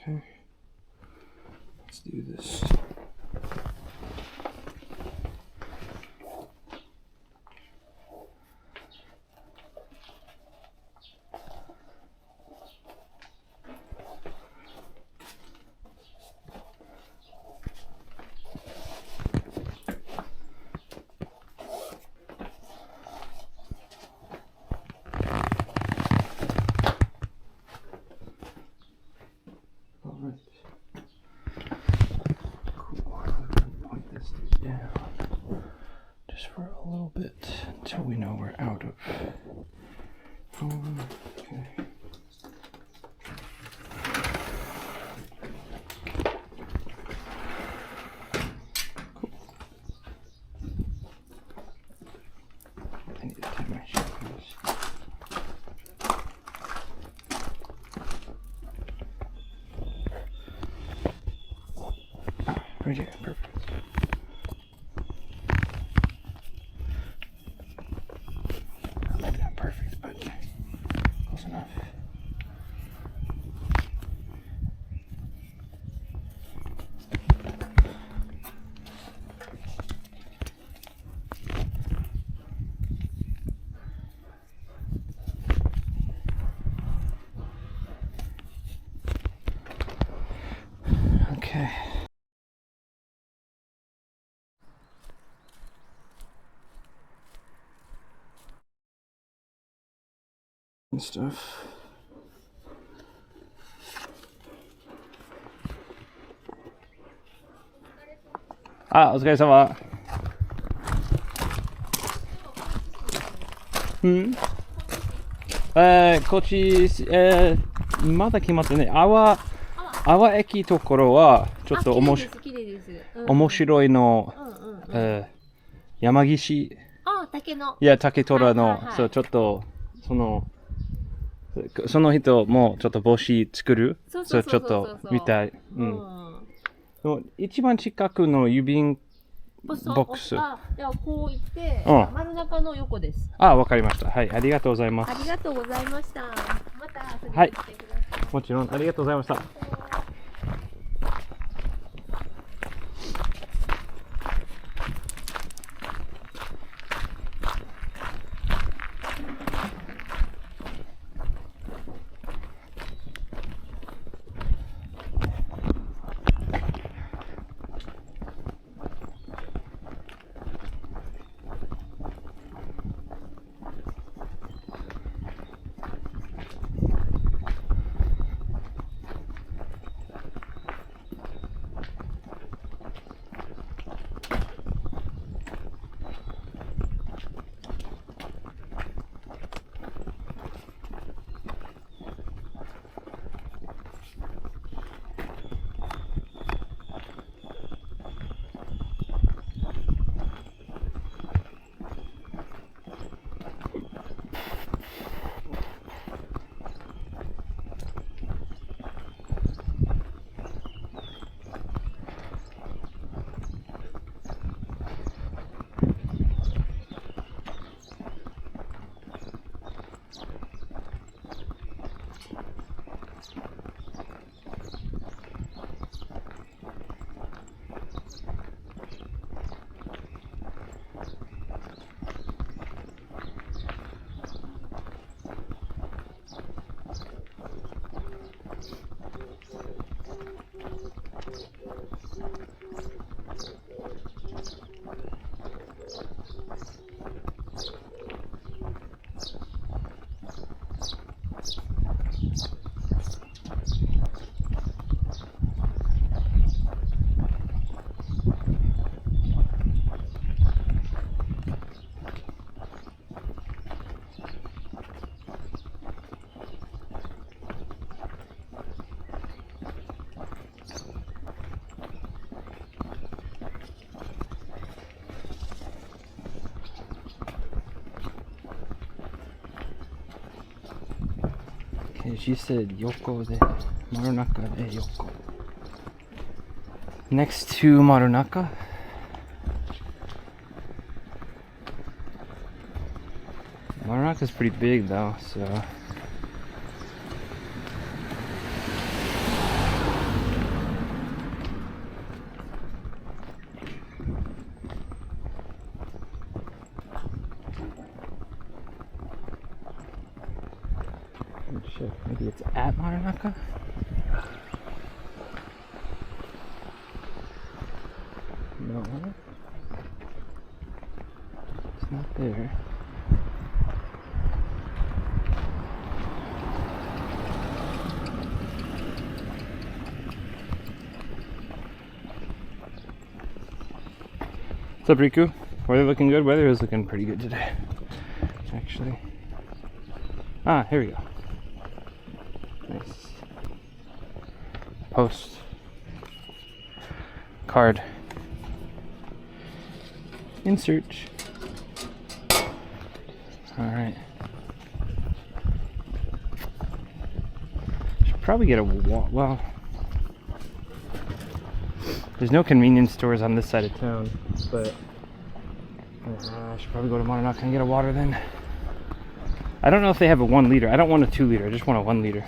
Okay. Let's do this. Alright. Cool. Point this down just for a little bit until we know we're out of foam. Okay. Cool. I need to tie my shoes. Right here, perfect. Maybe not perfect, but close enough. Okay. And stuff. Ah, お疲れ様。こっち、まだ決まってない。阿波駅ところはちょっと面白いの、山岸。竹の。いや、竹虎の、そう、ちょっと、その人もちょっと帽子作る。そう、ちょっと見たい。一番近くの郵便ボックス。じゃあこう行って、丸中の横です。わかりました。はい、ありがとうございます。ありがとうございました。また遊びはいに来てください。もちろん、ありがとうございました。She said Yoko de Marunaka de Yoko. Next to Marunaka. Marunaka's pretty big though, so check. Maybe it's at Maranaka? No. It's not there. What's up, Riku? Weather looking good? Weather is looking pretty good today, actually. Ah, here we go. Nice. Post. Card. In search. Alright. Should probably get a well, there's no convenience stores on this side of town, but I should probably go to Mononoke and get a water then. I don't know if they have a 1 liter. I don't want a 2 liter, I just want a 1 liter.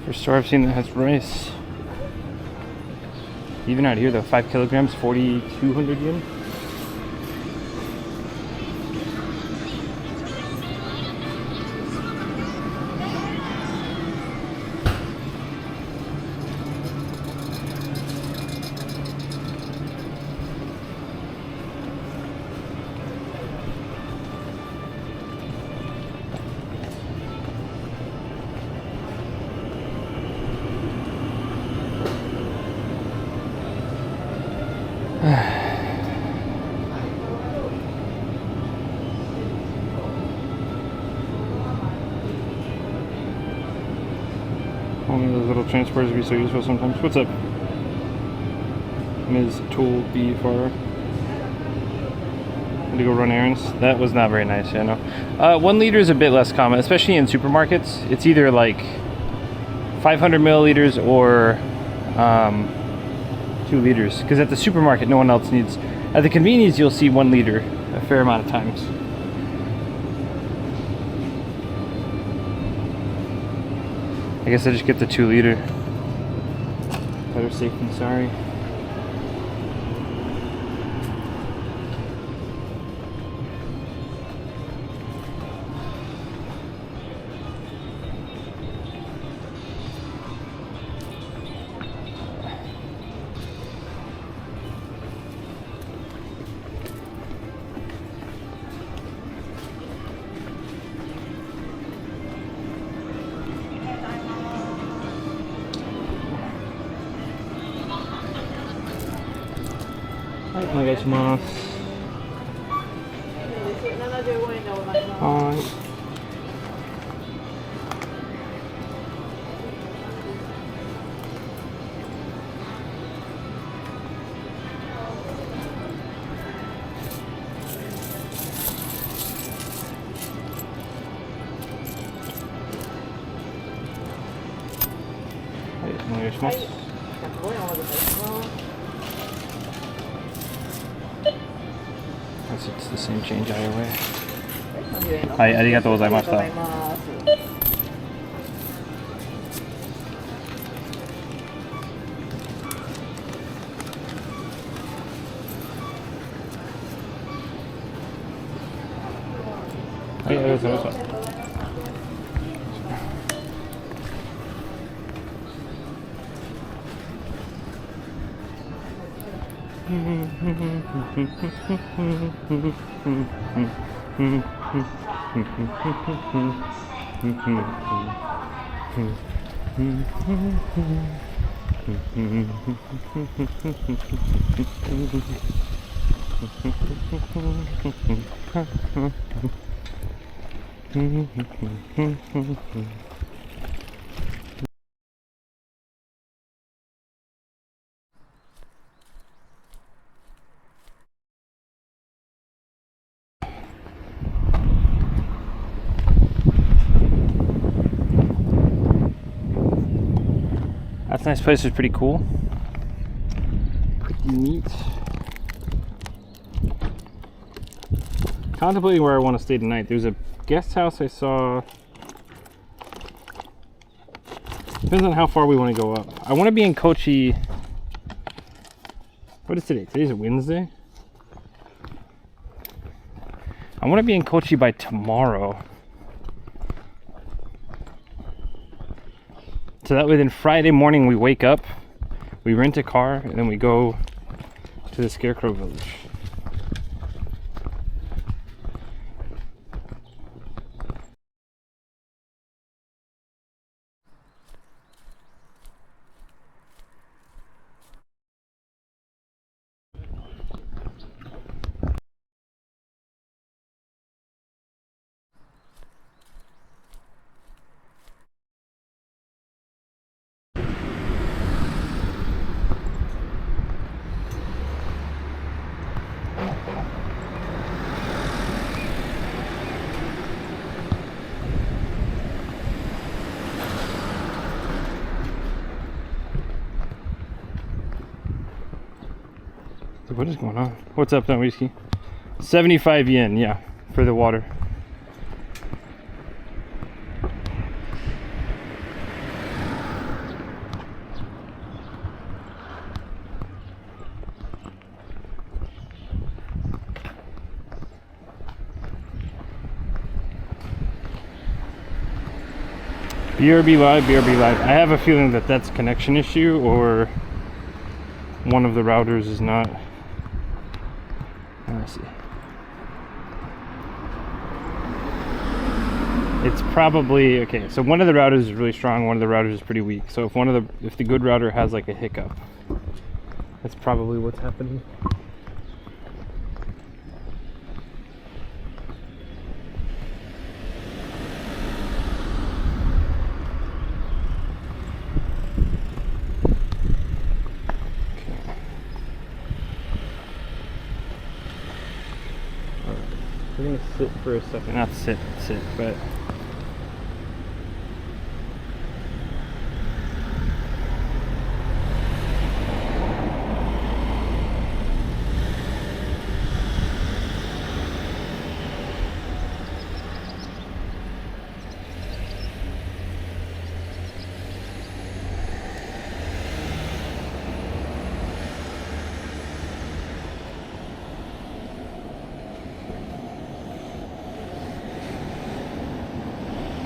First store I've seen that has rice. Even out here though, 5 kilograms, 4,200 yen. Only those little transporters would be so useful sometimes. What's up? Ms. Tool B for to go run errands. That was not very nice, yeah, no. 1 liter is a bit less common, especially in supermarkets. It's either like 500 milliliters or 2 liters. Because at the supermarket, no one else needs. At the convenience, you'll see 1 liter a fair amount of times. I guess I just get the 2 liter. Better safe than sorry. It's the same change either way. はい、ありがとうございました。はい、ありがとうございました。That's a nice place. It's pretty cool. Pretty neat. Contemplating where I want to stay tonight. There's a guest house I saw. Depends on how far we want to go up. I want to be in Kochi. What is today? Today's a Wednesday. I want to be in Kochi by tomorrow. So that way then Friday morning we wake up, we rent a car, and then we go to the Scarecrow Village. What is going on? What's up, then, Whiskey? 75 yen, yeah, for the water. BRB Live, BRB Live. I have a feeling that that's a connection issue, or one of the routers is not. Let's see. It's probably okay. So one of the routers is really strong. One of the routers is pretty weak. So if the good router has like a hiccup, that's probably what's happening. We're gonna sit for a second. Not sit, but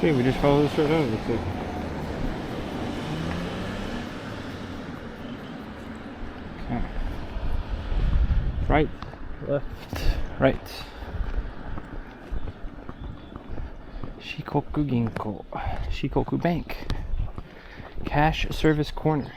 okay, we just follow this right out. Looks like. Okay. Right, left, right. Shikoku Ginko, Shikoku Bank, Cash Service Corner.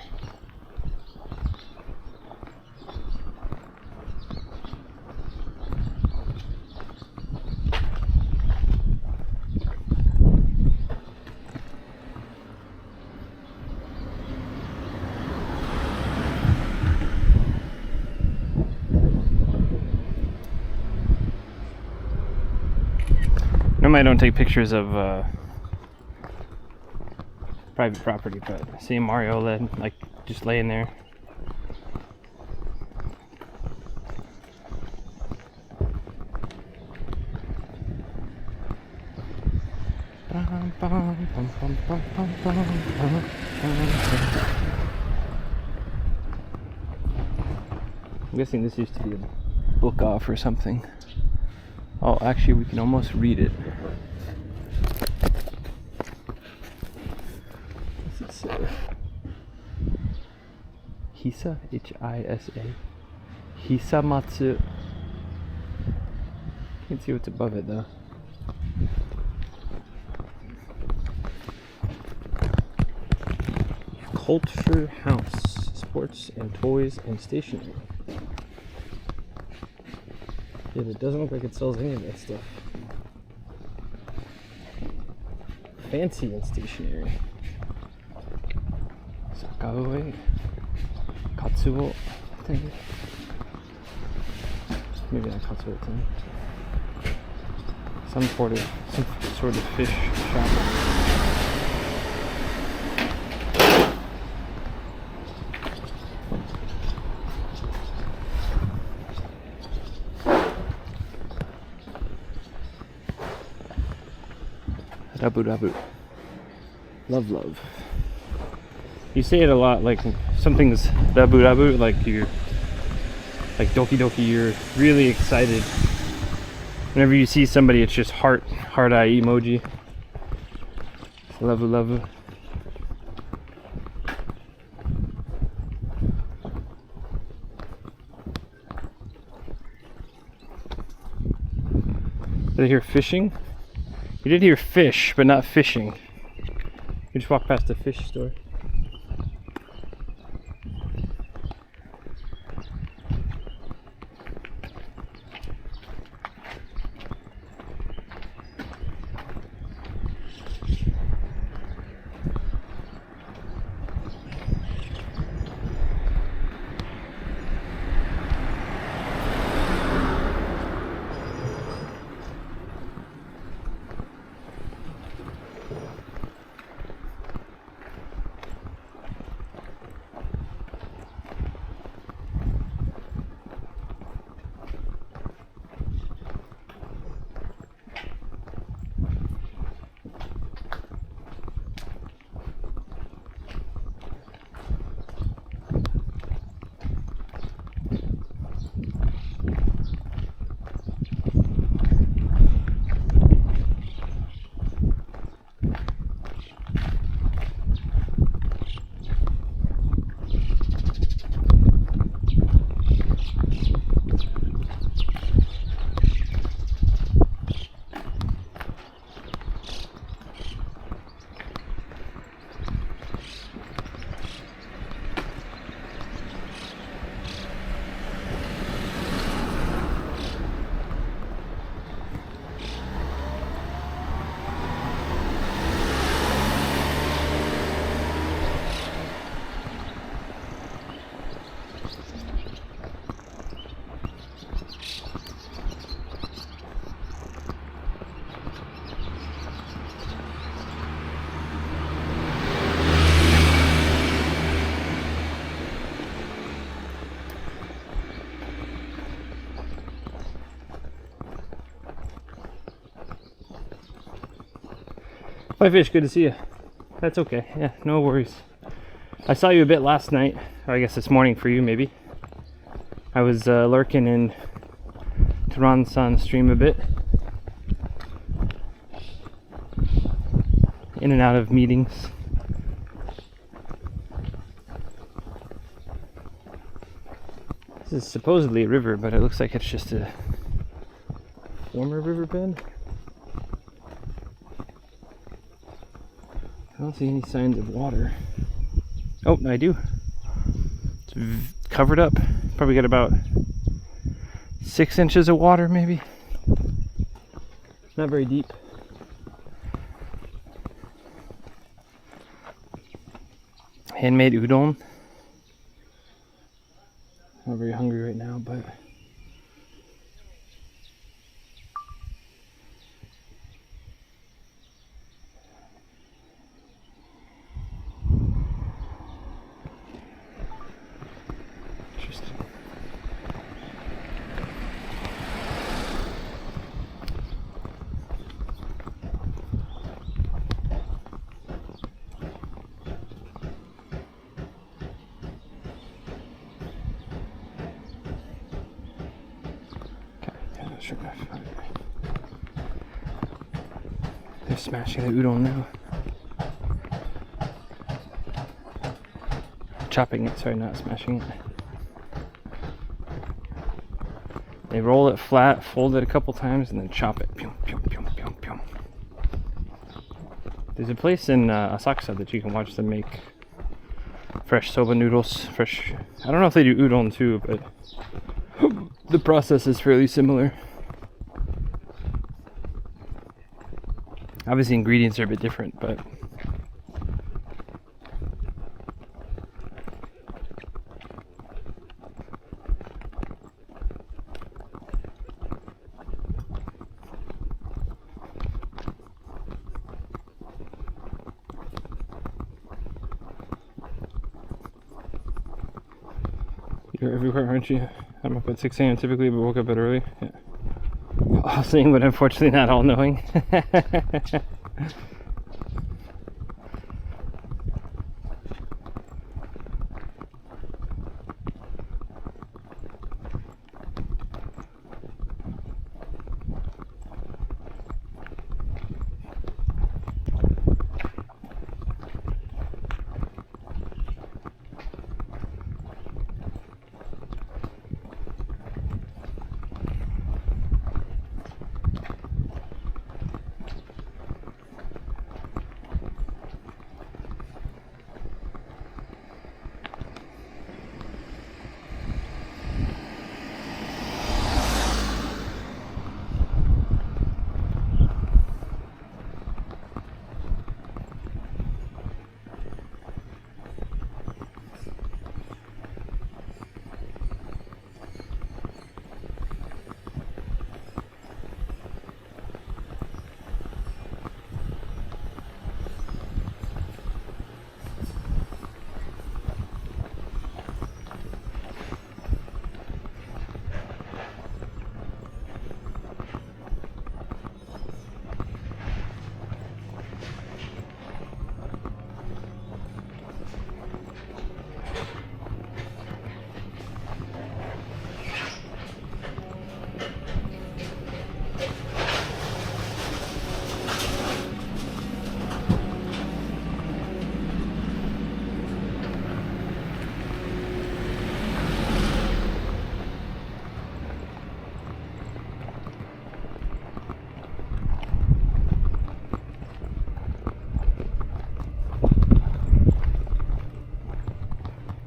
Normally I don't take pictures of private property, but seeing Mario like just laying there. I'm guessing this used to be a book off or something. Oh, actually, we can almost read it. What's it say? Hisa? H-I-S-A. Hisamatsu. Can't see what's above it, though. Culture House. Sports and toys and stationery. Yet it doesn't look like it sells any of that stuff. Fancy and stationary. Sakaue, Katsuo, I think. Maybe not Katsuo, some sort of fish shop. Rabu rabu. Love love. You say it a lot, like something's rabu rabu, like you're like doki doki, you're really excited. Whenever you see somebody, it's just heart eye emoji. Lavu lavu. Did I hear fishing? You did hear fish, but not fishing. You just walked past the fish store. Bye fish, good to see you. That's okay, yeah, no worries. I saw you a bit last night, or I guess this morning for you maybe. I was lurking in Turan-san's stream a bit. In and out of meetings. This is supposedly a river, but it looks like it's just a former riverbed. I don't see any signs of water. Oh, I do. It's covered up. Probably got about 6 inches of water, maybe. Not very deep. Handmade udon. Not very hungry right now, but interesting. They're smashing the udon now. Chopping it, sorry, not smashing it. They roll it flat, fold it a couple times, and then chop it. Pyum, pyum, pyum, pyum, pyum. There's a place in Asakusa that you can watch them make fresh soba noodles. Fresh. I don't know if they do udon too, but the process is fairly similar. Obviously ingredients are a bit different, but you're everywhere, aren't you? I'm up at 6 a.m. typically, but woke up a bit early. Yeah. All seeing, but unfortunately not all knowing.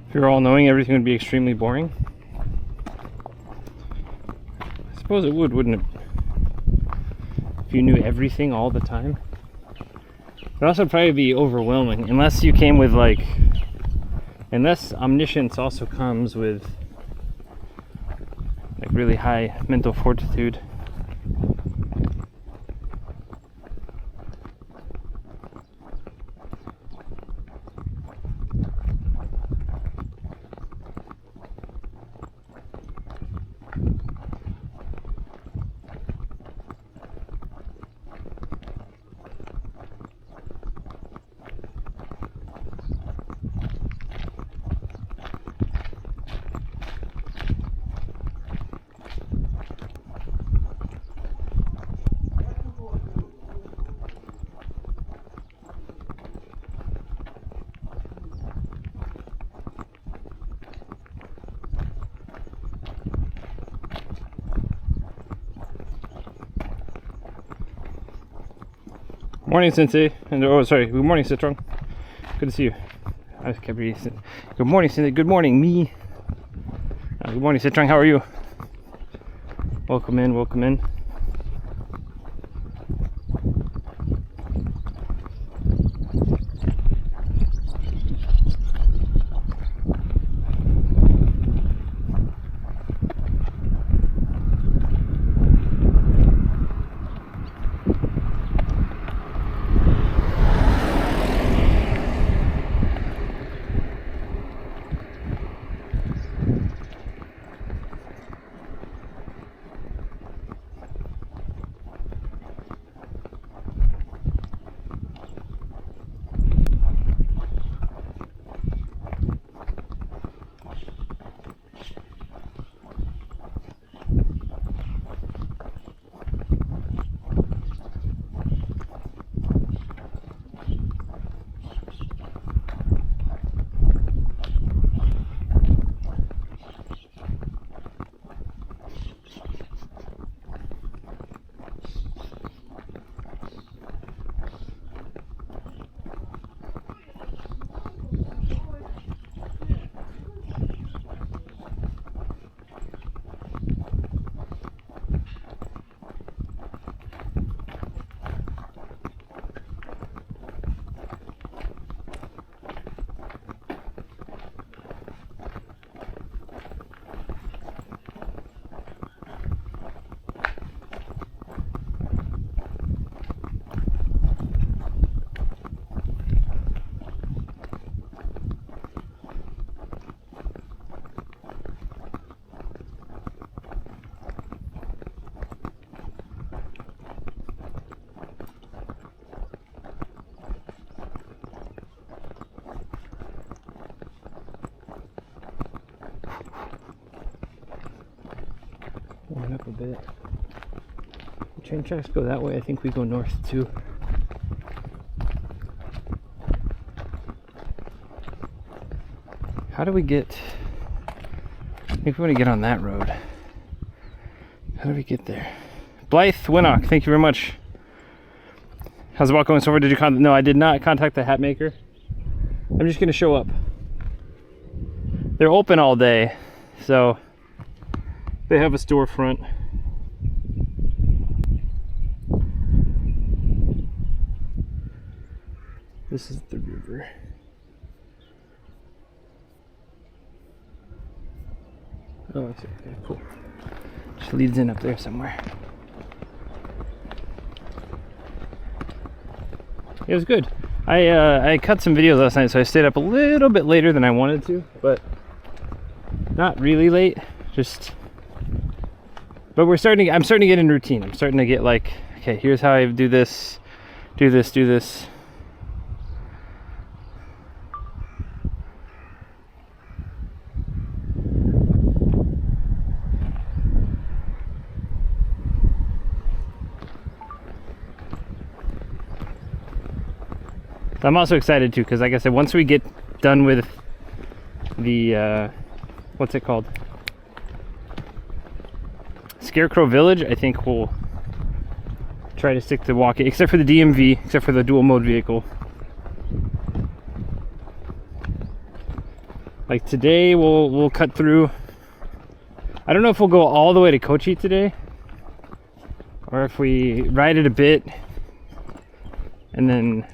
If you're all knowing, everything would be extremely boring. I suppose it would, wouldn't it? If you knew everything all the time. It would also probably be overwhelming, unless you came with like, unless omniscience also comes with like really high mental fortitude. Morning, Sensei. And oh, sorry. Good morning, Citron. Good to see you. I just kept reading. Good morning, Sensei. Good morning, me. Good morning, Citron. How are you? Welcome in. Welcome in. bit. The train tracks go that way. I think we go north too. How do we get... I think we want to get on that road. How do we get there? Blythe Winnock, thank you very much. How's the walk going so far? Did you contact? No, I did not contact the hat maker. I'm just gonna show up. They're open all day, so they have a storefront. This is the river. Oh, I see. Okay, cool. Just leads in up there somewhere. It was good. I cut some videos last night, so I stayed up a little bit later than I wanted to, but not really late. Just, but I'm starting to get in routine. I'm starting to get like, okay, here's how I do this, do this, do this. I'm also excited too, because like I said, once we get done with the what's it called, Scarecrow Village, I think we'll try to stick to walking, except for the DMV, except for the dual mode vehicle. Like today we'll cut through. I don't know if we'll go all the way to Kochi today, or if we ride it a bit and then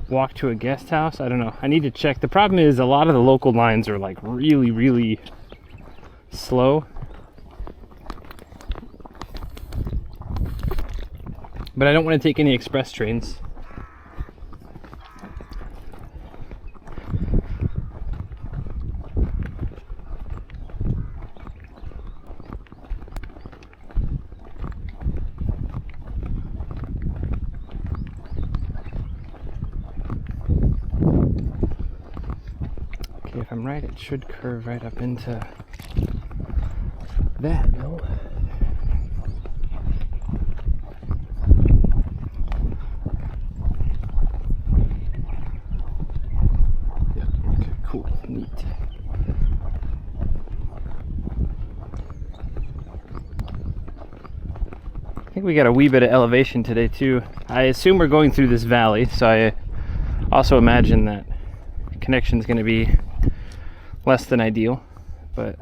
walk to a guest house. I don't know. I need to check. The problem is a lot of the local lines are like really, really slow. But I don't want to take any express trains. If I'm right, it should curve right up into that, no? Yeah, okay, cool, neat. I think we got a wee bit of elevation today too. I assume we're going through this valley, so I also imagine that connection is going to be less than ideal, but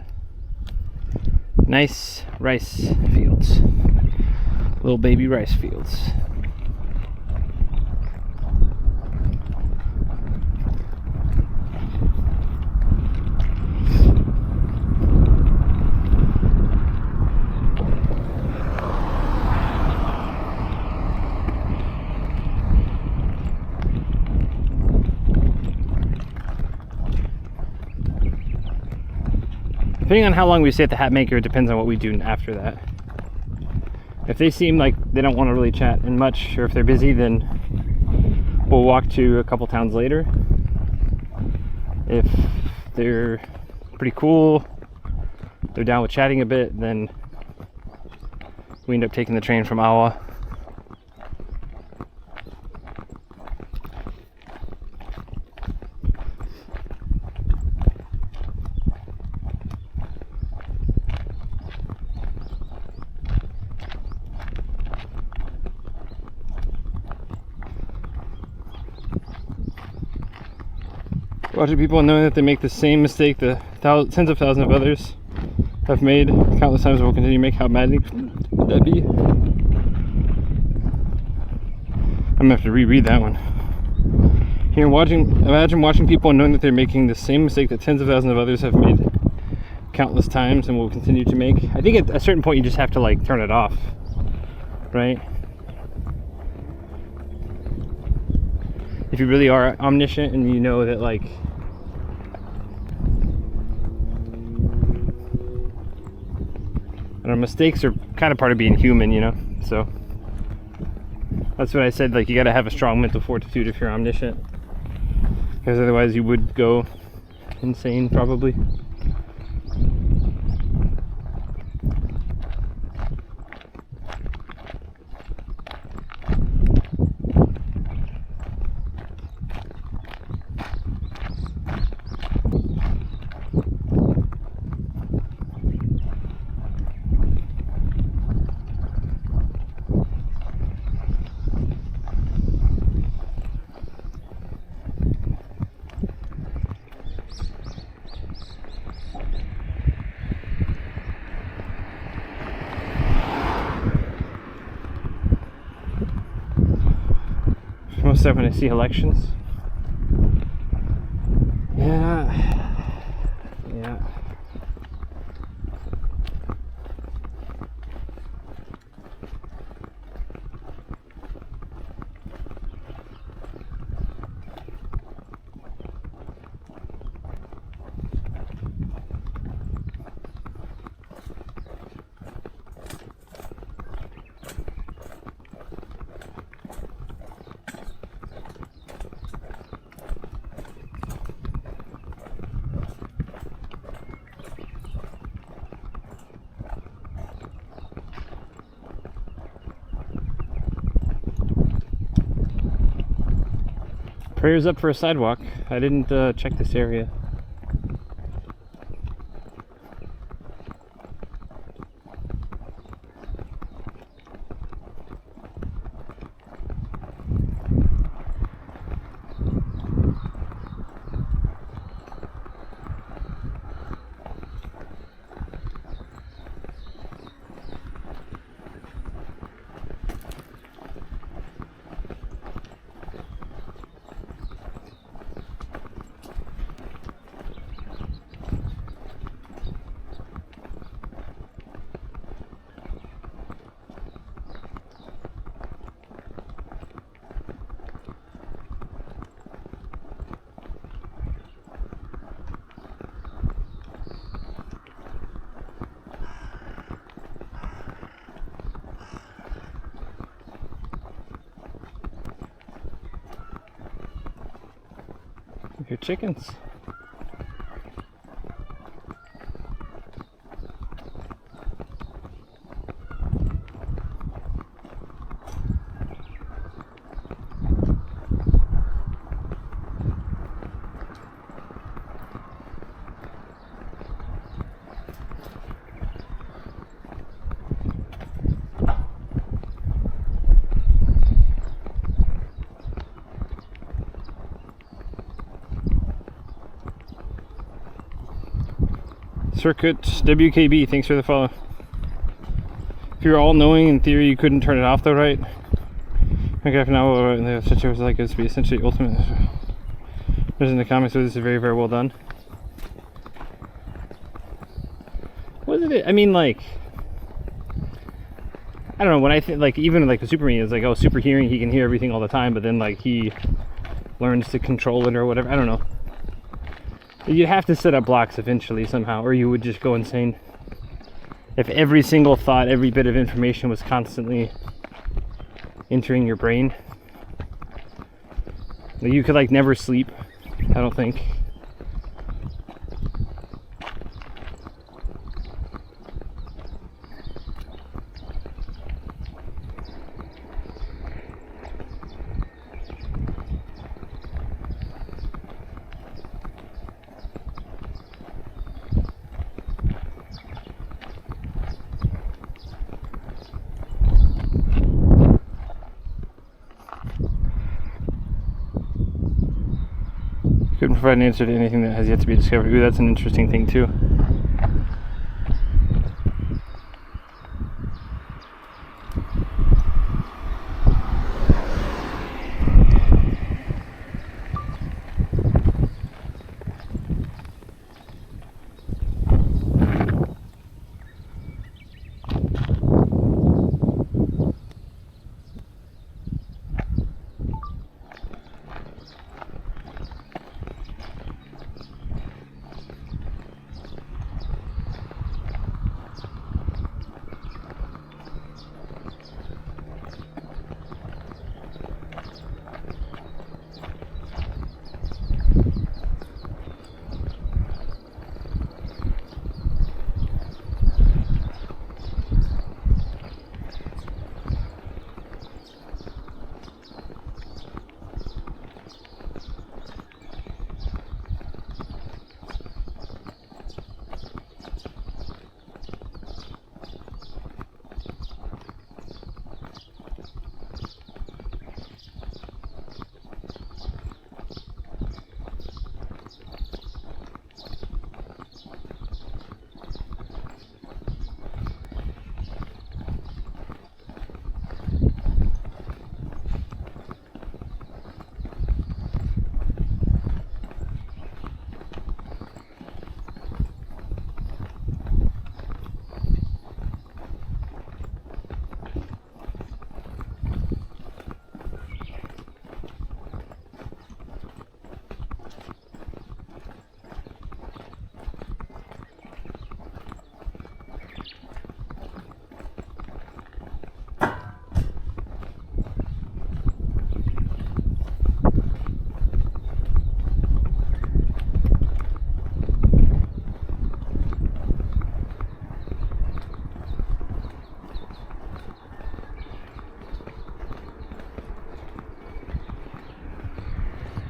nice rice fields, little baby rice fields. Depending on how long we stay at the hat maker, it depends on what we do after that. If they seem like they don't want to really chat and much, or if they're busy, then we'll walk to a couple towns later. If they're pretty cool, they're down with chatting a bit, then we end up taking the train from Awa. Watching people knowing that they make the same mistake the tens of thousands of others have made countless times and will continue to make, how maddening would that be? I'm gonna have to reread that one. Here, imagine watching people and knowing that they're making the same mistake that tens of thousands of others have made countless times and will continue to make. I think at a certain point you just have to like turn it off, right? If you really are omniscient and you know that like I don't know, mistakes are kind of part of being human, you know, so that's what I said, like you got to have a strong mental fortitude if you're omniscient, because otherwise you would go insane probably. upset when I see elections. Yeah. Yeah. Prayers up for a sidewalk. I didn't check this area. Your chickens. Circuit WKB, thanks for the follow. If you're all knowing, in theory, you couldn't turn it off though, right? Okay, now the situation was like it's be essentially ultimate. There's in the comments, so this is very, very well done. Wasn't it? I mean, like, I don't know. When I think, like, even like the Superman is like, oh, super hearing, he can hear everything all the time, but then like he learns to control it or whatever. I don't know. You'd have to set up blocks eventually somehow, or you would just go insane. If every single thought, every bit of information was constantly entering your brain, you could like never sleep, I don't think. Couldn't provide an answer to anything that has yet to be discovered. Ooh, that's an interesting thing too.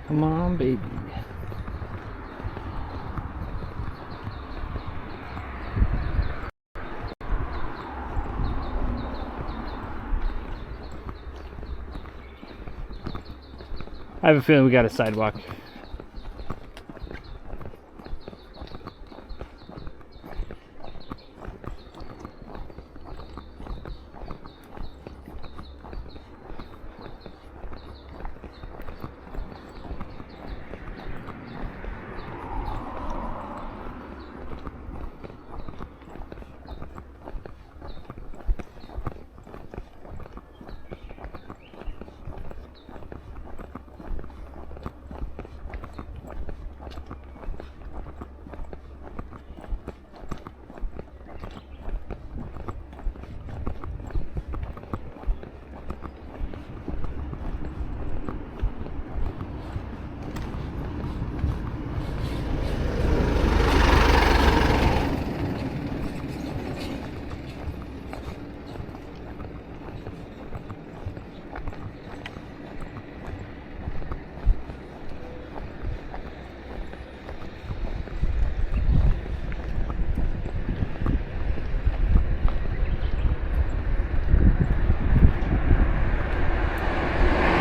Come on, baby. I have a feeling we got a sidewalk.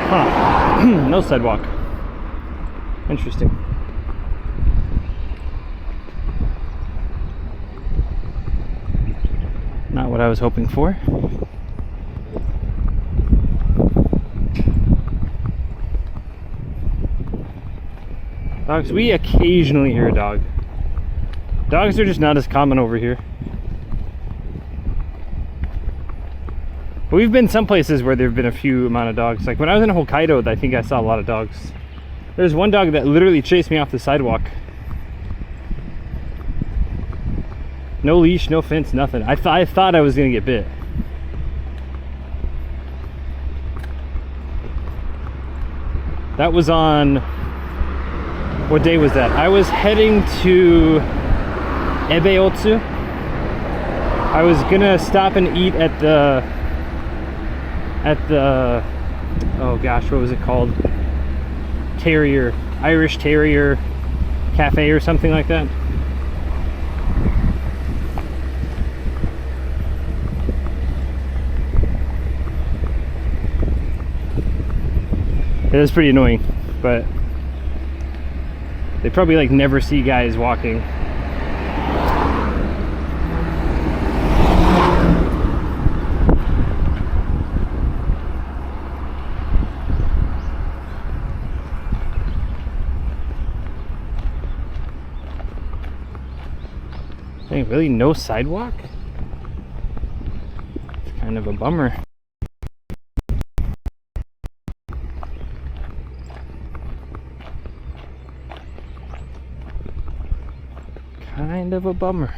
Huh. No sidewalk. Interesting. Not what I was hoping for. Dogs, we occasionally hear a dog. Dogs are just not as common over here. But we've been some places where there have been a few amount of dogs. Like when I was in Hokkaido, I think I saw a lot of dogs. There's one dog that literally chased me off the sidewalk. No leash, no fence, nothing. I thought I was gonna get bit. That was on, what day was that? I was heading to Ebeotsu. I was gonna stop and eat at the oh gosh, what was it called? Irish Terrier Cafe or something like that. It was pretty annoying, but they probably like never see guys walking. Hey, really no sidewalk? It's kind of a bummer. Kind of a bummer.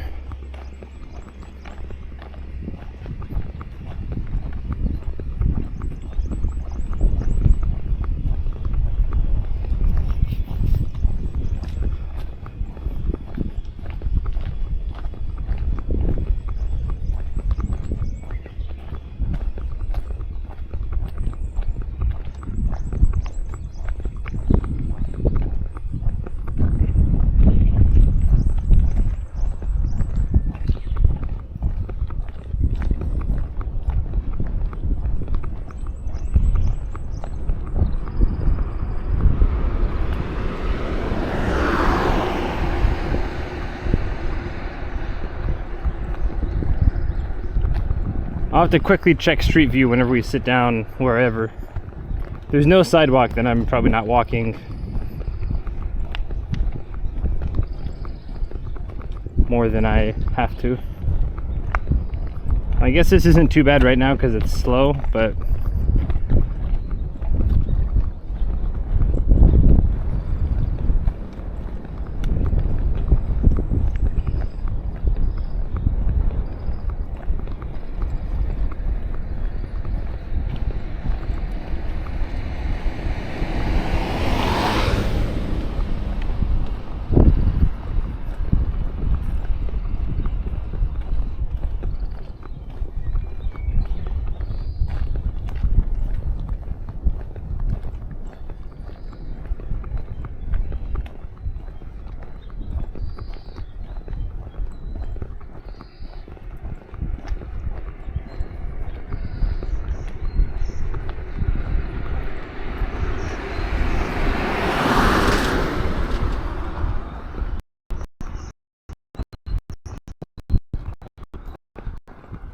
I'll have to quickly check Street View whenever we sit down wherever. If there's no sidewalk, then I'm probably not walking more than I have to. I guess this isn't too bad right now because it's slow, but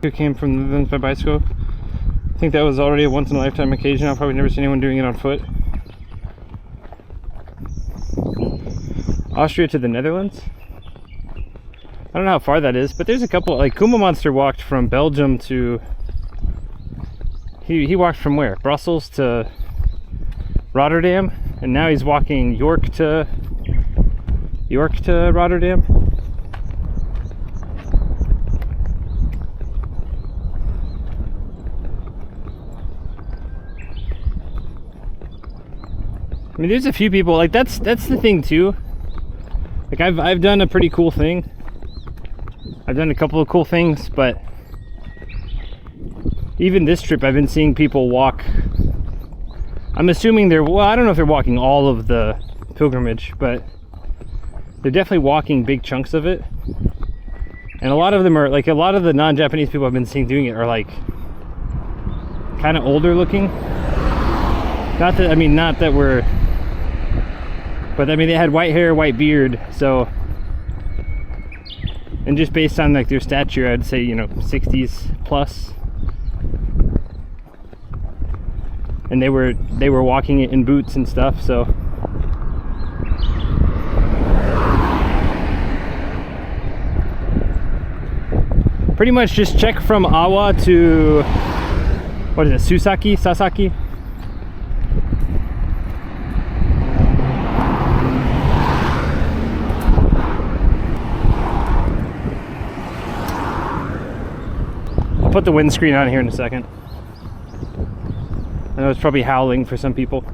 who came from the Netherlands by bicycle. I think that was already a once in a lifetime occasion. I've probably never seen anyone doing it on foot. Austria to the Netherlands. I don't know how far that is, but there's a couple, like Kuma Monster walked from Belgium to, he walked from where? Brussels to Rotterdam, and now he's walking York to Rotterdam. I mean, there's a few people, like that's the thing too. Like I've done a pretty cool thing. I've done a couple of cool things, but even this trip I've been seeing people walk. I'm assuming well, I don't know if they're walking all of the pilgrimage, but they're definitely walking big chunks of it. And a lot of them are like, a lot of the non-Japanese people I've been seeing doing it are like kind of older looking. Not that we're, but I mean they had white hair, white beard, so, and just based on like their stature, I'd say, you know, 60s plus. And they were walking it in boots and stuff, so pretty much just check from Awa to, what is it, Sasaki? I'll put the windscreen on here in a second. I know it's probably howling for some people.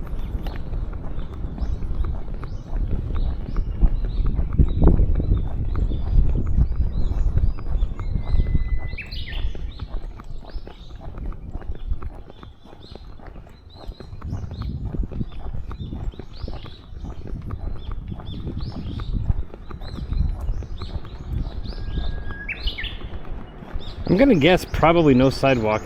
I'm gonna guess probably no sidewalk.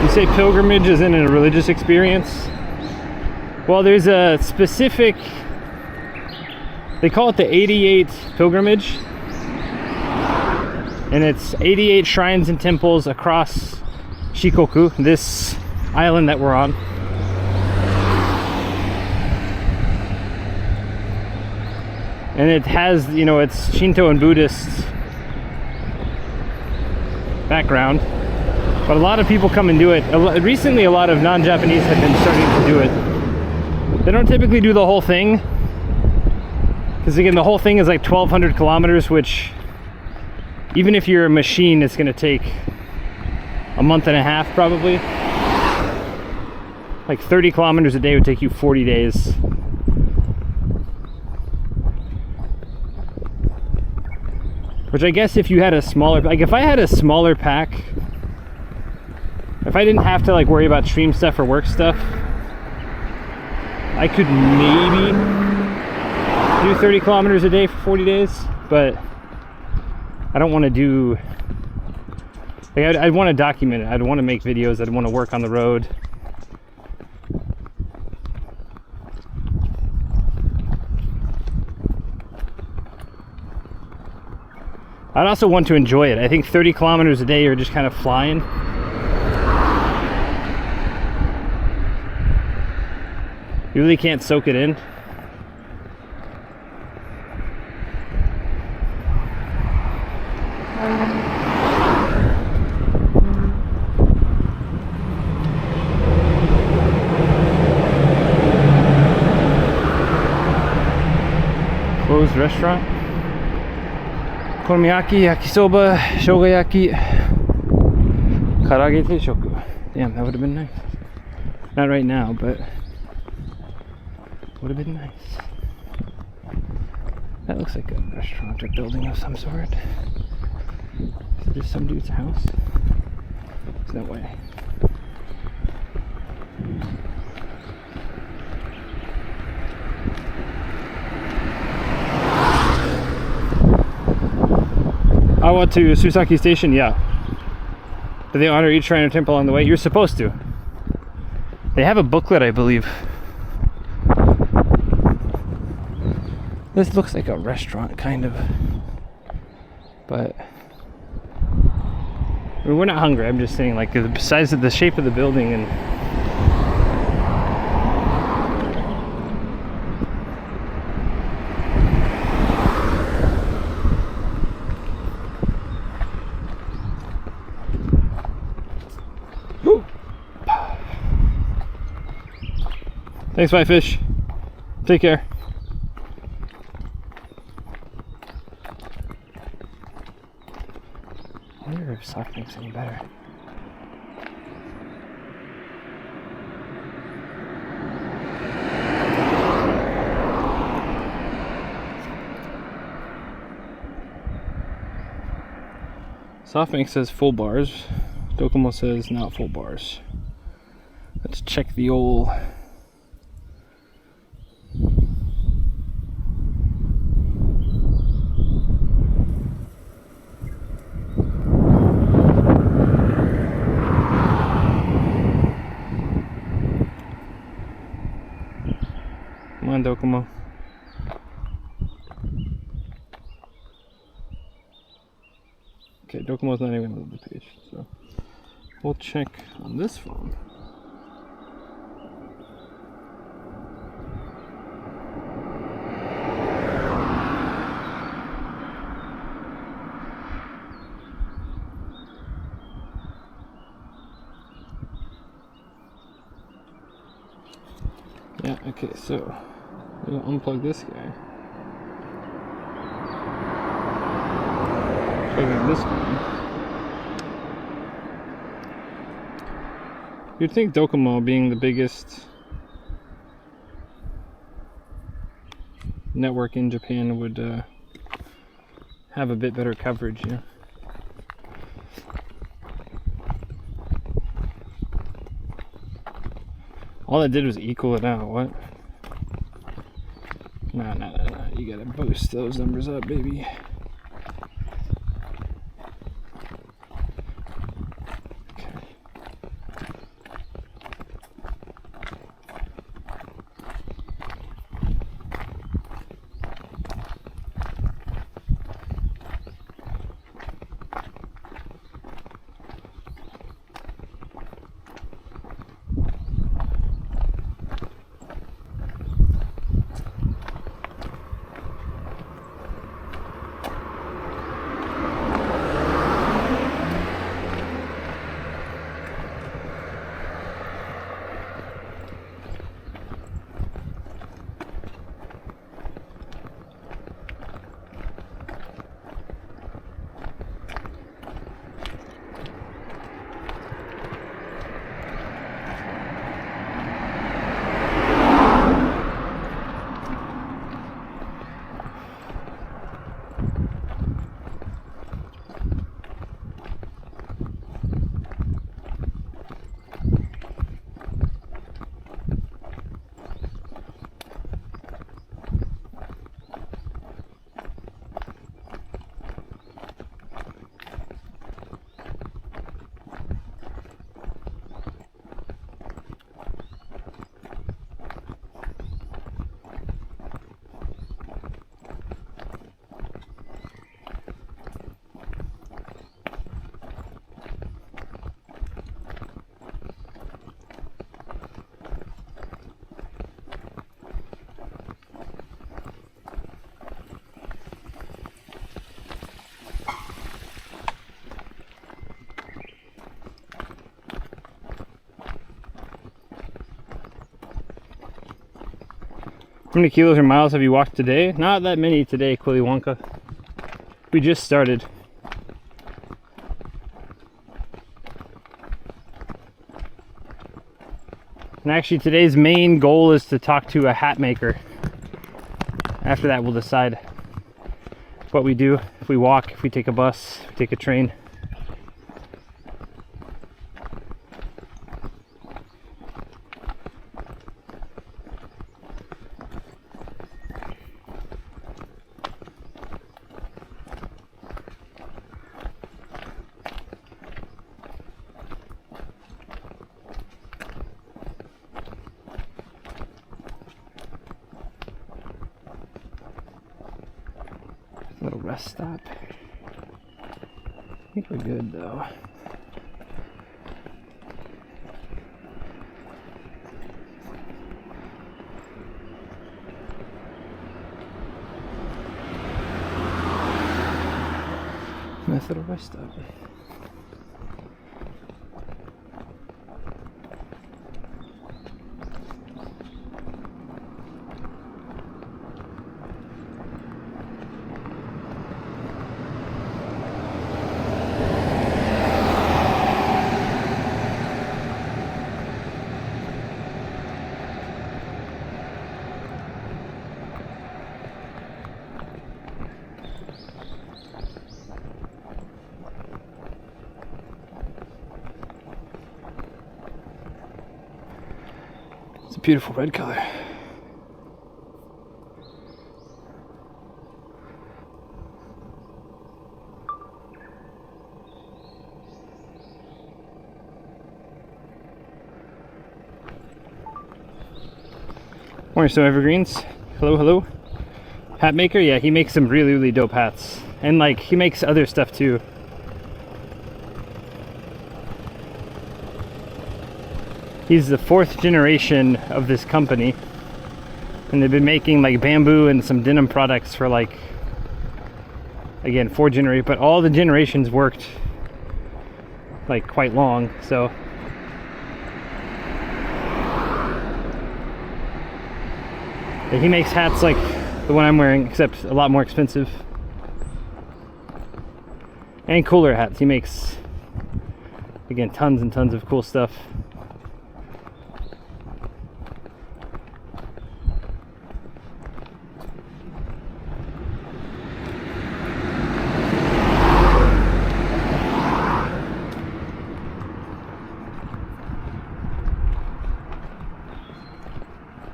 You say pilgrimage is in a religious experience? Well, there's a specific, they call it the 88 pilgrimage, and it's 88 shrines and temples across Shikoku, this island that we're on. And it has, you know, it's Shinto and Buddhist background, but a lot of people come and do it. Recently, a lot of non-Japanese have been starting to do it. They don't typically do the whole thing, because again, the whole thing is like 1,200 kilometers, which even if you're a machine, it's going to take a month and a half probably. Like 30 kilometers a day would take you 40 days. Which I guess if you had a smaller, like if I had a smaller pack, if I didn't have to like worry about stream stuff or work stuff, I could maybe do 30 kilometers a day for 40 days, but I don't want to do, like I'd want to document it. I'd want to make videos. I'd want to work on the road. I'd also want to enjoy it. I think 30 kilometers a day, you're just kind of flying. You really can't soak it in. Closed restaurant. Okonomiyaki, yakisoba, shogayaki, karage teishoku. Damn, that would have been nice. Not right now, but would have been nice. That looks like a restaurant or building of some sort. Is this some dude's house? There's no way. Awa to Susaki Station, yeah. Do they honor each shrine or temple along the way? You're supposed to. They have a booklet, I believe. This looks like a restaurant, kind of. But I mean, we're not hungry. I'm just saying, like, the size of the shape of the building and thanks, Whitefish. Take care. I wonder if soft makes any better. SoftBank says full bars. Docomo says not full bars. Let's check the old. Come on, Docomo. Okay, Docomo's not even on the page, so we'll check on this phone. Yeah, okay, so we'll unplug this guy. Plug in this one. You'd think Docomo, being the biggest network in Japan, would have a bit better coverage, yeah. All that did was equal it out. What? No. You gotta boost those numbers up, baby. How many kilos or miles have you walked today? Not that many today, Quilly Wonka. We just started. And actually today's main goal is to talk to a hat maker. After that we'll decide what we do, if we walk, if we take a bus, if we take a train. bus stop. I think we're good though. Metro bus stop. It's a beautiful red color. Morning, Snow Evergreens. Hello, hello. Hat maker? Yeah, he makes some really, really dope hats. And like, he makes other stuff too. He's the 4th generation of this company, and they've been making like bamboo and some denim products for like, again, 4 generations, but all the generations worked like quite long. So yeah, he makes hats like the one I'm wearing, except a lot more expensive and cooler hats. He makes, again, tons and tons of cool stuff.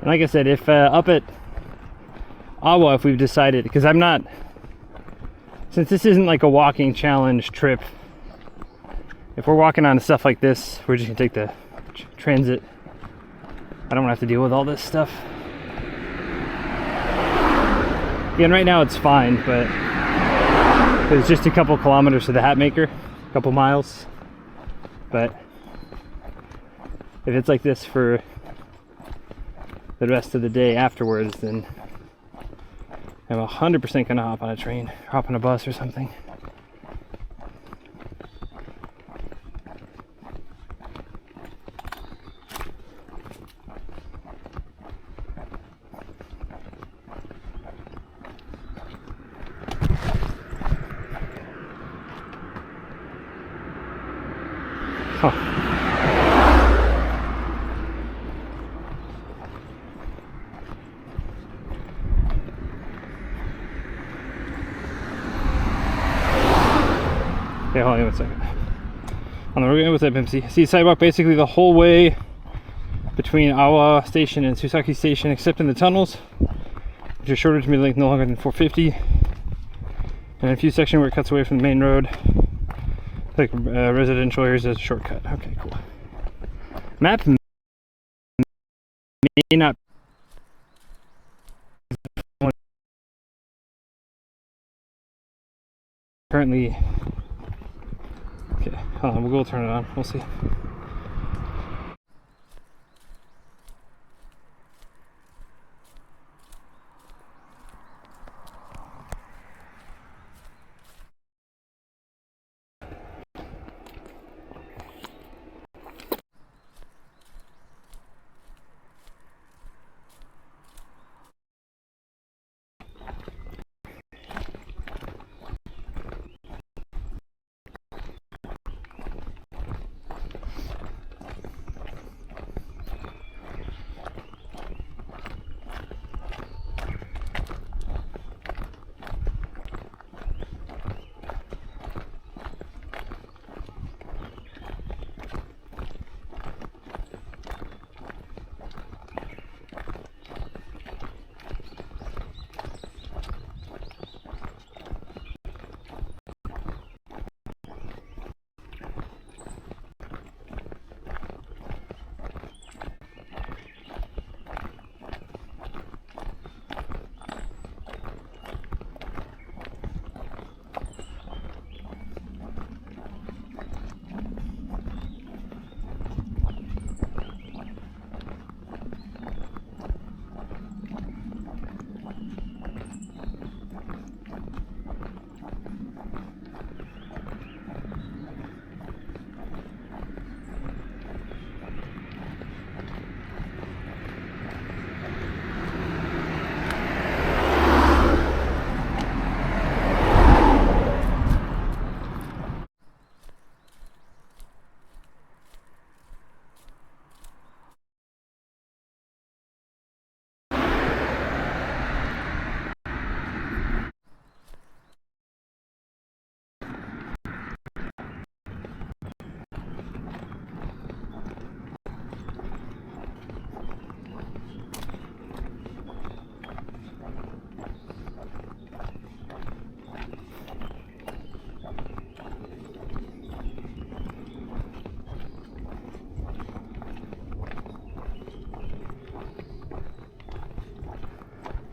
And like I said, if up at Awa, if we've decided, because I'm not, since this isn't like a walking challenge trip, if we're walking on stuff like this, we're just gonna take the transit. I don't have to deal with all this stuff. Again, right now it's fine, but it's just a couple kilometers to the hat maker, a couple miles. But if it's like this for the rest of the day afterwards, then I'm 100% gonna hop on a train, hop on a bus or something. Huh. Okay, hold on one second. On the road with that Pimsy. See sidewalk basically the whole way between Awa Station and Susaki Station, except in the tunnels, which are shorter to mid-length, no longer than 450. And a few sections where it cuts away from the main road, like residential areas as a shortcut. Okay, cool. Map may not. Currently. Okay, hold on, we'll go turn it on, we'll see.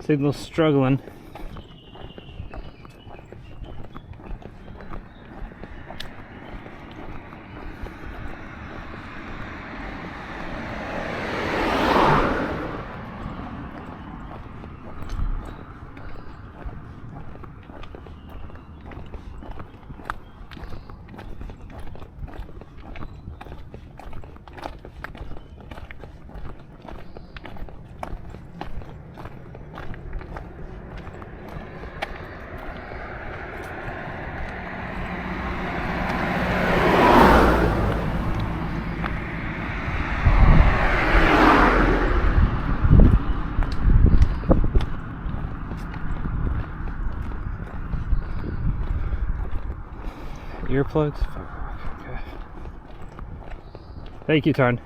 Signal's struggling. Earplugs? Okay. Thank you, Tarn.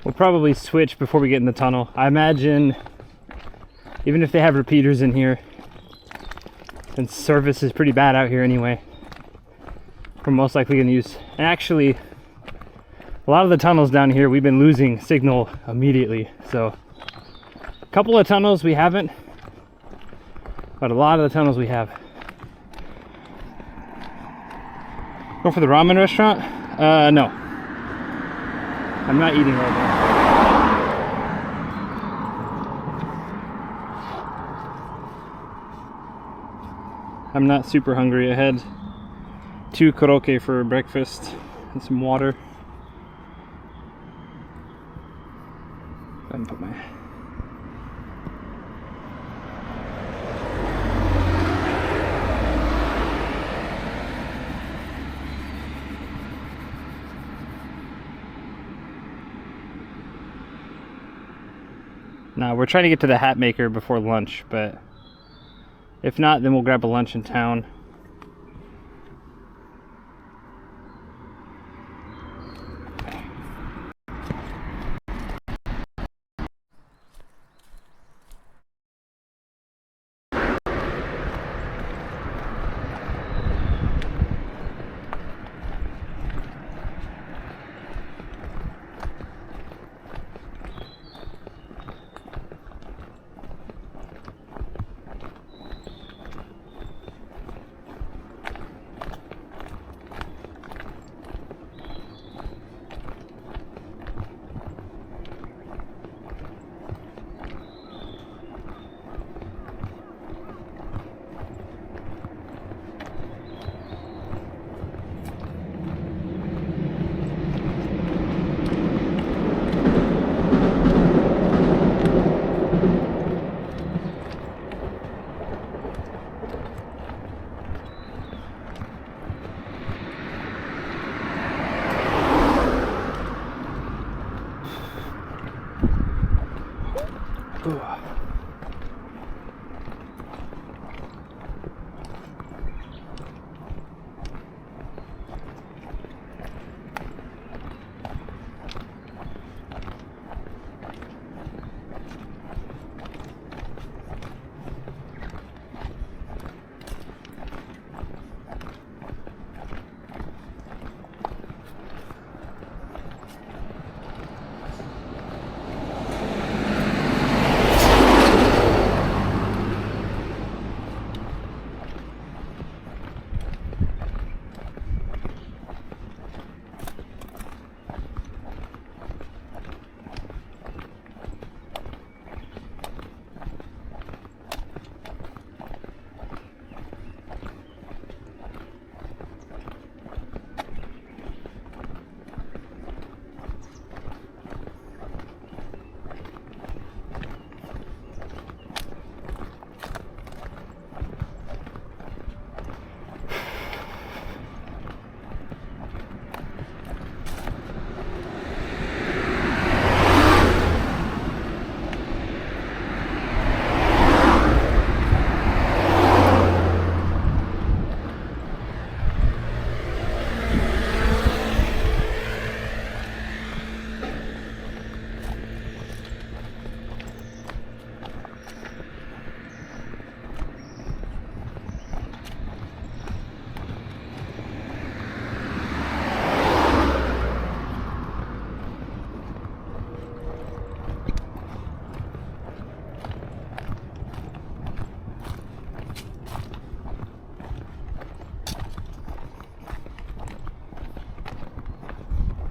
We'll probably switch before we get in the tunnel. I imagine even if they have repeaters in here, and service is pretty bad out here anyway, we're most likely going to use. And actually, a lot of the tunnels down here we've been losing signal immediately. So a couple of tunnels we haven't, but a lot of the tunnels we have. Go for the ramen restaurant? No. I'm not eating right now. I'm not super hungry. I had 2 koroke for breakfast and some water. Go ahead and put my... Now we're trying to get to the hat maker before lunch, but if not, then we'll grab a lunch in town.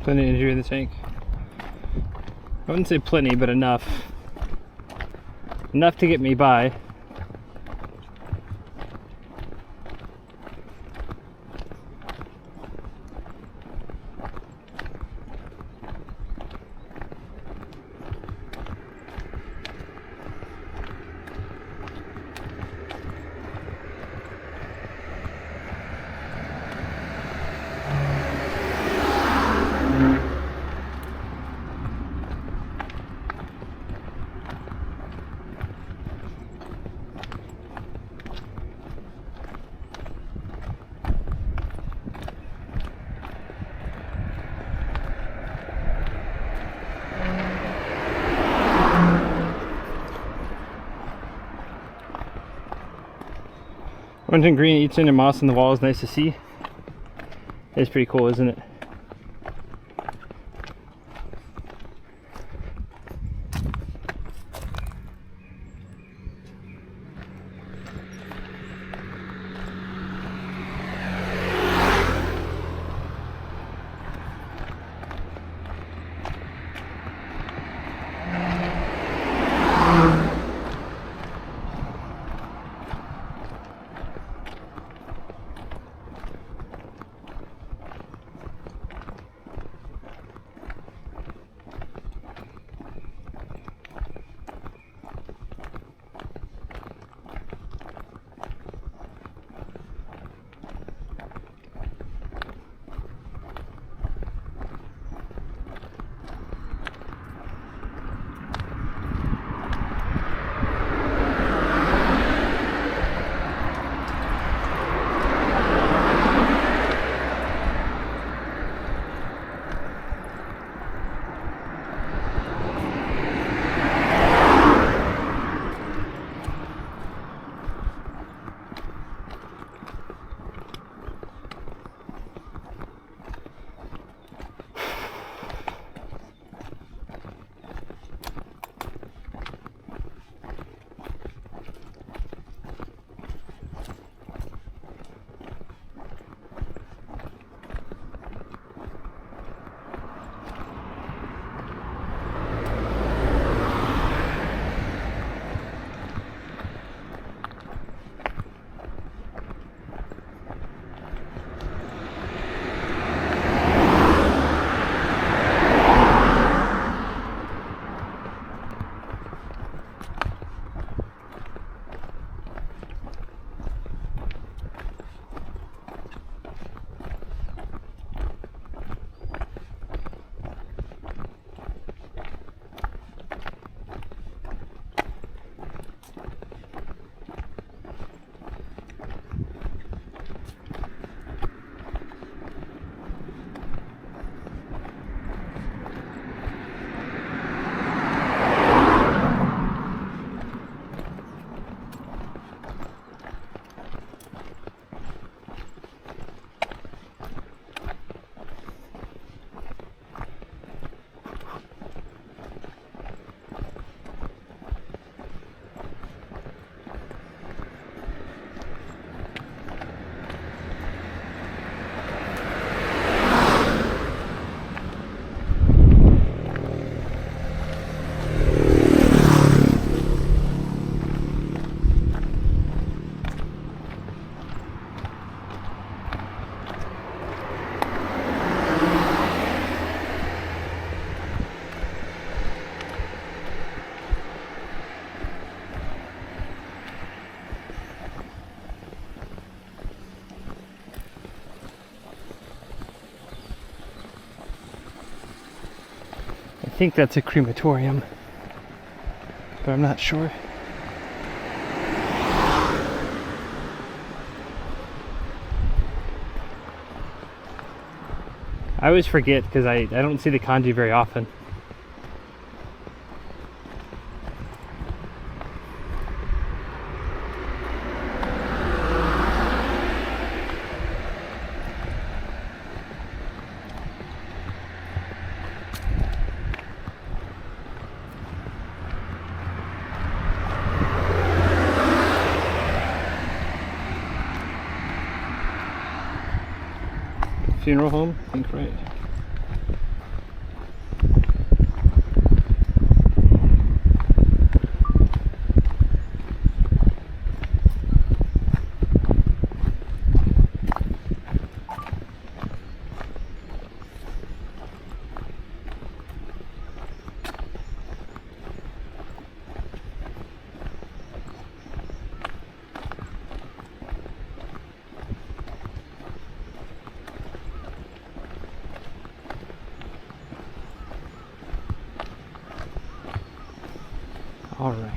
Plenty of energy in the tank. I wouldn't say plenty, but enough. Enough to get me by. Orange and green each in moss on the wall is nice to see. It's pretty cool, isn't it? I think that's a crematorium, but I'm not sure. I always forget because I don't see the kanji very often. Funeral home, I think, right? All right.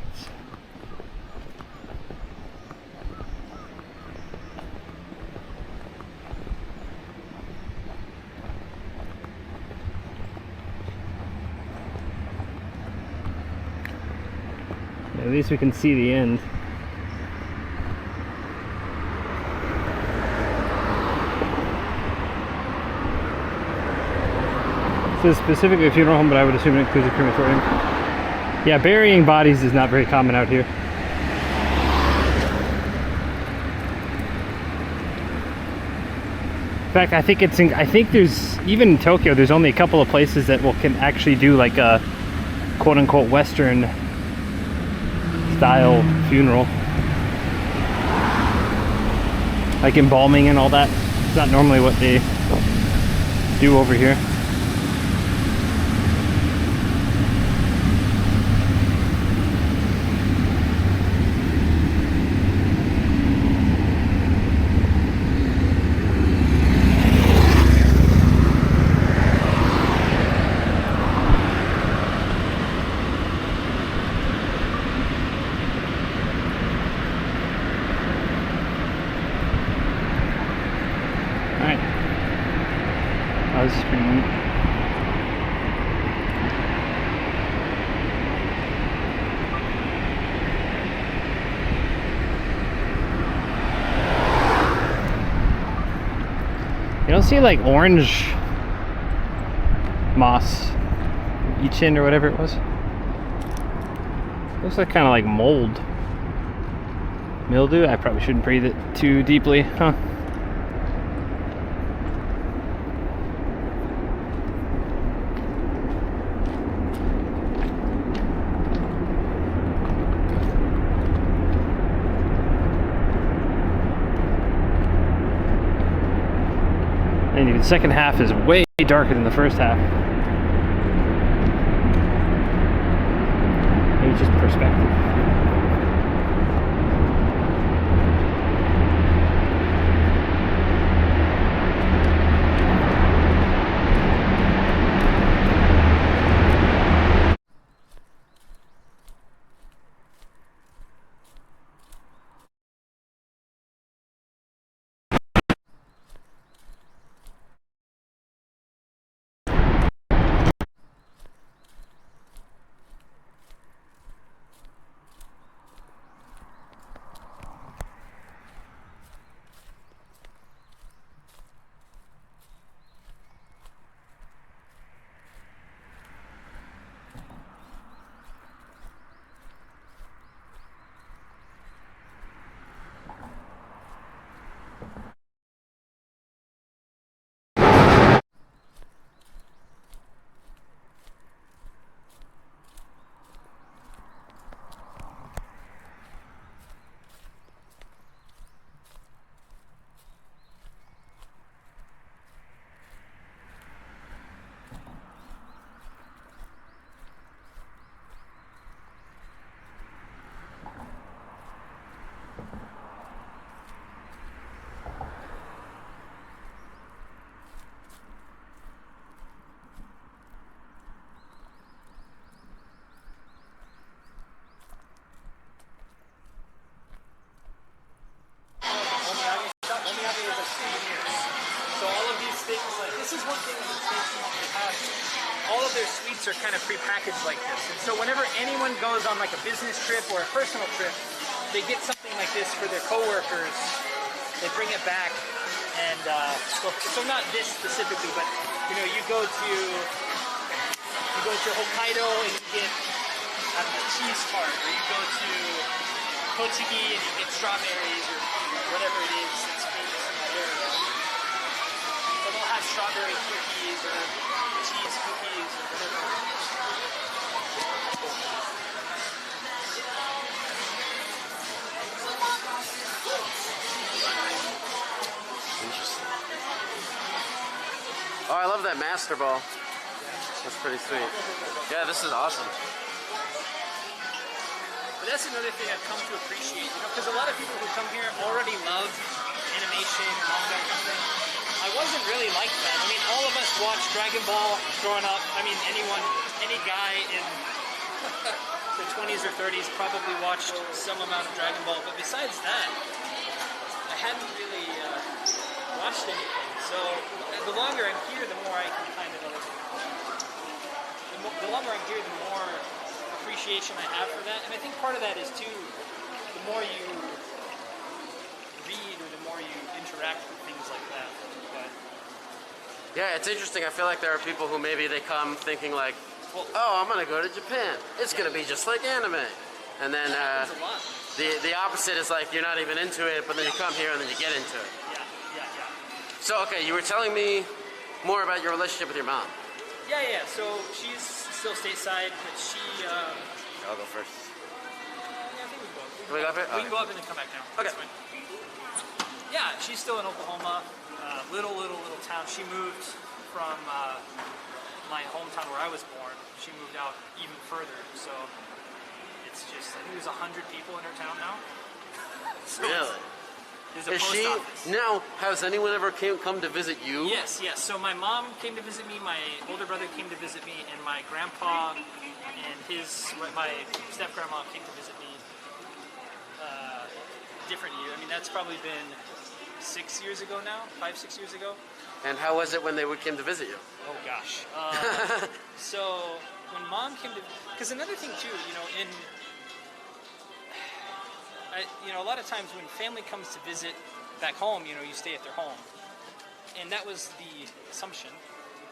At least we can see the end. This is specifically a funeral home, but I would assume it includes a crematorium. Yeah, burying bodies is not very common out here. In fact, I think there's, even in Tokyo, there's only a couple of places that can actually do like a quote-unquote Western style funeral. Like embalming and all that. It's not normally what they do over here. That was pretty neat. You don't see like orange moss, lichen or whatever it was. Looks like kind of like mold. Mildew? I probably shouldn't breathe it too deeply, huh? And the second half is way darker than the first half. Maybe just perspective. All of their sweets are kind of prepackaged like this. And so whenever anyone goes on like a business trip or a personal trip, they get something like this for their coworkers. They bring it back, and so not this specifically, but you know, you go to Hokkaido and you get a cheese tart, or you go to Tochigi and you get strawberries or whatever it is that's famous in that area. So they'll have strawberry cookies or cheese cookies or whatever. Interesting. Oh, I love that master ball. That's pretty sweet. Yeah, this is awesome. But that's another thing I've come to appreciate, you know, because a lot of people who come here already love animation and manga or something. I wasn't really like that. I mean, all of us watched Dragon Ball growing up. I mean, any guy in the the 20s or 30s, probably watched some amount of Dragon Ball, but besides that, I hadn't really watched anything. So the longer I'm here, the more I can kind of, the longer I'm here, the more appreciation I have for that. And I think part of that is too, the more you read or the more you interact with things like that. But Yeah, it's interesting. I feel like there are people who maybe they come thinking like, well, oh, I'm gonna go to Japan. It's gonna be just like anime. And then that happens a lot. the opposite is like you're not even into it, but then you come here and then you get into it. Yeah. So okay, you were telling me more about your relationship with your mom. Yeah. So she's still stateside, but she. I'll go first. Yeah, I think we can go. Can we go up here? We can go up and then come back down. Okay. That's fine. Yeah, she's still in Oklahoma. Little town. She moved from my hometown where I was born. She moved out even further, so it's just, I think there's 100 people in her town now. So Really? There's a Is post she office. now? Has anyone ever come to visit you? Yes. So my mom came to visit me, my older brother came to visit me, and my grandpa and my step-grandma came to visit me different year. I mean, that's probably been 6 years ago now, 5-6 years ago. And how was it when they came to visit you? Oh gosh. So when mom came to, because another thing too, a lot of times when family comes to visit back home, you stay at their home, and that was the assumption.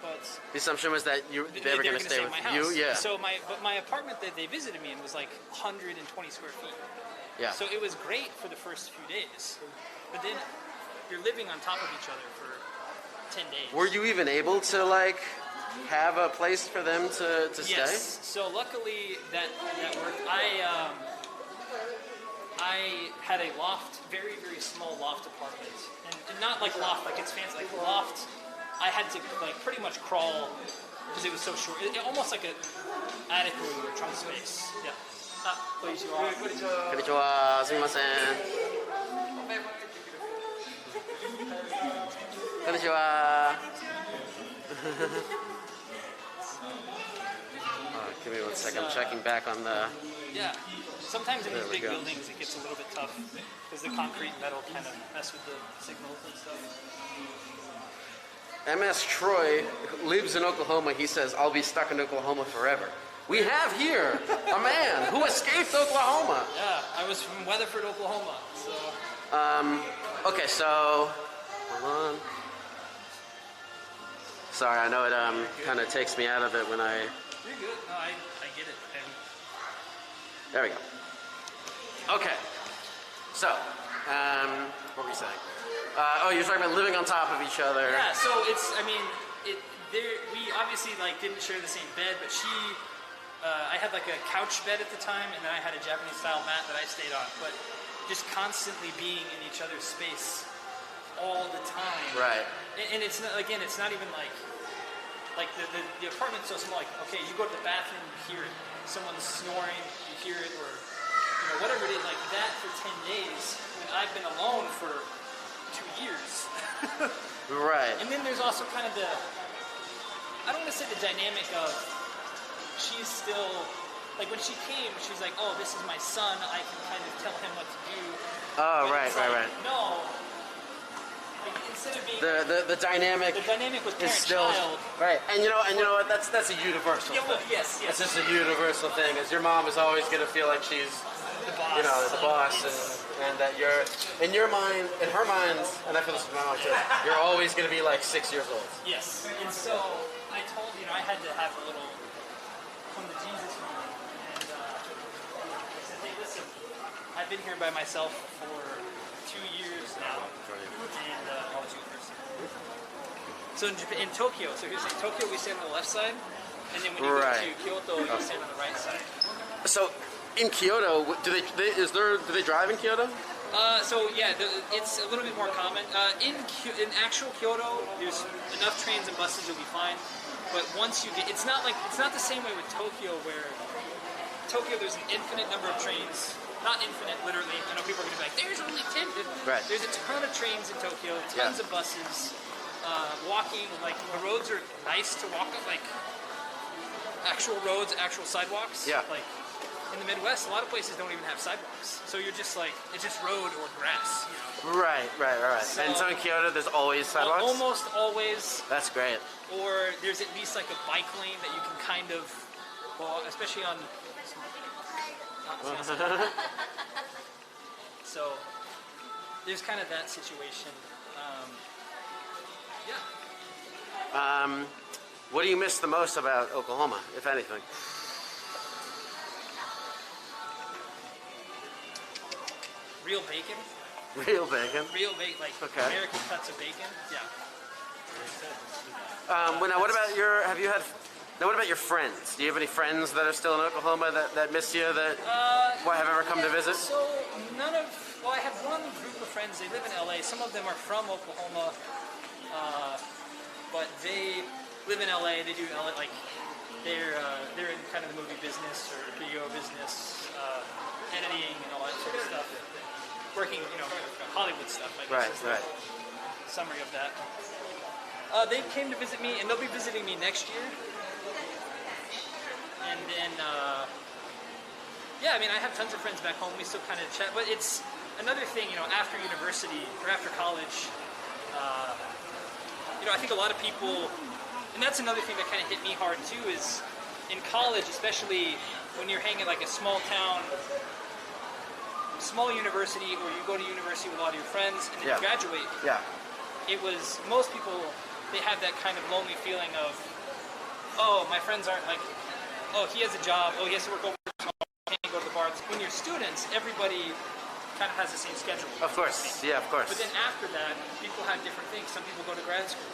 But The assumption was that they were going to stay with at my you. house. Yeah. So my apartment that they visited me in was like 120 square feet. Yeah. So it was great for the first few days, but then you're living on top of each other for 10 days. Were you even able to like have a place for them to stay? Yes. So luckily that worked. I had a loft, very small loft apartment, and not like loft like it's fancy, like loft. I had to like pretty much crawl because it was so short. Almost like an attic room or trunk space. Yeah. Konnichiwa. Konnichiwa, sumimasen. Konnichiwa. Give me one second. I'm checking back on the. Yeah. Sometimes in these There we big go. buildings it gets a little bit tough because the concrete and metal kind of mess with the signals and stuff. MS Troy lives in Oklahoma. He says, I'll be stuck in Oklahoma forever. We have here a man who escaped Oklahoma. Yeah, I was from Weatherford, Oklahoma. So Okay, so hold on. Sorry, I know it kind of takes me out of it when I. you're good. No, I get it. And There we go. Okay. So, what were we saying? You're talking about living on top of each other. yeah, so we obviously like didn't share the same bed, but I had like a couch bed at the time, and then I had a Japanese style mat that I stayed on. But just constantly being in each other's space all the time. Right. And it's not, again, it's not even like the apartment's so small. Like, okay, you go to the bathroom, you hear it. Someone's snoring, you hear it, or whatever it is. Like that for 10 days, and I've been alone for 2 years. Right. And then there's also kind of I don't want to say the dynamic of she's still, like when she came, she's like, oh, this is my son, I can kind of tell him what to do. Oh, But right. it's like, Right. No, like instead of being The dynamic the dynamic with is still parent-child. right, and you know what? That's a universal. Yeah, well, thing. yes. It's just a universal thing. Is your mom is always going to feel like she's The boss. the boss, and that you're in your mind, in her mind, and I feel this with my mom too. You're always going to be like 6 years old. Yes. And so I told I had to have a little come to Jesus moment, and I said, hey, listen, I've been here by myself for 2 years now, and I'll let you go first. So in Tokyo, so here's in Tokyo, we stand on the left side, and then when you Right. go to Kyoto, you stand on the right side. So in Kyoto, do they drive in Kyoto? So yeah, it's a little bit more common. In actual Kyoto, there's enough trains and buses, you'll be fine. But once you get, it's not the same way with Tokyo, where Tokyo there's an infinite number of trains. Not infinite, literally. I know people are gonna be like, "There's only 10." Right. There's a ton of trains in Tokyo, tons of buses. Walking, like the roads are nice to walk on, like actual roads, actual sidewalks. Yeah. Like in the Midwest, a lot of places don't even have sidewalks. So you're just like, it's just road or grass, you know. Right. So, and so in Kyoto, there's always sidewalks? Almost always. That's great. Or there's at least like a bike lane that you can kind of, well, especially on. So there's kind of that situation. Yeah. What do you miss the most about Oklahoma, if anything? Real bacon. Real bacon? Real bacon, like Okay. American cuts of bacon. Yeah. Well, now what about your? What about your friends? Do you have any friends that are still in Oklahoma that miss you that have ever come to visit? So well, I have one group of friends. They live in LA. Some of them are from Oklahoma, but they live in LA. They do LA, like they're in kind of the movie business or video business, editing and all that sort of stuff. Working, Hollywood stuff. I guess is the summary of that. They came to visit me, and they'll be visiting me next year. And then, yeah, I mean, I have tons of friends back home. We still kind of chat, but it's another thing, after university or after college. I think a lot of people, and that's another thing that kind of hit me hard too, is in college, especially when you're hanging like a small town, small university, or you go to university with a lot of your friends, and then you graduate. Yeah. It was, most people, they have that kind of lonely feeling of, oh, my friends aren't like, oh, he has a job, oh, he has to work over, can't go to the bar. When you're students, everybody kind of has the same schedule. Of course, yeah, of course. But then after that, people have different things. Some people go to grad school.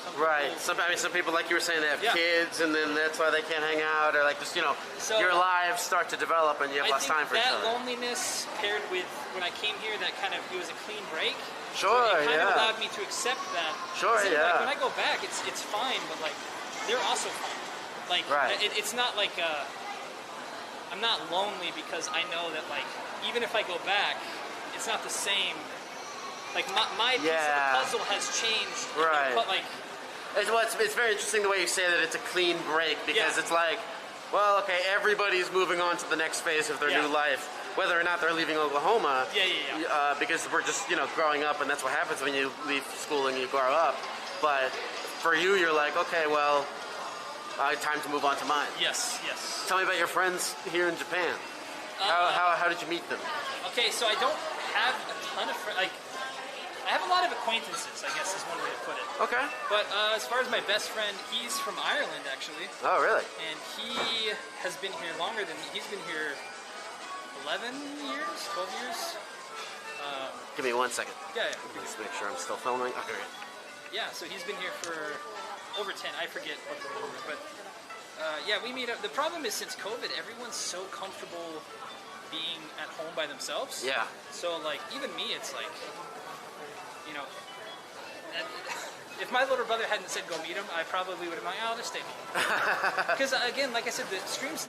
Some people, like you were saying, they have kids, and then that's why they can't hang out, or like just, So, your lives start to develop, and you have less time for each other. That loneliness paired with, when I came here, that kind of, it was a clean break. Sure, so it kind of allowed me to accept that. Sure, so, yeah. Like, when I go back, it's fine, but like, they're also fine. Like, it's not like, I'm not lonely because I know that, like, even if I go back, it's not the same. Like, my piece of the puzzle has changed. Right. But, like... It's very interesting the way you say that it's a clean break, because it's like, well, okay, everybody's moving on to the next phase of their new life, whether or not they're leaving Oklahoma. Because we're just, growing up, and that's what happens when you leave school and you grow up. But for you, you're like, okay, well, time to move on to mine. Yes. Tell me about your friends here in Japan. How did you meet them? Okay, so I don't have a ton of friends. Like, I have a lot of acquaintances, I guess is one way to put it. Okay. But as far as my best friend, he's from Ireland, actually. Oh, really? And he has been here longer than me. He's been here 11 years, 12 years. Give me 1 second. Yeah. Just make sure I'm still filming. Okay. Yeah, so he's been here for over 10. I forget what the number, but yeah, we meet up. The problem is, since COVID, everyone's so comfortable being at home by themselves. Yeah. So, like, even me, it's like, if my little brother hadn't said go meet him, I probably would have been like, I'll just stay home. Because, again, like I said, the streams...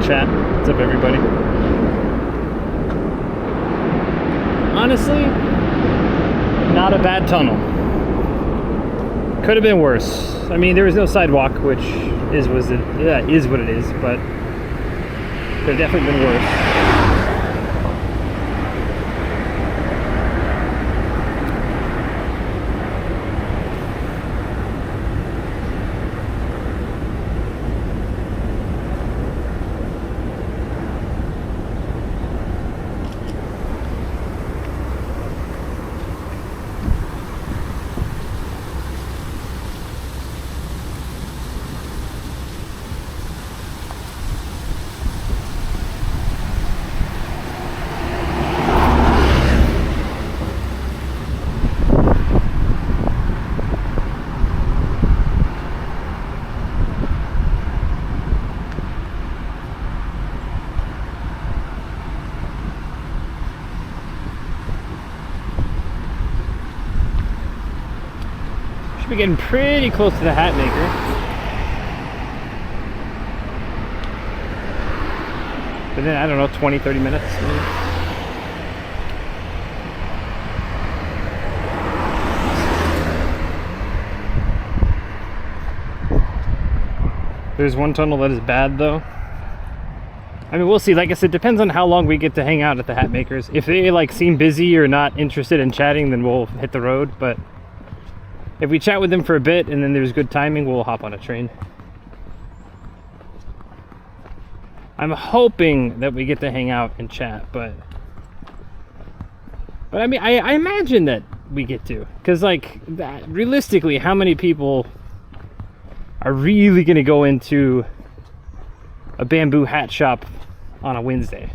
Chat. What's up, everybody? Honestly, not a bad tunnel. Could have been worse. I mean, there was no sidewalk, which is what it is, but could have definitely been worse. be getting pretty close to the hat maker. But then, I don't know, 20-30 minutes maybe. There's one tunnel that is bad though. I mean, we'll see. Like I said, depends on how long we get to hang out at the hat makers. If they like seem busy or not interested in chatting, then we'll hit the road. But if we chat with them for a bit and then there's good timing, we'll hop on a train. I'm hoping that we get to hang out and chat, but I mean, I imagine that we get to, because like that, realistically, how many people are really going to go into a bamboo hat shop on a Wednesday?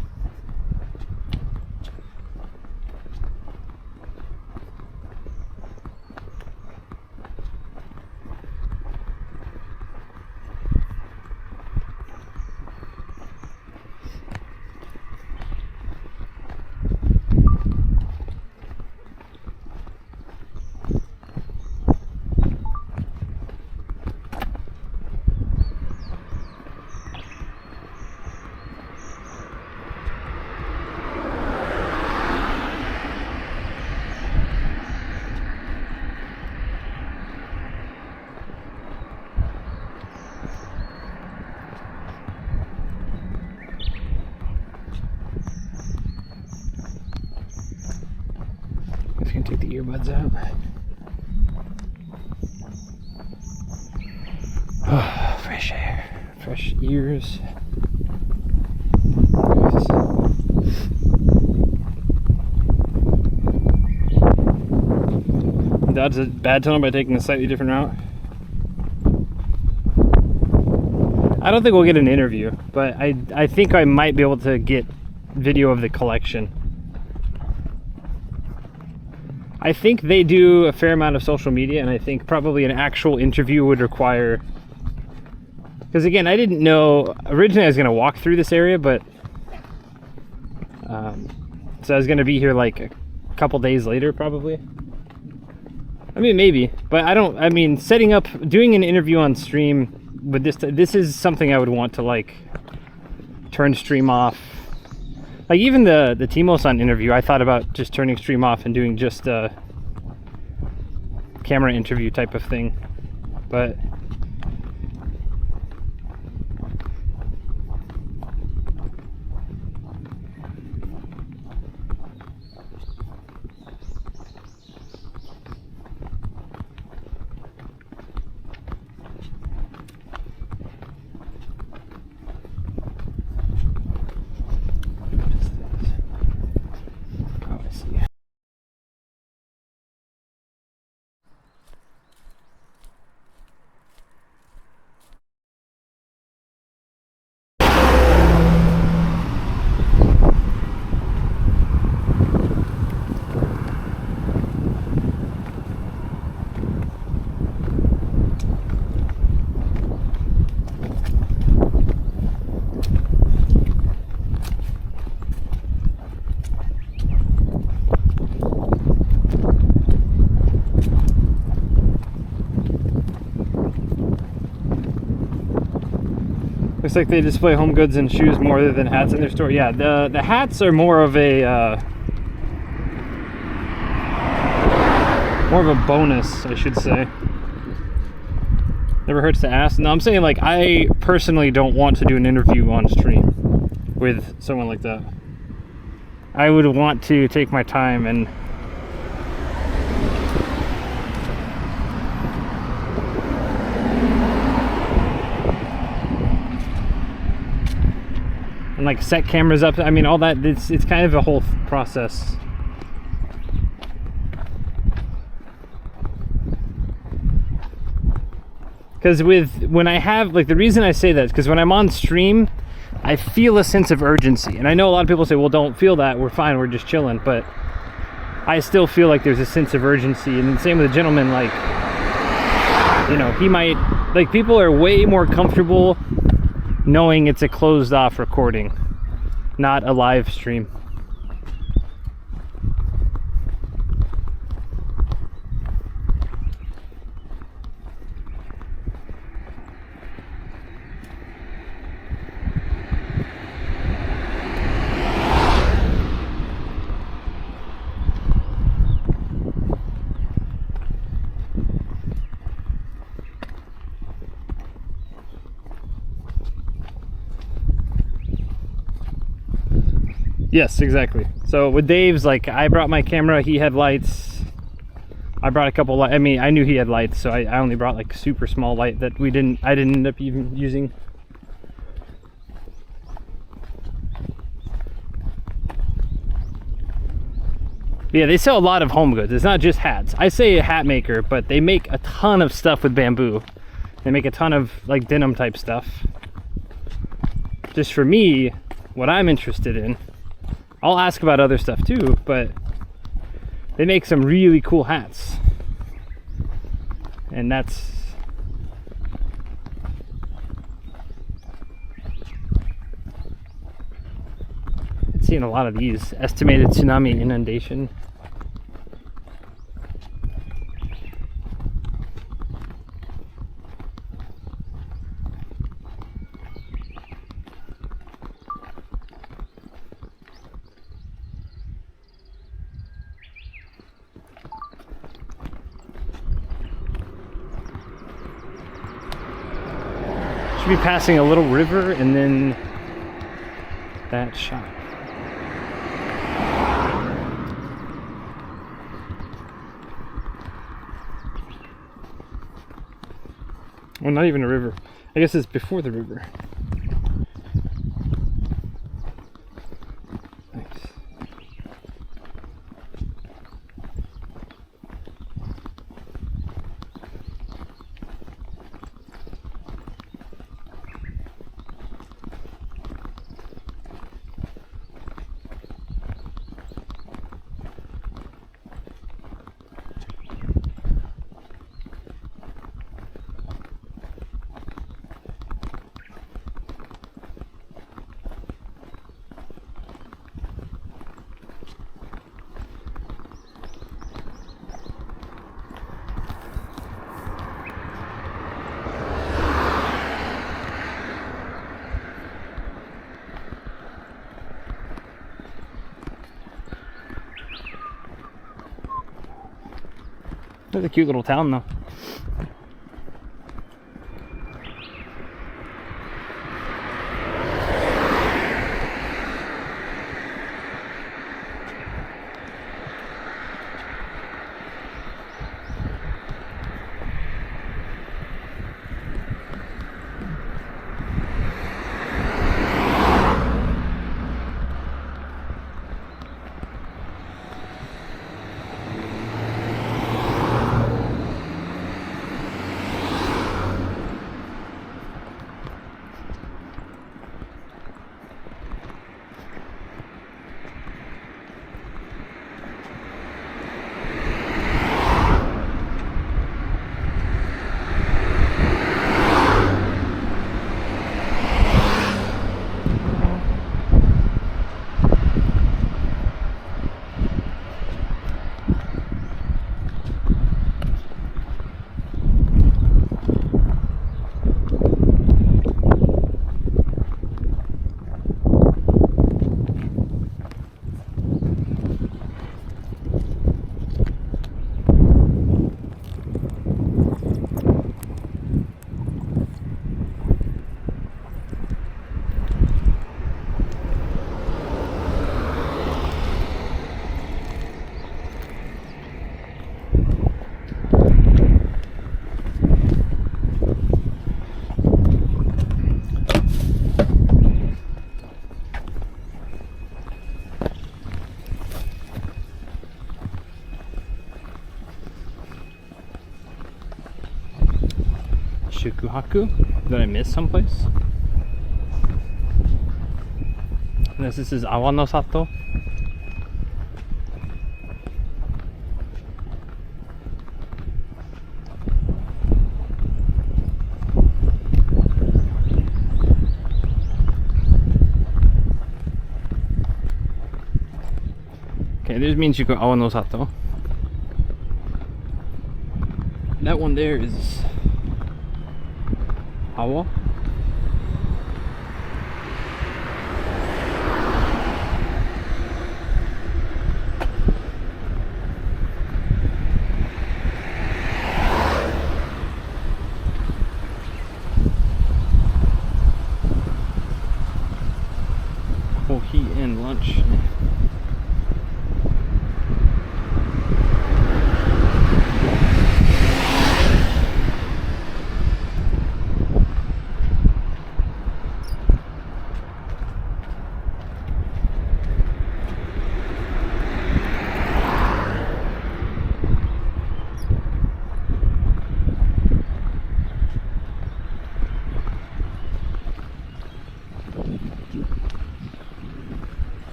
Take the earbuds out. Oh, fresh air, fresh ears. That's a bad tunnel by taking a slightly different route. I don't think we'll get an interview, but I think I might be able to get video of the collection. I think they do a fair amount of social media, and I think probably an actual interview would require, because again, I didn't know originally I was going to walk through this area, but so I was going to be here like a couple days later probably. I mean, maybe, but I mean, setting up, doing an interview on stream with this is something I would want to like turn stream off. Like even the Timo-san interview, I thought about just turning stream off and doing just a camera interview type of thing, but looks like they display home goods and shoes more than hats in their store. Yeah, the hats are more of a bonus, I should say. Never hurts to ask. No, I'm saying like I personally don't want to do an interview on stream with someone like that. I would want to take my time and like set cameras up. I mean, all that, it's kind of a whole process. Because when I have, like, the reason I say that is because when I'm on stream, I feel a sense of urgency. And I know a lot of people say, well, don't feel that, we're fine, we're just chilling. But I still feel like there's a sense of urgency. And the same with the gentleman, like, you know, he might, like, people are way more comfortable knowing it's a closed off recording, not a live stream. Yes, exactly. So with Dave's, like, I brought my camera, he had lights. I brought a couple I mean, I knew he had lights, so I only brought like super small light that I didn't end up even using. Yeah, they sell a lot of home goods. It's not just hats. I say a hat maker, but they make a ton of stuff with bamboo. They make a ton of like denim type stuff. Just for me, what I'm interested in, I'll ask about other stuff too, but they make some really cool hats. And that's seeing a lot of these. Estimated tsunami inundation. Should be passing a little river and then that shop. Well, not even a river. I guess it's before the river. Nice. It's a cute little town though. SHIKOKU? Did I miss someplace? This is Awanosato. Okay, there's Minjuku Awanosato. That one there is Awa. Coffee and lunch.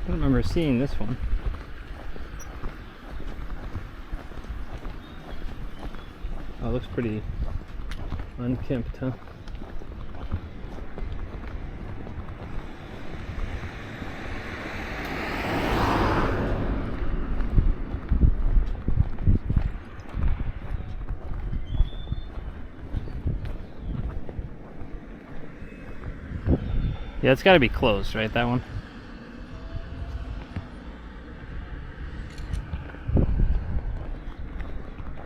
I don't remember seeing this one. Oh, it looks pretty unkempt, huh? Yeah, it's got to be closed, right? That one.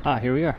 Ah, here we are.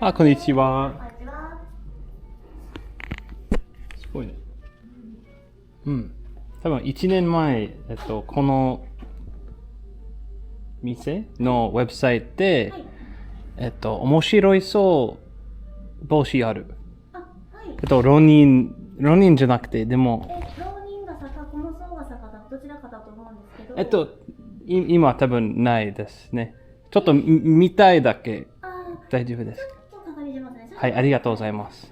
あ、こんにちは。すごいね。うん。多分1年前、この店のウェブサイトで、面白いそう帽子ある。あ、はい。浪人じゃなくて、でも。浪人傘か、この層傘かどちらかだと思うんですけど。今多分ないですね。ちょっと見たいだけ。大丈夫です。はい、ありがとうございます。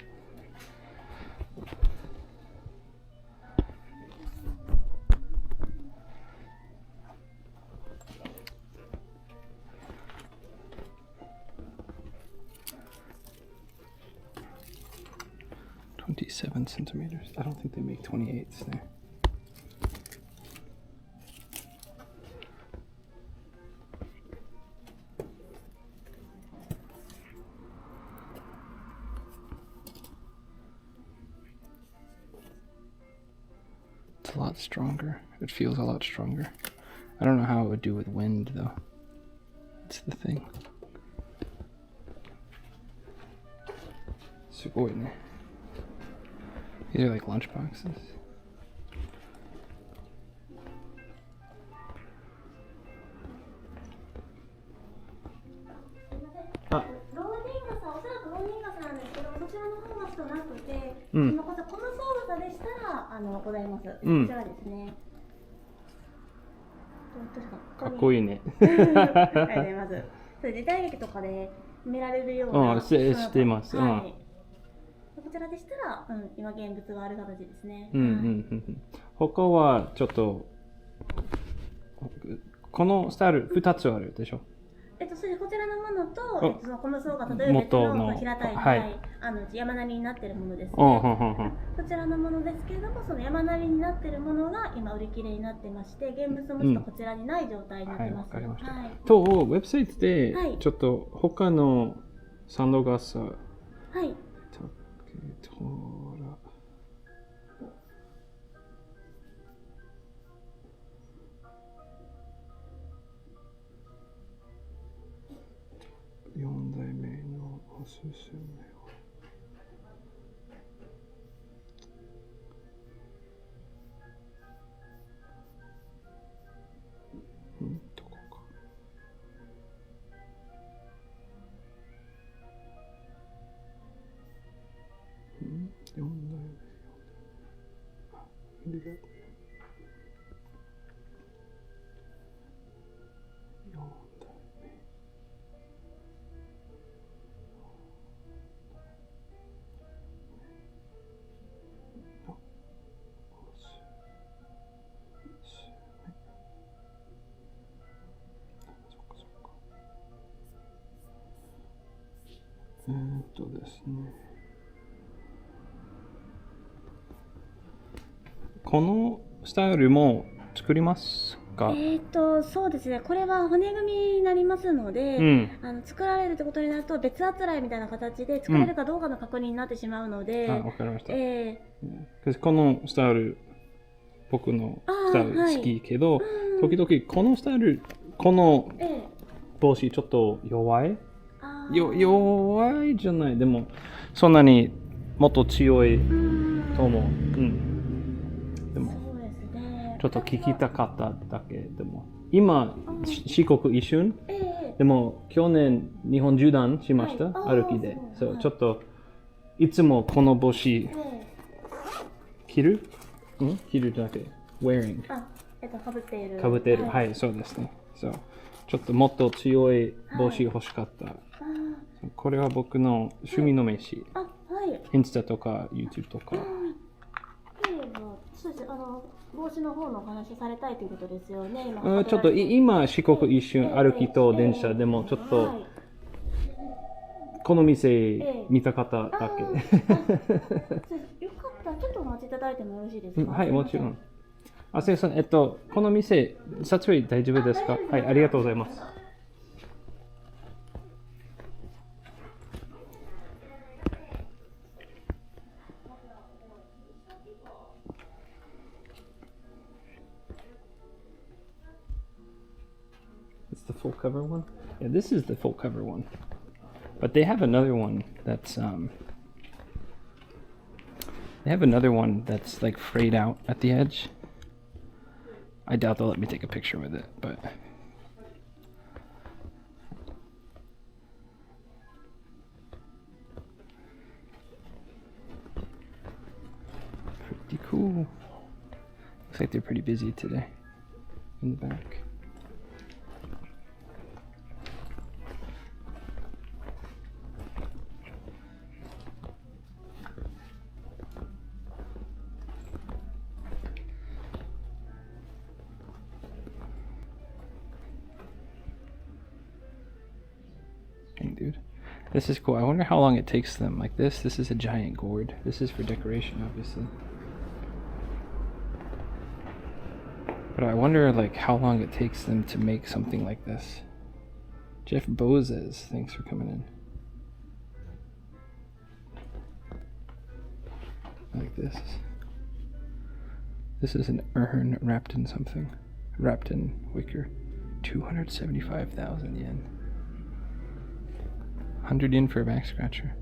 27 centimeters. I don't think they make 28s there. It's a lot stronger. It feels a lot stronger. I don't know how it would do with wind though. That's the thing. すごいね。These are like lunch boxes. Ah. ローリン傘、おそらくローリン傘なんですけど、そちらの方がちょっとなくて、この層傘でしたらございます。こちらですね。かっこいいね。ありがとうございます。それ時代劇とかで見られるような。してます。はい。こちらでしたら、今現物がある形ですね。他はちょっとこのスタイル2つあるでしょ。それこちらのものと、この層が例えば平たい、山並みになっているものですね。そちらのものですけれども、その山並みになっているものが今売り切れになってまして、現物もちょっとこちらにない状態になってます。はい、わかりました。と、ウェブサイトでちょっと他のサンド傘、はい。4代目のおすすめですね。このスタイルも作りますか？そうですね。これは骨組みになりますので、作られるってことになると別あつらいみたいな形で作れるかどうかの確認になってしまうので。わかりました。このスタイル、僕のスタイル好きけど、時々このスタイル、この帽子ちょっと弱い？弱いじゃない。でもそんなにもっと強いと思う。でもちょっと聞きたかっただけ。でも今四国一瞬。でも去年日本縦断しました、歩きで。そうちょっといつもこの帽子着る？着るじゃなくて wearing。かぶっている。かぶっている。はい、そうですね。そうちょっともっと強い帽子欲しかった。これは僕の趣味の飯。インスタとか YouTube とか。そうです。帽子の方のお話されたいということですよね。ちょっと今四国一瞬歩きと電車でもちょっとこの店見たかっただけ。よかったらちょっとお待ちいただいてもよろしいですか？はい、もちろん。すいません、この店撮影大丈夫ですか？はい、ありがとうございます。The full cover one? Yeah, this is the full cover one. But they have another one that's like frayed out at the edge. I doubt they'll let me take a picture with it, but pretty cool. Looks like they're pretty busy today in the back. Dude, this is cool. I wonder how long it takes them. Like this is a giant gourd. This is for decoration, obviously. But I wonder like how long it takes them to make something like this. Jeff Bozes, thanks for coming in. Like this. This is an urn wrapped in something. Wrapped in wicker. 275,000 yen. 100 yen for a back scratcher.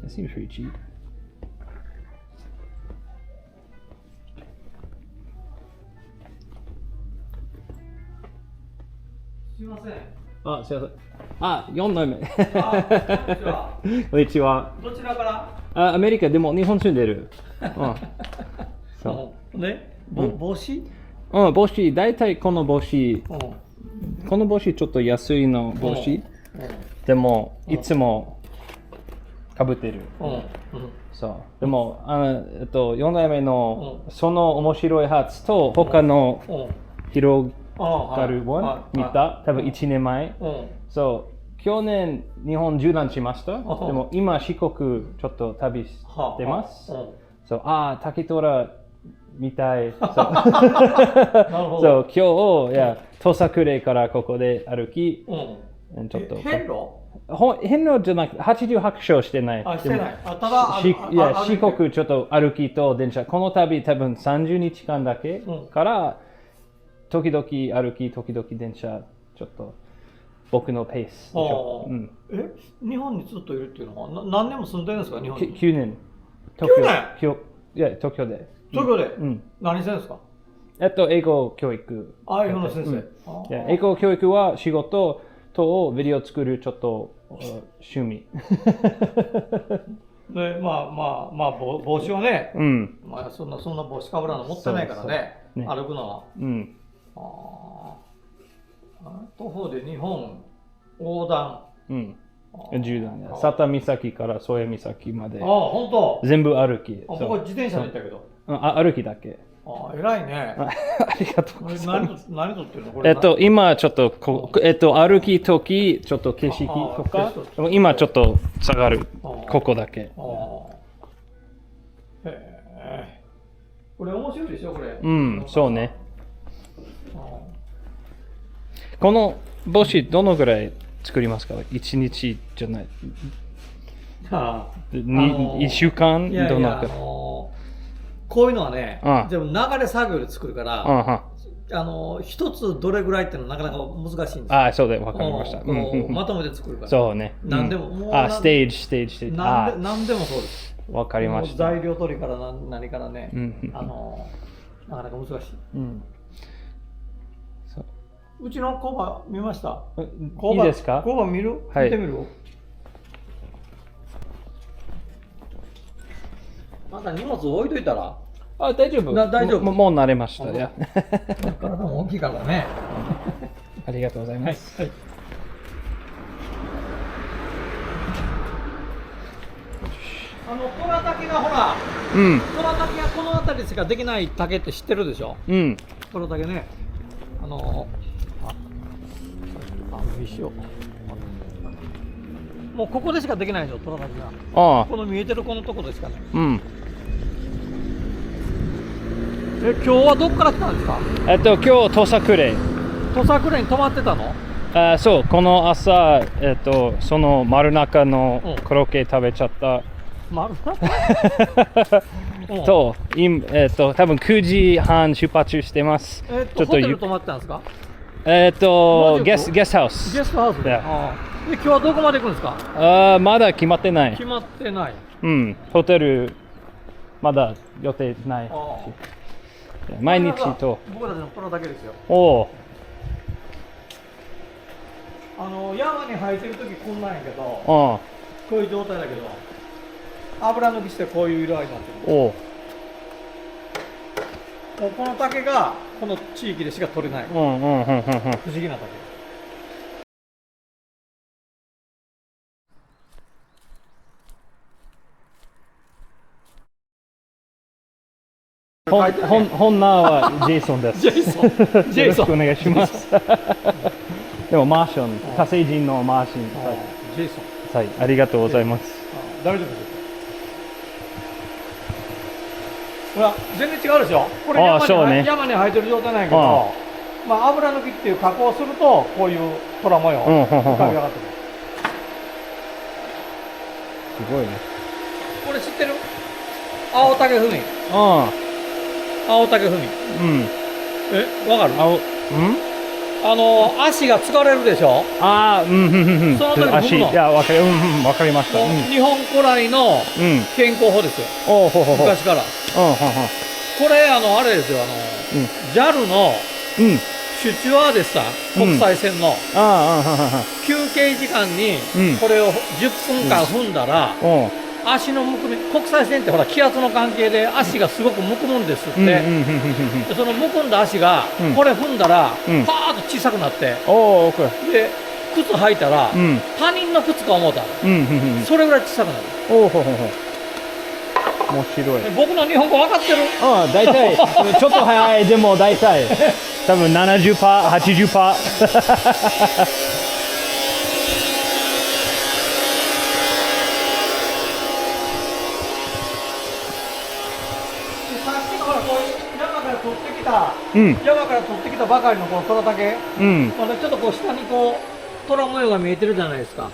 That seems pretty cheap. Ah, すいません。あ、4代目。こんにちは。どちらから？アメリカでも日本住んでる。そう。で、帽子？帽子、大体この帽子。この帽子ちょっと安いの帽子。でもいつもかぶってる。そう。でも4代目のその面白い発と他の広がるワン見た。多分1年前。そう。去年日本縦断しました。でも今四国ちょっと旅してます。そう。竹虎みたい。そう。そう。今日土佐久礼からここで歩き。ちょっと変路じゃなくて88章してない。してない。ただ四国ちょっと歩きと電車。この旅多分30日間だけから時々歩き、時々電車。ちょっと僕のペースでしょ。日本にずっといるっていうのは何年も住んでるんですか？日本に。9年。東京で。東京で。何してるんですか？英語教育。英語の先生。英語教育は仕事とビデオ作るちょっと趣味。で、帽子をね、うん。そんな帽子かぶらの持ってないからね、そうね歩くのは。うん。徒歩で日本横断。うん。縦断ね。佐多岬から添岬まで。本当。全部歩き。僕は自転車で行ったけど。歩きだけ。偉いね。ありがとうございます。何撮ってるのこれ？今ちょっと歩き時、ちょっと景色とか、今ちょっと下がる。ここだけ。これ面白いでしょ、これ。うん、そうね。この帽子どのぐらい作りますか？1日じゃない。1週間どのくらい？こういうのはね、全部流れ作業で作るから、一つどれぐらいっていうのはなかなか難しいんですよ。そうで、わかりました。まとめて作るから。そうね。何でも。ステージ。何でもそうです。わかりました。材料取りから何からね、なかなか難しい。うちの工場見ました？いいですか？工場見る？見てみる？また荷物置いといたら？大丈夫。大丈夫。もう慣れました。体も大きいからね。ありがとうございます。虎竹がほら、虎竹がこの辺りしかできない竹って知ってるでしょ？虎竹ね。一緒。もうここでしかできないでしょ、虎竹が。この見えてるこのとこでしかね。今日はどこから来たんですか？今日土佐久礼。土佐久礼に泊まってたの？そう、この朝、その丸中のコロッケ食べちゃった。丸中？多分9時半出発してます。ホテル泊まってたんですか？ゲストハウス。ゲストハウスで。今日はどこまで行くんですか？まだ決まってない。決まってない。ホテルまだ予定ない。毎日と。僕たちのこれだけですよ。山に生えてる時こんなんやけど、こういう状態だけど、油抜きしてこういう色合いになってる。もうこの竹がこの地域でしか取れない。不思議な竹。本名はジェイソンです。よろしくお願いします。でもマーション、火星人のマーション。ジェイソン。はい、ありがとうございます。大丈夫です。ほら、全然違うでしょ。これ山に生えてる状態なんやけど、油抜きっていう加工をするとこういう虎模様浮かび上がってる。すごいね。これ知ってる？青竹踏み。青竹踏み。わかる？足が疲れるでしょ？その時踏むの。わかりました。日本古来の健康法ですよ。昔から。これあれですよ、JAL のシュチュワーデスさん、国際線の休憩時間にこれを10分間踏んだら、足のむくみ、国際線ってほら気圧の関係で足がすごくむくむんですって。そのむくんだ足がこれ踏んだらパーッと小さくなって、で靴履いたら他人の靴か思うたらそれぐらい小さくなる。面白い。僕の日本語分かってる？大体ちょっと早い。でも大体多分 70%、80%。山から取ってきたばかりのこの虎竹、まだちょっとこう下にこう虎模様が見えてるじゃないですか。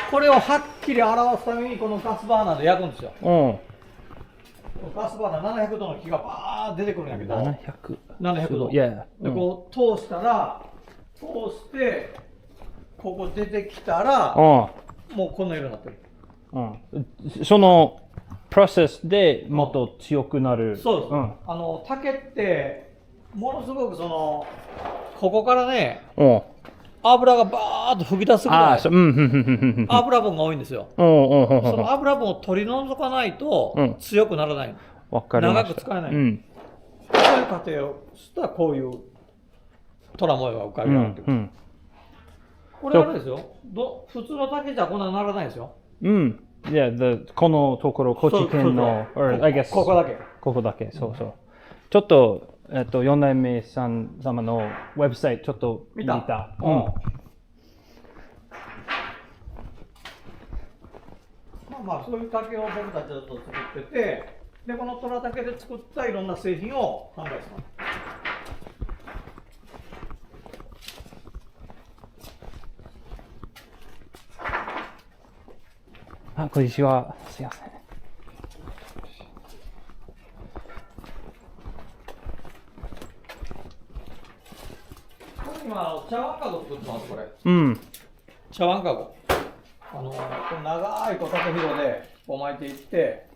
これをはっきり表すためにこのガスバーナーで焼くんですよ。ガスバーナー700度の火がバーッ出てくるんやけど、700度でこう通してここ出てきたらもうこの色になってる。そのプロセスでもっと強くなる。そうです。竹ってものすごくここからね、油がバーッと吹き出すぐらいそう、うん、うん、うん、うん。油分が多いんですよ。おおおお。その油分を取り除かないと強くならない。わかりました。長く使えない。うん。そういう過程をしたらこういう虎模様が浮かび上がってくる。これあれですよ。普通の竹じゃこんなならないですよ。うん。いや、このところ、高知県の、ここだけ。ここだけ、そうそう。ちょっと、4代目さん様のウェブサイト、ちょっと見た。うん。まあそういう竹を僕たちだと作ってて、で、この虎竹で作ったいろんな製品を販売します。こんにちは。すいません。今、茶碗かご作ってます、これ。うん。茶碗かご。この長い竹ひごでこう巻いていって、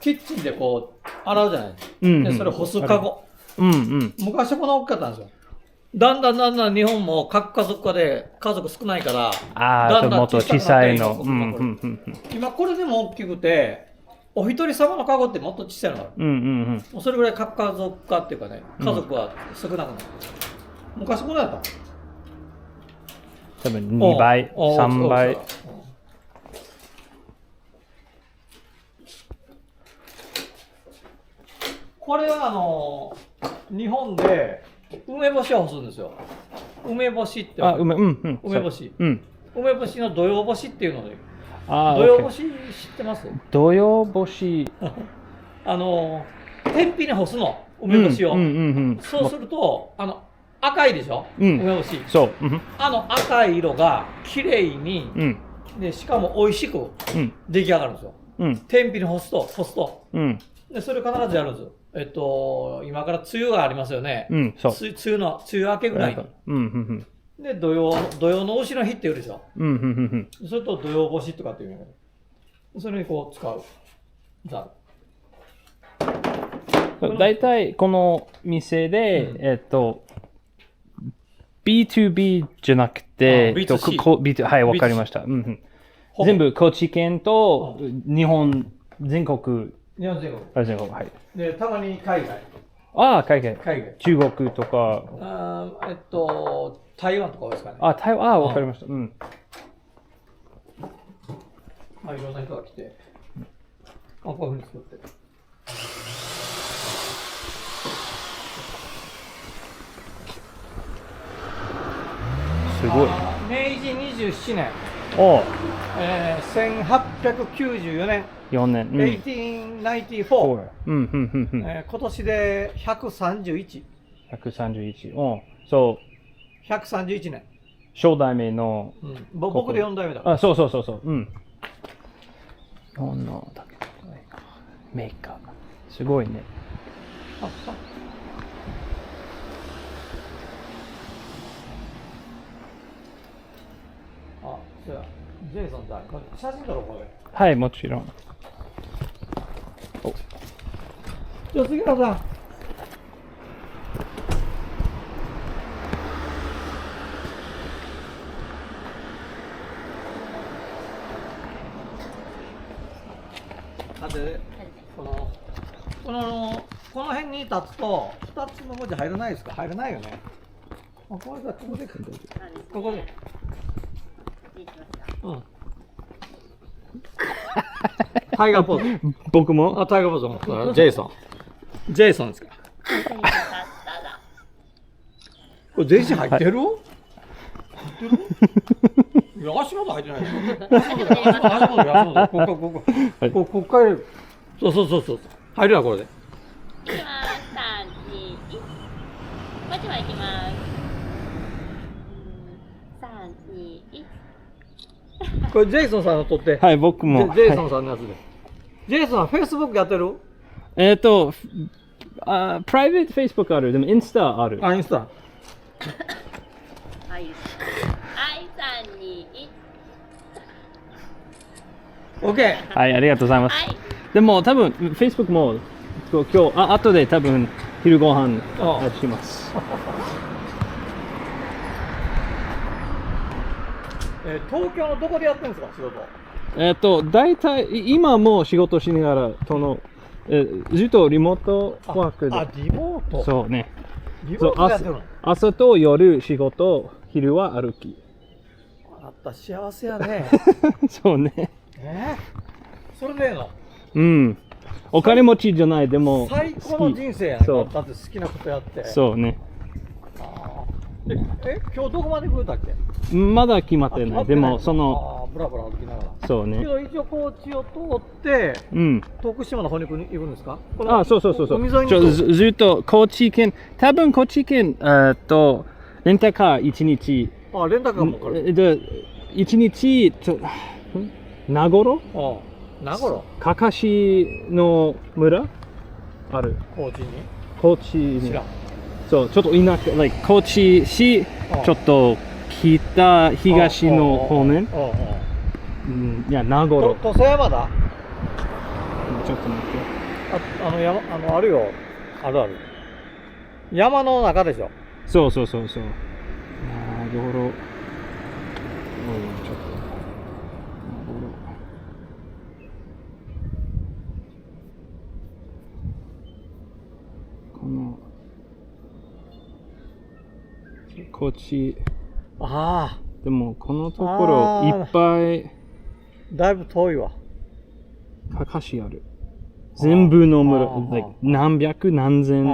キッチンでこう洗うじゃないですか。で、それ干すかご。昔はこんな大きかったんですよ。だんだん日本も核家族化で家族少ないから、だんだんもっと小さいの。今これでも大きくて、お一人様のカゴってもっと小さいのがある。もうそれぐらい核家族化っていうかね、家族は少なくなる。昔こんなやった多分2倍、3倍。これは日本で梅干しを干すんですよ。梅干しって。梅干し。梅干しの土用干しっていうので。土用干し知ってます？土用干し。天日に干すの、梅干しを。そうすると、赤いでしょ、梅干し。そう。赤い色がきれいに、で、しかも美味しく出来上がるんですよ。天日に干すと。で、それを必ずやるんですよ。今から梅雨がありますよね。梅雨明けぐらいに。で、土用の丑の日って言うでしょ。それと土用干しとかっていうんだけど、それにこう使う。大体この店で、B2B じゃなくて、はい、わかりました。全部高知県と日本全国。全国。はい。で、たまに海外。海外。中国とか。台湾とかですかね。台湾、わかりました。いろんな人が来て、こういうふうに作って。すごい。明治27年。1894年。4年。1894。今年で131。131。そう。131年。初代目の。僕で4代目だ。そう。メーカー。すごいね。ジェイソンさん、写真撮ろう、これ。はい、もちろん。じゃあ、杉原さん。この辺に立つと、2つの文字入らないですか？入らないよね。ここで。ここで。タイガーポーズ。僕も？タイガーポーズも。ジェイソンですか。これ全身入ってる？いや、足元入ってない。足元。こっからそう。入るわ、これで。いきます。3、2、1。こっちまで行きます。3、2、1。これジェイソンさんの撮って。はい、僕も。ジェイソンさんのやつで。ジェイソンはフェイスブックやってる？プライベートフェイスブックある。でもインスタある。インスタ。はい、3、2、1。OK。はい、ありがとうございます。でも多分 Facebook も今日後で多分昼ご飯します。東京のどこでやってるんですか、仕事？大体、今も仕事しながら、ずっとリモートワークで。リモート？そうね。リモートでやってるの？朝と夜仕事、昼は歩き。あなた幸せやね。そうね。それでいいの？うん。お金持ちじゃない、でも。最高の人生やね。だって好きなことやって。そうね。今日どこまで来るんだっけ？まだ決まってない。でも、ブラブラ歩きながら。そうね。けど一応高知を通って、徳島の方に行くんですか？そう。海沿いにずっと高知県、多分高知県、レンタカー1日。レンタカーもかかる。で、1日、名頃？名頃？かかしの村ある。高知に。知らん。そう、ちょっと田舎、高知市、ちょっと北、東の方面。いや、名頃。土佐山だ？ちょっと待って。あるよ。ある。山の中でしょ？そう。名頃。ちょっと。名頃。この。高知。でもこのところいっぱい。だいぶ遠いわ。かかしある。全部の村、何百何千。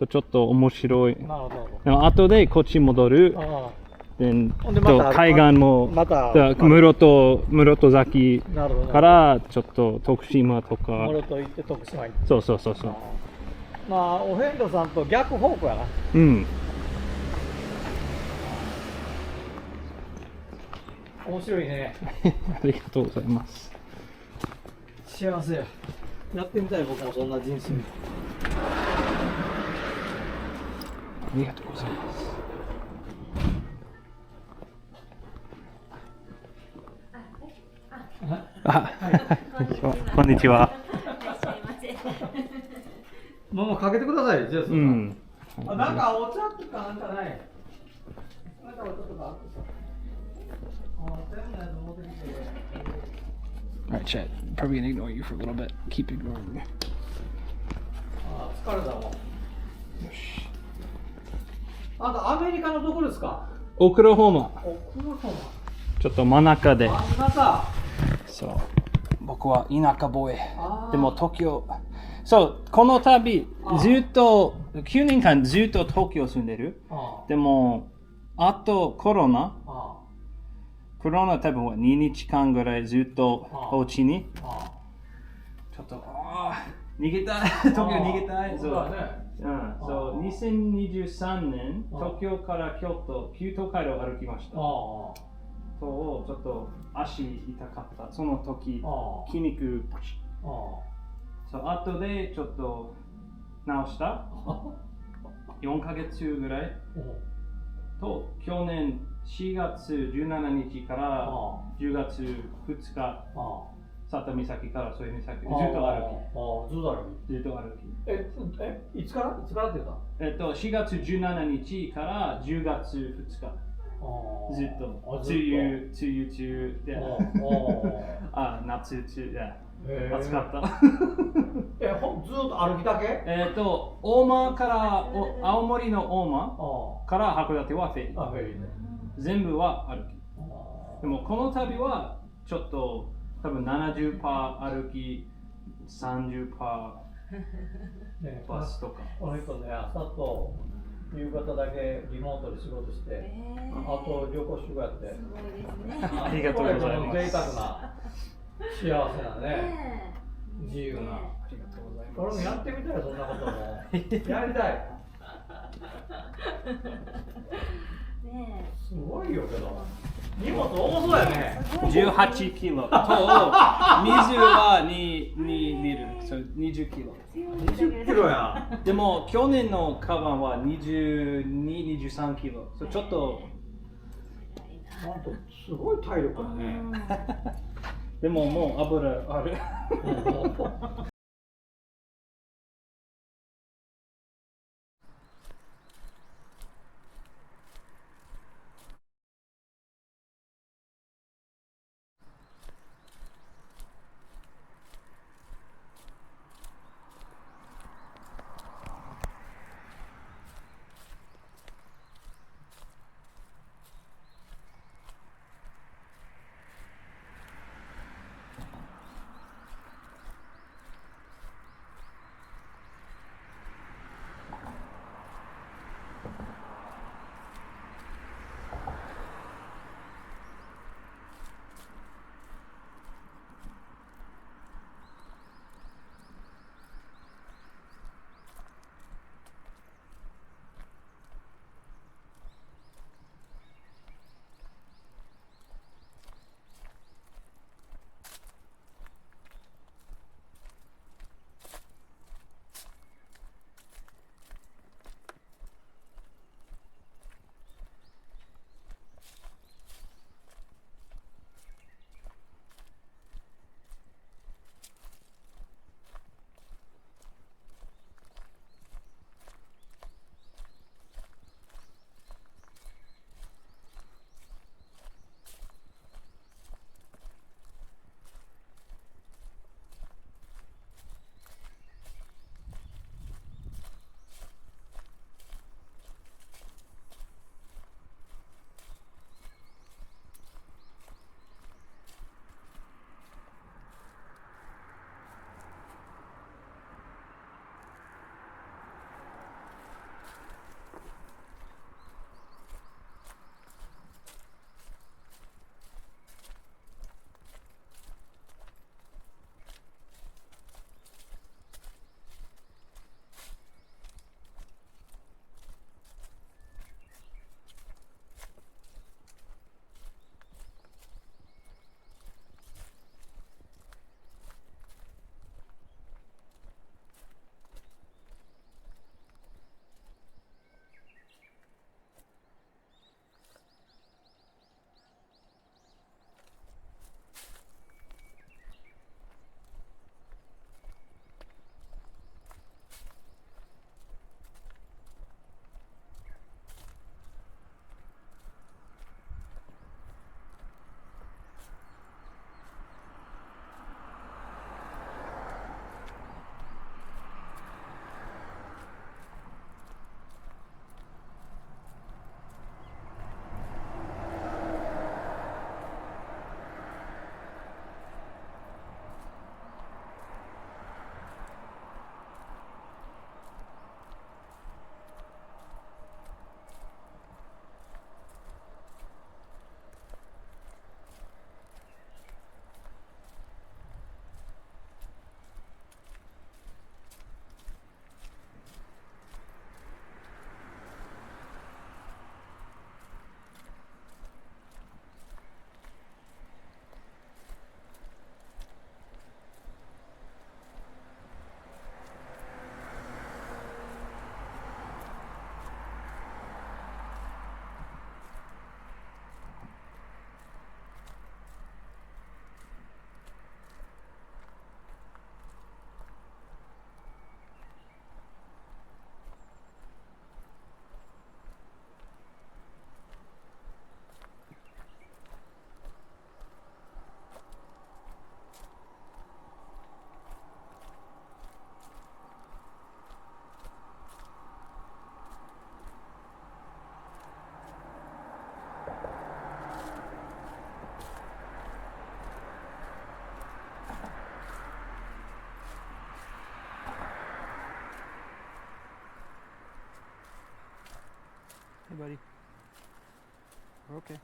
ちょっと面白い。でも後でこっち戻る。海岸も室戸崎からちょっと徳島とか。室戸行って徳島行って。そう。まあお遍路さんと逆方向やな。うん。面白いね。ありがとうございます。幸せや。やってみたい、僕もそんな人生。ありがとうございます。こんにちは。もうかけてください。じゃあ、なんかお茶とかなんかない。なんかお茶とかあってさ。Alright, Chet. Probably gonna ignore you for a little bit. Keep ignoring me. 疲れたもん。よし。あんたアメリカのどこですか？オクラホマ。ちょっと真ん中で。そう。僕は田舎ボーイ。でも東京。そう、この旅、ずっと、9年間ずっと東京住んでる。でも、あとコロナ多分2日間ぐらいずっとお家に。ちょっと、逃げたい。東京逃げたい。そう、2023年、東京から京都街道を歩きました。そう、ちょっと足痛かった。その時、筋肉。そう、後でちょっと直した。4ヶ月ぐらい。と、去年4月17日から10月2日、佐田岬からそういう岬、ずっと歩き。いつからって言った？4月17日から10月2日。ずっと。梅雨で。夏中。暑かった。ずっと歩きだけ？大間から、青森の大間から函館はフェリー。全部は歩き。でもこの旅はちょっと多分 70% 歩き、30% バスとか。この人ね、朝と夕方だけリモートで仕事して、あと旅行宿やって。すごいですね。ありがとうございます。贅沢な、幸せなね、自由な。ありがとうございます。俺もやってみたい、そんなことも。やりたい。すごいよけど。荷物重そうやね。18キロと水は2リットル、20キロ。20キロや。でも去年のカバンは22、23キロ。ちょっとなんとすごい体力だね。でももう油ある。buddy. We're okay.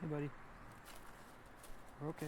Hey, buddy. Okay.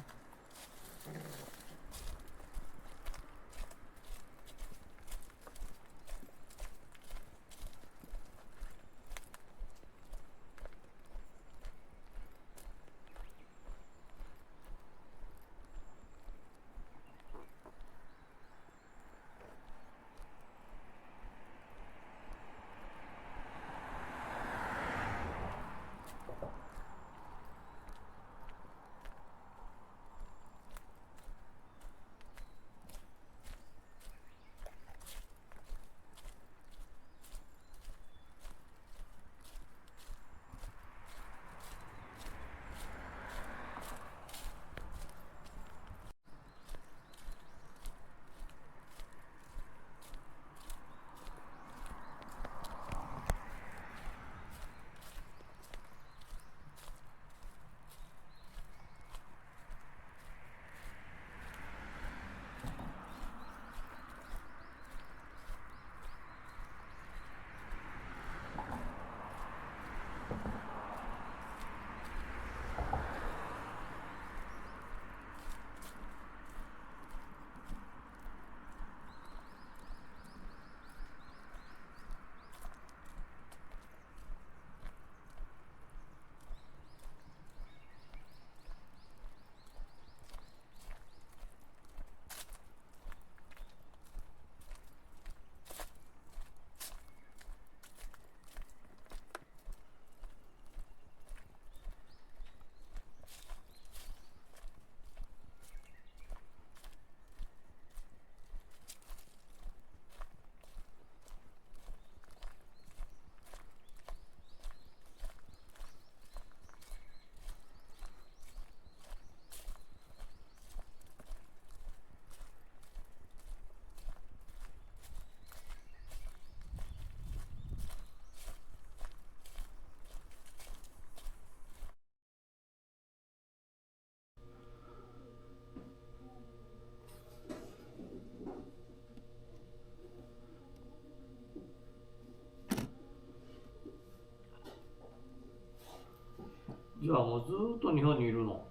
じゃあもうずーっと日本にいるの？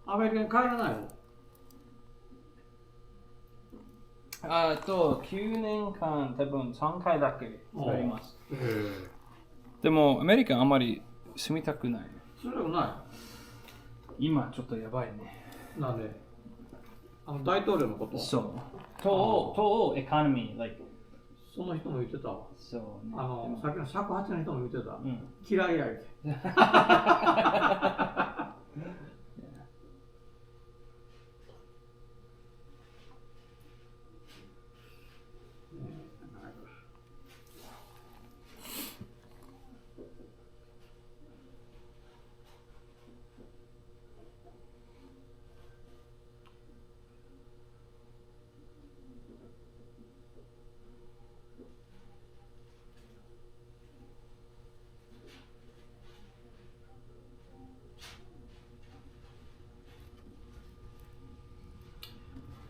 アメリカに帰らないの？9年間多分3回だけあります。でもアメリカあんまり住みたくない。住みたくない？今ちょっとやばいね。なんで？大統領のこと？そう。とエコノミー、like、その人も言ってたわ。そうね。さっきの尺八の人も言ってた。うん、嫌いや言うて。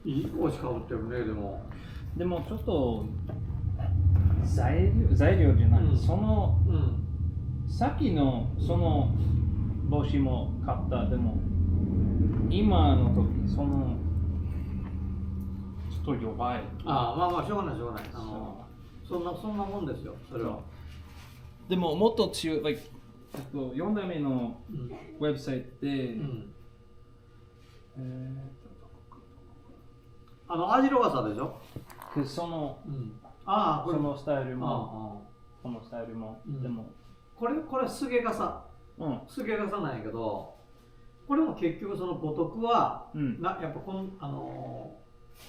いい帽子かぶってるね、でも。でもちょっと材料じゃない、その、さっきのその帽子も買った。でも今の時そのちょっと弱い。まあしょうがないしょうがない。そんなもんですよ、それは。でももっと強い、like、4代目のウェブサイトで、アジロガサでしょ？その、そのスタイルも、このスタイルも、でもこれすげ傘、すげ傘なんやけど、これも結局その五徳は、やっぱ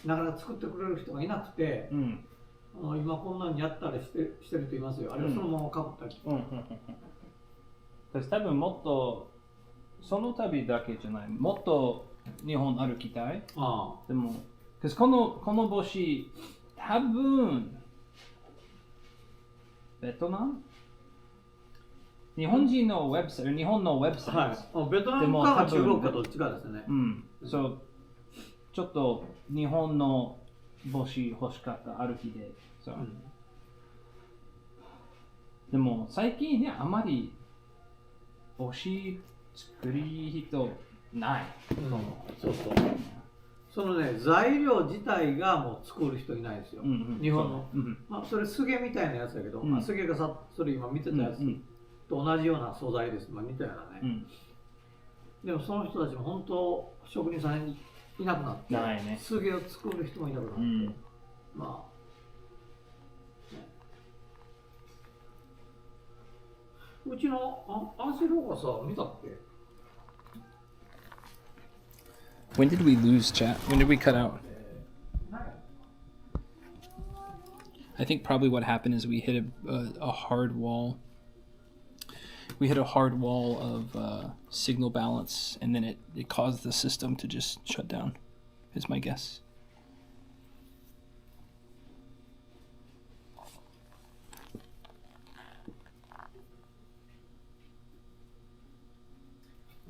なかなか作ってくれる人がいなくて、今こんなにやったりしてる人いますよ。あれはそのままかぶったり。多分もっとその旅だけじゃない、もっと日本歩きたい。でもこの帽子、多分ベトナム、日本人のウェブサイト、日本のウェブサイト、はい、ベトナムか中国かどっちかですね。そう、ちょっと日本の帽子欲しかった、歩きで。でも最近ね、あまり帽子作り人ない。そうそう。そのね、材料自体がもう作る人いないんですよ。日本の。まあ、それスゲみたいなやつだけど、スゲがさ、それ今見てたやつと同じような素材です。まあ、似たようなね。でもその人たちも本当、職人さんいなくなって、スゲを作る人もいなくなって、まあ、うちのアンセローがさ、見たっけ？ When did we lose chat? When did we cut out? I think probably what happened is we hit a hard wall. We hit a hard wall of signal balance, and then it caused the system to just shut down, is my guess.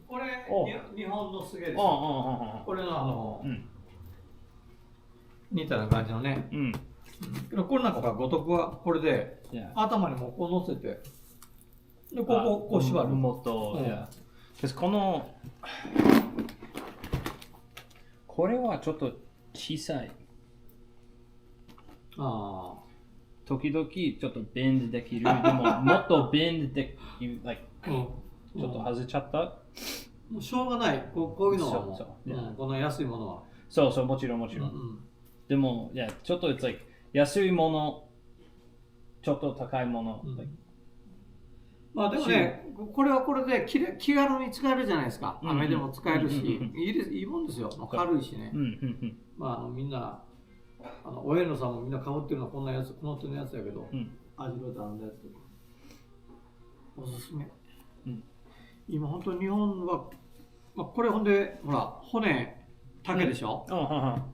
これ日本のすげです。これの似たような感じのね。これなんか五徳はこれで頭にもこう乗せて、でこう縛る。これはちょっと小さい。時々ちょっとベンドできる。でももっとベンドできる。ちょっと外れちゃった。もうしょうがない。こういうのはもう、この安いものは。そうそう、もちろんもちろん。でも、ちょっと安いもの、ちょっと高いもの。まあでもね、これはこれで気軽に使えるじゃないですか。雨でも使えるし、いいもんですよ。軽いしね。まあみんな、おえのさんもみんな被ってるのはこんなやつ、この手のやつやけど、味のあんなやつとか。おすすめ。今本当に日本は、まあ、これほんでほら骨竹でしょ、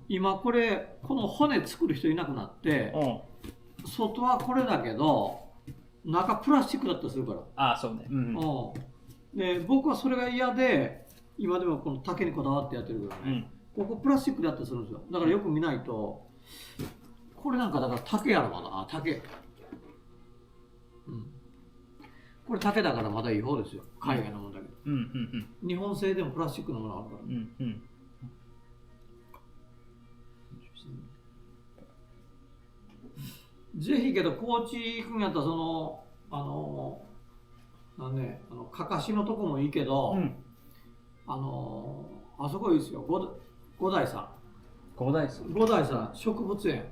今この骨作る人いなくなって、外はこれだけど中プラスチックだったりするから。そうね。で僕はそれが嫌で今でもこの竹にこだわってやってるからね、ここプラスチックでやったりするんですよ。だからよく見ないとこれなんかだから竹やろかな。竹。これ竹だからまだいい方ですよ。海外のものだけど。日本製でもプラスチックのものあるから。ぜひけど高知行くんやったらかかしのとこもいいけど、あそこいいですよ。五代さん。五代さん植物園。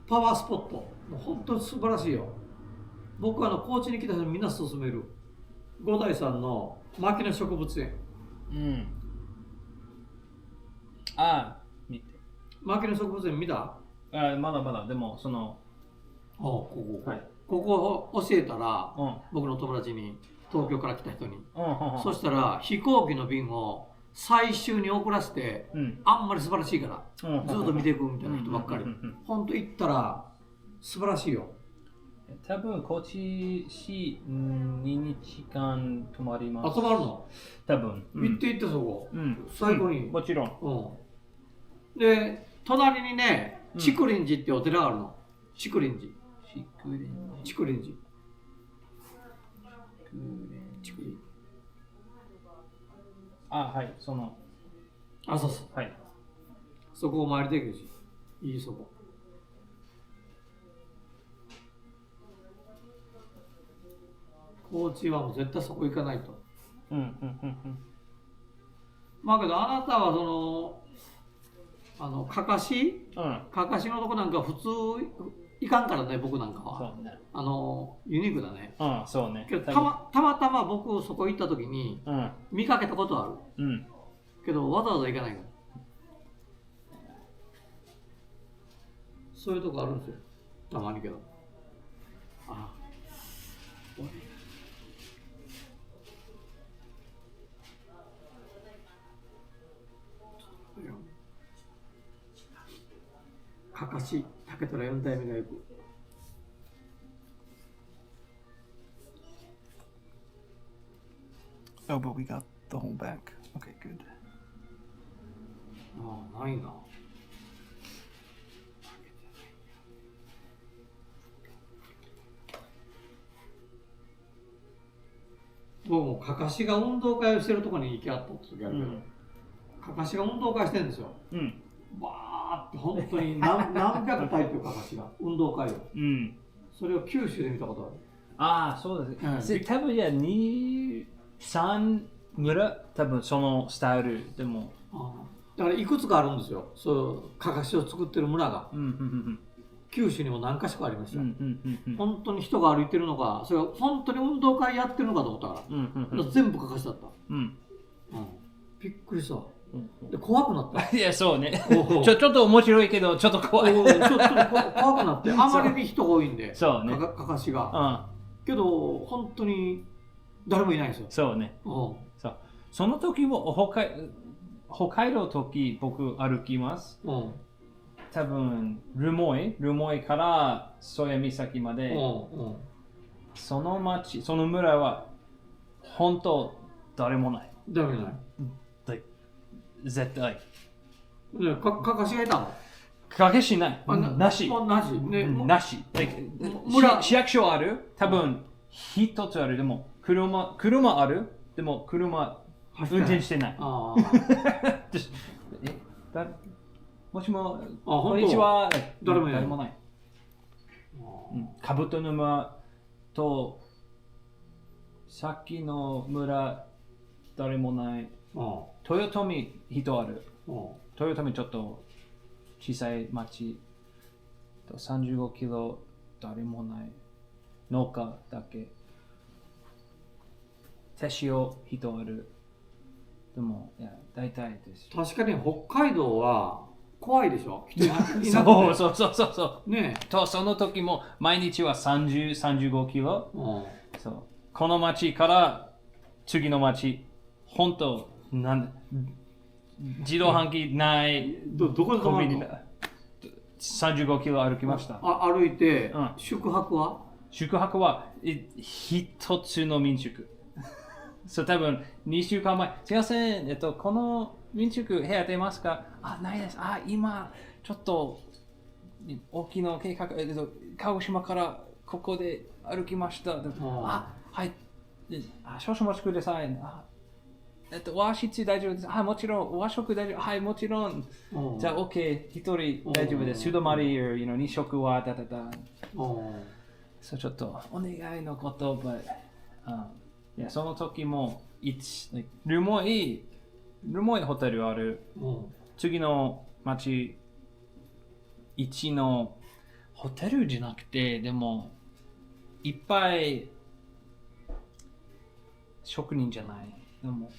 パワースポット。もう本当に素晴らしいよ。僕は高知に来た人にみんな勧める五代さんの牧野植物園。見て。牧野植物園見た？まだまだ。でもここ教えたら、僕の友達に東京から来た人に、そしたら飛行機の便を最終に遅らせて、あんまり素晴らしいからずっと見ていくみたいな人ばっかり。本当行ったら素晴らしいよ。多分高知市2日間泊まります。泊まるの？多分。行ってそこ。最後に。もちろん。で、隣にね、竹林寺ってお寺があるの。竹林寺。竹林寺。はい、そうそう。はい。そこを回りできるし、いいそこ。高知はもう絶対そこ行かないと。まあけどあなたはかかしのとこなんか普通いかんからね、僕なんかは。そうね。ユニークだね。そうね。けどたまたま僕そこ行った時に見かけたことある。けどわざわざ行かないから。そういうとこあるんですよ。たまにけど。かかし、竹虎4代目がよく。Oh, but we got the whole back. Okay, good. ないな。僕もかかしが運動会をしてるところに行きあった時あるけど、かかしが運動会してるんですよ。バーって本当に何百体というかかしが運動会を。それを九州で見たことある。ああ、そうです。多分いや、2、3村、多分そのスタイルでも。だからいくつかあるんですよ。そうかかしを作ってる村が。九州にも何か所かありました。本当に人が歩いてるのか、それは本当に運動会やってるのかと思ったから。全部かかしだった。びっくりした。で怖くなった。いや、そうね。ちょっと面白いけど、ちょっと怖い。ちょっと怖くなって、あまりに人が多いんで、そうね。かかしが。けど、本当に誰もいないんですよ。そうね。その時も北海道の時、僕歩きます。多分留萌から宗谷岬まで、その町、その村は本当誰もない。誰もいない。絶対。かかしがいたの？かけしない。なし。なし。市役所ある？多分一つある。でも車ある？でも車運転してない。もしも、こんにちは。誰もない。カブト沼とさっきの村誰もない。豊臣人ある。豊臣ちょっと小さい町。35キロ誰もない。農家だけ。手塩人ある。でも、いや、大体です。確かに北海道は怖いでしょ。そう。ねえ。と、その時も毎日は35キロ。そう。この町から次の町、本当、自動販機ない。どこで止まるの？35キロ歩きました。歩いて、宿泊は一つの民宿。そう、多分2週間前。すいません、この民宿部屋出ますか？ないです。今、ちょっと大きな計画、鹿児島からここで歩きました。はい。少々お待ちください。和室大丈夫です。もちろん。和食大丈夫。はい、もちろん。じゃあ、OK。一人大丈夫です。素泊まり、2食は、そう、ちょっと、お願いの言葉。いや、その時も、留萌ホテルある。次の町、1のホテルじゃなくて、でも、いっぱい職人じゃない。でも、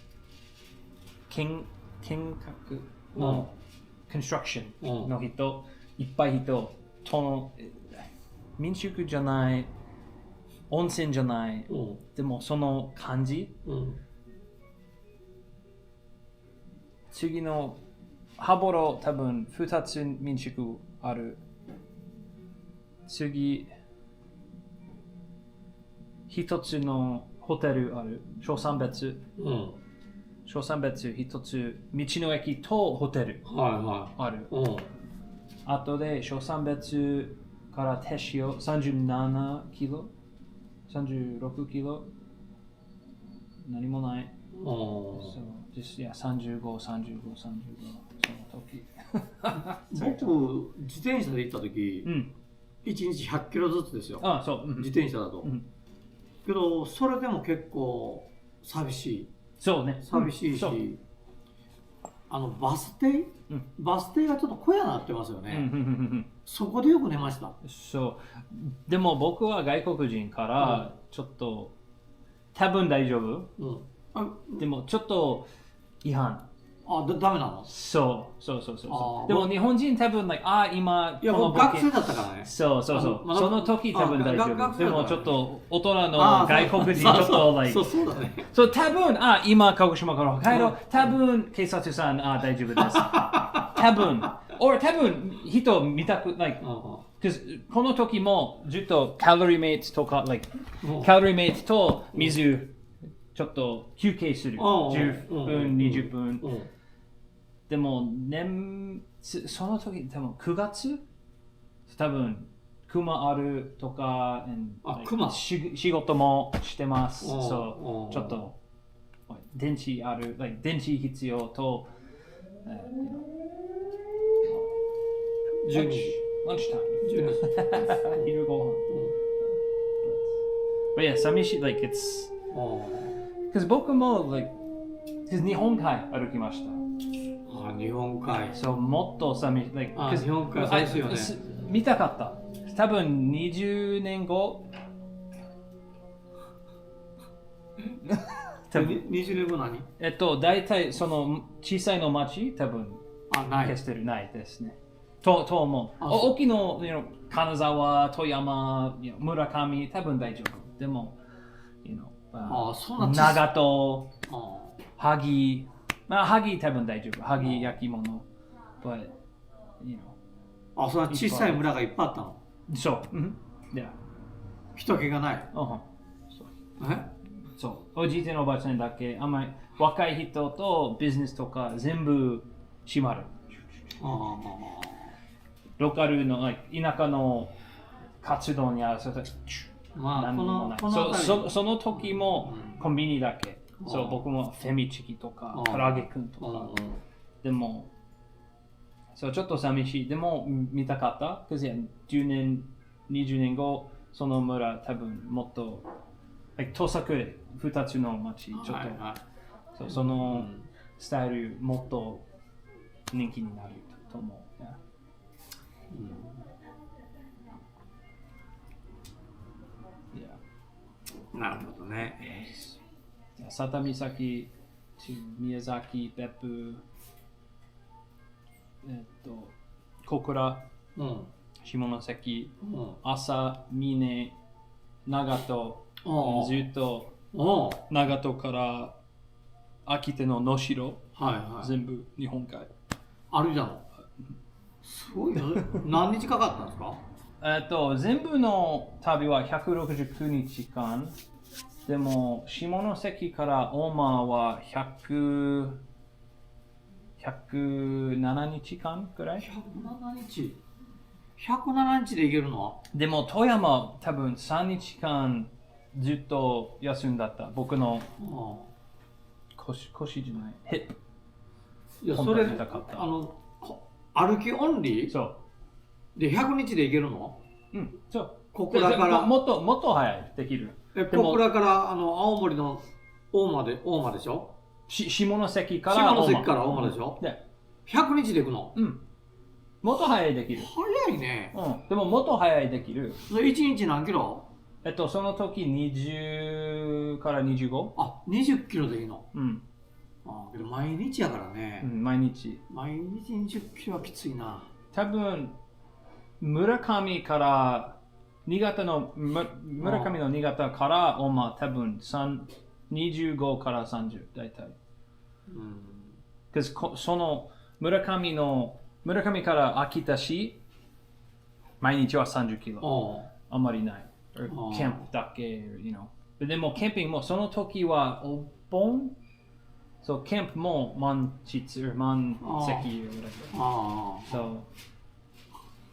見学のコンストラクションの人、いっぱい人、民宿じゃない、温泉じゃない、でもその感じ、次の羽幌多分2つ民宿ある。次、1つのホテルある。小三別。小三別1つ、道の駅とホテルある。あとで小三別から手塩37キロ、36キロ、何もない。いや、35、その時。僕、自転車で行った時、1日100キロずつですよ。自転車だと。けど、それでも結構寂しい。そうね。寂しいし、バス停がちょっと小屋になってますよね。そこでよく寝ました。そう。でも僕は外国人からちょっと、多分大丈夫。でもちょっと違反。ダメなの？そう。でも日本人多分、今、いや、僕学生だったからね。そう。その時多分大丈夫。でもちょっと大人の外国人ちょっと、そうだね。多分、今、鹿児島から帰ろう。多分、警察さん、大丈夫です。多分、人見たくない。この時もずっとカロリーメイトとか、カロリーメイトと水、ちょっと休憩する。10分、20分。でも、その時、多分9月多分、熊あるとか、仕事もしてます。そう、ちょっと電池ある、電池必要と、12時。 lunchtime. 昼ご飯。But yeah, 寂しい、it's. Because 僕も、because 日本海歩きました。日本海。そう、もっと寂しい。日本海最初よね。見たかった。多分20年後。20年後何？大体その小さいの町、多分消してるないですね。と思う。大きの、金沢、富山、村上、多分大丈夫。でも、長門、萩、萩多分大丈夫。萩焼き物。But, そんな小さい村がいっぱいあったの？そう。人気がない。そう。おじいちゃんおばあちゃんだけ、あんまり若い人とビジネスとか全部閉まる。ローカルの田舎の活動に合わせて何にもない。その時もコンビニだけ。そう、僕もフェミチキとか、唐揚げくんとか。でも、そう、ちょっと寂しい。でも、見たかった。10年、20年後、その村、多分もっと、盗作で2つの町、ちょっと、そのスタイル、もっと人気になると思う。なるほどね。佐多岬、宮崎、別府、小倉、下関、朝、峰、長門、ずっと長門から秋田の能代、全部日本海。歩いたの？すごいよ。何日かかったんですか？全部の旅は169日間。でも、下関から大間は107日間くらい？ 107日。107日で行けるの？でも、富山多分3日間ずっと休んだった。僕の腰じゃない。ヒップ。いや、それ、歩きオンリー？そう。で、100日で行けるの？そう。小倉からもっと早いできる。小倉から青森の大間でしょ？下関から大間でしょ？で、100日で行くの？もっと早いできる。早いね。でももっと早いできる。1日何キロ？その時20から25。20キロでいいの？けど毎日やからね。毎日20キロはきついな。多分村上から新潟の村上の新潟から大間多分25から30大体。その村上から秋田市毎日は30キロ。あんまりない。キャンプだけ、でもキャンピングもその時はお盆。そう、キャンプも満席そう、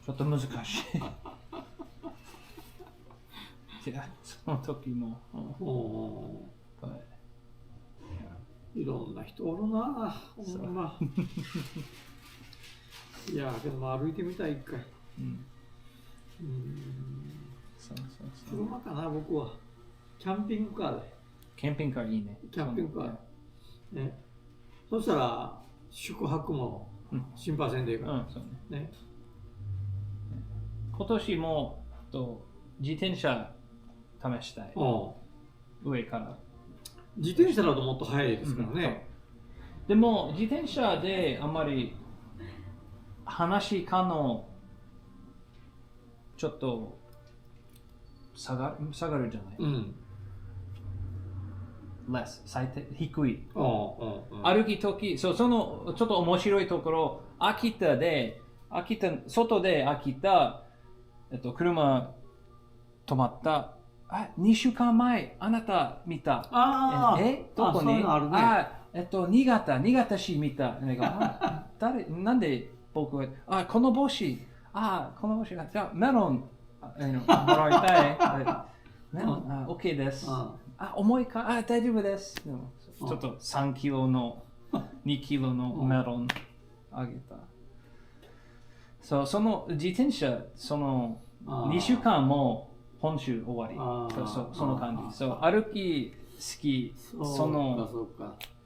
ちょっと難しい。その時も。いろんな人おるな。いや、けど歩いてみたい、一回。車かな、僕は。キャンピングカーで。キャンピングカーいいね。キャンピングカー。そしたら宿泊も心配せんでいいから。今年も自転車試したい。上から。自転車だともっと速いですからね。でも自転車であんまり話可能ちょっと下がるじゃない。低い。歩き時、そのちょっと面白いところ、外で秋田、車止まった。2週間前、あなた見た。どこに？新潟市見た。なんで僕は、この帽子が、じゃあメロンもらいたい。メロン、OK です。重いか？大丈夫です。ちょっと3キロの2キロのメロンあげた。そう、その自転車、その2週間も本州終わり。その感じ。そう、歩き好き、その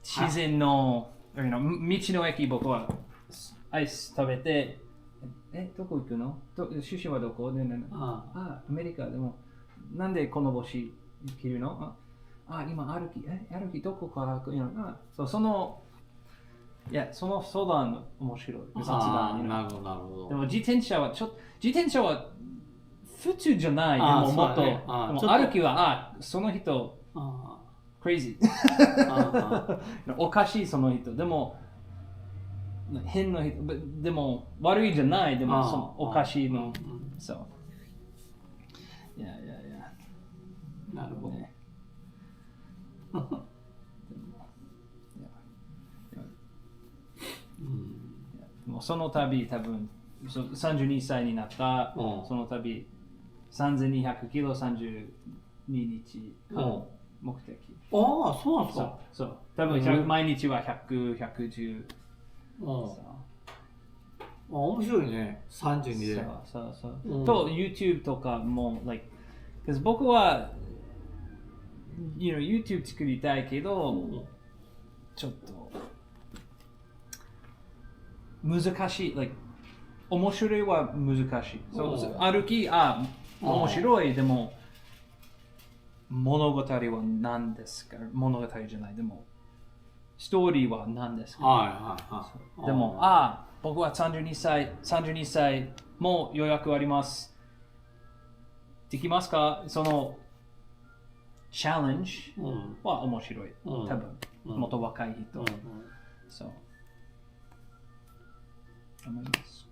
自然の道の駅、僕はアイス食べて、どこ行くの？出身はどこ？アメリカでも、なんでこの帽子着るの？今歩きどこから行くの？その相談面白い。雑談。なるほど、なるほど。でも自転車は普通じゃない。でももっと、でも歩きは、その人、crazy。おかしいその人。でも、変な人。でも、悪いじゃない。でも、そのおかしいの。そう。いや。なるほど。もうその旅、多分32歳になった、その旅、3200キロ32日の目的。そうなんですか。そう。多分毎日は100、110。面白いね、32で。そう。と、YouTube とかも、僕は、YouTube 作りたいけど、ちょっと、難しい。面白いは難しい。歩き、面白い。でも、物語は何ですか？物語じゃない。でも、ストーリーは何ですか？でも、僕は32歳、もう予約あります。できますか？その、チャレンジは面白い。多分、もっと若い人。そう。思います。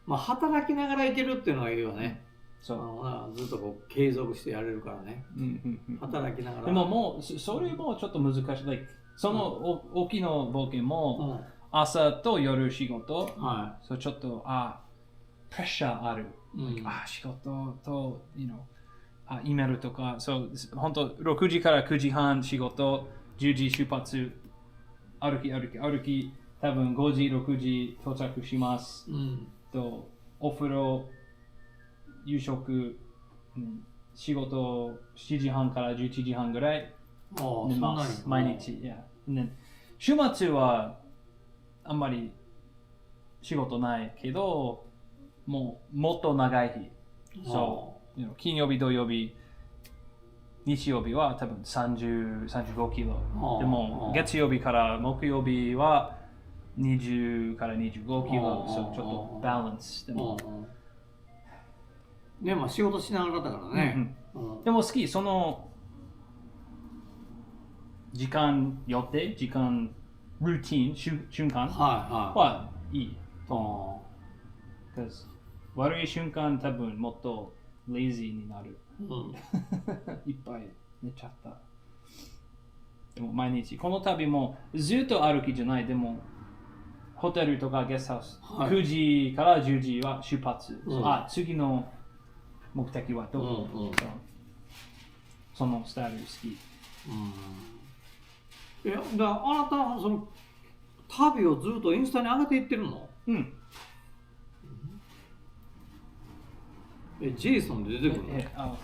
働きながらいけるっていうのがいいよね。ずっと継続してやれるからね。働きながら。でももうそれもちょっと難しい。その大きな冒険も朝と夜仕事。ちょっとプレッシャーある。仕事とイメールとか。本当6時から9時半仕事。10時出発、歩き、多分5時、6時到着します。お風呂、夕食、仕事7時半から11時半ぐらい寝ます。毎日。週末はあんまり仕事ないけど、もっと長い日。金曜日、土曜日、日曜日は多分35キロ。でも月曜日から木曜日は20から25キロ。ちょっとバランス。でも仕事しながらだからね。でも好き。その時間予定、ルーティン、瞬間はいいと思う。悪い瞬間多分もっとレイジーになる。いっぱい寝ちゃった。でも毎日、この旅もずっと歩きじゃない。でも、ホテルとかゲストハウス、9時から10時は出発。次の目的はどこ？そのスタイル好き。あなた、その旅をずっとインスタに上げていってるの？ジェイソンで出てくるの？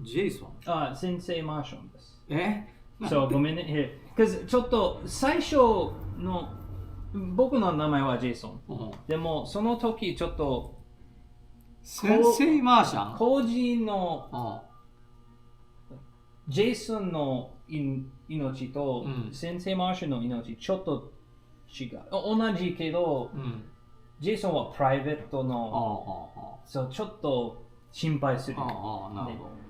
ジェイソン？先生マーションです。そうごめんね。ちょっと最初の僕の名前はジェイソン。でもその時ちょっと先生マーシャン？個人のジェイソンの命と先生マーシャンの命ちょっと違う。同じけど、ジェイソンはプライベートの、ちょっと心配する。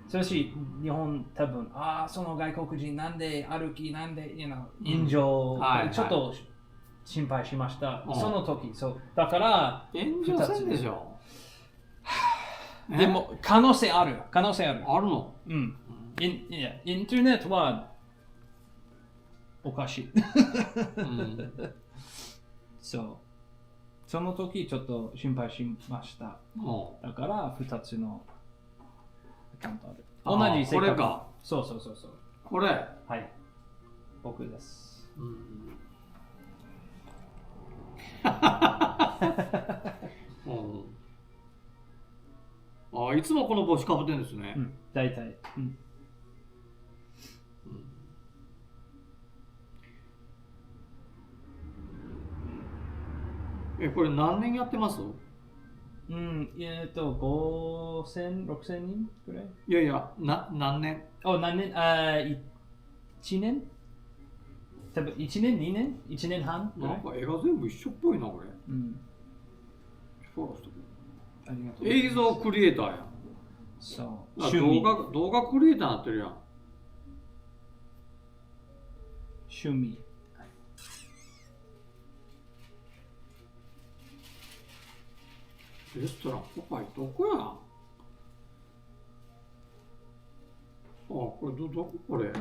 それし、日本多分、その外国人なんで歩き、なんで、炎上、ちょっと心配しました。その時、だから、炎上せんでしょ。でも、可能性ある。あるの？インターネットはおかしい。その時ちょっと心配しました。だから2つのアカウントある。同じ性格。これか。そう。これ。はい。僕です。いつもこの帽子かぶってるんですね。大体。これ何年やってます？ 5000、6000人くらい？いやいや、何年？何年？1年？多分1年、2年？ 1年半？なんか絵が全部一緒っぽいな、これ。フォローしとく。ありがとう。映像クリエイターや。そう。動画クリエイターになってるやん。趣味。レストランポパイどこや？これどここれ？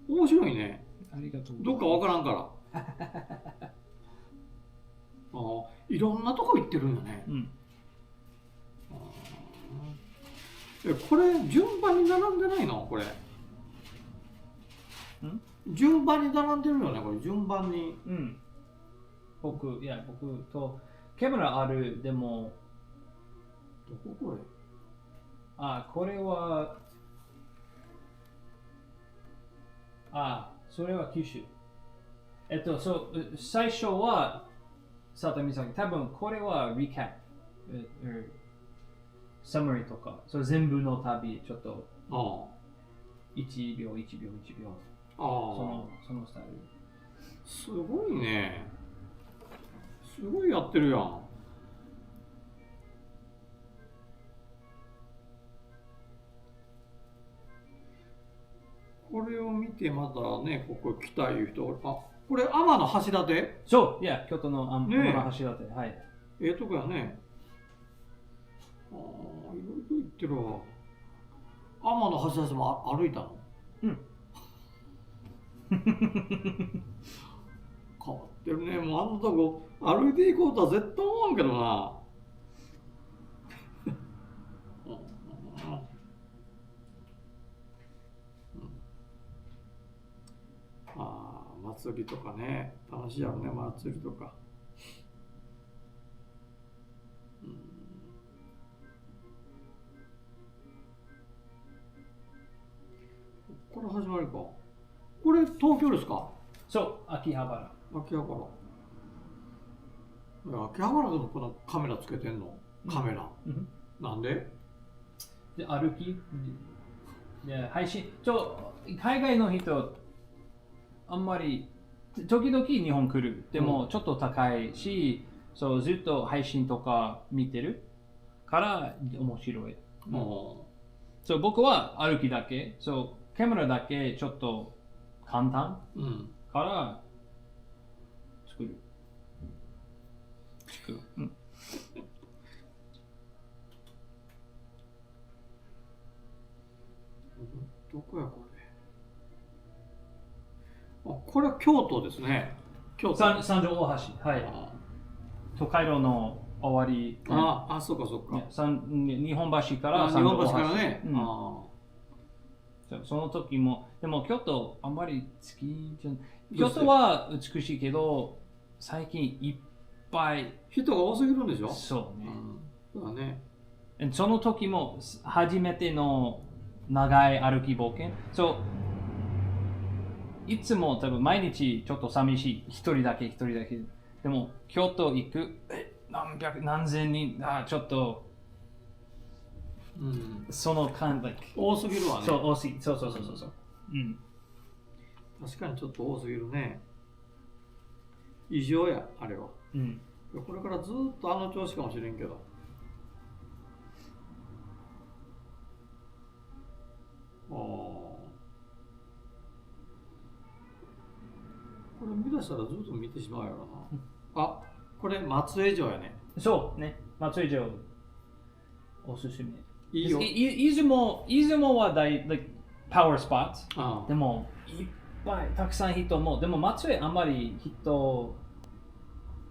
面白いね。ありがとう。どっかわからんから。いろんなとこ行ってるんだね。これ順番に並んでないの？これ。順番に並んでるよね。これ順番に。僕とカメラある。でもどここれ？これはそれは九州。最初は佐藤美咲。多分これはリキャップ、サマリーとか、全部の旅ちょっと1秒1秒1秒そのスタイル。すごいね。すごいやってるやん。これを見てまだね、ここ来たいう人、これ天橋立？そう、京都の天橋立。はい。とこやね。いろいろ行ってるわ。天橋立も歩いたの？変わってるね。もうあんなとこ歩いていこうとは絶対思わんけどな。祭りとかね、楽しいやろね、祭りとか。これ始まりか。これ東京ですか？そう、秋葉原。秋葉原でもこのカメラつけてんの？カメラ。なんで歩きで配信。海外の人、あんまり、時々日本来る。でもちょっと高いし、ずっと配信とか見てるから面白い。僕は歩きだけ。カメラだけちょっと簡単から作る。どこやこれ？これは京都ですね。京都。三条大橋。はい。東海道の終わり。そうかそうか。日本橋から三条大橋。日本橋からね。その時も、でも京都あんまり好きじゃない。京都は美しいけど、最近いっぱい人が多すぎるんでしょ？そうね。そうだね。その時も初めての長い歩き冒険。いつも多分毎日ちょっと寂しい。一人だけ。でも京都行く、何千人、ちょっと、その感覚。多すぎるわね。多すぎ。そう。確かにちょっと多すぎるね。異常や、あれは。これからずっと調子かもしれんけど。これ見出したらずっと見てしまうやろな。これ松江城やね。そうね、松江城おすすめ。いいよ。出雲はパワースポット。でもいっぱいたくさん人も、でも松江あんまり人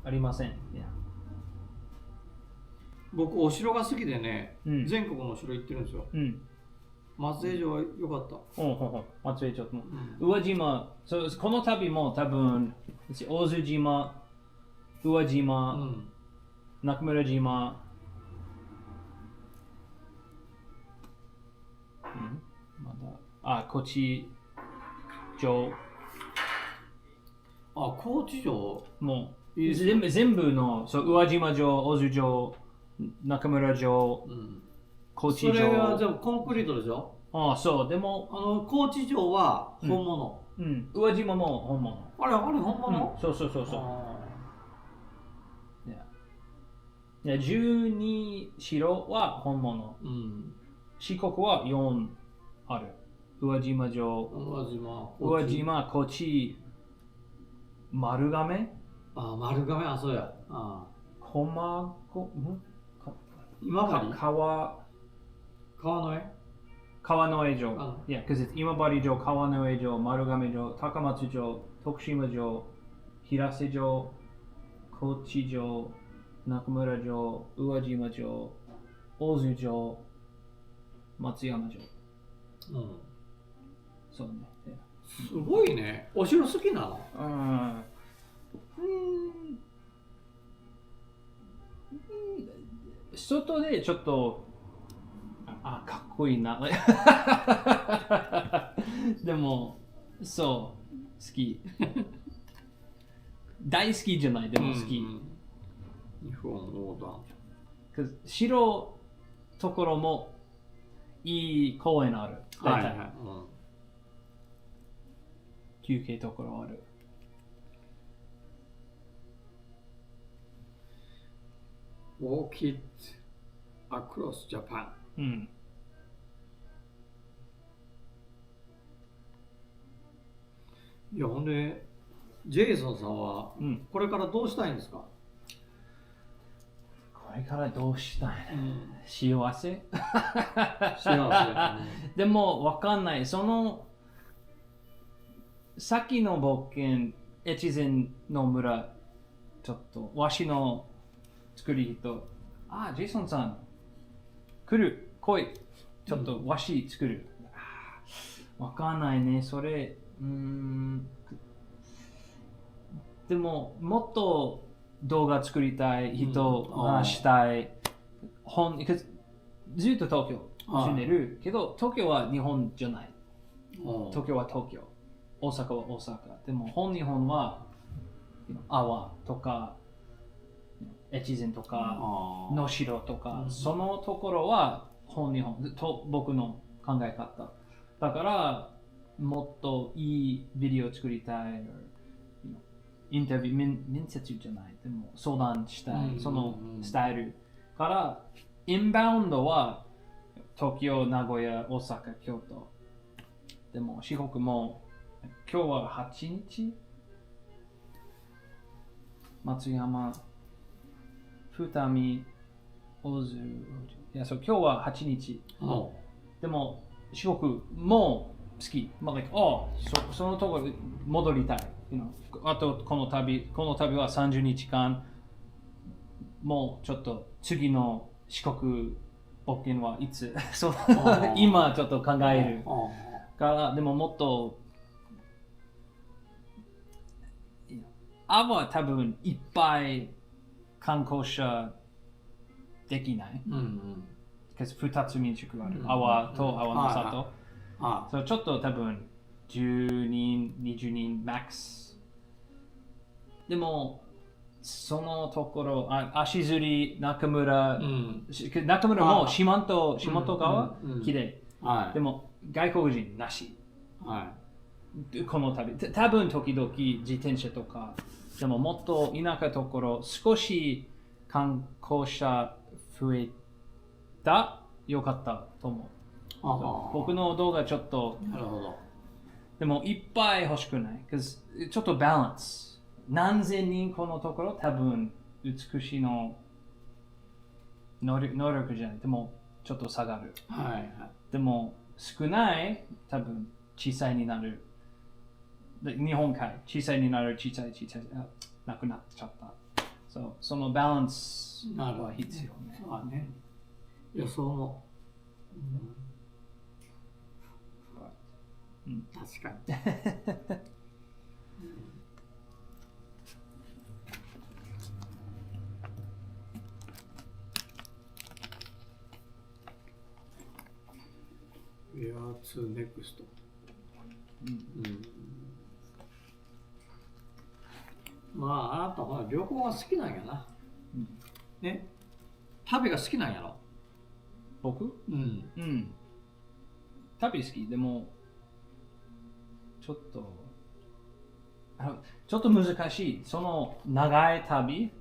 ありません。僕、お城が好きでね、全国のお城行ってるんですよ。松江城は良かった。松江城も。宇和島、この旅も多分、大津島、宇和島、中村島、まだ、高知城。高知城もう全部の、宇和島城、大津城、中村城、高知城。それは全部コンクリートでしょ？そう、でも、高知城は本物。宇和島も本物。あれ本物？そう。12城は本物。四国は4ある。宇和島城、宇和島、高知、丸亀？丸亀、そうや。駒込、今治？川之江城。Yeah, because it's 今治城、川之江城、丸亀城、高松城、徳島城、平瀬城、高知城、中村城、宇和島城、大津城、松山城。そうね。すごいね。お城好きなの？外でちょっとかっこいいな。でも、そう、好き。大好きじゃない、でも好き。日本横断。城ところもいい公園ある。大体。休憩ところある。Walk it across Japan。いや、ほんで、ジェイソンさんは、これからどうしたいんですか？これからどうしたい、幸せでも、わかんない。その、さっきの冒険、越前の村、ちょっと、わしの作り人、ジェイソンさん、来い。ちょっと和紙作る。わかんないね、それ。でも、もっと動画作りたい人、話したい。ずっと東京住んでるけど、東京は日本じゃない。東京は東京。大阪は大阪。でも、本日本は、阿波とか、越前とか、能代とか、そのところは本日本と僕の考え方。だから、もっといいビデオを作りたい、インタビュー、面接じゃない、でも相談したい、そのスタイルから、インバウンドは東京、名古屋、大阪、京都。でも四国も今日は8日松山、二見、大津、今日は8日。でも四国も好き。そのところ戻りたい。あとこの旅は30日間。もうちょっと次の四国冒険はいつ今ちょっと考えるから、でももっとは多分いっぱい観光者できない。2つ民宿ある。阿波と阿波の里。ちょっと多分10人、20人マックス。でも、そのところ、足摺り、中村も四万十川、きれい。でも、外国人なし。この旅。多分時々自転車とか、でももっと田舎ところ、少し観光者増えたよかったと思う。僕の動画ちょっと、でもいっぱい欲しくない。ちょっとバランス。何千人このところ、多分美しいの能力じゃない。でもちょっと下がる。でも少ない、多分小さいになる。日本海、小さいになる、小さい、なくなっちゃった。そう、そのバランスは必要ね。まあね。いや、そう思う。うん、確かに。Where to next? まあ、あなたは旅行が好きなんやな。ね。旅が好きなんやろ。僕？うん。旅好き。でも、ちょっと難しい。その長い旅、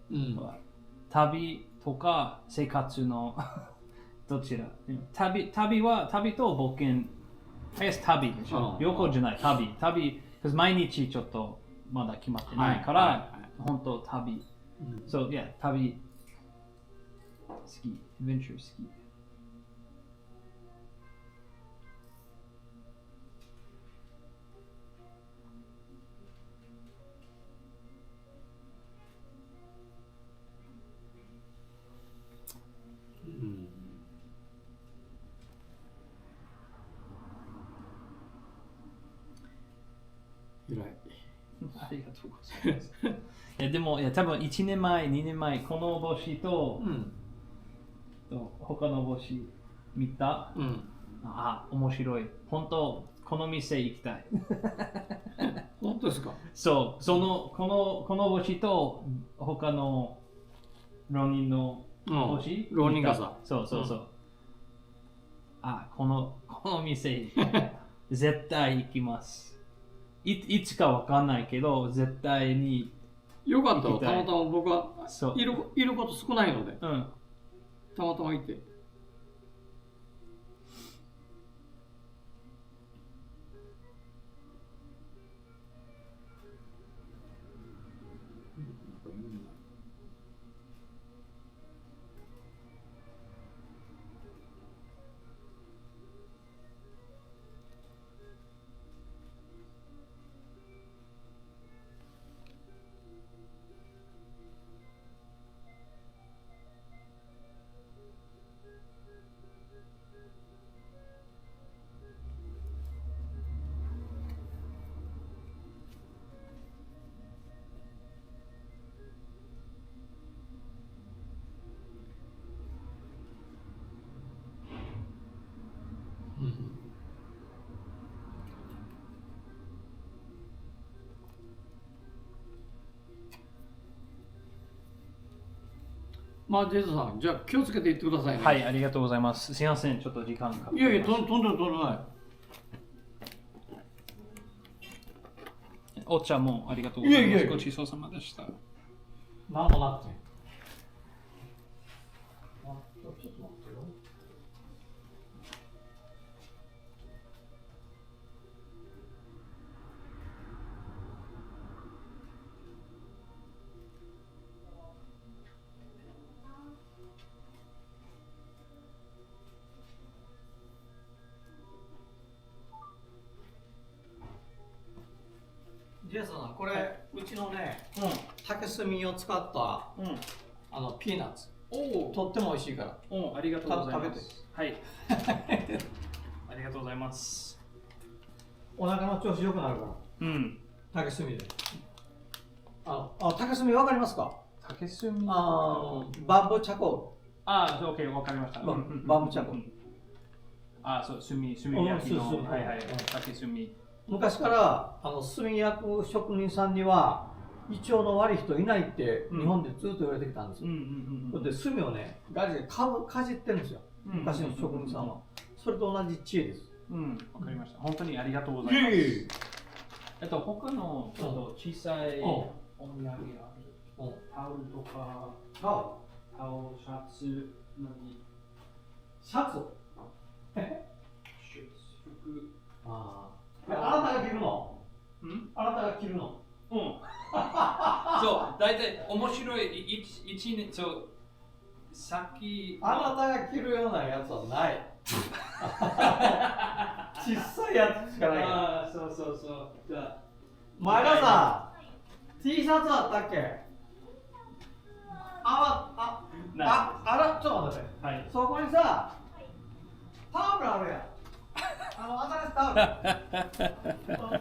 旅とか生活のどちら？旅と冒険。旅でしょ。旅行じゃない。旅。毎日ちょっとまだ決まってないから、本当旅。そう、いや、旅好き。アドベンチャー好き。ありがとうございます。でも、多分1年前、2年前、この帽子と、他の帽子見た、面白い。本当、この店行きたい。本当ですか？そう、この帽子と、他の浪人の帽子、浪人傘。そう。この店、絶対行きます。いつかわかんないけど、絶対に。よかったわ。たまたま僕はいること少ないので。たまたまいて。まあ、ジェイソンさん、じゃあ気をつけていってくださいね。はい、ありがとうございます。すいません、ちょっと時間かかりました。いや、とんでもない。お茶もありがとうございます。ごちそうさまでした。なんもなくて。ちょっと待ってよ。ジェイソンさん、これ、うちのね、竹炭を使った、ピーナッツ。とっても美味しいから。ありがとうございます。食べて。はい。ありがとうございます。お腹の調子良くなるから。竹炭で。竹炭わかりますか？竹炭？バンブーチャコール。OK、わかりました。バンブーチャコール。そう、炭焼きの。はい。竹炭。昔から炭焼く職人さんには胃腸の悪い人いないって日本でずっと言われてきたんですよ。で炭をねガリでかじってるんですよ、昔の職人さんは。それと同じ知恵です。わかりました。本当にありがとうございます。他のちょっと小さいお土産がある。タオルとか、タオル、シャツ、シャツ服。あなたが着るの？あなたが着るの？そう、大体面白い一年、さっき。あなたが着るようなやつはない。小さいやつしかないから。そう。じゃあ、前田さん、T シャツあったっけ？ちょっと待って。はい。そこにさ、タオルあるやん。新しいタオル。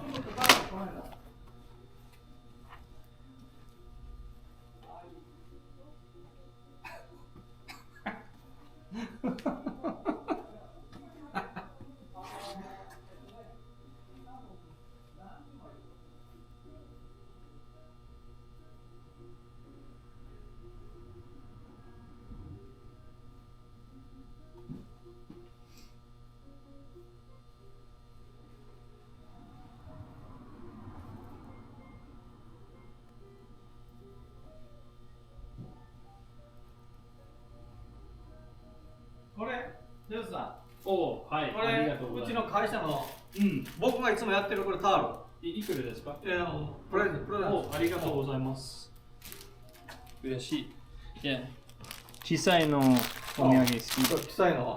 これ、ジェズさん。おはい。これ、うちの会社の、僕がいつもやってるこれタオル。いくらですか？プレゼント。ありがとうございます。嬉しい。小さいのお土産好き。小さいの。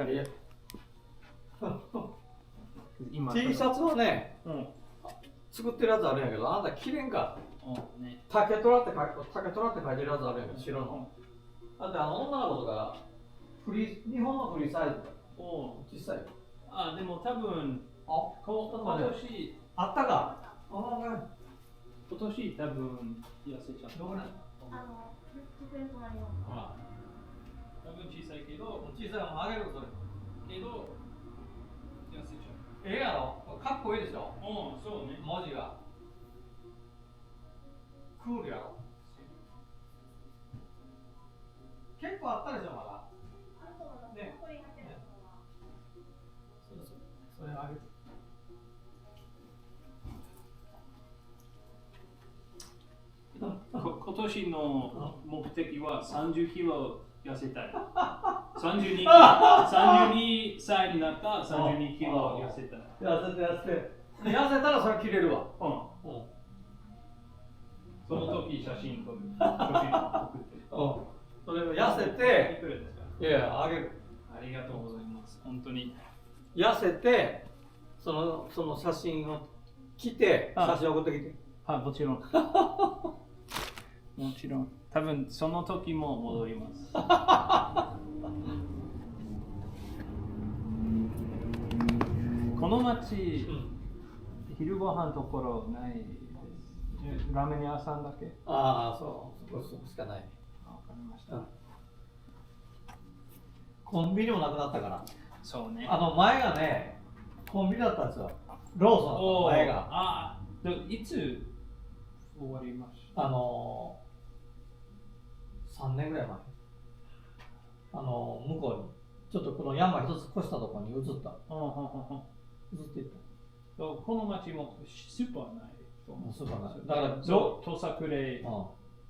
T シャツはね、作ってるやつあるんやけど、あんた着れんか。竹虎って書いてるやつあるんやけど、白の。だって女の子とか、日本のフリーサイズ。小さい。でも多分、今年、あったか。今年多分痩せちゃった。机の隣の。多分小さいけど、小さいのあげるそれ。けど、痩せちゃう。ええやろ、かっこいいでしょ。そうね。文字が。クールやろ。結構あったでしょ、まだ。ね。それあげる。今年の目的は30キロ痩せたい。32歳になったら32キロ痩せたい。痩せたらそれ切れるわ。その時写真撮る。それを痩せて、いや、あげる。ありがとうございます。本当に。痩せて、その写真を来て、写真送ってきて。もちろん。もちろん。多分その時も戻ります。この町、昼ご飯ところないです。ラーメン屋さんだけ。そう。そこしかない。わかりました。コンビニもなくなったから。そうね。前がね、コンビニだったんですよ。ローソンの前が。いつ終わりました？ 3年ぐらい前。向こうに。ちょっとこの山一つ越したところに移った。移っていった。この町もスーパーない。スーパーない。だから、土佐クレ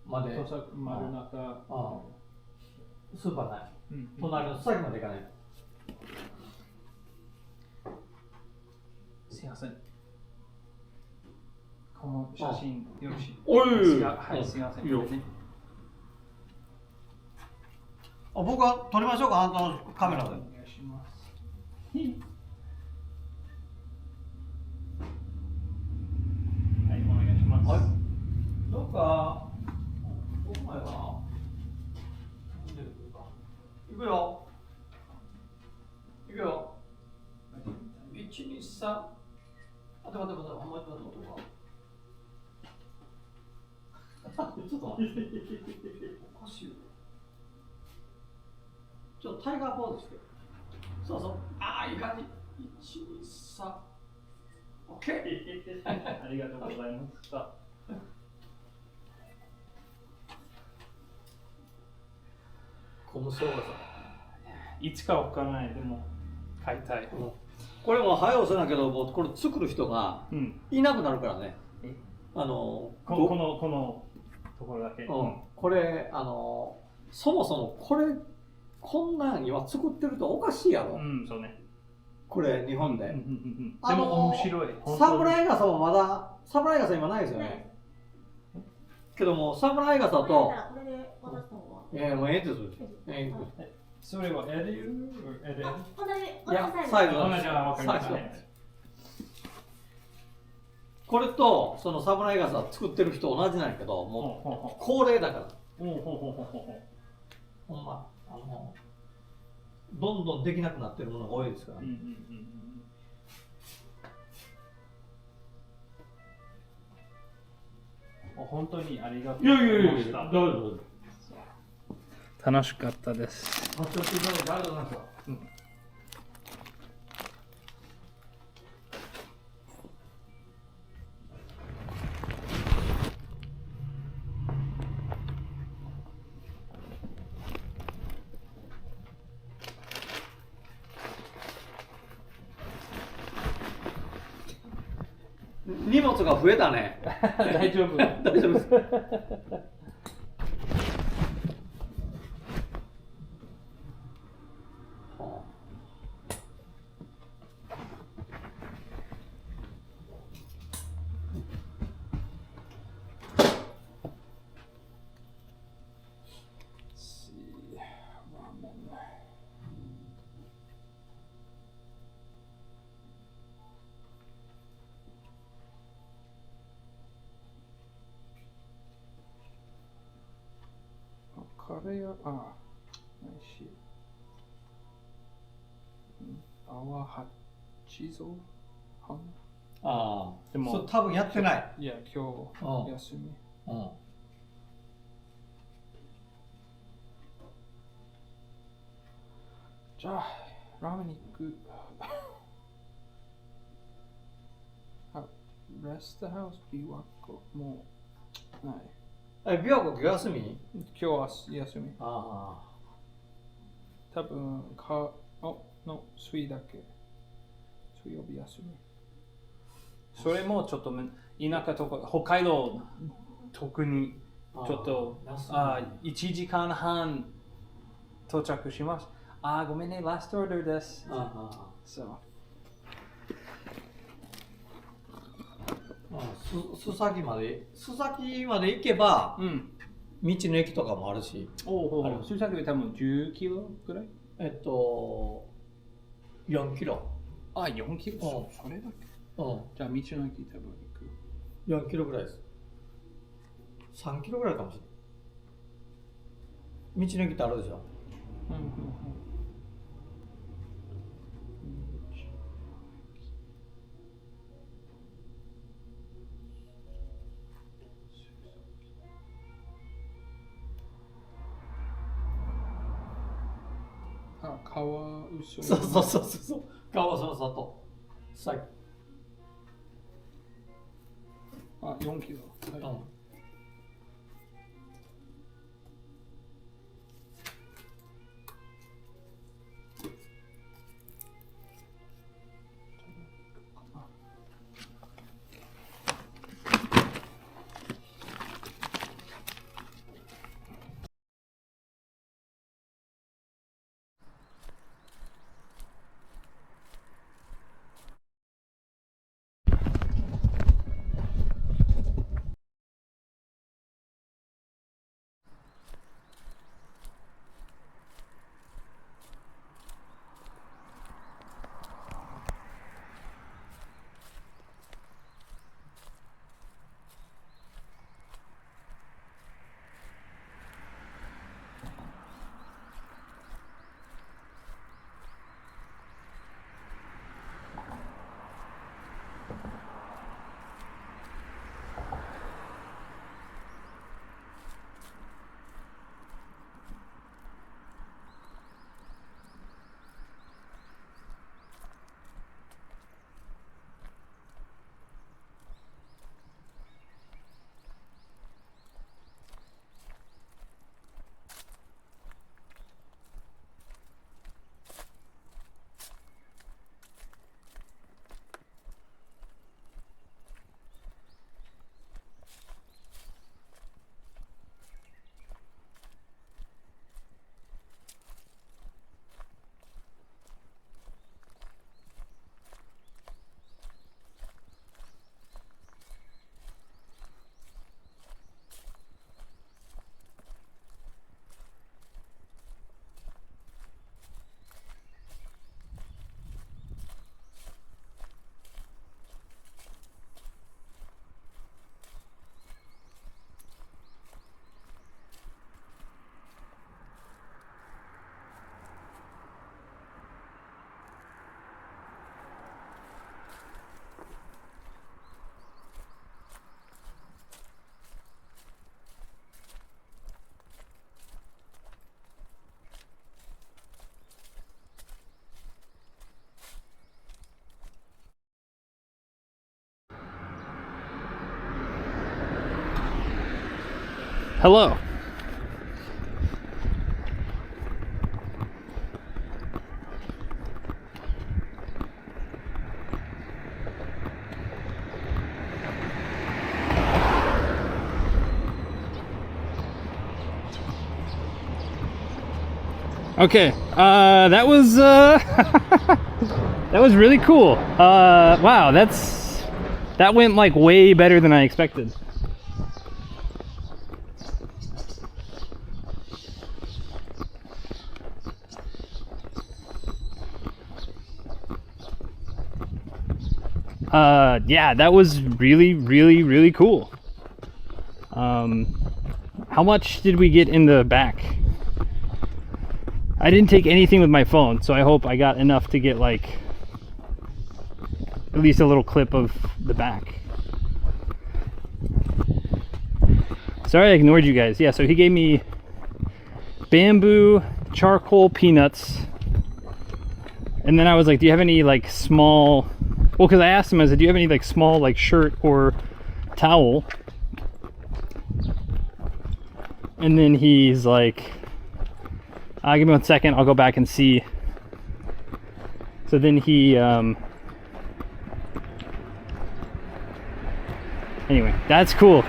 まで。土佐丸中。スーパーない。隣の先まで行かない。すいません。この写真よろしい？はい、すいません。僕は撮りましょうか、あんたのカメラで。お願いします。はい、お願いします。はい。どっか、どこまでかな。行くよ。行くよ。1、2、3。待って、待って。ちょっと待って。おかしいよ。ちょっとタイガーポーズして。そう。いい感じ。1、2、3。OK。ありがとうございました。コムソーガさん。いつかわからない。でも買いたい。これも早押せなけど、もうこれ作る人がいなくなるからね。このところだけ。これそもそもこんなん今作ってるとおかしいやろ。そうね。これ日本で。でも面白い。侍傘もまだ侍傘今ないですよね。けども侍傘ともうそれはエレル？いやサイズはこれとその侍傘作ってる人同じなんやけど、もう高齢だから。ほんまどんどんできなくなってるものが多いですから、ね。本当にありがとうございました。どうぞ。楽しかったです。ありがとうございました。荷物が増えたね。大丈夫。大丈夫です。カレーは、美味しい。泡八蔵半。でも、多分やってない。いや、今日休み。じゃあ、ラーメンに行く。レストハウス、琵琶湖、もうない。琵琶湖休み？今日は休み。多分の水だけ。水曜日休み。それもちょっと田舎とか、北海道、特にちょっと1時間半到着します。ごめんね、ラストオーダーです。そう。須崎まで行けば、道の駅とかもあるし。須崎は多分10キロぐらい4キロ。4キロ、それだけ。じゃあ道の駅多分行く。4キロぐらいです。3キロぐらいかもしれない。道の駅ってあるでしょ。川嘘。そう。川その里。4キロ。Hello. Okay, that was that was really cool. Wow, that went like way better than I expected. Yeah, that was really cool. How much did we get in the back? I didn't take anything with my phone, so I hope I got enough to get like at least a little clip of the back. Sorry I ignored you guys. Yeah, so he gave me bamboo charcoal peanuts, and then I was like, do you have any like small, well, because I asked him, I said, do you have any like small like shirt or towel? And then he's like, give me 1 second, I'll go back and see. So then he anyway, that's cool.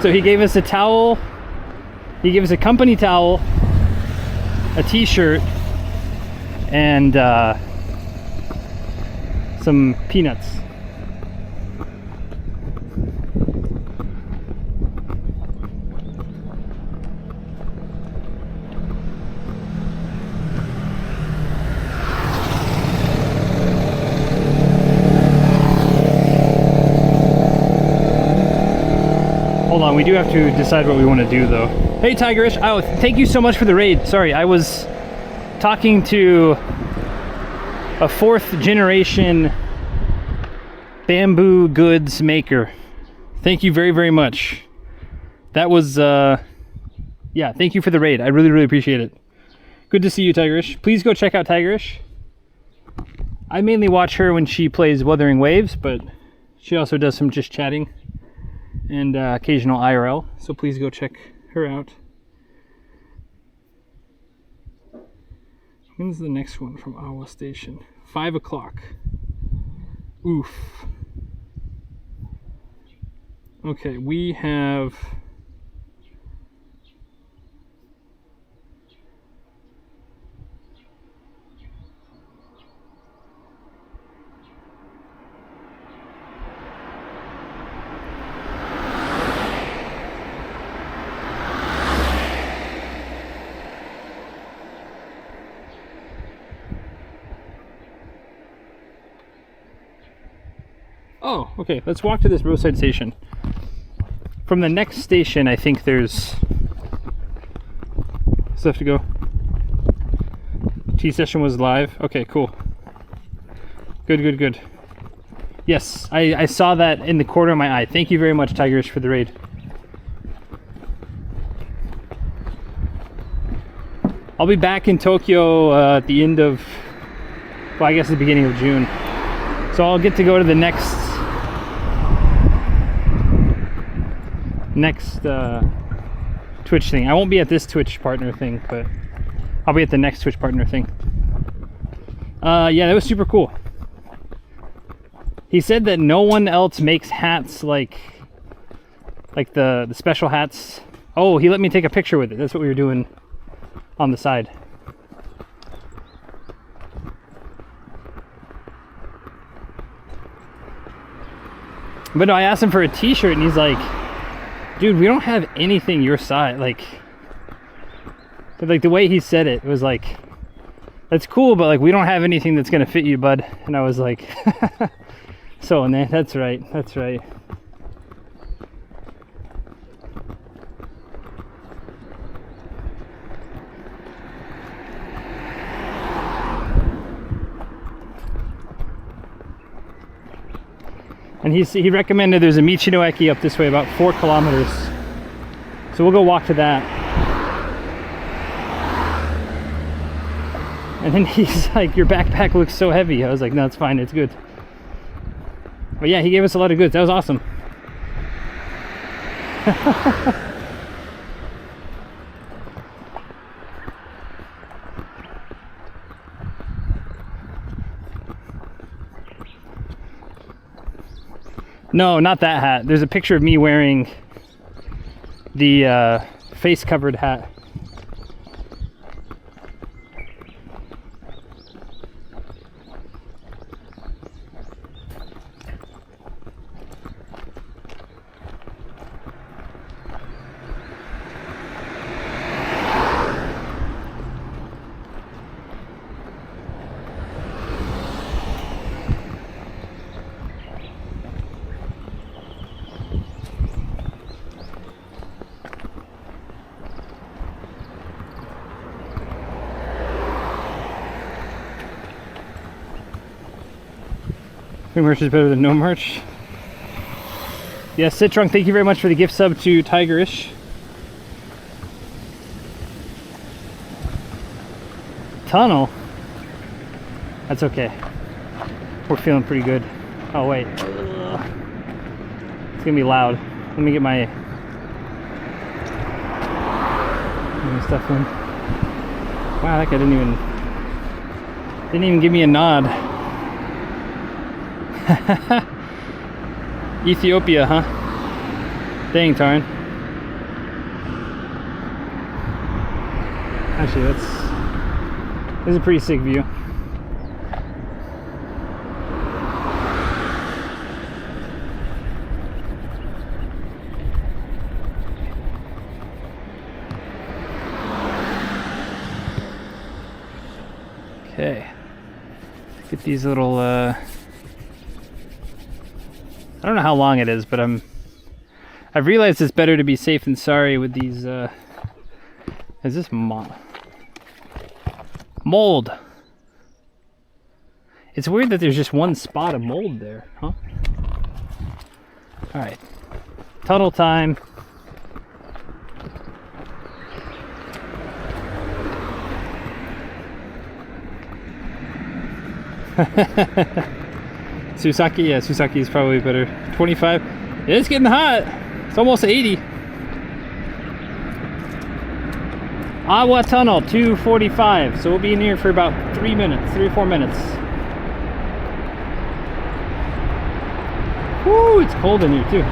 So he gave us a towel, he gave us a company towel, a t-shirt, and some peanuts. Hold on, we do have to decide what we want to do though. Hey Tigerish, oh, thank you so much for the raid. Sorry, I was talking to a 4th generation bamboo goods maker. Thank you very much. That was, yeah, thank you for the raid. I really appreciate it. Good to see you, Tigerish. Please go check out Tigerish. I mainly watch her when she plays Wuthering Waves, but she also does some just chatting and occasional IRL, so please go check her out. When's the next one from Awa Station? 5 o'clock. Oof. Okay, we have oh, okay, let's walk to this roadside station. From the next station, I think there's stuff to go. Tea session was live. Okay, cool. Good. Yes, I saw that in the corner of my eye. Thank you very much, Tigerish, for the raid. I'll be back in Tokyo at the end of, well, I guess the beginning of June. So I'll get to go to the next Twitch thing. I won't be at this Twitch partner thing, but I'll be at the next Twitch partner thing. Yeah, that was super cool. He said that no one else makes hats like the special hats. Oh, he let me take a picture with it. That's what we were doing on the side. But no, I asked him for a t-shirt and he's like, dude, we don't have anything your size. Like the way he said it, it was like, that's cool, but like we don't have anything that's gonna fit you, bud. And I was like, so man, that's right. And he recommended there's a Michino Eki up this way, about 4 kilometers. So we'll go walk to that. And then he's like, your backpack looks so heavy. I was like, no, it's fine, it's good. But yeah, he gave us a lot of goods. That was awesome. No, not that hat. There's a picture of me wearing the face covered hat. Free merch is better than no merch. Yes, Citrunk, thank you very much for the gift sub to Tigerish. Tunnel? That's okay. We're feeling pretty good. Oh wait. Ugh. It's gonna be loud. Let me get my stuff in. Wow, that guy didn't even give me a nod. Ethiopia, huh? Dang, Tarn. Actually, this is a pretty sick view. Okay. Get these little I don't know how long it is, but I've realized it's better to be safe than sorry with these is this mold? It's weird that there's just one spot of mold there, huh? Alright. Tunnel time. Susaki, yeah, Susaki is probably better. 25. It's getting hot. It's almost 80. Awa Tunnel, 2:45. So we'll be in here for about 3 or 4 minutes. Woo, it's cold in here too.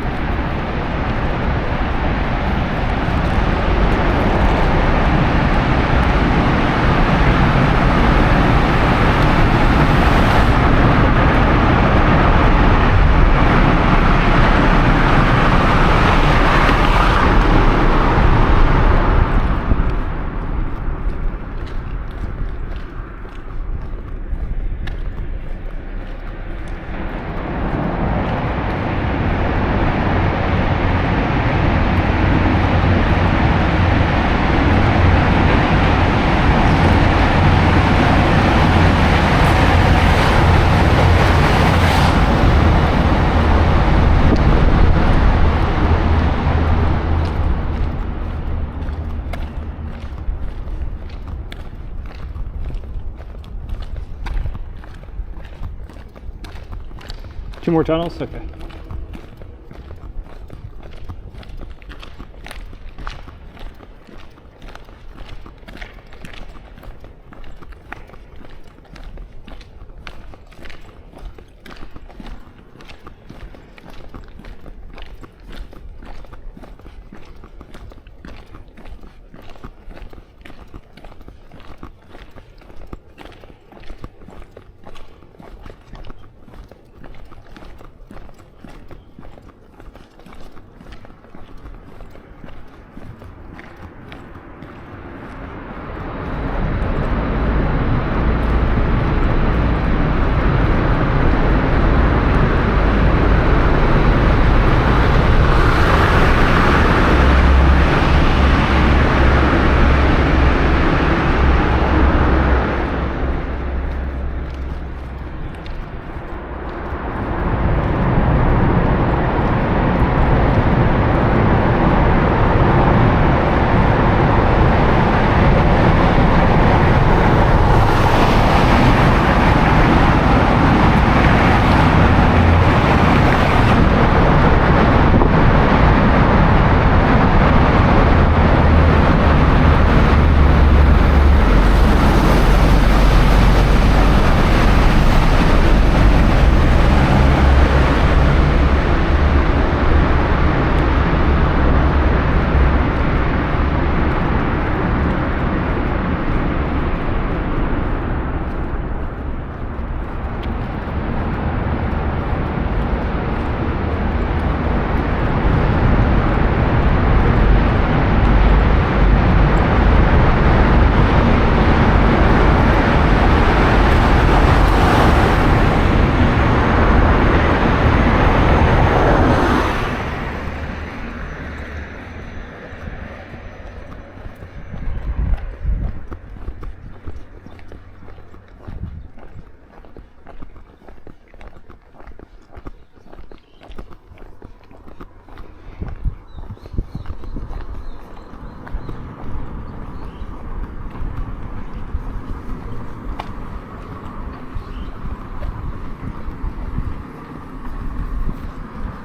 Two more tunnels? Okay.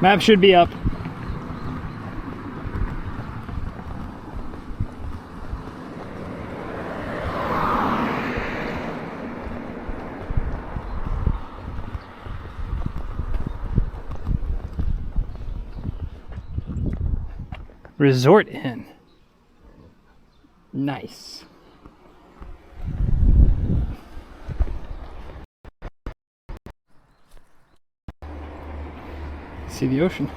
Map should be up. Resort Inn. Nice. See the ocean.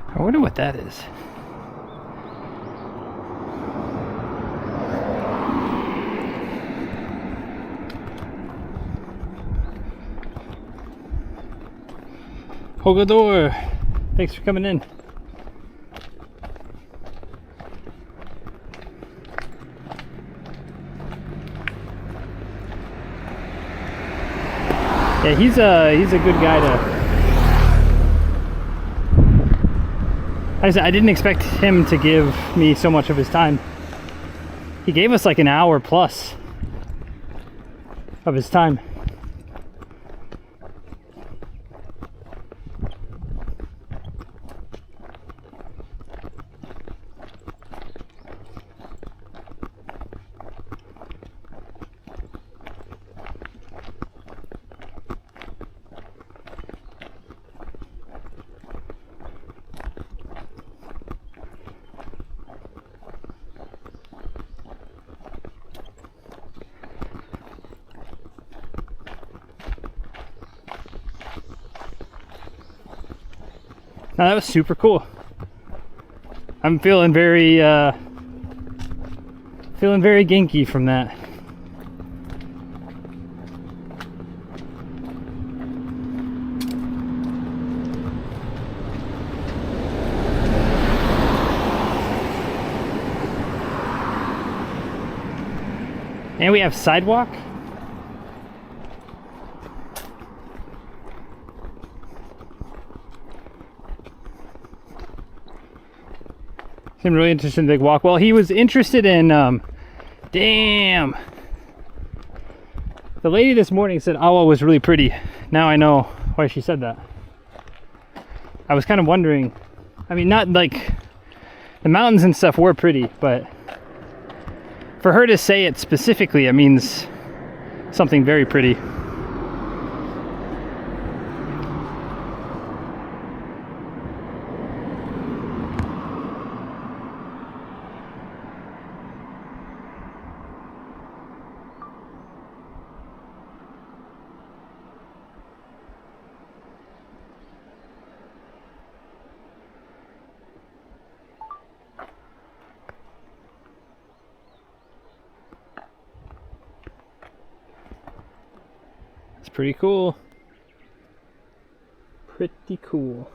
I wonder what that is. Hogador, thanks for coming in. Yeah, he's a good guy to. I didn't expect him to give me so much of his time. He gave us like an hour plus of his time. Now that was super cool. I'm feeling very genki from that. And we have sidewalk. Seemed really interested in the big walk. Well, he was interested in, damn. The lady this morning said Awa was really pretty. Now I know why she said that. I was kind of wondering, I mean, not like, the mountains and stuff were pretty, but for her to say it specifically, it means something very pretty. Pretty cool. Pretty cool.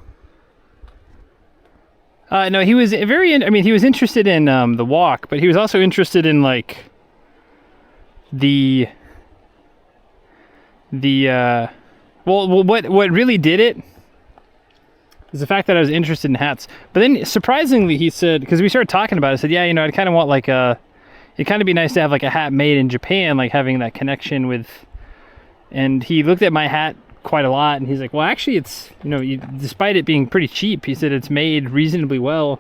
No, he was I mean, he was interested in the walk, but he was also interested in like well, what really did it is the fact that I was interested in hats. But then surprisingly, he said, because we started talking about it, I said, yeah, you know, I'd kind of want like a, it'd kind of be nice to have like a hat made in Japan, like having that connection with. And he looked at my hat quite a lot, and he's like, well, actually, it's, you know, despite it being pretty cheap, he said it's made reasonably well.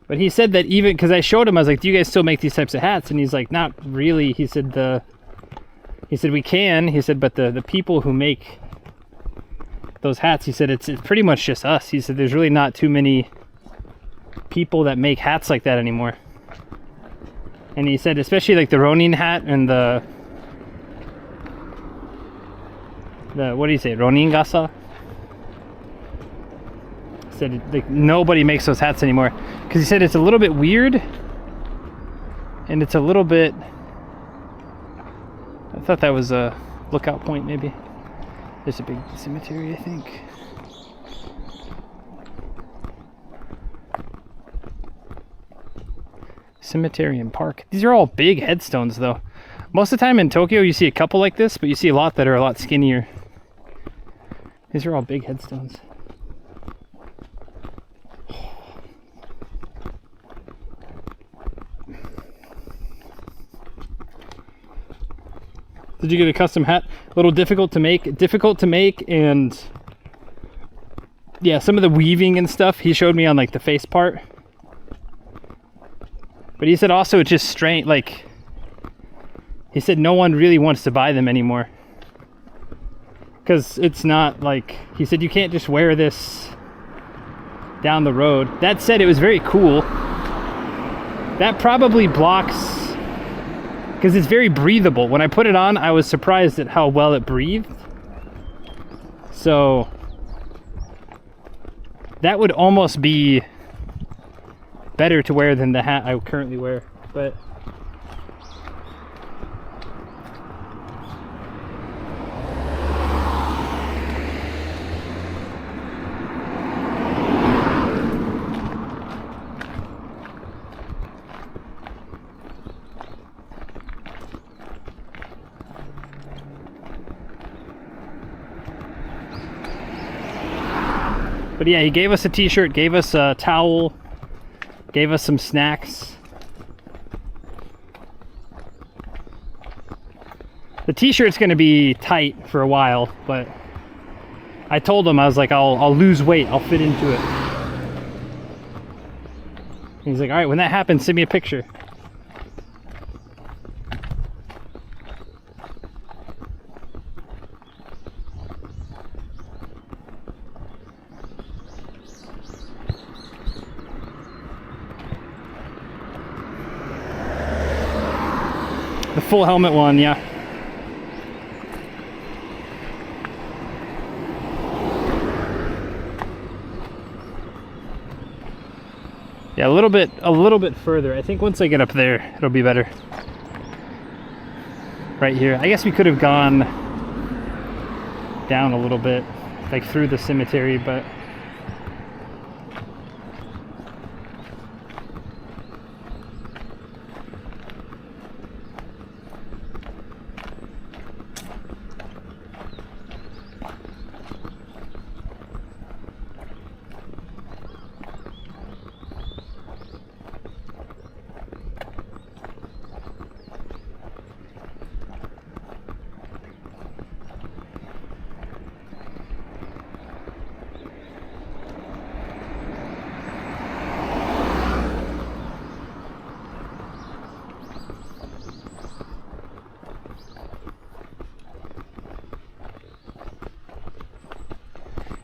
But he said that even, because I showed him, I was like, do you guys still make these types of hats? And he's like, not really. He said we can. He said, but the people who make those hats, he said, it's pretty much just us. He said, there's really not too many people that make hats like that anymore. And he said, especially like the Ronin hat and the what do you say, Ronin Gasa? Said like nobody makes those hats anymore, because he said it's a little bit weird, and it's a little bit, I thought that was a lookout point. Maybe there's a big cemetery, I think. Cemetery and park. These are all big headstones though. Most of the time in Tokyo you see a couple like this, but you see a lot that are a lot skinnier. These are all big headstones. Did you get a custom hat? A little difficult to make, and yeah, some of the weaving and stuff he showed me on like the face part. But he said also it's just strange, like he said no one really wants to buy them anymore, because it's not like, he said you can't just wear this down the road. That said, it was very cool. That probably blocks, because it's very breathable. When I put it on, I was surprised at how well it breathed. So that would almost be better to wear than the hat I currently wear. But yeah, he gave us a t-shirt, gave us a towel, gave us some snacks. The t-shirt's gonna be tight for a while, but I told him, I was like, I'll lose weight, I'll fit into it. And he's like, all right, when that happens, send me a picture. The full helmet one, yeah. Yeah, a little bit further. I think once I get up there, it'll be better. Right here. I guess we could have gone down a little bit, like through the cemetery, but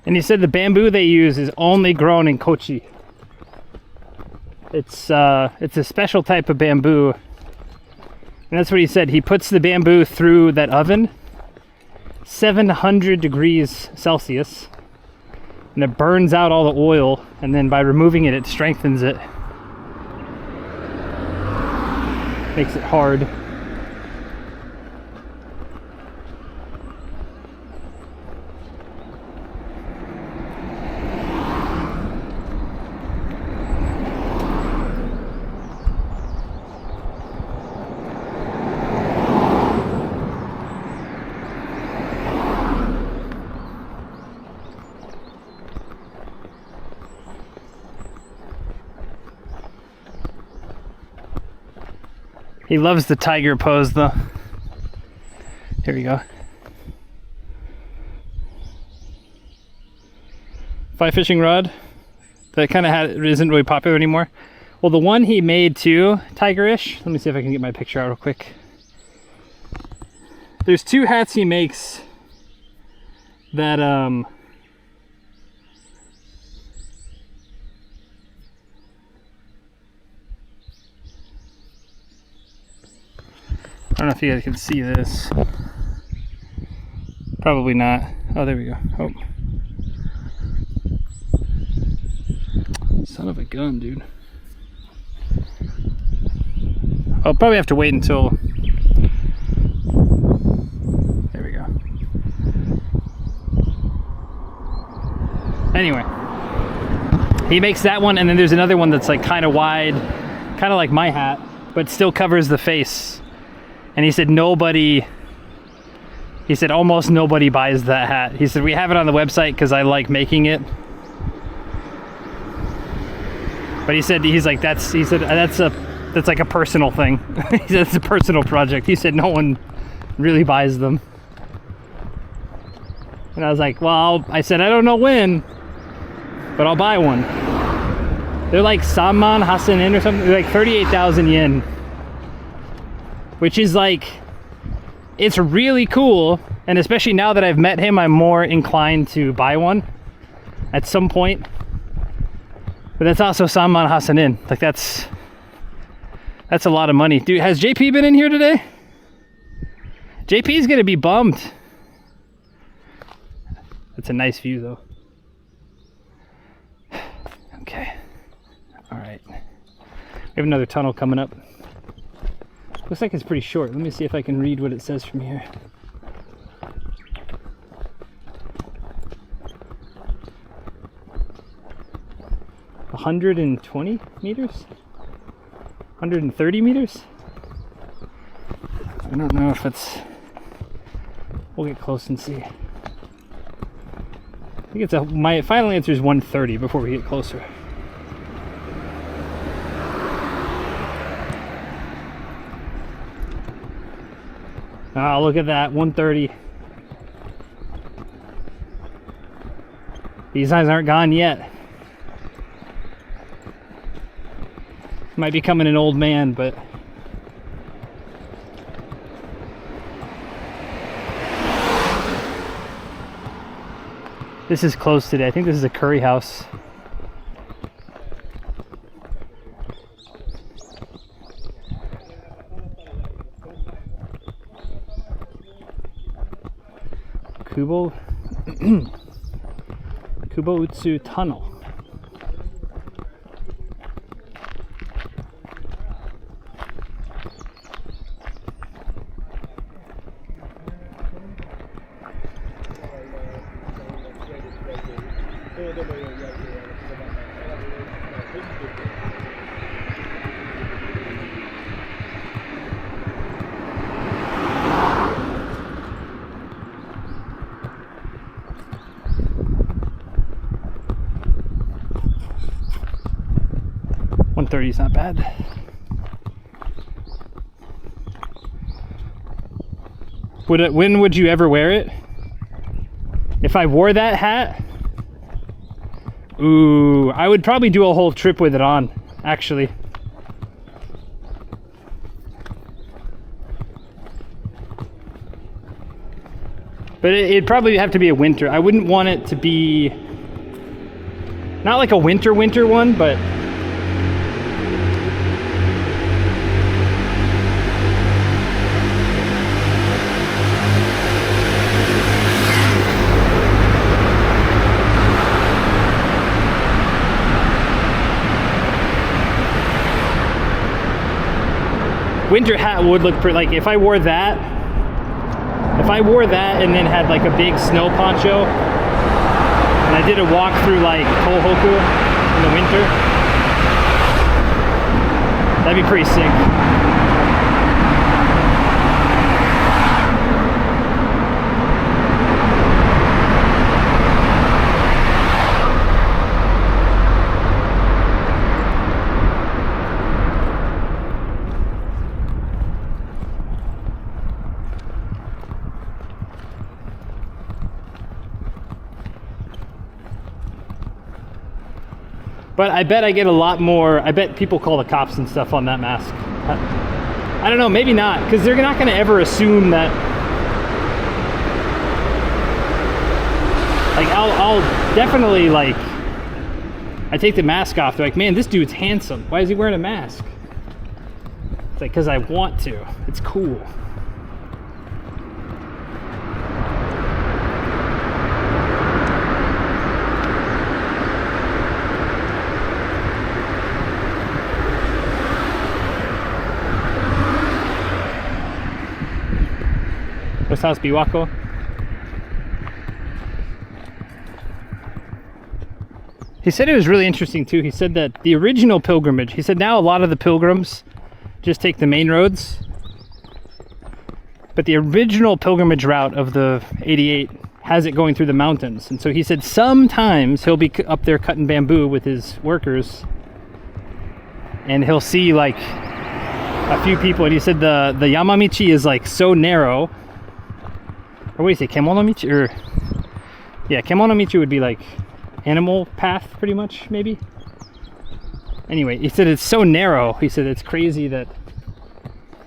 and he said the bamboo they use is only grown in Kochi. It's a special type of bamboo. And that's what he said. He puts the bamboo through that oven, 700 degrees Celsius, and it burns out all the oil, and then by removing it, it strengthens it. Makes it hard. He loves the tiger pose though. Here we go. Fly fishing rod that kind of isn't really popular anymore. Well, the one he made too, tigerish. Let me see if I can get my picture out real quick. There's two hats he makes that I don't know if you guys can see this. Probably not. Oh, there we go. Oh. Son of a gun, dude. I'll probably have to wait until... There we go. Anyway. He makes that one, and then there's another one that's like kind of wide, kind of like my hat, but still covers the face. And he said almost nobody buys that hat. He said we have it on the website because I like making it. But he said that's like a personal thing. He said it's a personal project. He said no one really buys them. And I was like, well, I said I don't know when, but I'll buy one. They're like 3만 8,000yen or something. They're like 38,000 yen. Which is like, it's really cool. And especially now that I've met him, I'm more inclined to buy one at some point. But that's also 3만 8,000yen. Like that's a lot of money. Dude, has JP been in here today? JP's gonna be bummed. That's a nice view though. Okay. All right. We have another tunnel coming up. Looks like it's pretty short. Let me see if I can read what it says from here. $120 meters? 130 meters? I don't know if it's... We'll get close and see. I think it's my final answer is 130 before we get closer. Oh, look at that, 130. These eyes aren't gone yet. Might be becoming an old man, but this is closed today. I think this is a curry house. Kuboutsu Tunnel. Is not bad. When would you ever wear it? If I wore that hat, ooh, I would probably do a whole trip with it on, actually. But it'd probably have to be a winter. I wouldn't want it to be, not like a winter one, but winter hat would look pretty. Like if I wore that and then had like a big snow poncho and I did a walk through like Tohoku in the winter, that'd be pretty sick. But I bet I get a lot more. I bet people call the cops and stuff on that mask. I don't know, maybe not, because they're not going to ever assume that. Like, I'll definitely, like, I take the mask off. They're like, man, this dude's handsome. Why is he wearing a mask? It's like, because I want to. It's cool. What's house, Biwako? He said it was really interesting too. He said that the original pilgrimage, he said now a lot of the pilgrims just take the main roads. But the original pilgrimage route of the 88 has it going through the mountains. And so he said sometimes he'll be up there cutting bamboo with his workers and he'll see like a few people. And he said the Yamamichi is like so narrow. Or what do you say, Kemonomichi? Or, yeah, Kemonomichi would be like animal path pretty much, maybe. Anyway, he said it's so narrow. He said it's crazy that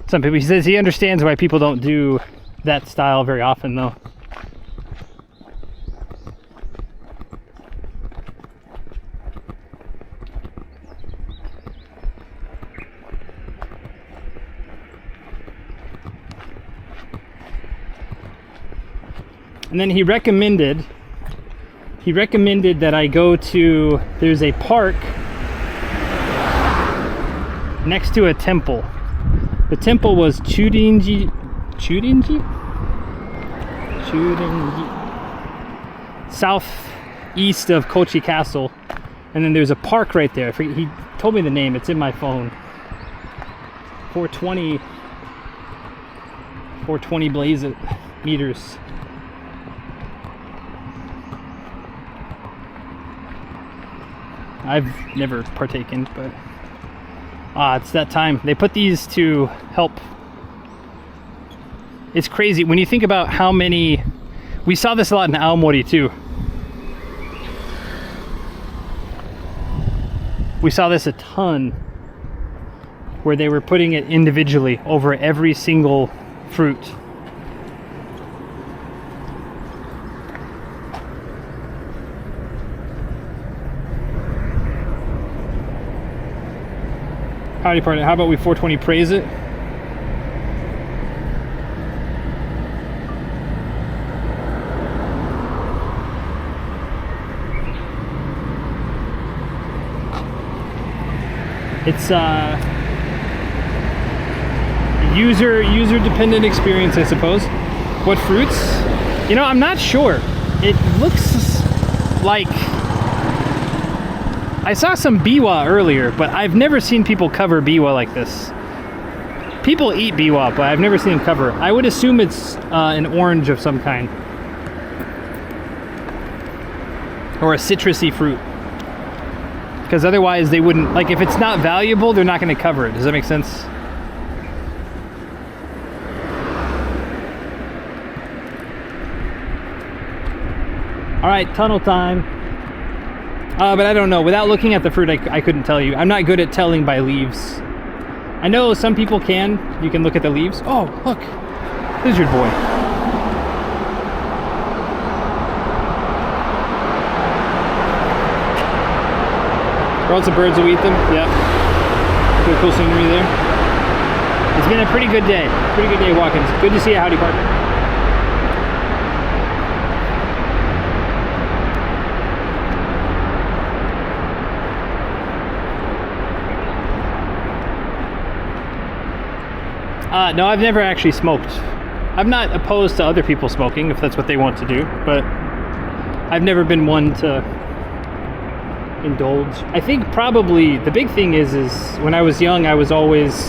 some people, he says he understands why people don't do that style very often though. And then he recommended that I go to, there's a park next to a temple. The temple was Churinji, southeast of Kochi Castle. And then there's a park right there. I forget, he told me the name, it's in my phone. 420 blaze meters. I've never partaken, but it's that time. They put these to help. It's crazy when you think about how many. We saw this a lot in Aomori too. We saw this a ton where they were putting it individually over every single fruit. Howdy partner, how about we 420 praise it? It's user dependent experience, I suppose. What fruits? You know, I'm not sure. It looks like I saw some biwa earlier, but I've never seen people cover biwa like this. People eat biwa, but I've never seen them cover it. I would assume it's an orange of some kind. Or a citrusy fruit. Because otherwise they wouldn't, like if it's not valuable, they're not going to cover it. Does that make sense? All right, tunnel time. But I don't know. Without looking at the fruit, I couldn't tell you. I'm not good at telling by leaves. I know some people can. You can look at the leaves. Oh, look. Lizard boy. Or else the birds will eat them. Yep. Pretty cool scenery there. It's been a pretty good day. Pretty good day walking. Good to see you. Howdy, partner. No, I've never actually smoked. I'm not opposed to other people smoking if that's what they want to do, but I've never been one to indulge. I think probably the big thing is when I was young, I was always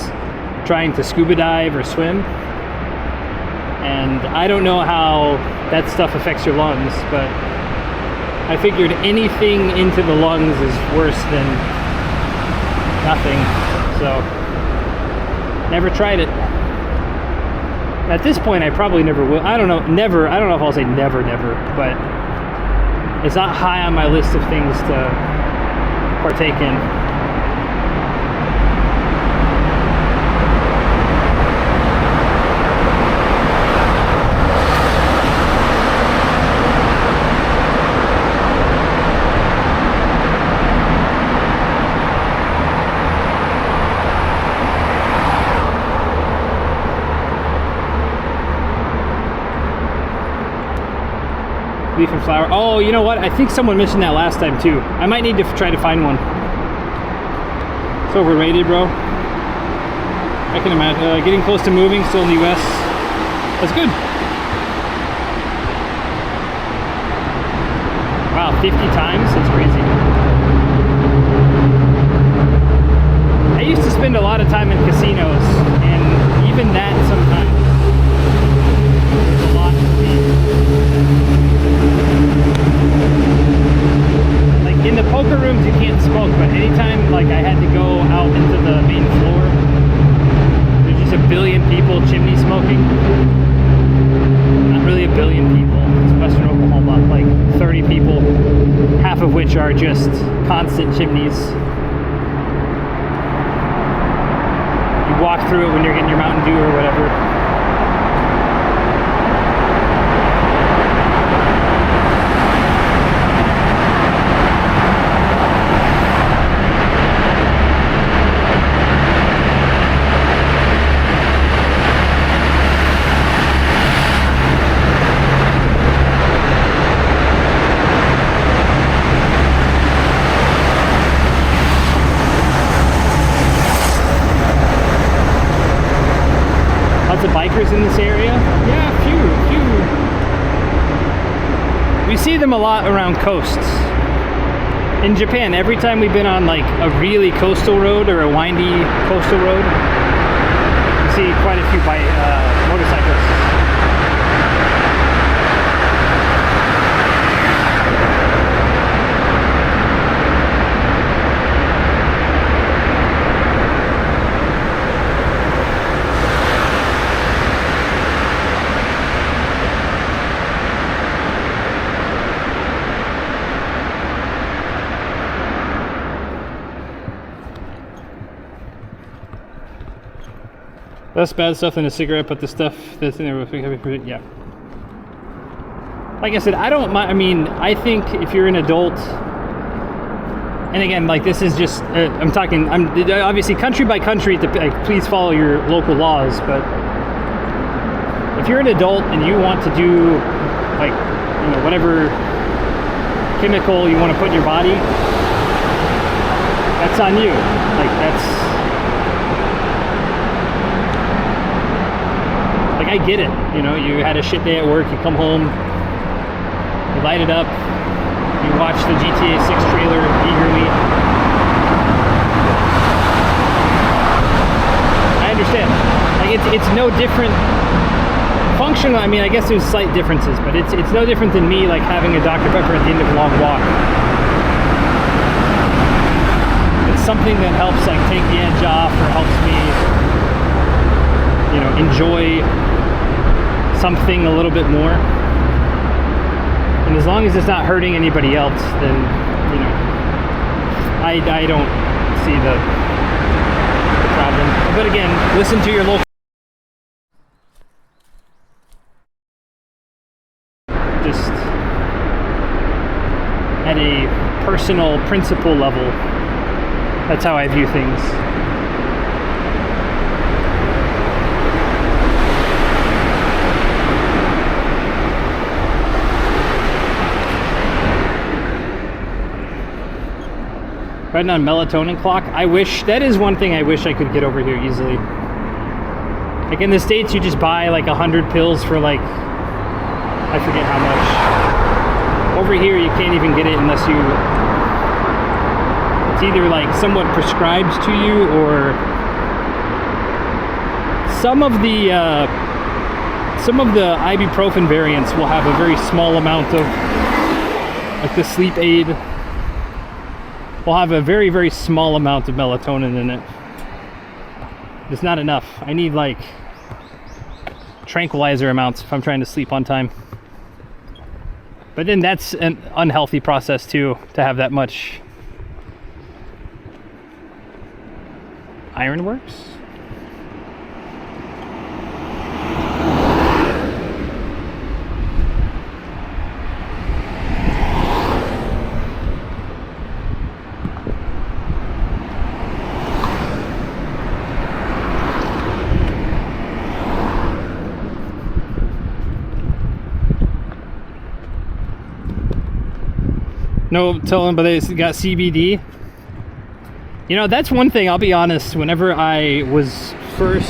trying to scuba dive or swim. And I don't know how that stuff affects your lungs, but I figured anything into the lungs is worse than nothing. So, never tried it. At this point, I probably never will. I don't know, never. I don't know if I'll say never, but it's not high on my list of things to partake in. Leaf and flower. Oh, you know what? I think someone mentioned that last time too. I might need to try to find one. It's overrated, bro. I can imagine. Getting close to moving, still in the US. That's good. Wow, 50 times? That's crazy. I used to spend a lot of time in casinos, and even that sometimes is a lot for me. Like in the poker rooms you can't smoke, but anytime like I had to go out into the main floor, there's just a billion people chimney smoking. Not really a billion people, it's Western Oklahoma, like 30 people, half of which are just constant chimneys. You walk through it when you're getting your Mountain Dew or whatever. Bikers in this area? Yeah, few. We see them a lot around coasts. In Japan, every time we've been on like a really coastal road or a windy coastal road, we see quite a few motorcyclists. Less bad stuff than a cigarette, but the stuff that's in there, yeah. Like I said, I don't mind. I mean, I think if you're an adult, and again, like this is just, I'm obviously country by country, please follow your local laws, but if you're an adult and you want to do, like, you know, whatever chemical you want to put in your body, that's on you. Like, that's, I get it, you know, you had a shit day at work, you come home, you light it up, you watch the GTA 6 trailer eagerly. I understand. Like it's no different functional. I mean, I guess there's slight differences, but it's no different than me like having a Dr. Pepper at the end of a long walk. It's something that helps like take the edge off or helps me, you know, enjoy something a little bit more, and as long as it's not hurting anybody else, then, you know, I don't see the problem. But again, listen to your local, just at a personal principle level, that's how I view things. Riding on melatonin clock. I wish, that is one thing I wish I could get over here easily. Like in the States, you just buy like 100 pills for like, I forget how much. Over here, you can't even get it unless you, it's either like somewhat prescribed to you, or some of the ibuprofen variants will have a very small amount of, like the sleep aid will have a very, very small amount of melatonin in it. It's not enough. I need like tranquilizer amounts if I'm trying to sleep on time. But then that's an unhealthy process too, to have that much Ironworks? No, tell them, but they got CBD. You know, that's one thing, I'll be honest, whenever I was first,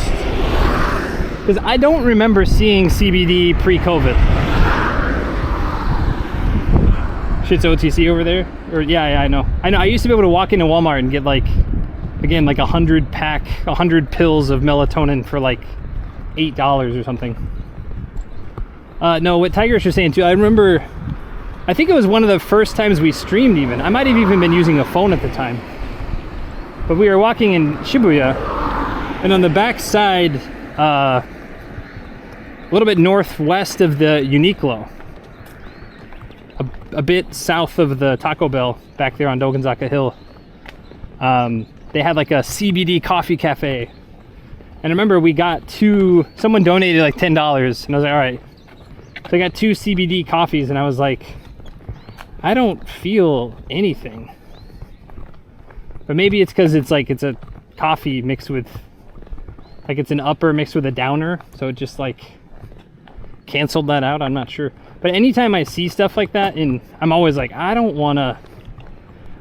because I don't remember seeing CBD pre-COVID. Shit's OTC over there? Or yeah, I know. I used to be able to walk into Walmart and get like, again, like 100 pills of melatonin for like $8 or something. No, what Tiger's was saying too, I remember, I think it was one of the first times we streamed even. I might have even been using a phone at the time. But we were walking in Shibuya, and on the back side, a little bit northwest of the Uniqlo, a bit south of the Taco Bell, back there on Dogonzaka Hill, they had like a CBD coffee cafe. And I remember we got someone donated like $10, and I was like, all right. So I got 2 CBD coffees, and I was like, I don't feel anything. But maybe it's because it's a coffee mixed with, like it's an upper mixed with a downer. So it just like canceled that out. I'm not sure. But anytime I see stuff like that, and I'm always like, I don't want to,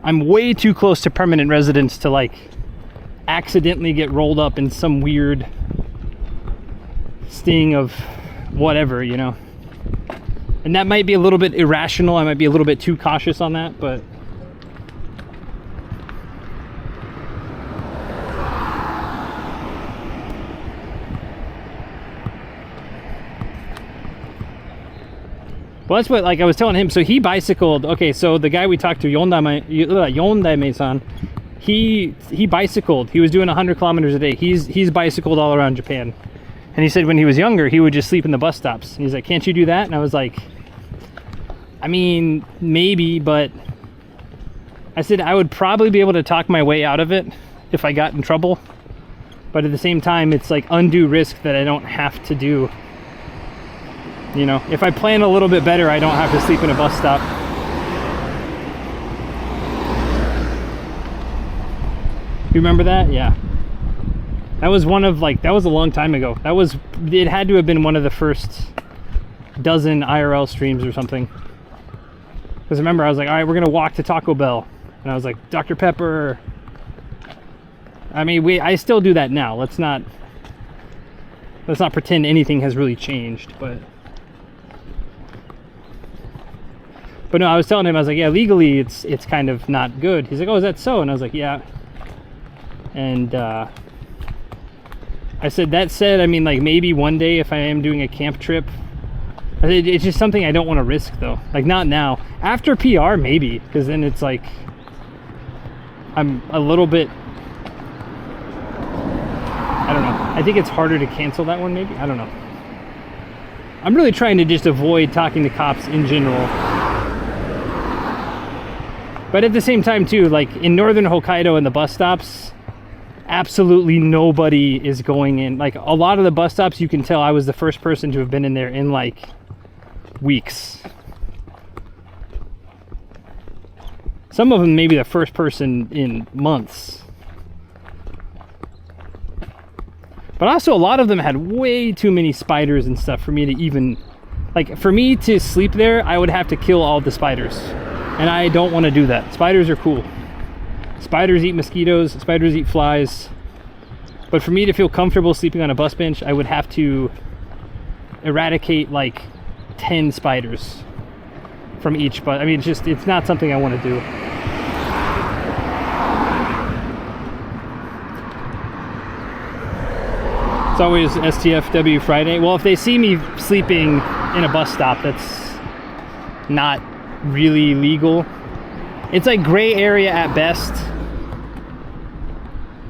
I'm way too close to permanent residence to like accidentally get rolled up in some weird sting of whatever, you know. And that might be a little bit irrational. I might be a little bit too cautious on that, but well, that's what, like I was telling him, so he bicycled, okay, so the guy we talked to, Yondaime-san, he bicycled, he was doing 100 kilometers a day, he's bicycled all around Japan, and he said when he was younger, he would just sleep in the bus stops, and he's like, can't you do that? And I was like, I mean, maybe, but I said I would probably be able to talk my way out of it if I got in trouble, but at the same time, it's like undue risk that I don't have to do. You know, if I plan a little bit better, I don't have to sleep in a bus stop. You remember that? Yeah. That was one of like, that was a long time ago. It had to have been one of the first dozen IRL streams or something. Because remember, I was like, all right, we're going to walk to Taco Bell. And I was like, Dr. Pepper. I mean, I still do that now. Let's not pretend anything has really changed, but no, I was telling him, I was like, yeah, legally it's kind of not good. He's like, oh, is that so? And I was like, yeah. And I said, that said, I mean, like maybe one day if I am doing a camp trip, it's just something I don't want to risk though. Like not now. After PR, maybe, because then it's like I'm a little bit, I don't know. I think it's harder to cancel that one maybe. I don't know. I'm really trying to just avoid talking to cops in general. But at the same time too, like in northern Hokkaido and the bus stops, absolutely nobody is going in. Like a lot of the bus stops, you can tell I was the first person to have been in there in like weeks. Some of them maybe the first person in months. But also a lot of them had way too many spiders and stuff for me to even, like for me to sleep there, I would have to kill all the spiders. And I don't want to do that. Spiders are cool. Spiders eat mosquitoes, spiders eat flies. But for me to feel comfortable sleeping on a bus bench, I would have to eradicate like 10 spiders from each bus. I mean, it's not something I want to do. It's always STFW Friday. Well, if they see me sleeping in a bus stop, that's not really legal. It's like gray area at best.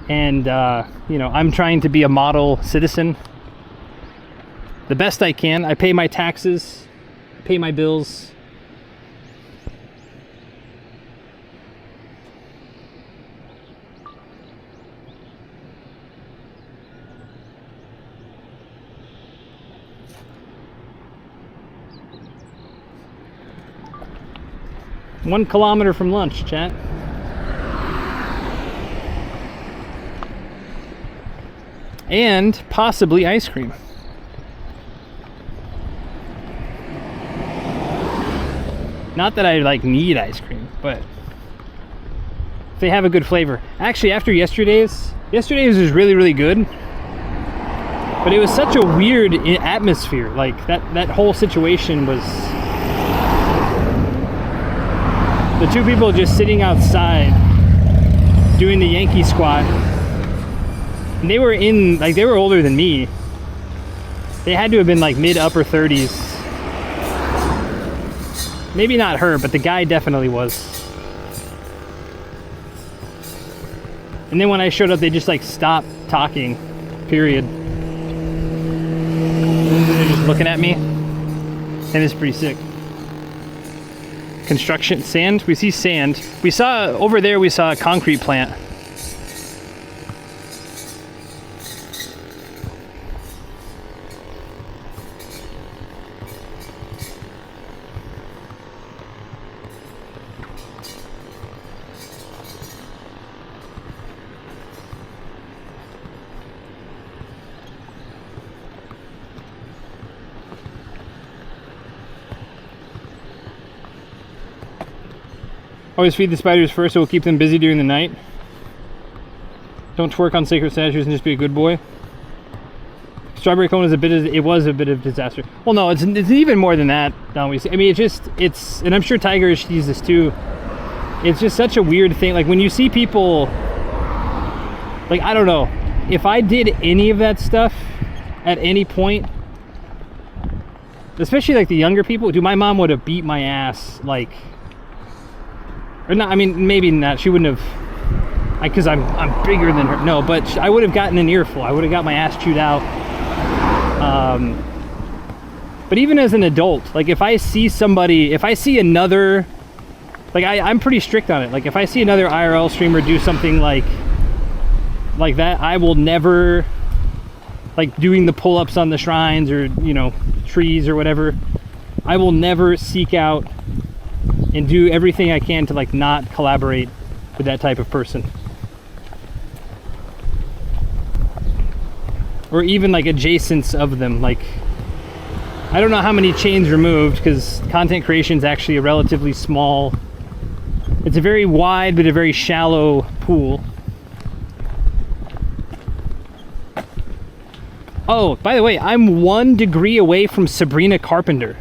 And you know, I'm trying to be a model citizen the best I can. I pay my taxes, pay my bills. 1 kilometer from lunch, chat. And possibly ice cream. Not that I like need ice cream, but if they have a good flavor. Actually, after yesterday's was really, really good. But it was such a weird atmosphere. Like that whole situation was the two people just sitting outside doing the Yankee squat. And they were older than me. They had to have been like mid upper 30s. Maybe not her, but the guy definitely was. And then when I showed up, they just like stopped talking, period. They're just looking at me. And it's pretty sick. Construction, sand, we see sand. We saw, over there we saw a concrete plant. Always feed the spiders first, it will keep them busy during the night. Don't twerk on sacred statues and just be a good boy. Strawberry cone is it was a bit of disaster. Well, no, it's even more than that. I mean, it's, and I'm sure Tiger sees this too. It's just such a weird thing. Like when you see people, like, I don't know, if I did any of that stuff at any point, especially like the younger people, dude, my mom would have beat my ass, like, or not, I mean, maybe not, she wouldn't have, because I'm bigger than her, no, but I would have gotten an earful, I would have got my ass chewed out. But even as an adult, like if I see another, like I'm pretty strict on it, like if I see another IRL streamer do something like that, I will never, like doing the pull-ups on the shrines or, you know, trees or whatever, I will never seek out and do everything I can to like not collaborate with that type of person. Or even like adjacents of them. Like, I don't know how many chains removed, because content creation is actually a relatively small, it's a very wide but a very shallow pool. Oh, by the way, I'm 1 degree away from Sabrina Carpenter.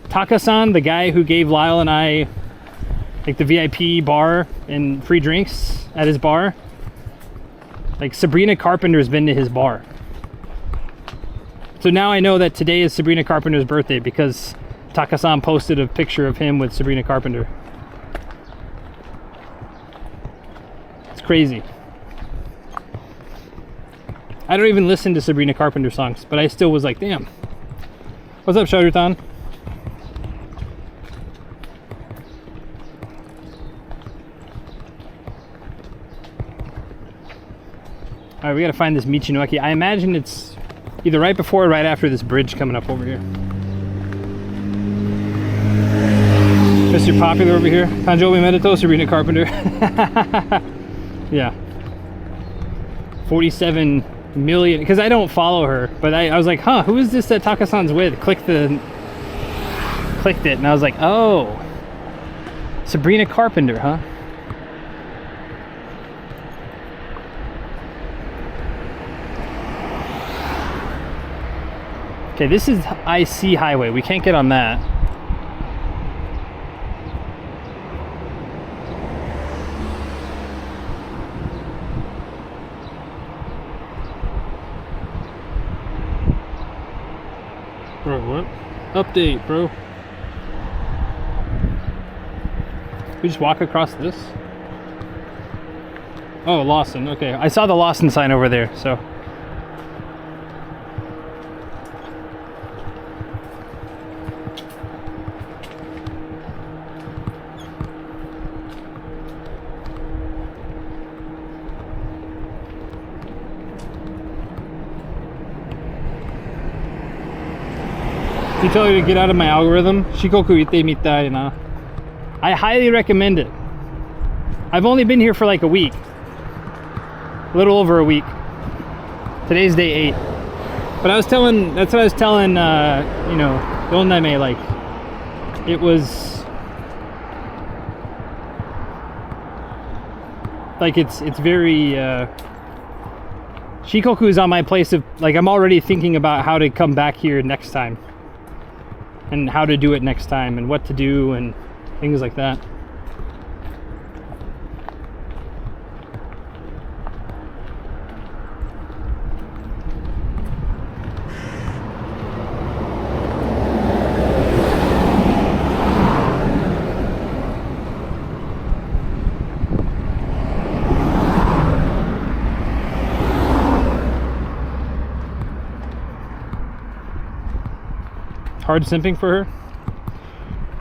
Taka-san, the guy who gave Lyle and I like the VIP bar and free drinks at his bar, like Sabrina Carpenter's been to his bar. So now I know that today is Sabrina Carpenter's birthday because Taka-san posted a picture of him with Sabrina Carpenter. It's crazy. I don't even listen to Sabrina Carpenter songs, but I still was like, damn. What's up, Shadurtan? All right, we gotta find this Michinoeki. I imagine it's either right before or right after this bridge coming up over here. Mr. Popular over here. Kanjobi Medito, Sabrina Carpenter. Yeah. 47 million, because I don't follow her, but I was like, huh, who is this that Taka-san's with? Clicked it, and I was like, oh, Sabrina Carpenter, huh? Okay, this is IC highway. We can't get on that. Bro, what? Update, bro. We just walk across this? Oh, Lawson. Okay, I saw the Lawson sign over there, so. You tell her to get out of my algorithm? Shikoku ite mitai na. I highly recommend it. I've only been here for like a week. A little over a week. Today's day 8. But that's what I was telling, you know, Yonnaime, like, it was, like, it's very, Shikoku is on my place of, like, I'm already thinking about how to come back here next time. And how to do it next time, and what to do, and things like that. Hard simping for her.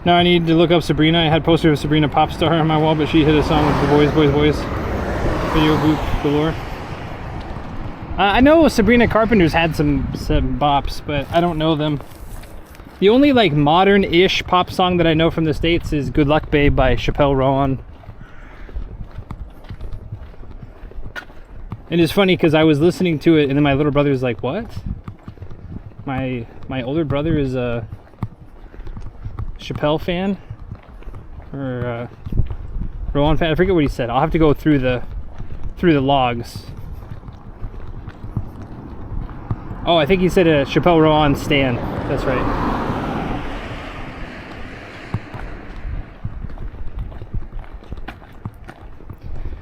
Now I need to look up Sabrina. I had a poster of Sabrina Popstar on my wall, but she hit a song with the boys. Video boop galore. I know Sabrina Carpenter's had some bops, but I don't know them. The only like modern-ish pop song that I know from the States is Good Luck Babe by Chappelle Roan. And it's funny because I was listening to it and then my little brother's like, what? My older brother is a Chappelle fan or a Rowan fan. I forget what he said. I'll have to go through the logs. Oh, I think he said a Chappelle Rowan stan. That's right.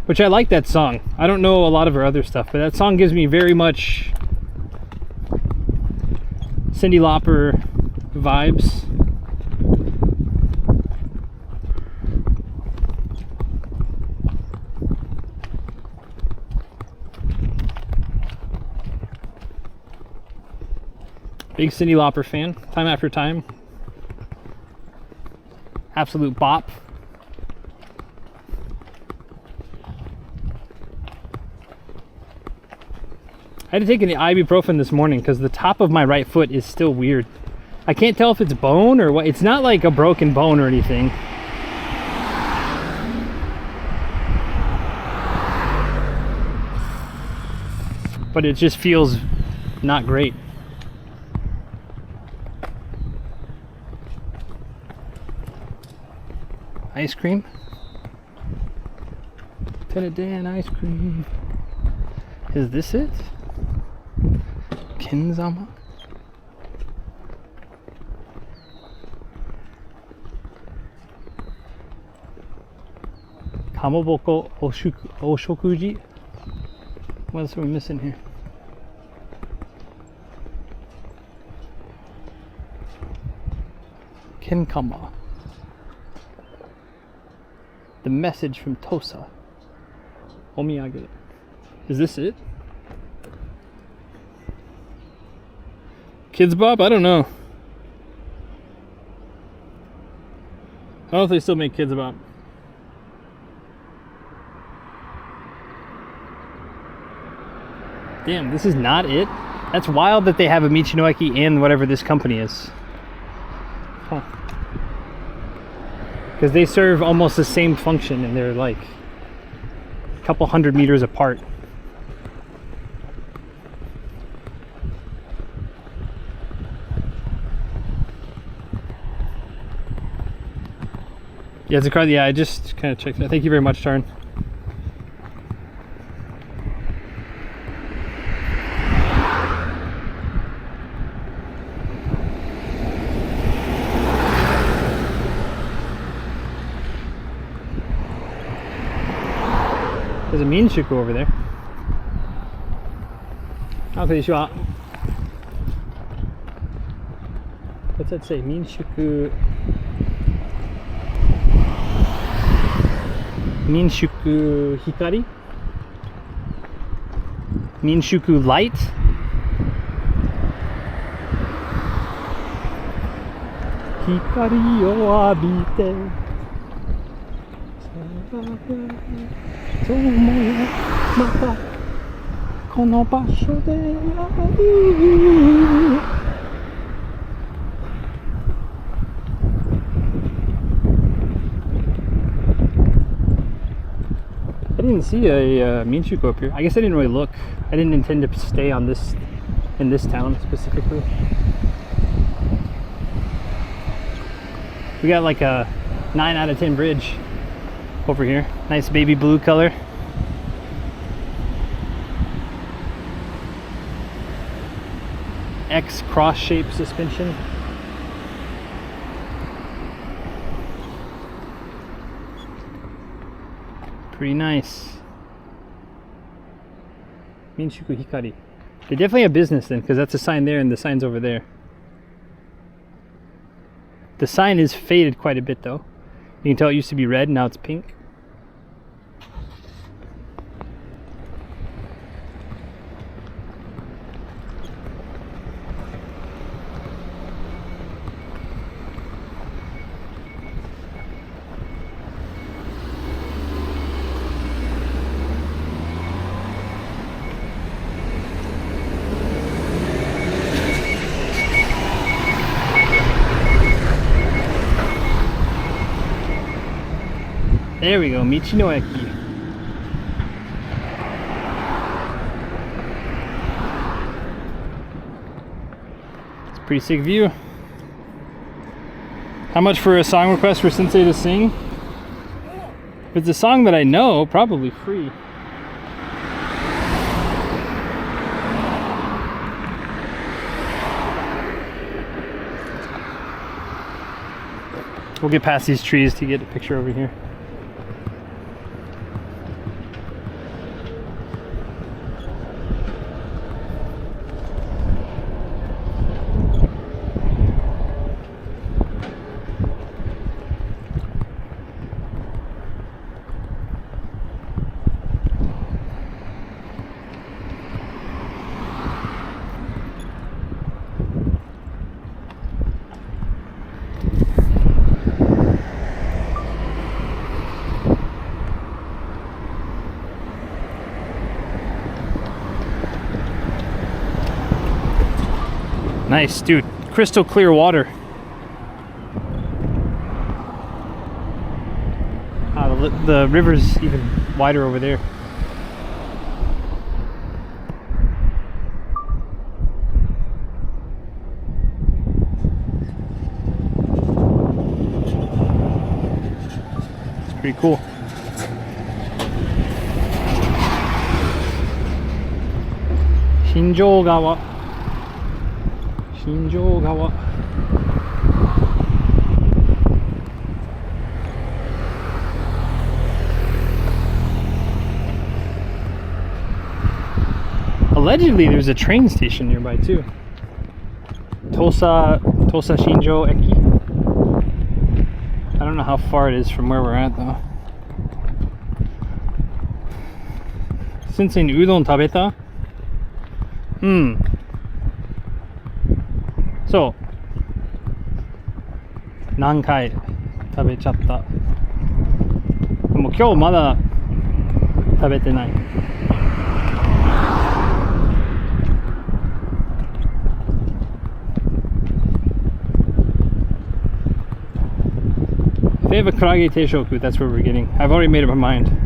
Which I like that song. I don't know a lot of her other stuff, but that song gives me very much Cyndi Lauper vibes. Big Cyndi Lauper fan, time after time. Absolute bop. I had to take an ibuprofen this morning because the top of my right foot is still weird. I can't tell if it's bone or what. It's not like a broken bone or anything. But it just feels not great. Ice cream? Lieutenant Dan ice cream. Is this it? Kinzama? Kamaboko Oshokuji? What else are we missing here? Kenkama. The message from Tosa. Omiyage. Is this it? Kids Bop? I don't know. I don't know if they still make Kids Bop. Damn, this is not it? That's wild that they have a Michinoeki and whatever this company is. Huh. Because they serve almost the same function and they're like a couple 100 meters apart. Yeah, it's a card. Yeah, I just kind of checked that. Thank you very much, Tarn. There's a Minshuku over there. Konnichiwa. What's that say? Minshuku. Minshuku Hikari? Minshuku Light? Hikari o abite Tomoya mata kono basho de ari. didn't see a Minshuku up here. I guess I didn't really look. I didn't intend to stay on this in this town specifically. We got like a 9 out of 10 bridge over here. Nice baby blue color. X cross shape suspension. Pretty nice. Minshuku Hikari. They definitely have business then, because that's a sign there and the sign's over there. The sign is faded quite a bit though. You can tell it used to be red, now it's pink. There we go, Michino Eki. It's a pretty sick view. How much for a song request for Sensei to sing? If it's a song that I know, probably free. We'll get past these trees to get a picture over here. Nice, dude. Crystal clear water. The river's even wider over there. It's pretty cool. Shinjōgawa. Shinjōgawa. Allegedly, there's a train station nearby too. Tosa Shinjo Eki. I don't know how far it is from where we're at though. Sensei ni udon tabeta? So, 何回食べちゃった。でも今日まだ食べてない。If they have a karage teishoku, that's where we're getting. I've already made up my mind.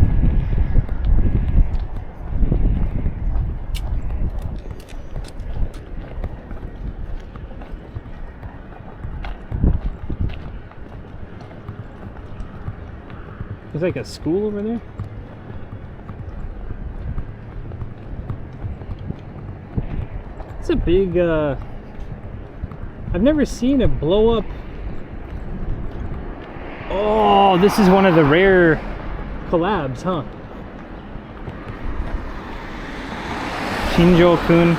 There's like a school over there. It's a big, I've never seen a blow up. Oh, this is one of the rare collabs, huh? Shinjo-kun.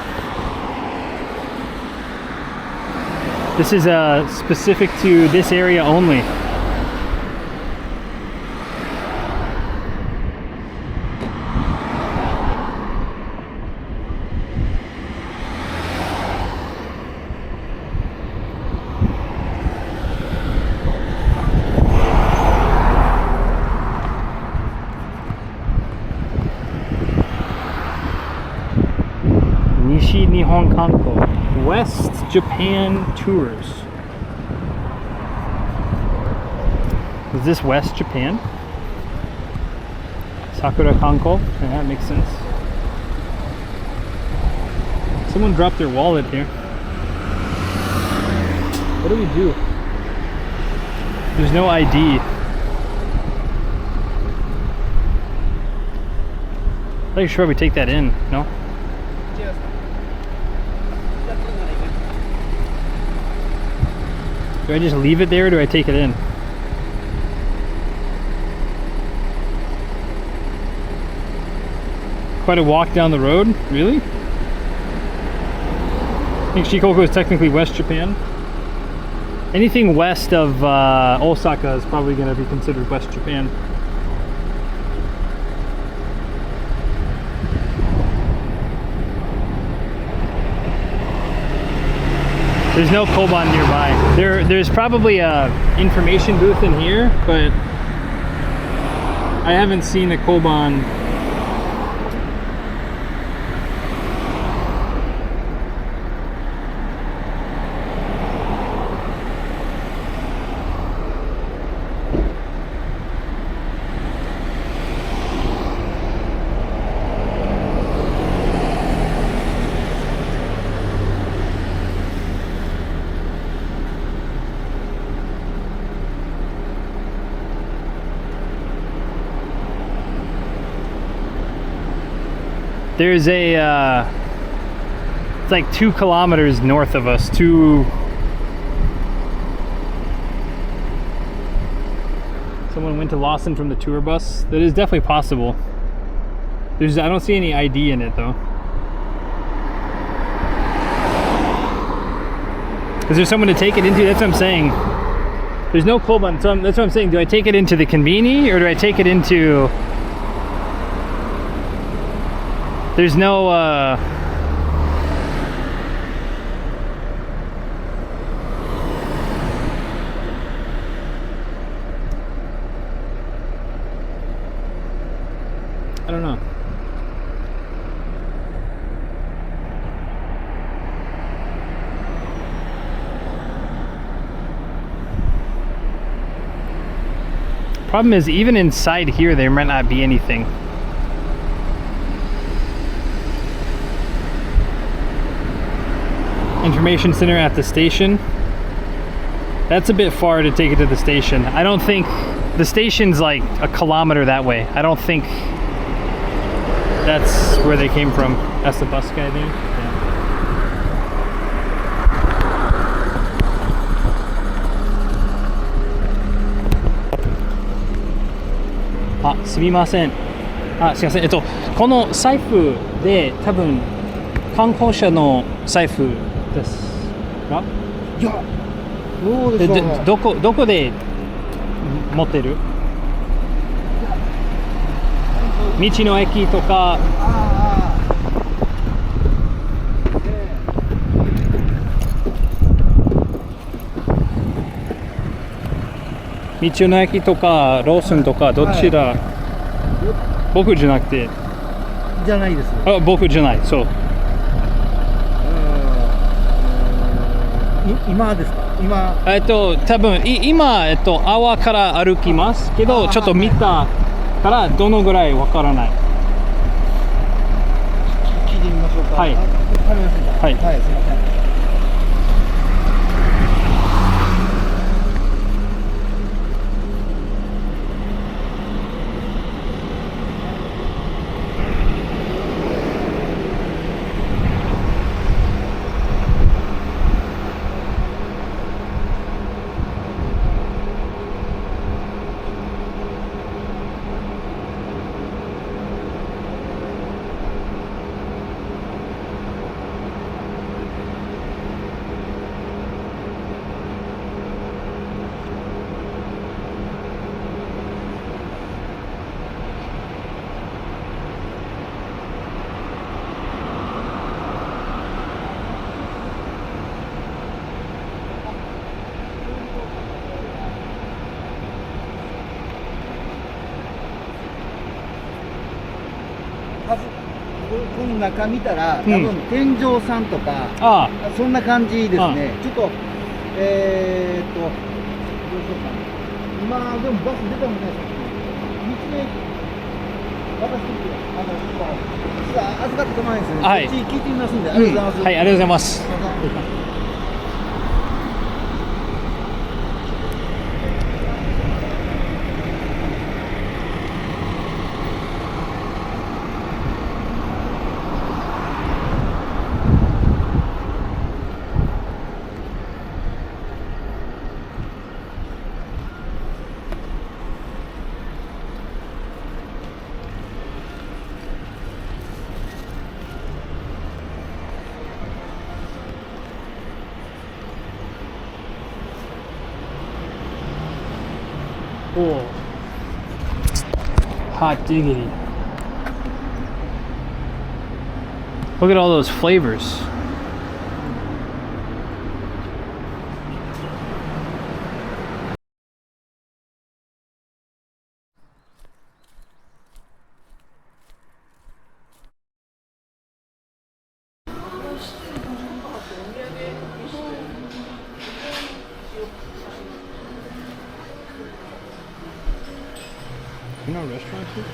This is specific to this area only. Nihon Kanko, West Japan Tours. Is this West Japan? Sakura Kanko. Yeah, that makes sense. Someone dropped their wallet here. What do we do? There's no ID. Are you sure we take that in? No? Do I just leave it there or do I take it in? Quite a walk down the road? Really? I think Shikoku is technically West Japan. Anything west of Osaka is probably going to be considered West Japan. There's no Koban nearby. There's probably a information booth in here, but I haven't seen a Koban. There's a, it's like 2 kilometers north of us, someone went to Lawson from the tour bus. That is definitely possible. I don't see any ID in it though. Is there someone to take it into? That's what I'm saying. There's no Koban, so that's what I'm saying. Do I take it into the conveni or do I take it into... There's no, I don't know. Problem is, even inside here, there might not be anything. Information center at the station. That's a bit far to take it to the station. I don't think the station's like a kilometer that way. I don't think that's where they came from. That's the bus guy there. Yeah. あ、すみません。あ、すみません。この財布で多分観光者の財布ですか？いや、どうでしょうね。どこで持ってる？道の駅とか。道の駅とかローソンとかどちら？僕じゃなくて。じゃないです。あ、僕じゃない。そう。今ですか？今。多分今阿波から歩きますけど、ちょっと見たからどのぐらいわからない。聞いてみましょうか。はい。わかりました。はい。はい、すみません。この中見たら、多分天井さんとか、そんな感じですね。ちょっと、どうしようかな。今、でもバス出たもんね。道の駅。実は預かって構わないですよね。はいこっち聞いてみますんで、ありがとうございます。はい、ありがとうございます。Oh, hot diggity. Look at all those flavors. You know restaurants here?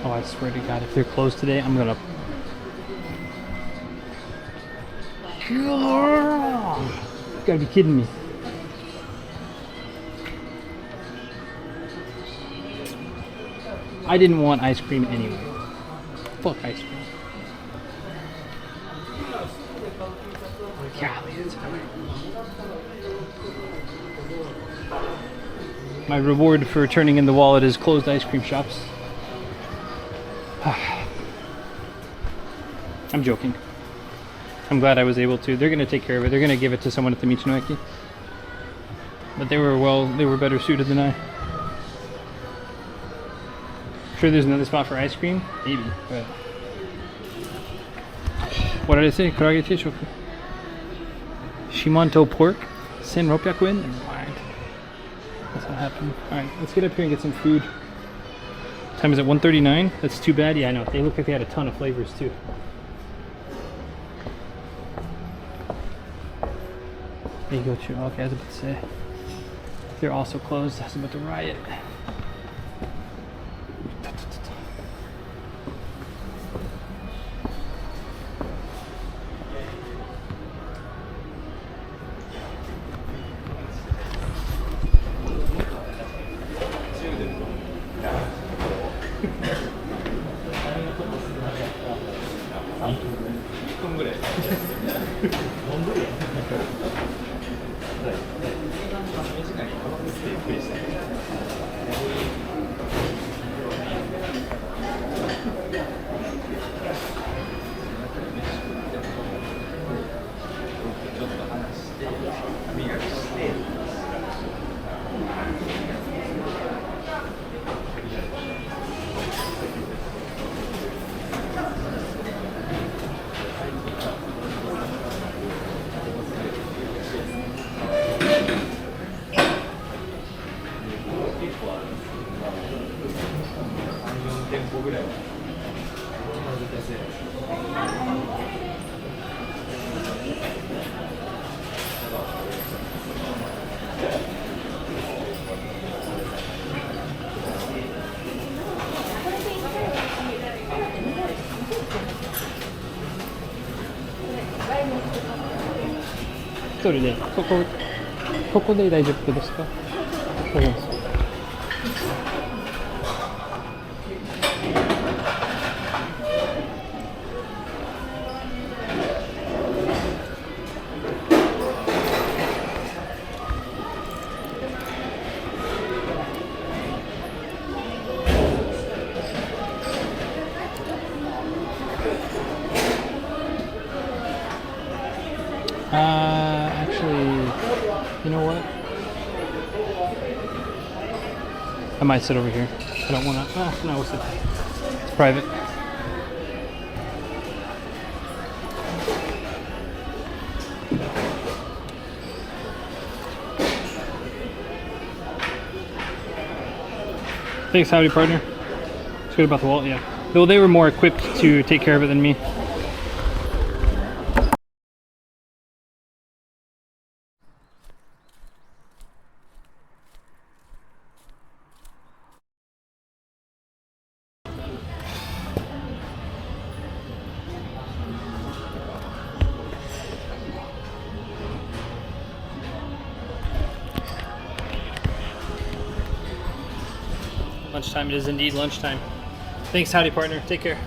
Oh, I swear to God, if they're closed today, I'm gonna... You gotta be kidding me. I didn't want ice cream anyway. Fuck ice cream. Golly, it's annoying. My reward for turning in the wallet is closed ice cream shops. I'm joking. I'm glad I was able to. They're gonna take care of it. They're gonna give it to someone at the Michinoeki. But they were better suited than I. Sure there's another spot for ice cream? Maybe, but... What did I say? Karage teishoku. Shimanto pork? 1,600 yen? Never mind. That's what happened. Alright, let's get up here and get some food. Time is at 1:39. That's too bad. Yeah, I know. They look like they had a ton of flavors too. There you go, too. Okay, I was about to say. They're also closed. I was about to riot. Actually, you know what? I might sit over here. I don't want to. No, we'll sit. It's private. Thanks, howdy, partner. It's good about the wallet, yeah. Though they were more equipped to take care of it than me. Lunchtime. It is indeed lunchtime. Thanks, howdy partner. Take care.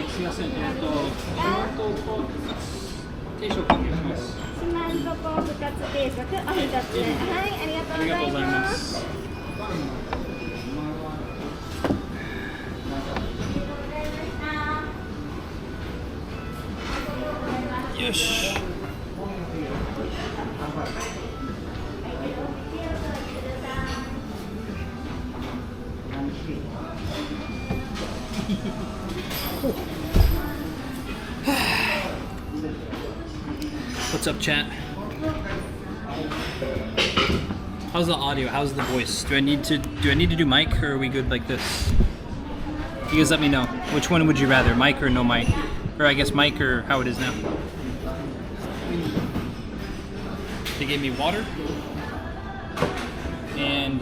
すみません、四万十ポークカツ定食お願いします。四万十ポークカツ定食お一つ。はい、ありがとうございます。よし。What's up, chat? How's the audio? How's the voice? Do I need to do mic, or are we good like this? You guys let me know. Which one would you rather, mic or no mic? Or I guess mic or how it is now. They gave me water and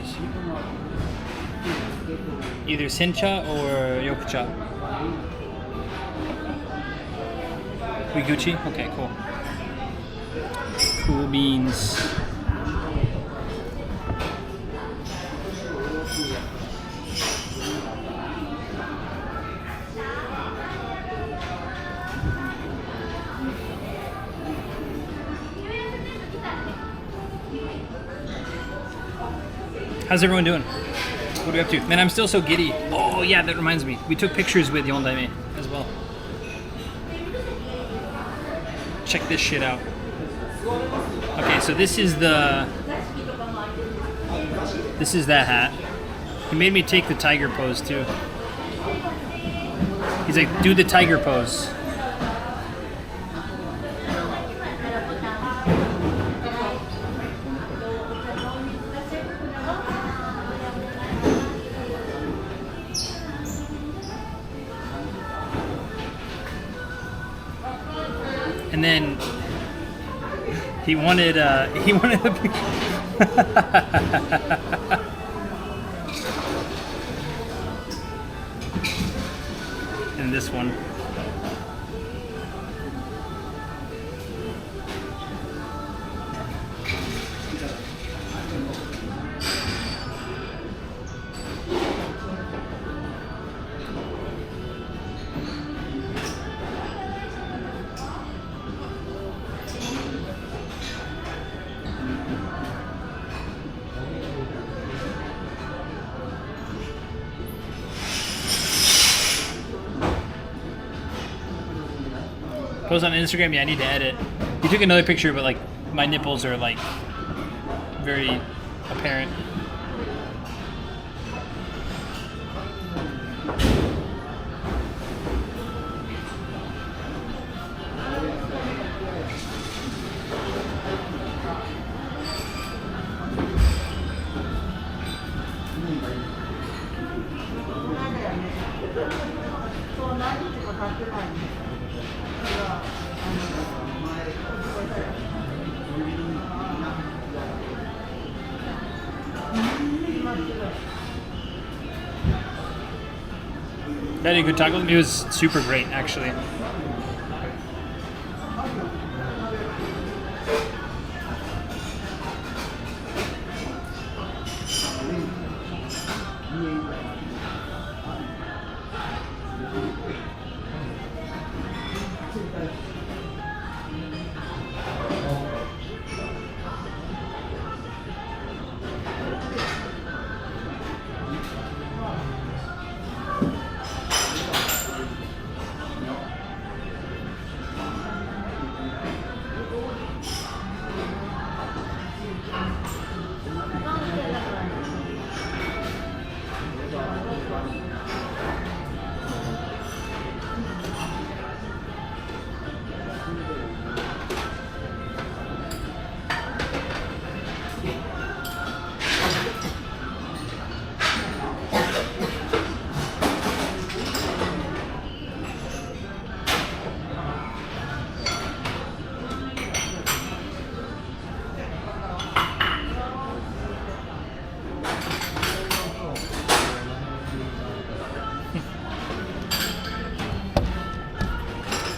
either sencha or yokucha. We Gucci? Okay, cool. Cool beans. How's everyone doing? What are we up to? Man, I'm still so giddy. Oh yeah, that reminds me. We took pictures with Yondaime as well. Check this shit out. Okay, so this is that hat. He made me take the tiger pose too. He's like, do the tiger pose. And then he wanted a picture. And this one. Post on Instagram. Yeah, I need to edit. You took another picture, but like my nipples are like very apparent. I had a good taco. It was super great, actually.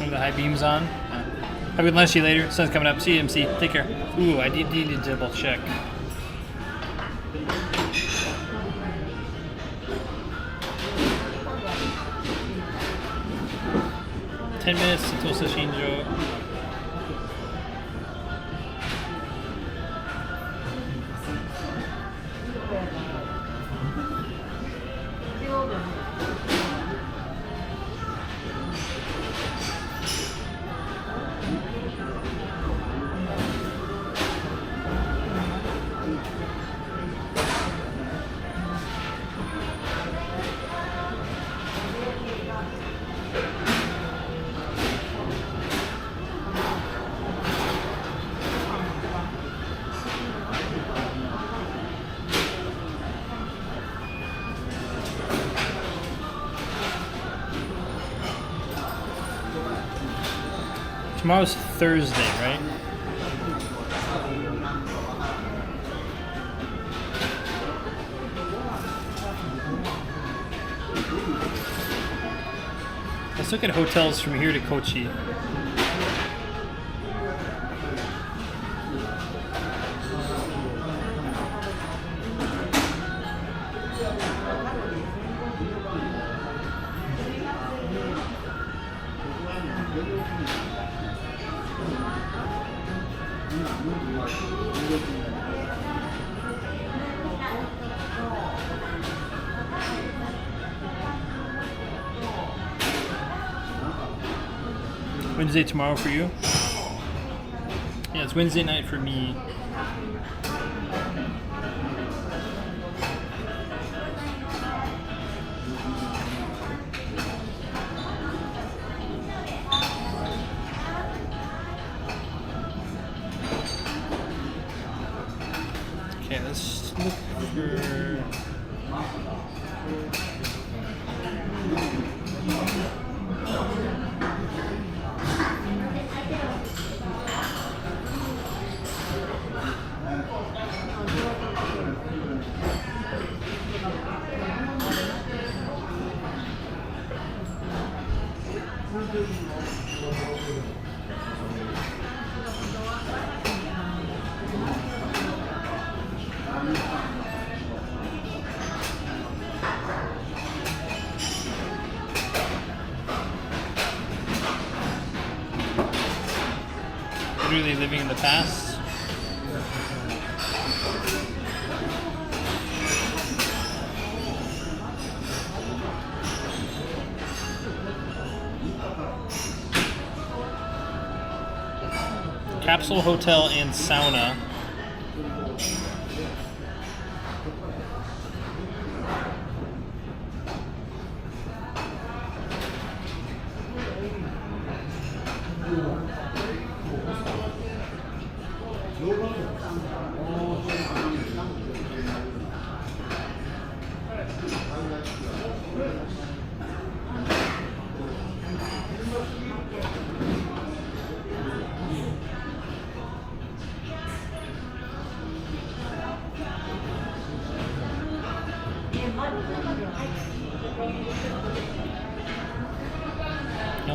The high beams on. Have a good lunch. See you later. Sun's coming up. See you, MC. Take care. Ooh, I need to double check. $10 minutes until Sashinjo. Tomorrow's Thursday, right? Let's look at hotels from here to Kochi. Wednesday tomorrow for you? Yeah, it's Wednesday night for me. Okay, let's look for... Literally living in the past. capsule hotel and sauna.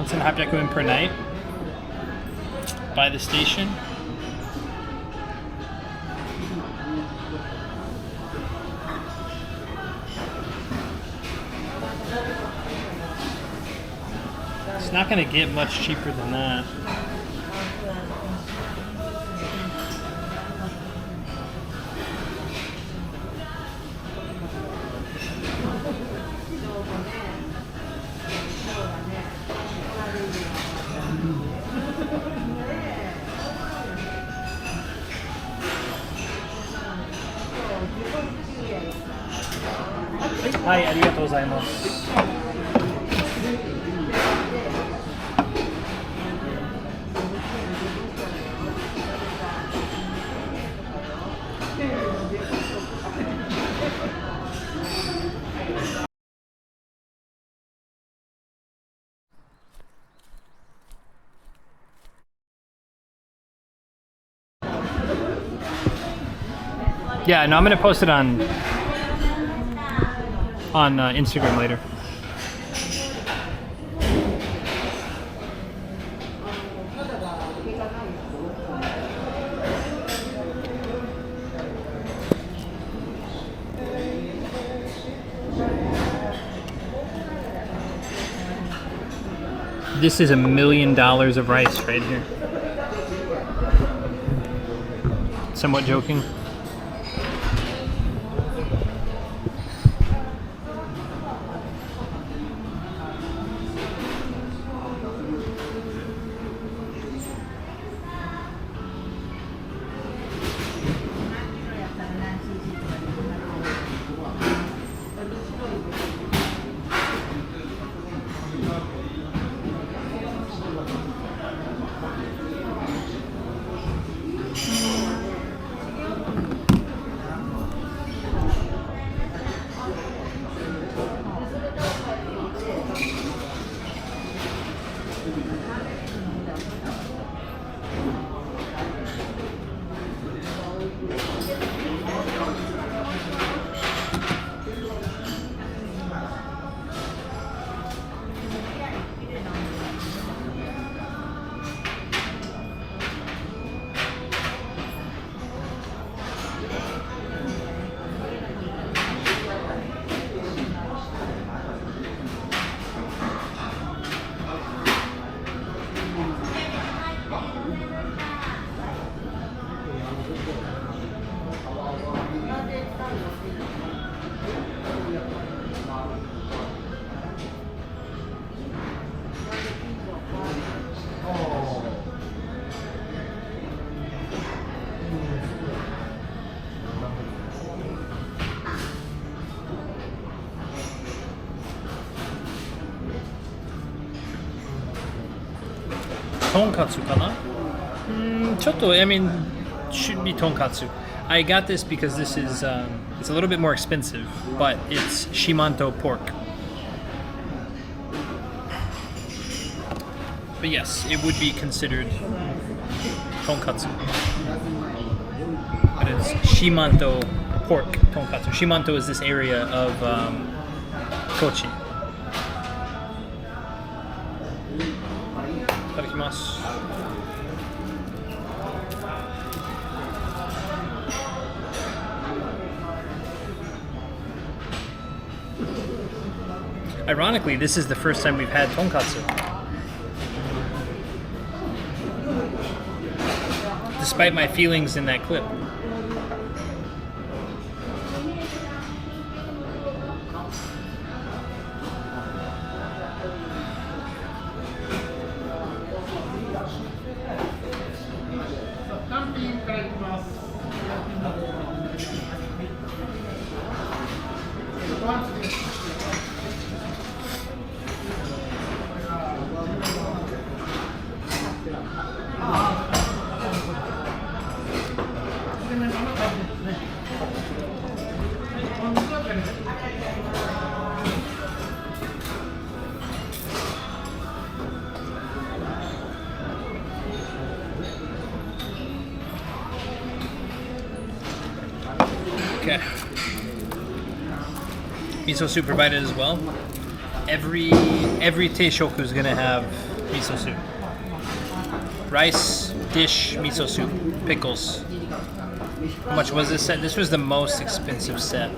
$4,800 per night by the station. It's not going to get much cheaper than that. Hi, ありがとうございます。Yeah, no, I'm gonna post it on Instagram later. This is $1 million of rice right here. Somewhat joking. Tonkatsu kana? I mean, should be tonkatsu. I got this because this is, it's a little bit more expensive, but it's Shimanto pork. But yes, it would be considered tonkatsu. But it's Shimanto pork tonkatsu. Shimanto is this area of Kochi. Ironically, this is the first time we've had tonkatsu. Despite my feelings in that clip. Okay. Miso soup provided as well. Every teishoku is gonna have miso soup. Rice, dish, miso soup, pickles. How much was this set? This was the most expensive set.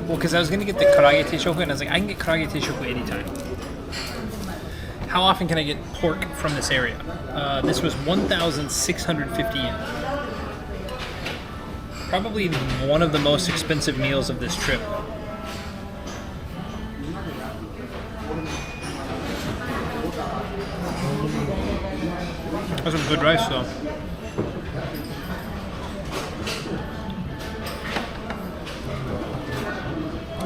Well, because I was gonna get the karage teishoku, and I was like, I can get karage teishoku anytime. How often can I get pork from this area? This was 1,650 yen. Probably one of the most expensive meals of this trip. That's some good rice though.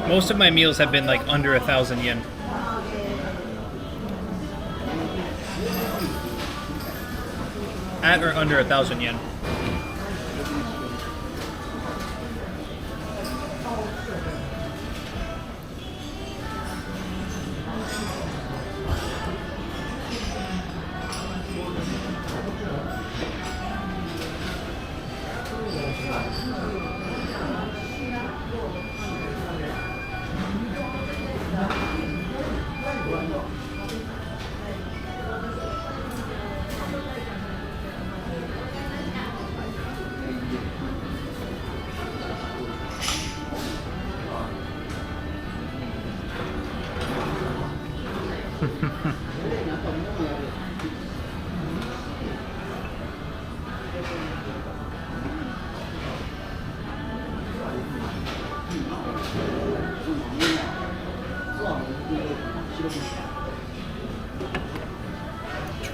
Most of my meals have been like under 1,000 yen. At or under 1,000 yen.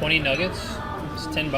$20 nuggets. It's $10.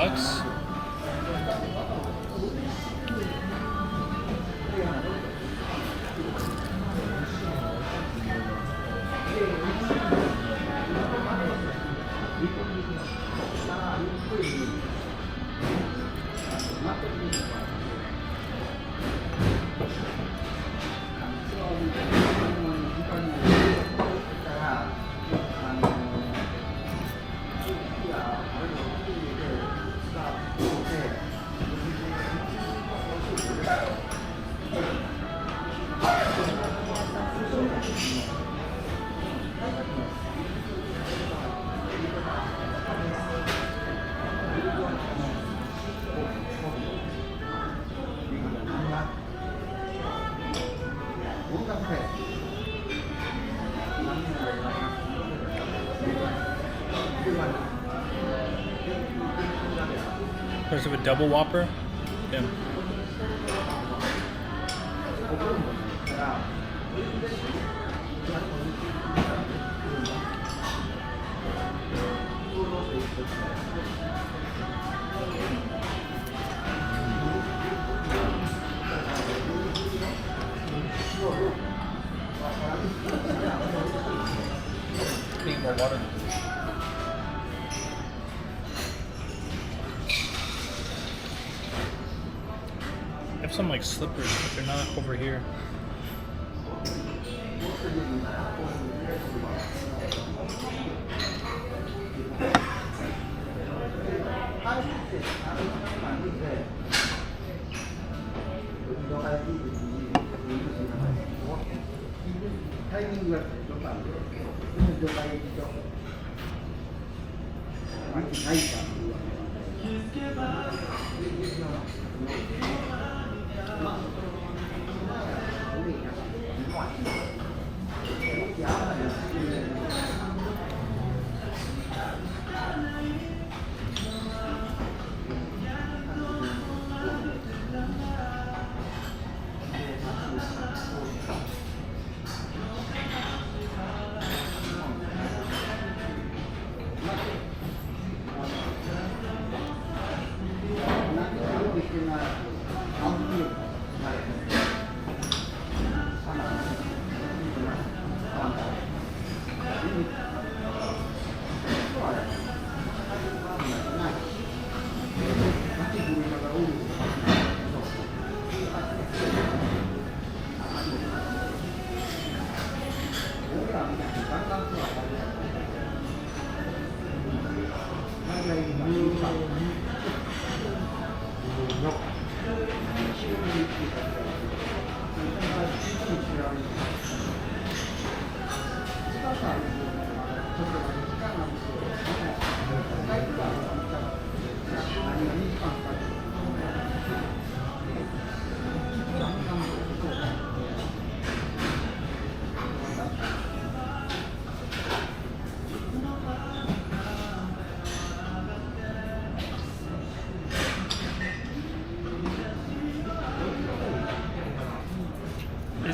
There's a double Whopper. Yeah. Need more water. I have some like slippers, but they're not over here.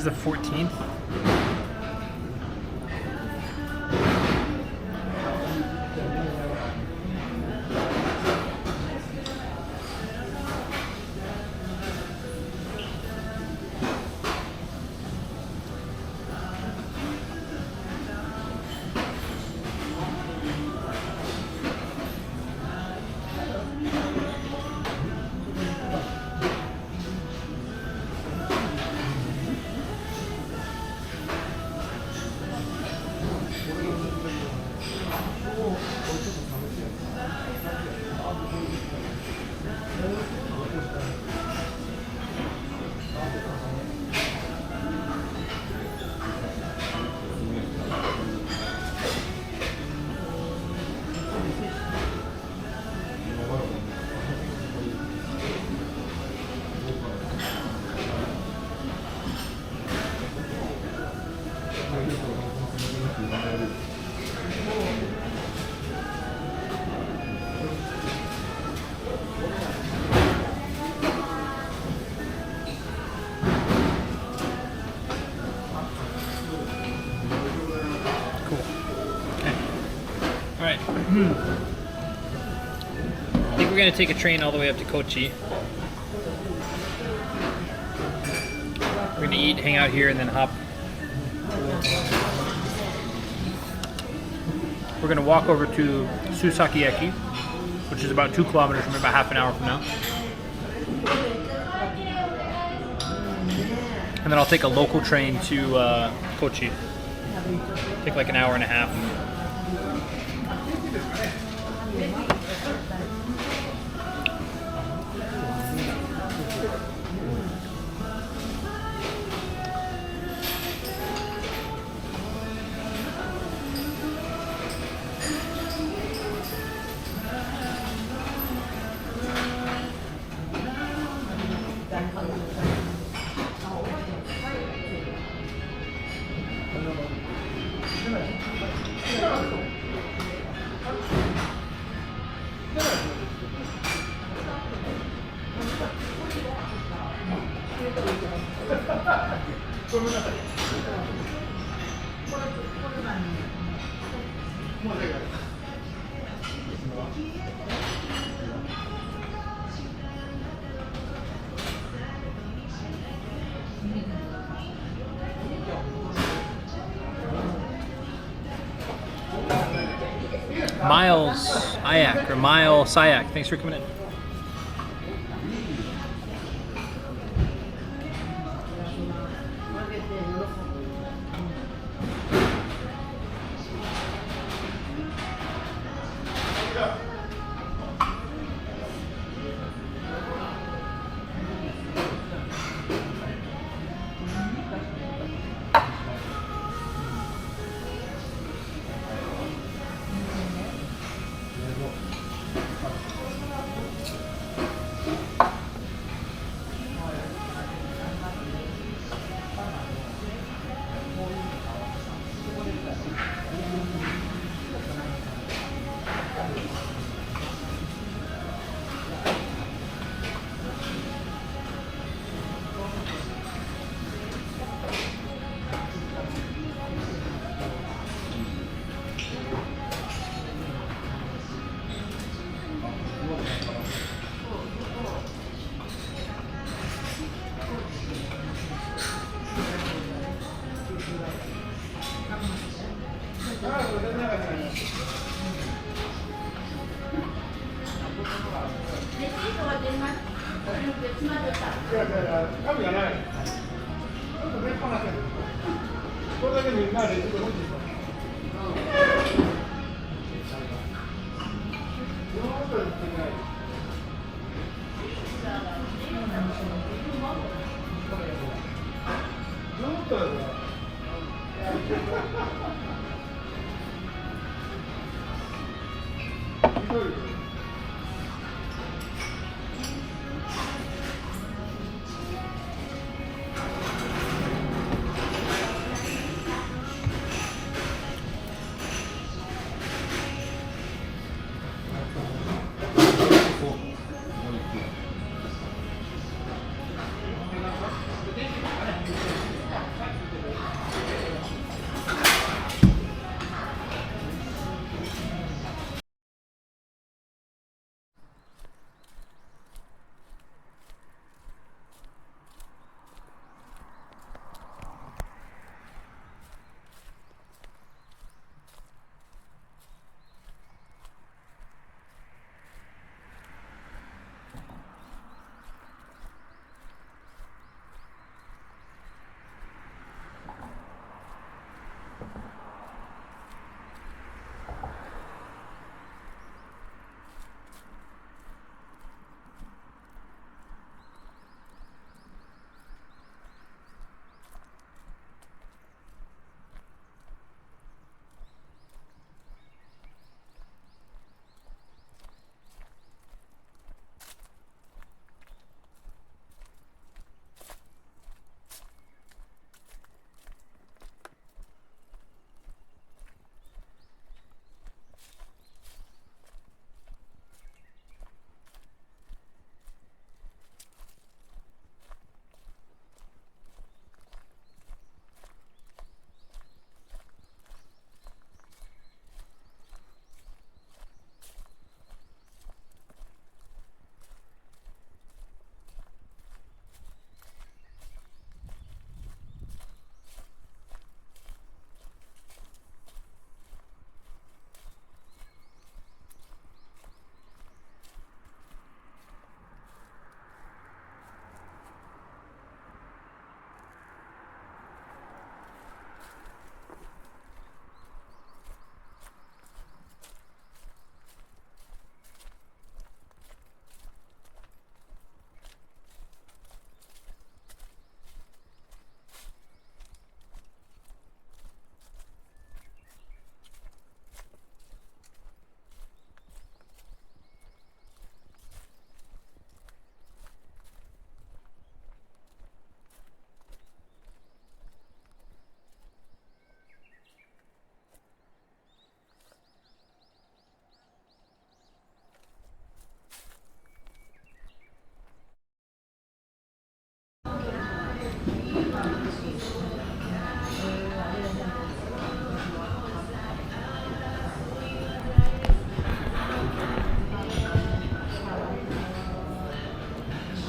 Today's the 14th. Alright. I think we're going to take a train all the way up to Kochi. We're going to eat, hang out here, and then hop. We're going to walk over to Susaki Eki, which is about 2 kilometers from here, about half an hour from now. And then I'll take a local train to Kochi. Take like an hour and a half. Miles Ayak, or Mile Sayak, thanks for coming in.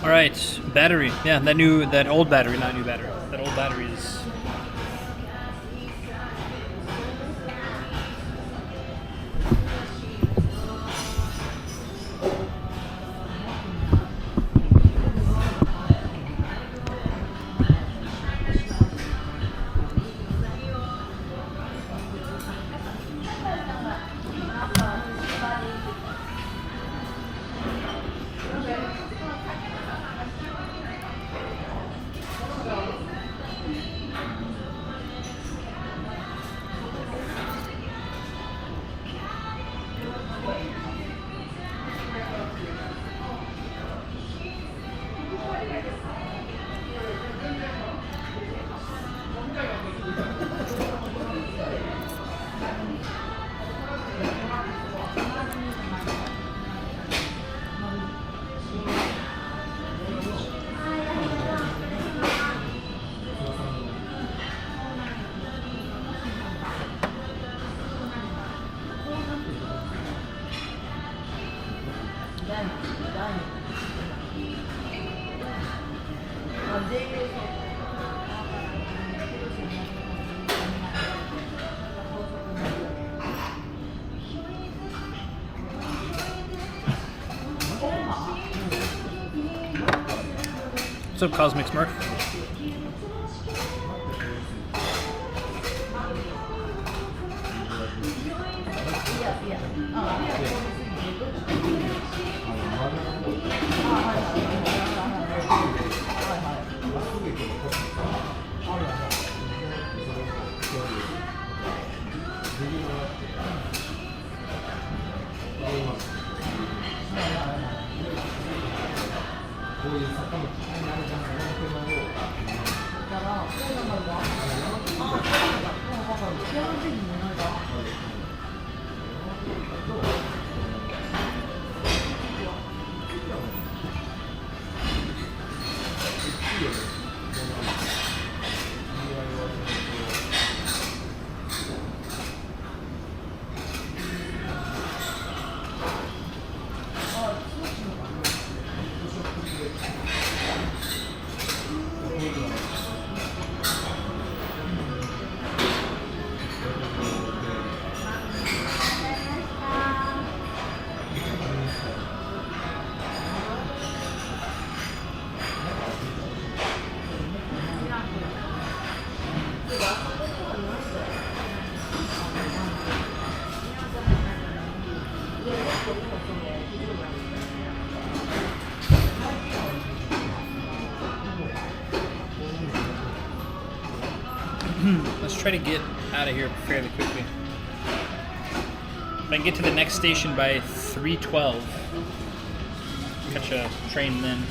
All right, battery. Yeah, that old battery, not new battery. That old battery is. What's up, Cosmic Smurf? Let's try to get out of here fairly quickly. If I can get to the next station by 3:12, catch a train then.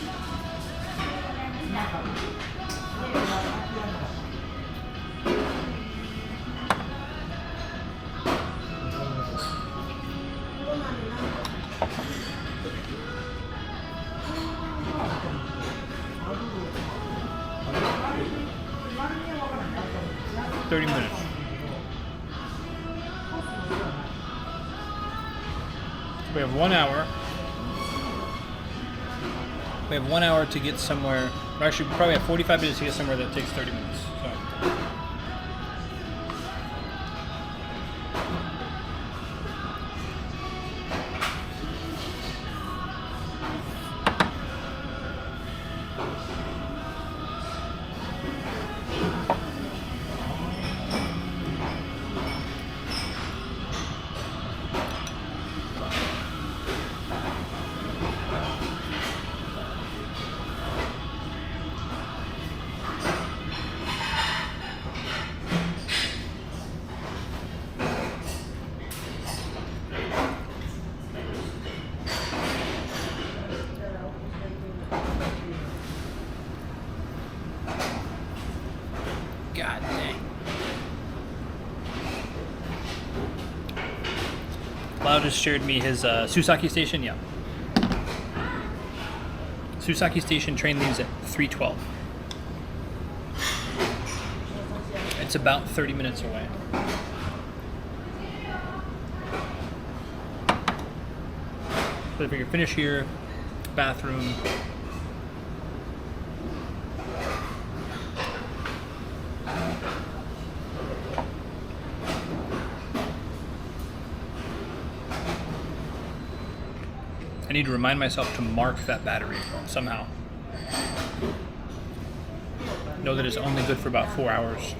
We have 1 hour. We have 1 hour to get somewhere. Or actually, we probably have 45 minutes to get somewhere that takes 30 minutes. So. God dang. Lau just shared me his Susaki station. Yeah. Susaki station train leaves at 3:12. It's about 30 minutes away. So if we can finish here, bathroom, I need to remind myself to mark that battery somehow. Know that it's only good for about 4 hours.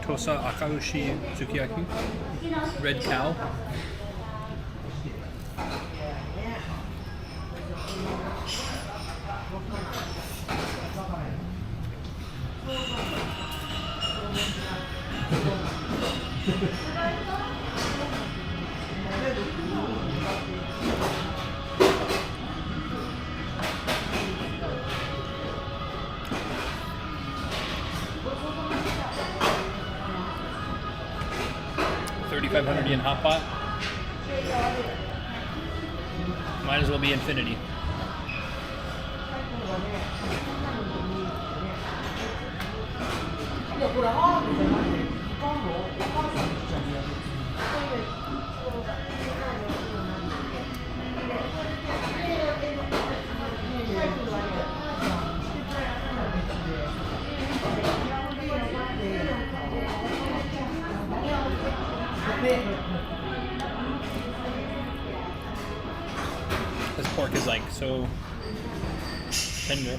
Tosa Akaushi Sukiyaki, Red Cow. $3,500 hot pot. Might as well be infinity. This pork is like so tender.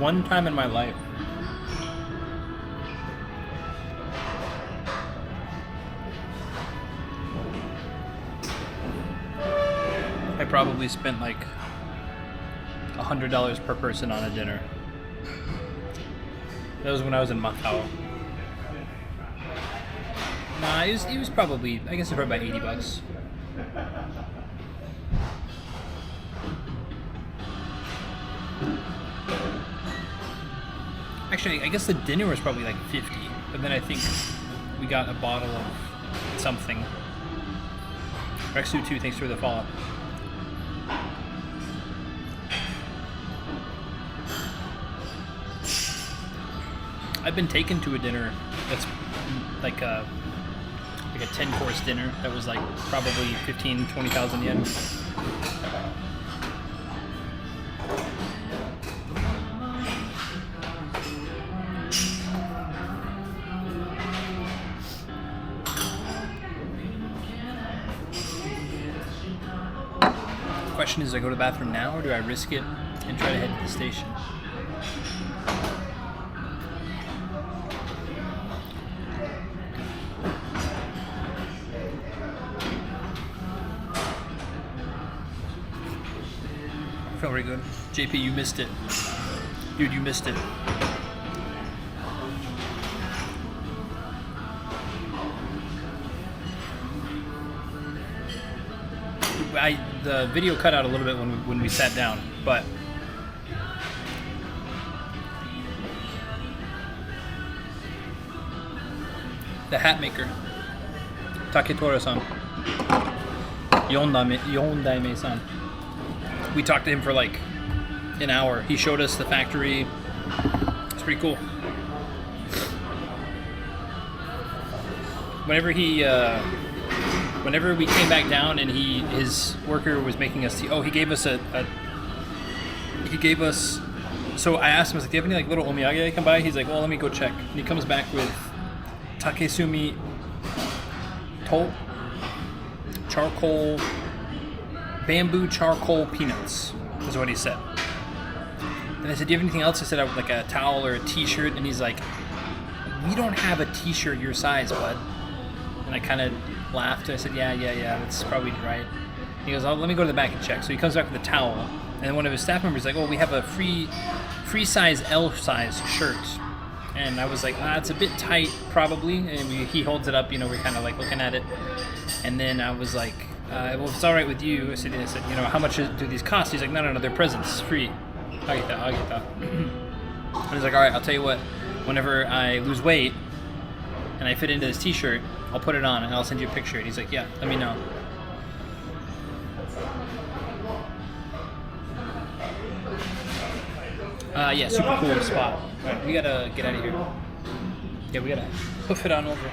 one time in my life. I probably spent like $100 per person on a dinner. That was when I was in Macau. Nah, it was probably, I guess it was probably about $80. Actually, I guess the dinner was probably like 50, but then I think we got a bottle of something. Rexu2, thanks for the follow. I've been taken to a dinner that's like a 10-course dinner that was like probably 15,000-20,000 yen. The question is, do I go to the bathroom now or do I risk it and try to head to the station? Felt very good. JP, you missed it. Dude, you missed it. The video cut out a little bit when we sat down, but the hat maker, Taketora-san, Yondaime-san. We talked to him for like an hour. He showed us the factory. It's pretty cool. Whenever we came back down and his worker was making us tea, he gave us so I asked him, I was like, do you have any like little omiyage I can buy? He's like, well, let me go check. And he comes back with Takesumi charcoal, bamboo charcoal peanuts, is what he said. And I said, do you have anything else? I said, I would like a towel or a t-shirt. And he's like, we don't have a t-shirt your size, bud. And I kind of laughed. I said, yeah, that's probably right. He goes, let me go to the back and check. So he comes back with a towel. And one of his staff members is like, we have a free size L size shirt. And I was like, it's a bit tight, probably. And he holds it up, we're kind of like looking at it. And then I was like, well, if it's all right with you, I said, how much do these cost? He's like, no, they're presents, it's free. I'll get that. And he's like, all right, I'll tell you what, whenever I lose weight and I fit into this t-shirt, I'll put it on and I'll send you a picture. And he's like, yeah, let me know. Yeah, super cool spot. All right, we gotta get out of here. Yeah, we gotta hoof it on over.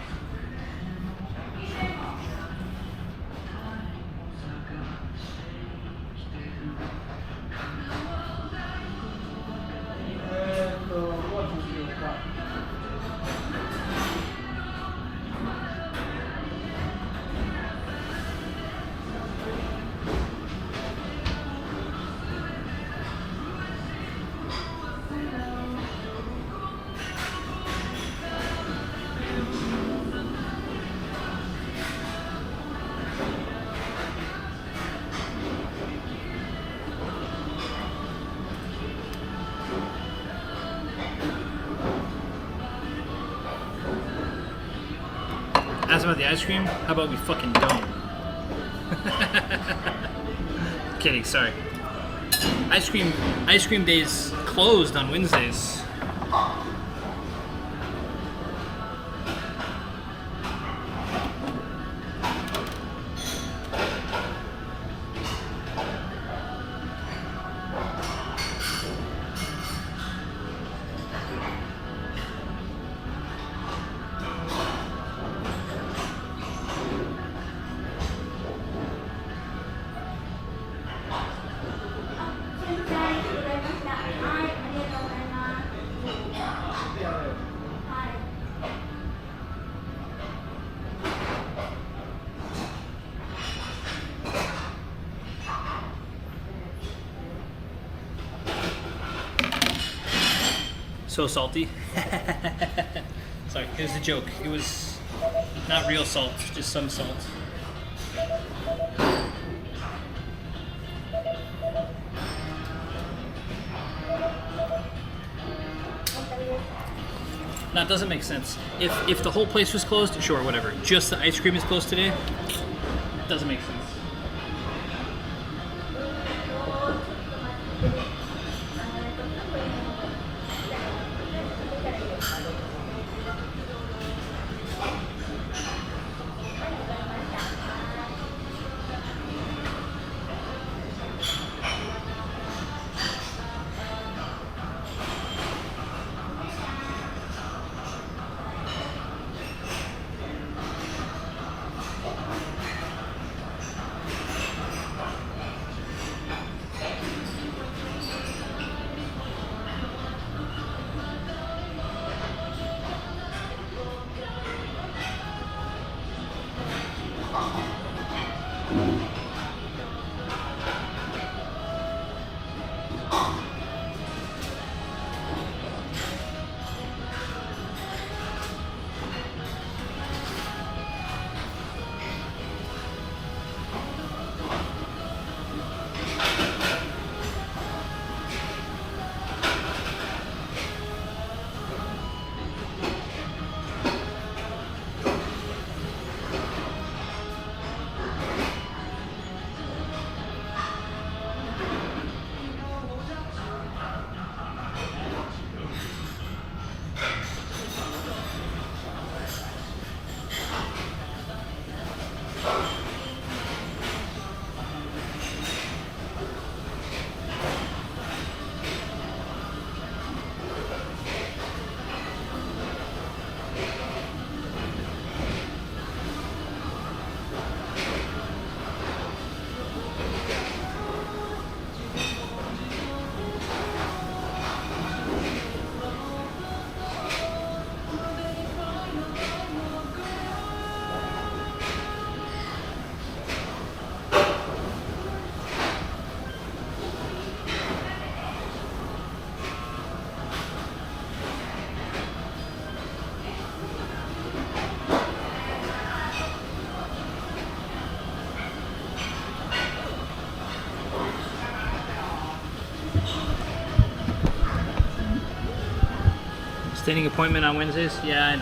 Ask about the ice cream? How about we fucking don't? Kidding, sorry. Ice cream days closed on Wednesdays. So salty. Sorry, it was a joke. It was not real salt, just some salt. That doesn't make sense. If the whole place was closed, sure, whatever. Just the ice cream is closed today, doesn't make sense. Standing appointment on Wednesdays? Yeah, I know.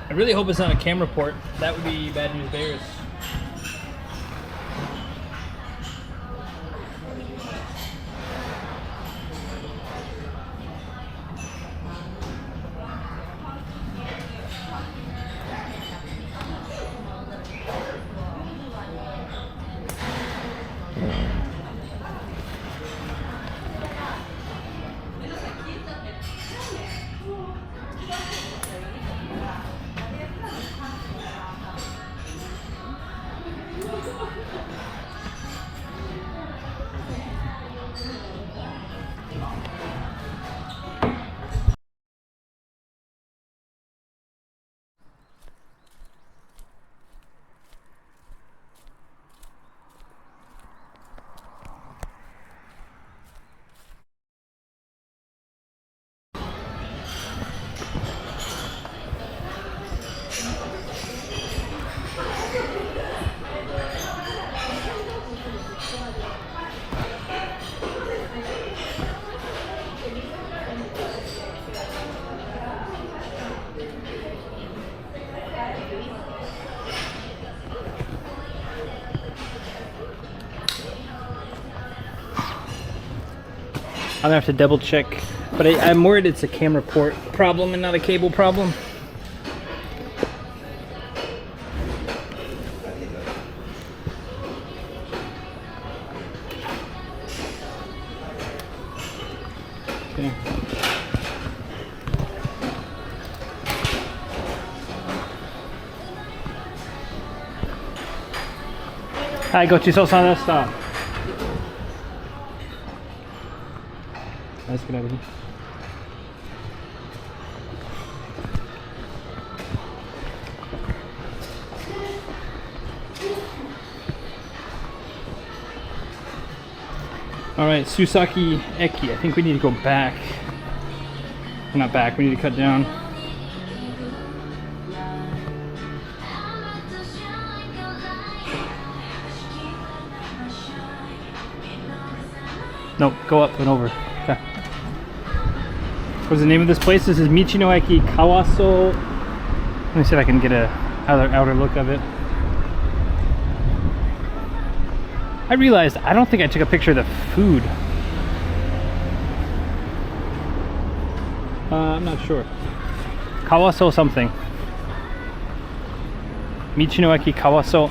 I really hope it's not a camera port. That would be bad news bears. I'm gonna have to double check, but I'm worried it's a camera port problem and not a cable problem. Okay. Hi, ごちそうさまでした. Let's get out of here. Alright, Susaki Eki. I think we need to go back. Not back, we need to cut down. No, go up and over. Okay. What's the name of this place? This is Michinoeki Kawaso. Let me see if I can get a outer look of it. I realized I don't think I took a picture of the food. I'm not sure. Kawaso something. Michinoeki Kawaso.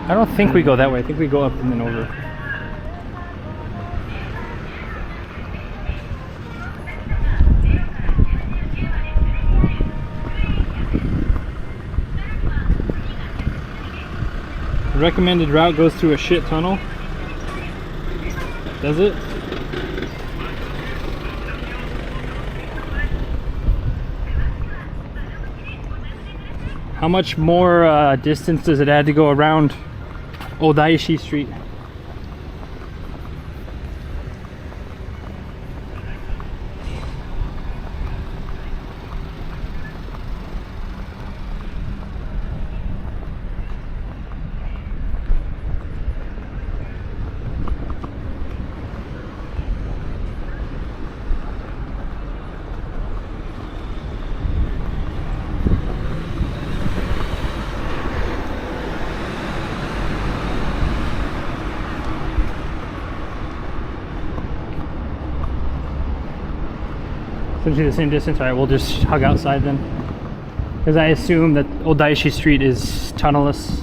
I don't think we go that way. I think we go up and then over. The recommended route goes through a shit tunnel. Does it? How much more distance does it add to go around Odaishi Street? Essentially the same distance. All right, we'll just hug outside then, because I assume that Odaishi Street is tunnelless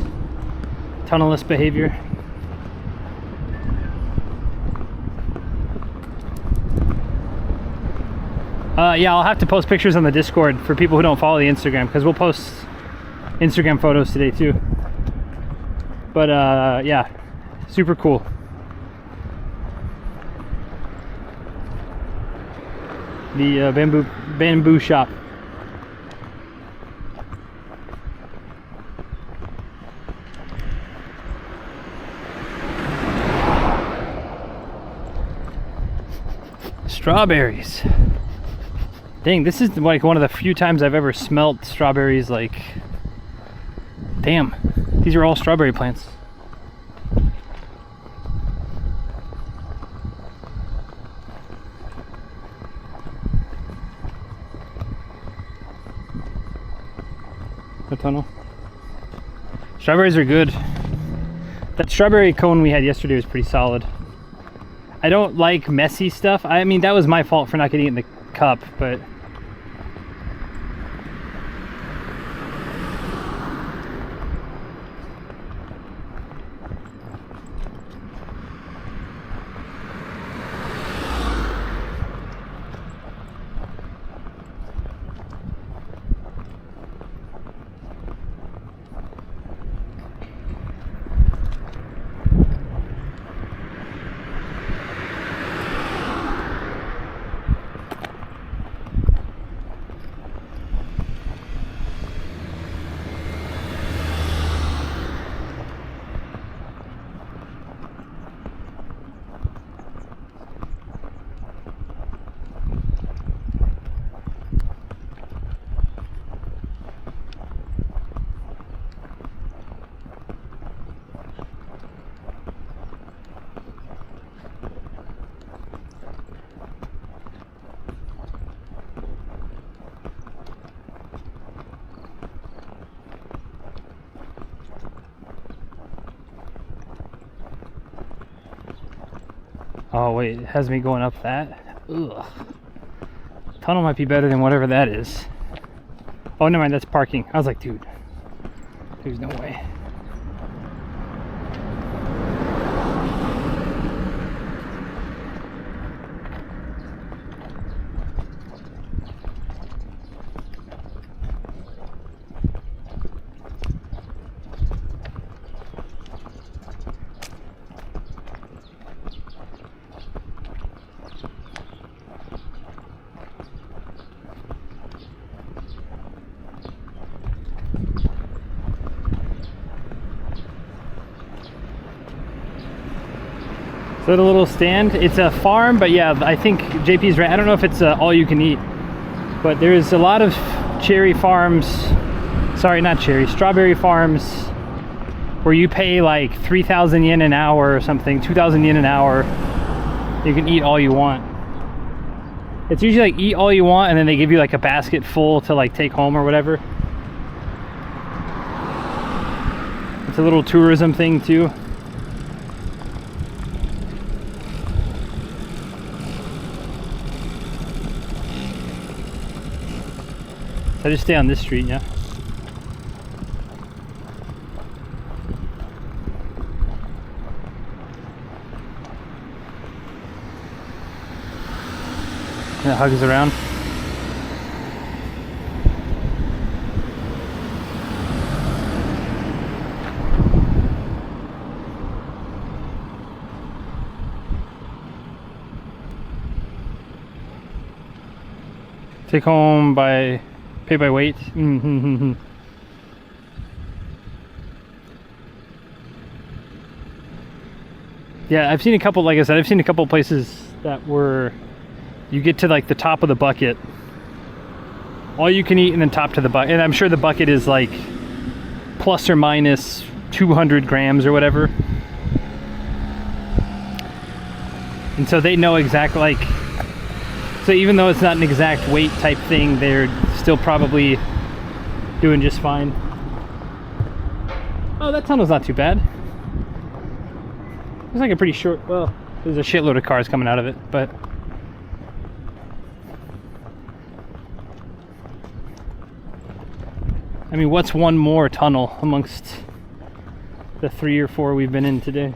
behavior. Yeah, I'll have to post pictures on the Discord for people who don't follow the Instagram, because we'll post Instagram photos today too. But yeah, super cool. The bamboo shop. Strawberries. Dang, this is like one of the few times I've ever smelt strawberries. Like, damn, these are all strawberry plants. The tunnel. Strawberries are good. That strawberry cone we had yesterday was pretty solid. I don't like messy stuff. I mean, that was my fault for not getting it in the cup, but Oh wait, it has me going up that? Ugh. Tunnel might be better than whatever that is. Oh, never mind, that's parking. I was like, dude, there's no way. So the little stand, it's a farm, but yeah, I think JP's right. I don't know if it's all you can eat, but there's a lot of cherry farms, sorry, not cherry, strawberry farms where you pay like 3,000 yen an hour or something, 2,000 yen an hour. You can eat all you want. It's usually like eat all you want and then they give you like a basket full to like take home or whatever. It's a little tourism thing too. I just stay on this street, yeah. That hugs around. Take home by pay by weight. Mm-hmm. Yeah, I've seen a couple, like I said, I've seen a couple places that were, you get to like the top of the bucket, all you can eat, and then top to the bucket. And I'm sure the bucket is like plus or minus 200 grams or whatever. And so they know exactly, like, so even though it's not an exact weight type thing, they're still probably doing just fine. Oh, that tunnel's not too bad. It's like a pretty short, well, there's a shitload of cars coming out of it, but I mean, what's one more tunnel amongst the 3 or 4 we've been in today?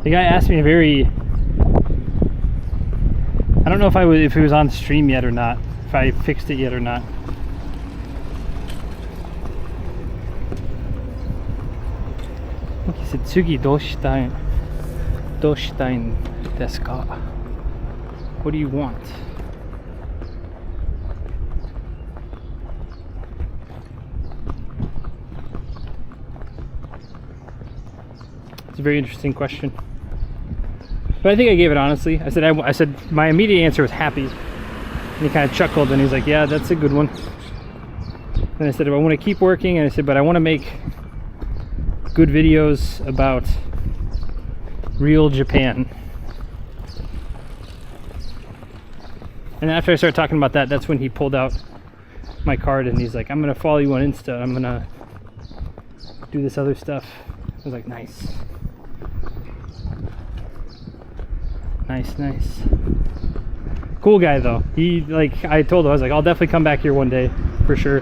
The guy asked me a very, I don't know if it was on stream yet or not, if I fixed it yet or not. He said, "Tsugi doshita desu ka?" What do you want? It's a very interesting question. But I think I gave it honestly. I said my immediate answer was happy. And he kind of chuckled and he's like, yeah, that's a good one. And I said, I want to keep working. And I said, but I want to make good videos about real Japan. And after I started talking about that, that's when he pulled out my card and he's like, I'm going to follow you on Insta. I'm going to do this other stuff. I was like, nice. Nice. Cool guy though. He, like, I told him, I was like, I'll definitely come back here one day for sure.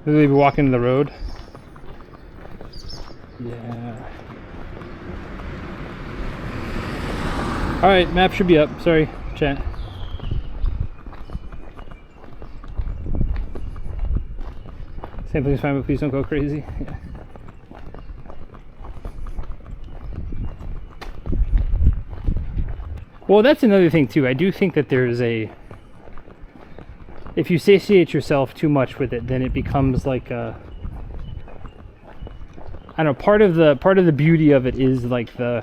Literally be walking the road. Yeah. Alright, map should be up. Sorry, chat. Sampling's fine, but please don't go crazy. Yeah. Well, that's another thing too. I do think that there's a, if you satiate yourself too much with it, then it becomes like a, I don't know, part of the beauty of it is like the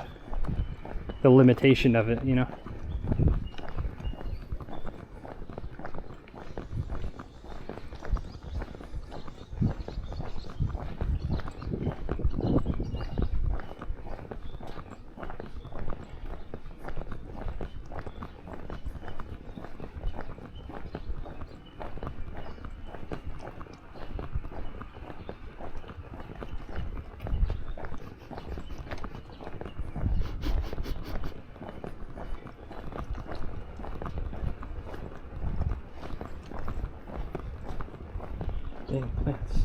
limitation of it, you know. Dang plants.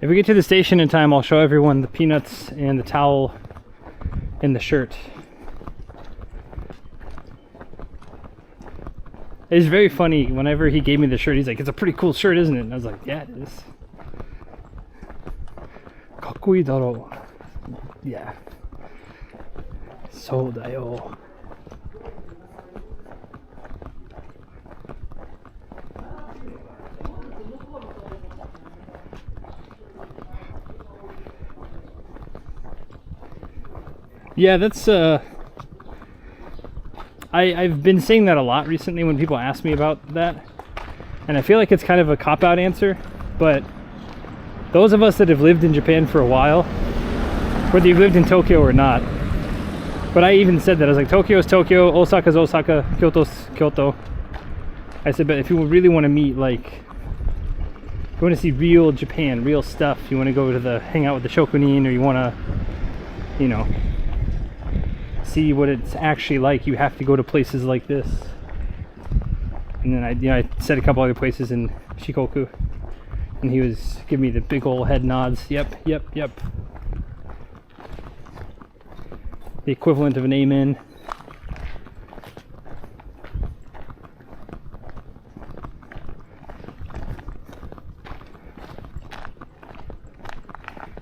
If we get to the station in time, I'll show everyone the peanuts and the towel and the shirt. It's very funny, whenever he gave me the shirt, he's like, it's a pretty cool shirt, isn't it? And I was like, yeah, it is. Kakkoi daro. Yeah. So da yo. Yeah, that's I've been saying that a lot recently when people ask me about that, and I feel like it's kind of a cop-out answer, but those of us that have lived in Japan for a while, whether you've lived in Tokyo or not, but I even said that, I was like, Tokyo's Tokyo, Osaka's Osaka, Kyoto's Kyoto. I said, but if you really want to meet, like, you want to see real Japan, real stuff, you want to go to the, hang out with the shokunin, or you want to, you know, see what it's actually like, you have to go to places like this. And then I said a couple other places in Shikoku, and he was giving me the big old head nods. Yep. The equivalent of an amen.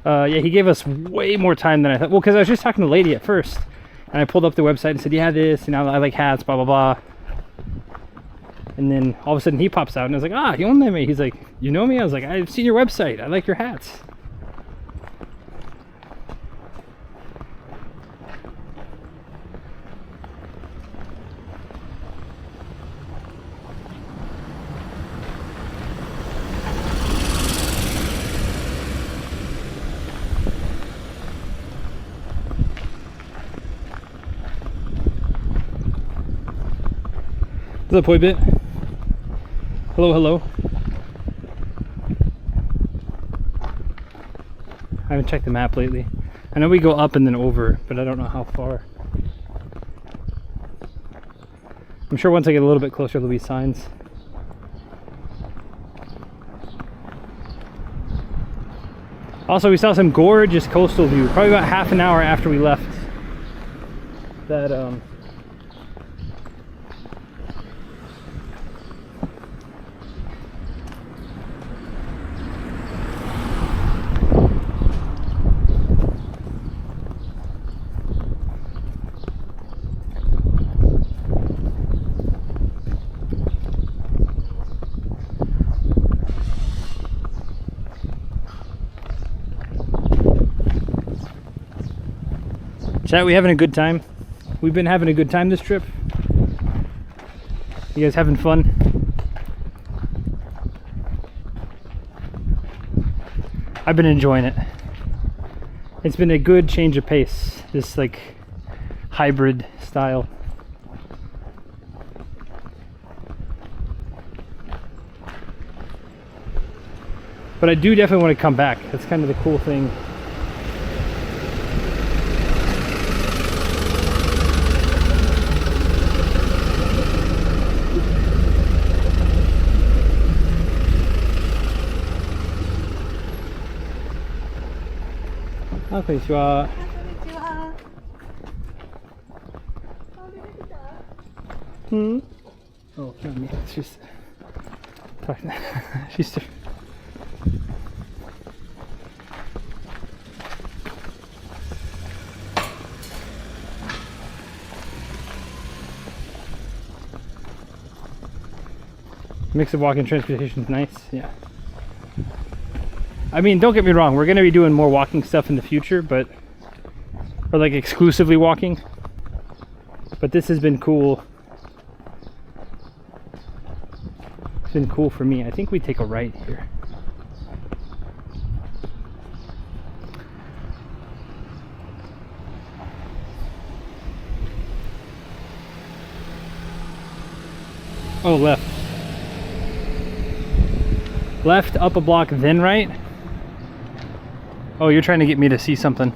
Yeah, he gave us way more time than I thought. Well, because I was just talking to the lady at first, and I pulled up the website and said, yeah, this, you know, I like hats, blah, blah, blah. And then all of a sudden he pops out and I was like, ah, you know me. He's like, you know me? I was like, I've seen your website. I like your hats. What's up, boy bit? Hello. I haven't checked the map lately. I know we go up and then over, but I don't know how far. I'm sure once I get a little bit closer there'll be signs. Also, we saw some gorgeous coastal view, probably about half an hour after we left that Chat, we having a good time? We've been having a good time this trip. You guys having fun? I've been enjoying it. It's been a good change of pace, this like hybrid style. But I do definitely want to come back. That's kind of the cool thing. Ah, konnichiwa. Hmm? Oh, not me. She's talking. She's. Mix of walking and transportation is nice, yeah. I mean, don't get me wrong, we're going to be doing more walking stuff in the future, but, or like exclusively walking, but this has been cool. It's been cool for me. I think we take a right here. Oh, left. Left, up a block, then right? Oh, you're trying to get me to see something.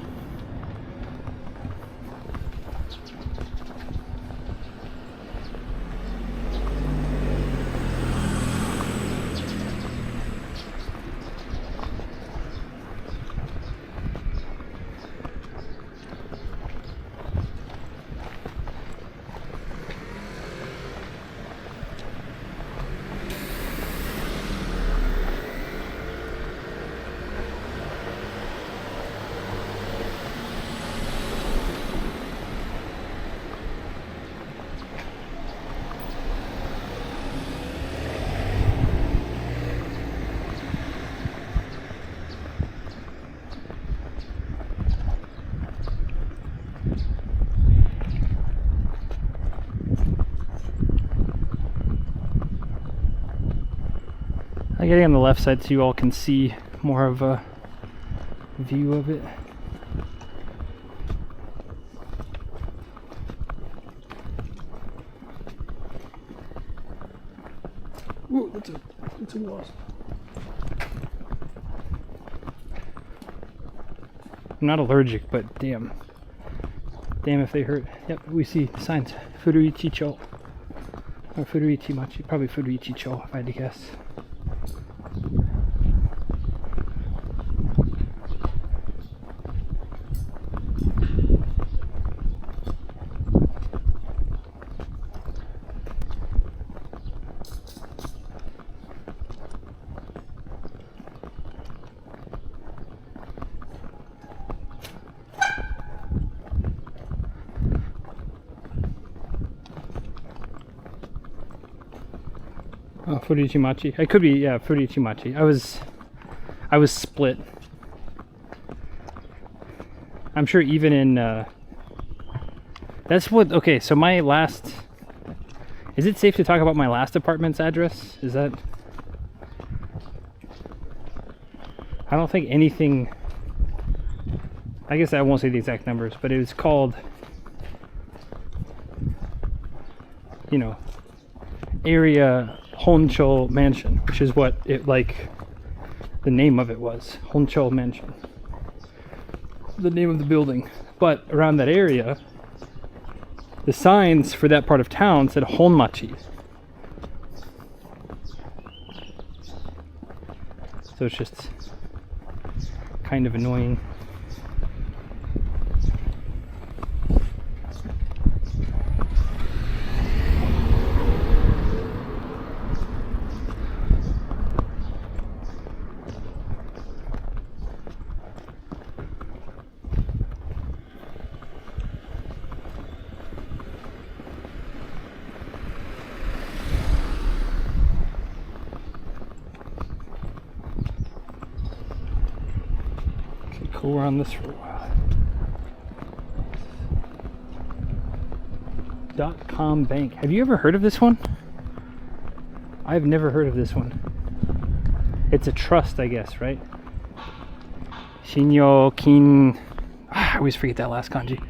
I'm getting on the left side so you all can see more of a view of it. Ooh, that's a wasp. I'm not allergic, but damn. Damn if they hurt. Yep, we see signs. Furuichi cho. Or Furuichi machi. Probably Furuichi cho, if I had to guess. Oh, Furichimachi. I could be, yeah, Furichimachi. I was split. I'm sure even in, that's what, okay, so my last, is it safe to talk about my last apartment's address? Is that, I don't think anything, I guess I won't say the exact numbers, but it was called, you know, area Honcho Mansion, which is what it, like, the name of it was, Honcho Mansion, the name of the building. But around that area, the signs for that part of town said Honmachi. So it's just kind of annoying. Cool, we're on this for a while. .com Bank. Have you ever heard of this one? I've never heard of this one. It's a trust, I guess, right? Shinyo Kin. I always forget that last kanji.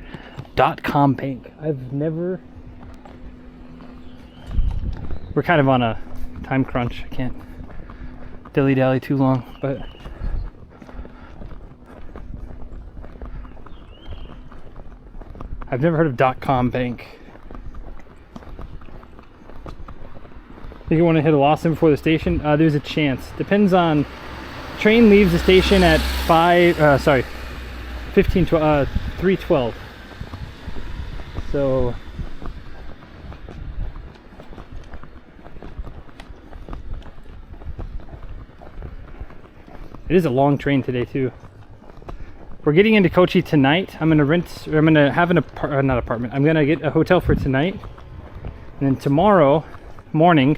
.com Bank. I've never. We're kind of on a time crunch. I can't dilly-dally too long, but. I've never heard of .com Bank. Think you want to hit a Lawson before the station? There's a chance. Depends on. Train leaves the station at 3:12. So. It is a long train today too. We're getting into Kochi tonight. I'm gonna have an not apartment. I'm gonna get a hotel for tonight, and then tomorrow morning,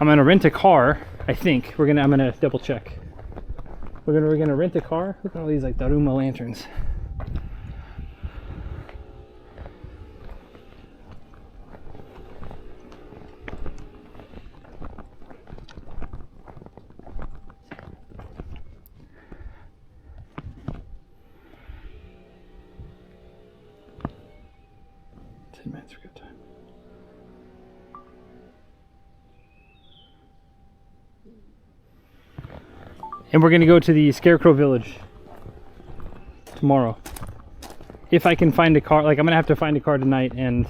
I'm gonna rent a car. I think I'm gonna double check. We're gonna rent a car. Look at all these like Daruma lanterns. Minutes for good time. And we're gonna go to the Scarecrow Village tomorrow. If I can find a car, like I'm gonna have to find a car tonight and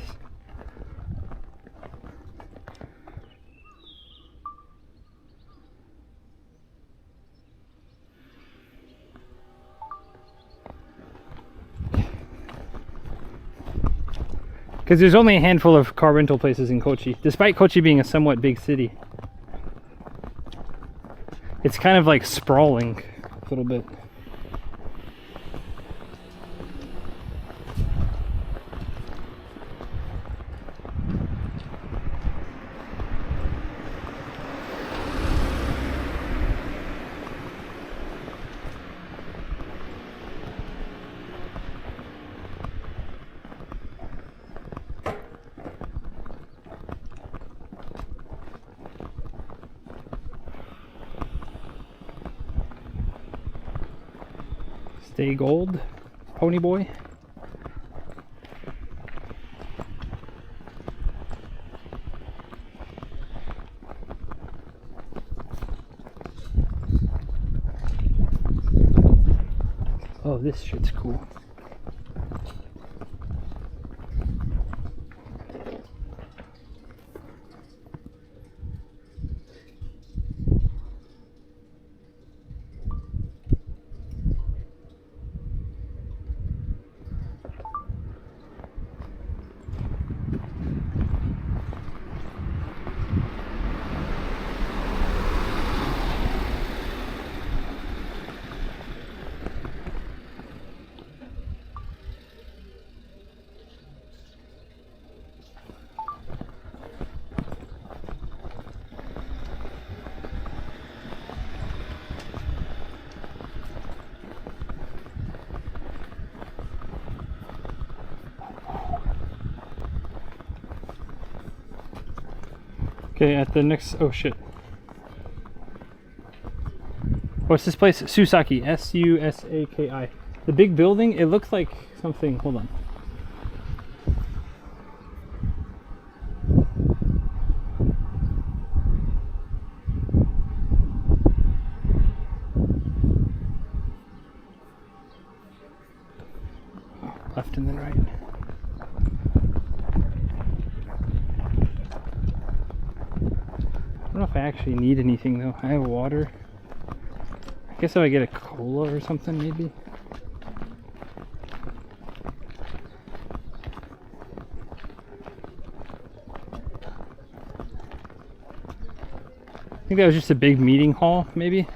because there's only a handful of car rental places in Kochi, despite Kochi being a somewhat big city. It's kind of like sprawling a little bit. Stay gold, pony boy. Oh, this shit's cool. Okay, at the next, oh shit. What's this place? Susaki, S-U-S-A-K-I. The big building, it looks like something, hold on. Left and then right. I don't know if I actually need anything though. I have water. I guess if I get a cola or something maybe. I think that was just a big meeting hall maybe.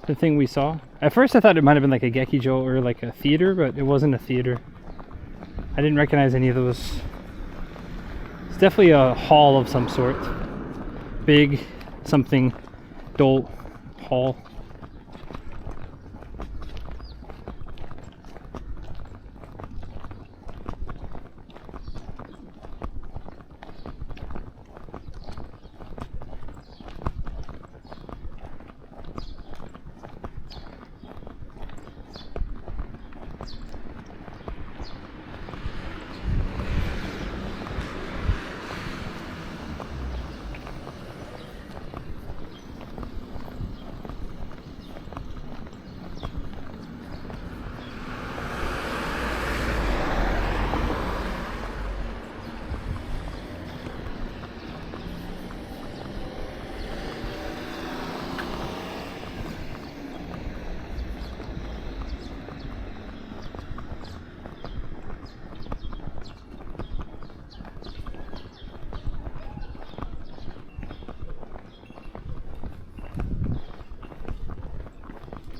The thing we saw. At first I thought it might have been like a gekijo or like a theater, but it wasn't a theater. I didn't recognize any of those. It's definitely a hall of some sort. Big something dole hall.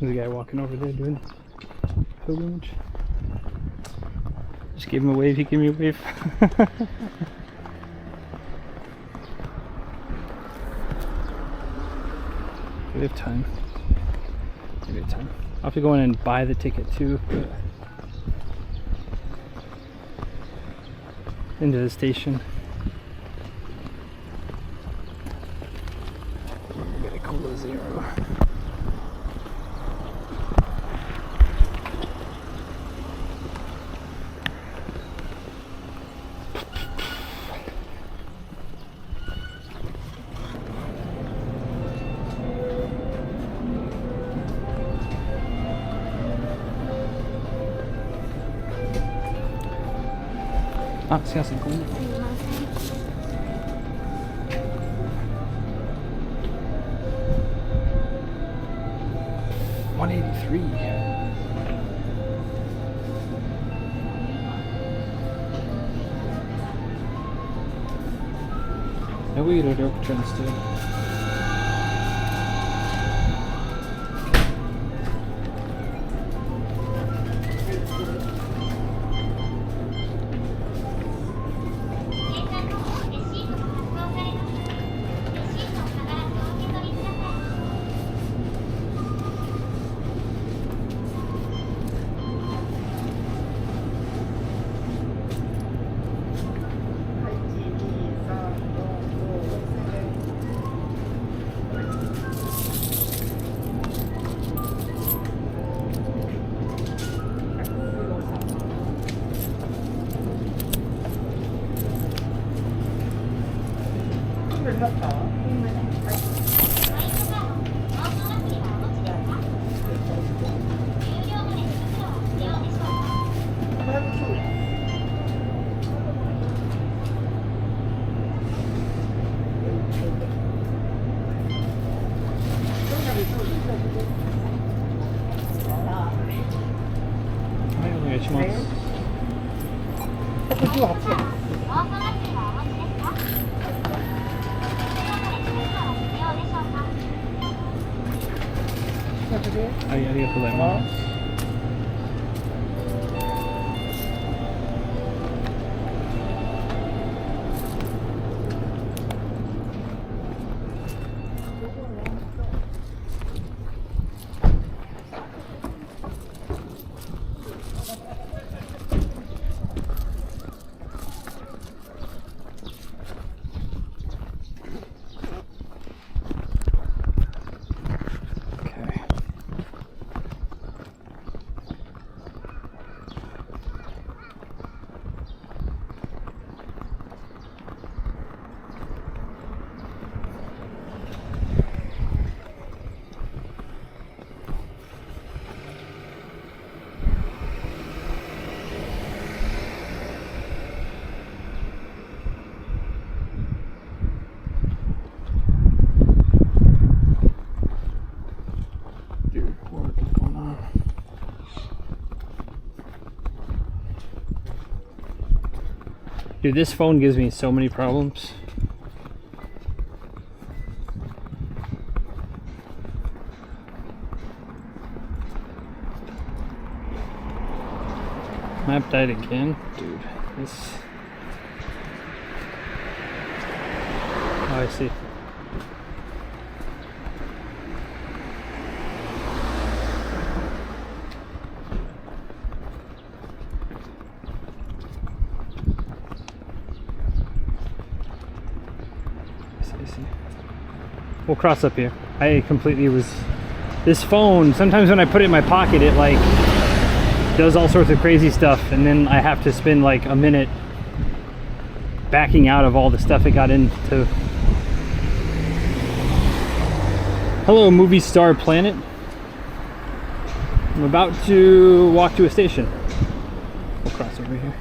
There's a guy walking over there doing pilgrimage. Just gave him a wave, he gave me a wave. We have time. We have time. I'll have to go in and buy the ticket too. Into the station. Get a Cola Zero. あ、すいません、ごめんなさい。183. Elevator door transfer. Dude, this phone gives me so many problems. Map died again? Dude, this... Oh, I see. We'll cross up here. I completely was... This phone, sometimes when I put it in my pocket, it like does all sorts of crazy stuff, and then I have to spend like a minute backing out of all the stuff it got into. Hello, movie star planet. I'm about to walk to a station. We'll cross over here.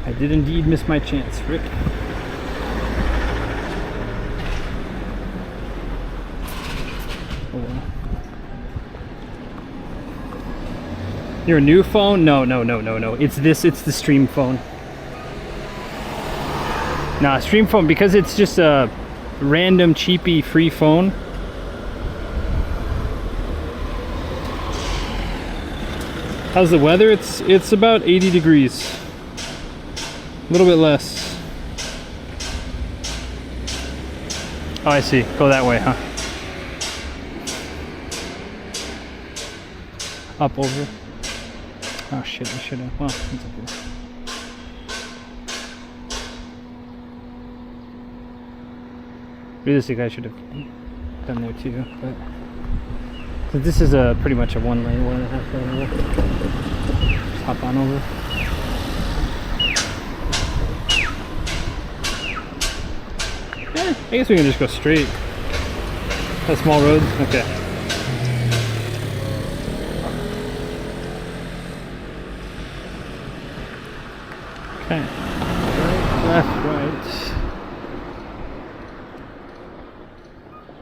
I did indeed miss my chance, Rick. Oh well. Your new phone? No. It's the Stream phone. Nah, Stream phone, because it's just a random cheapy free phone. How's the weather? It's about 80 degrees. A little bit less. Oh, I see. Go that way, huh? Up over. Oh shit, I should have. Well, it's okay. Realistically, I should have done there too, but So this is a pretty much a 1 lane, 1.5 lane over. Just hop on over. I guess we can just go straight. That small road? Okay. Okay. Left, right.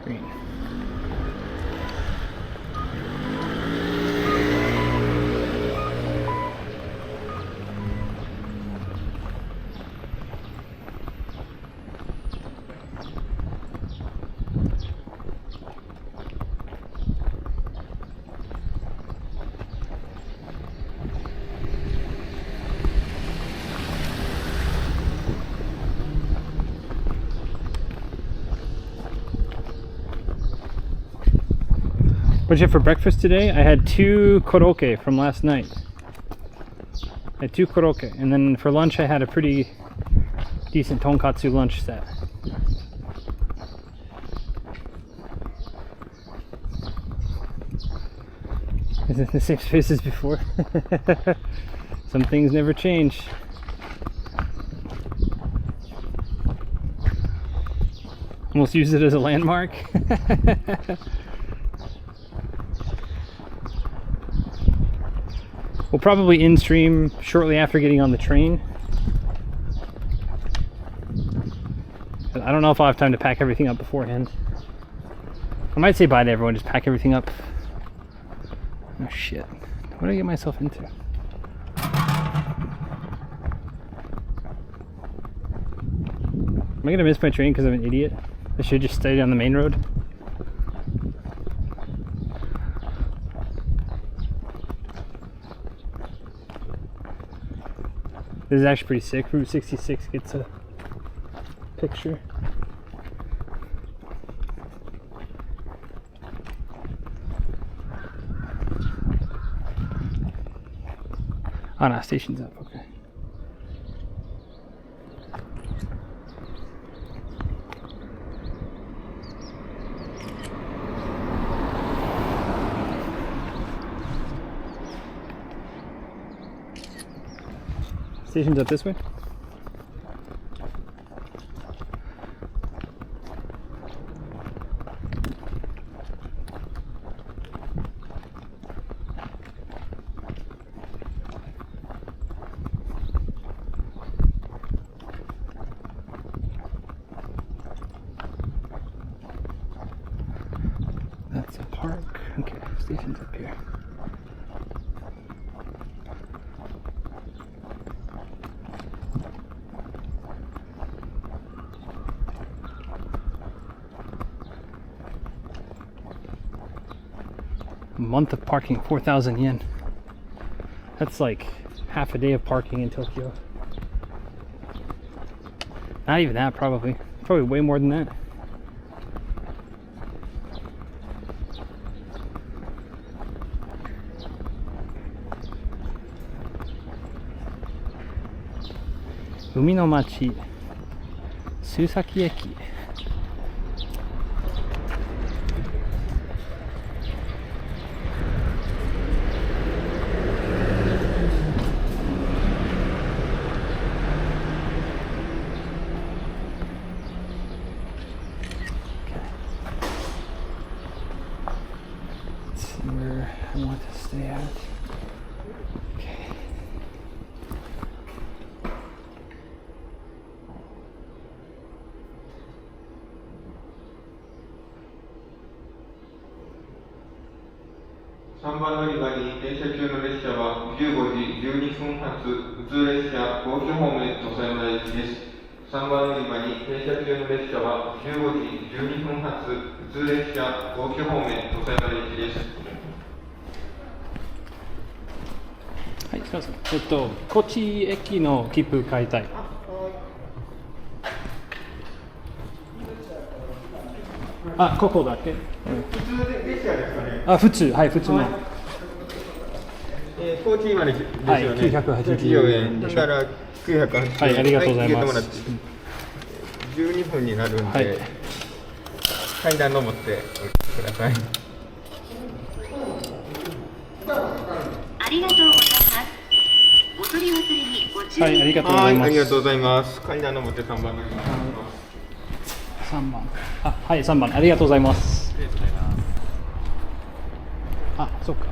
Green. What did you have for breakfast today? I had 2 koroke from last night. I had 2 koroke, and then for lunch I had a pretty decent tonkatsu lunch set. Is it the same space as before? Some things never change. Almost use it as a landmark. We'll probably in-stream shortly after getting on the train. I don't know if I'll have time to pack everything up beforehand. I might say bye to everyone, just pack everything up. Oh shit. What did I get myself into? Am I gonna miss my train because I'm an idiot? I should just stay on the main road. This is actually pretty sick. Route 66 gets a picture. Oh no, station's up, okay. Station's up this way. That's a park. Okay, station's up here. Month of parking, 4,000 yen. That's like half a day of parking in Tokyo. Not even that, probably. Probably way more than that. Umi no machi, Susaki Eki. Where I want to stay at. Okay.3番乗り場に停車中の列車は15時12分発普通列車皇居方面土佐山田行きです。3番乗り場に停車中の列車は15時12分発普通列車皇居方面土佐山田行きです。はい、すみません。高知駅の切符買いたい。あ、ここだけ。普通列車ですかね。あ、普通、はい、普通の。高知までですよね。はい、980円。だから980円。はい、ありがとうございます。12分になるんで、はい、階段登ってください。ありがとうございます。お取り忘れにご注意。はい、ありがとうございます。ありがとうございます。階段登って3番乗ります。3番。あ、はい、3番。ありがとうございます。あ、そっか。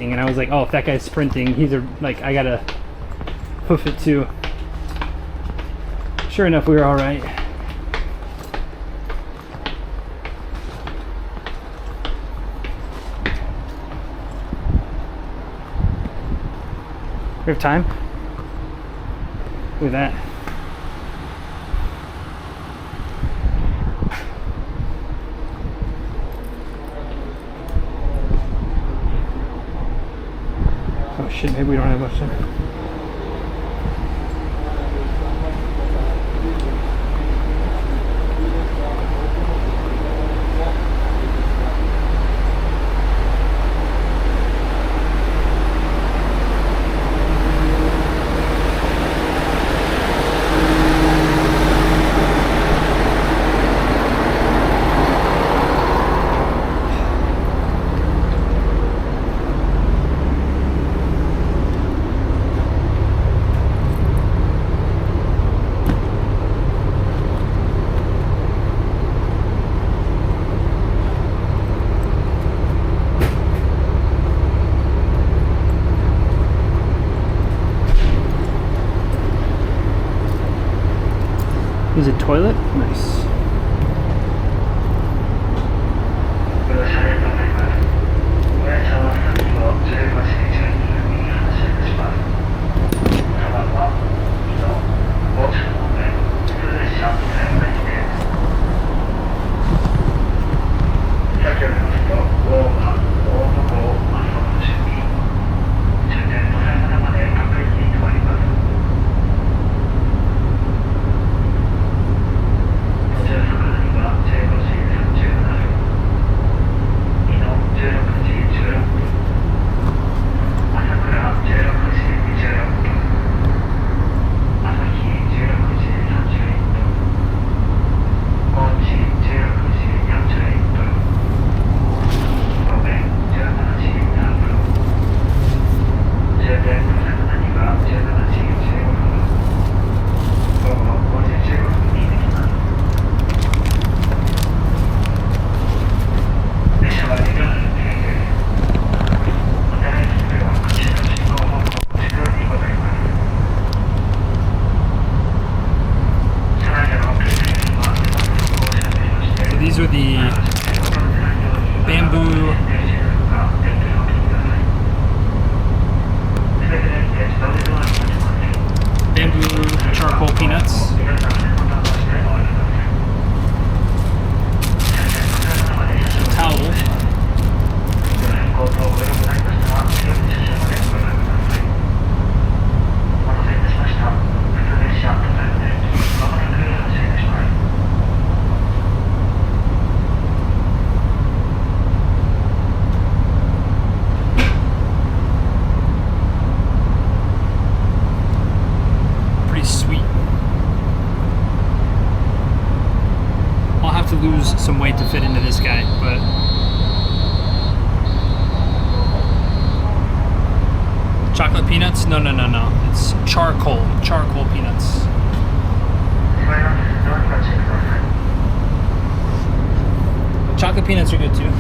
And I was like, oh, if that guy's sprinting, he's like, I gotta hoof it too. Sure enough, we were all right. We have time? Look at that. Oh shit, maybe we don't have much time. Is it toilet? Nice. These are the bamboo charcoal peanuts. Towel. To lose some weight to fit into this guy, but chocolate peanuts? No. It's charcoal peanuts. Chocolate peanuts are good too.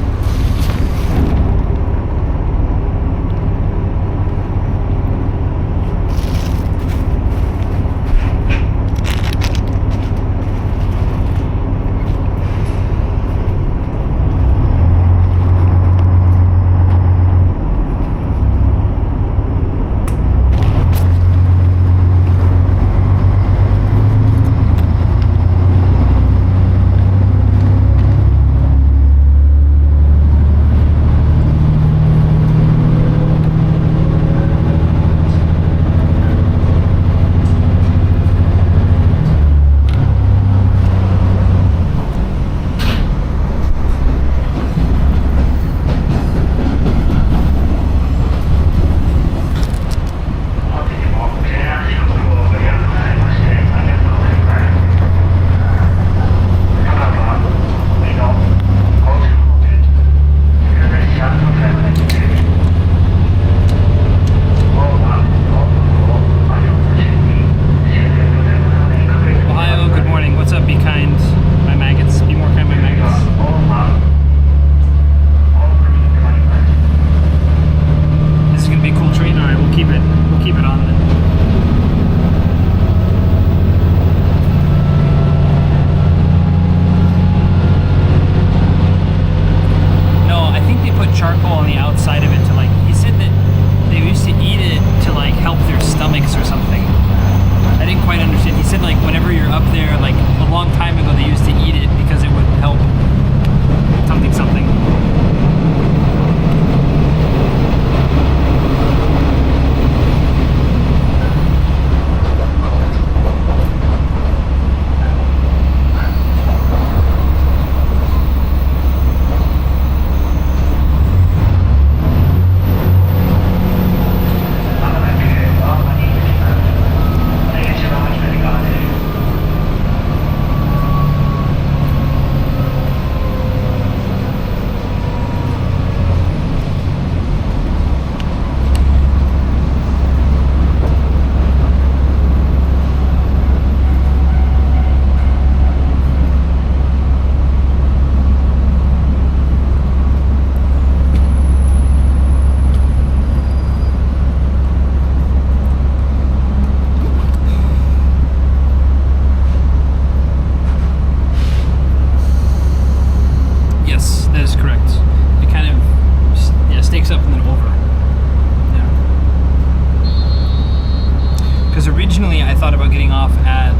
about getting off at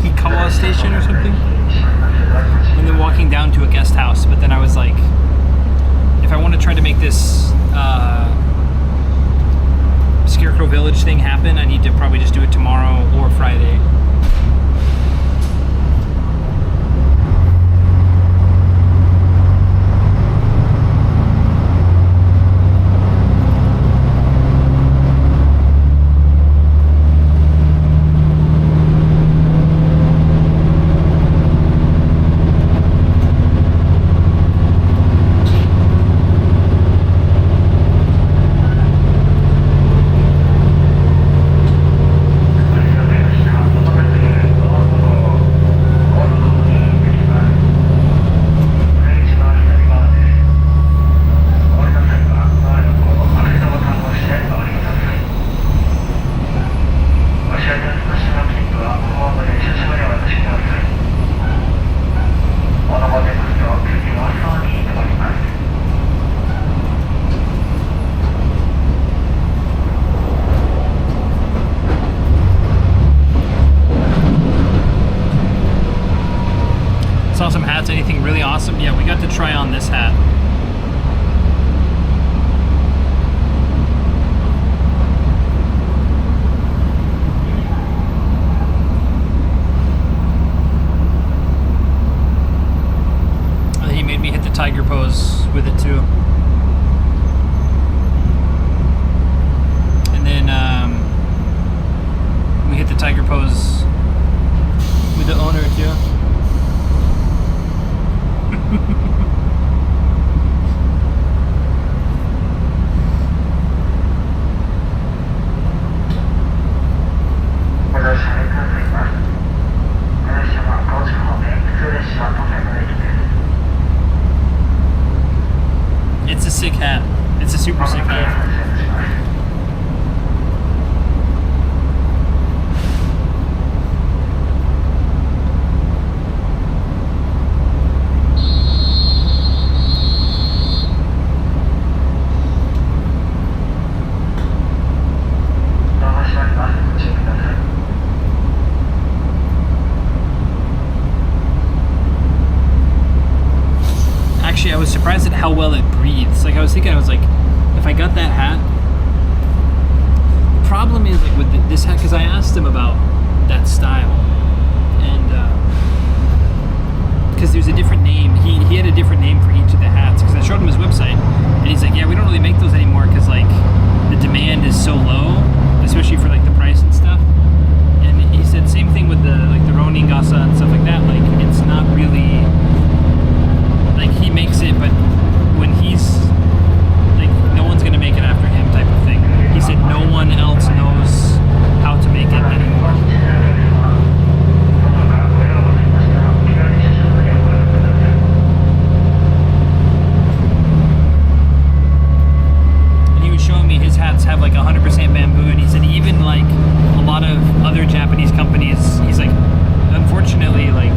Hikawa Station or something, and then walking down to a guest house. But then I was like, if I want to try to make this Scarecrow Village thing happen, I need to probably just do it tomorrow or Friday. Saw some hats. Anything really awesome? Yeah, we got to try on this hat. He made me hit the tiger pose with it too. And then we hit the tiger pose with the owner too. It's a sick hat. It's a super sick hat. Actually, I was surprised at how well it breathes. Like, I was thinking, I was like, if I got that hat, the problem is like with this hat, because I asked him about that style, and because there's a different name. He had a different name for each of the hats, because I showed him his website, and he's like, yeah, we don't really make those anymore because like the demand is so low, especially for like the price and stuff. And he said same thing with the like the Ronin Gasa and stuff like that. Like, it's not really like he makes it, but when he's like, no one's gonna make it after him type of thing. He said no one else knows how to make it anymore. And he was showing me his hats have like 100% bamboo, and he said even like a lot of other Japanese companies, he's like, unfortunately, like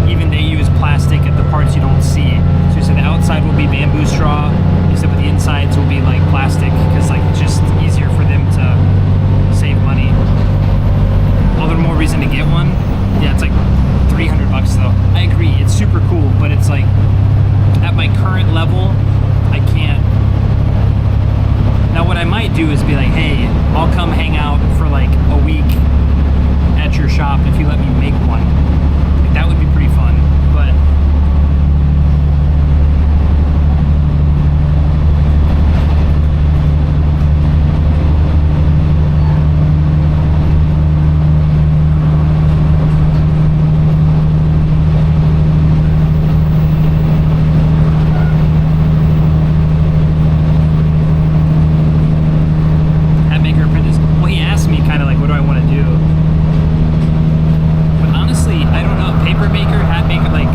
even they use plastic at the parts you don't see. So he said the outside will be bamboo straw. He said but the insides will be like plastic, because like it's just easier for them to save money. All the more reason to get one. Yeah, it's like $300 though. I agree, it's super cool, but it's like at my current level, I can't. Now what I might do is be like, hey, I'll come hang out for like a week at your shop if you let me make one. Like, that would be pretty fun, but hat maker apprentice. Well, he asked me kind of like, what do I want to do? But honestly, I don't know. Paper maker, hat maker, like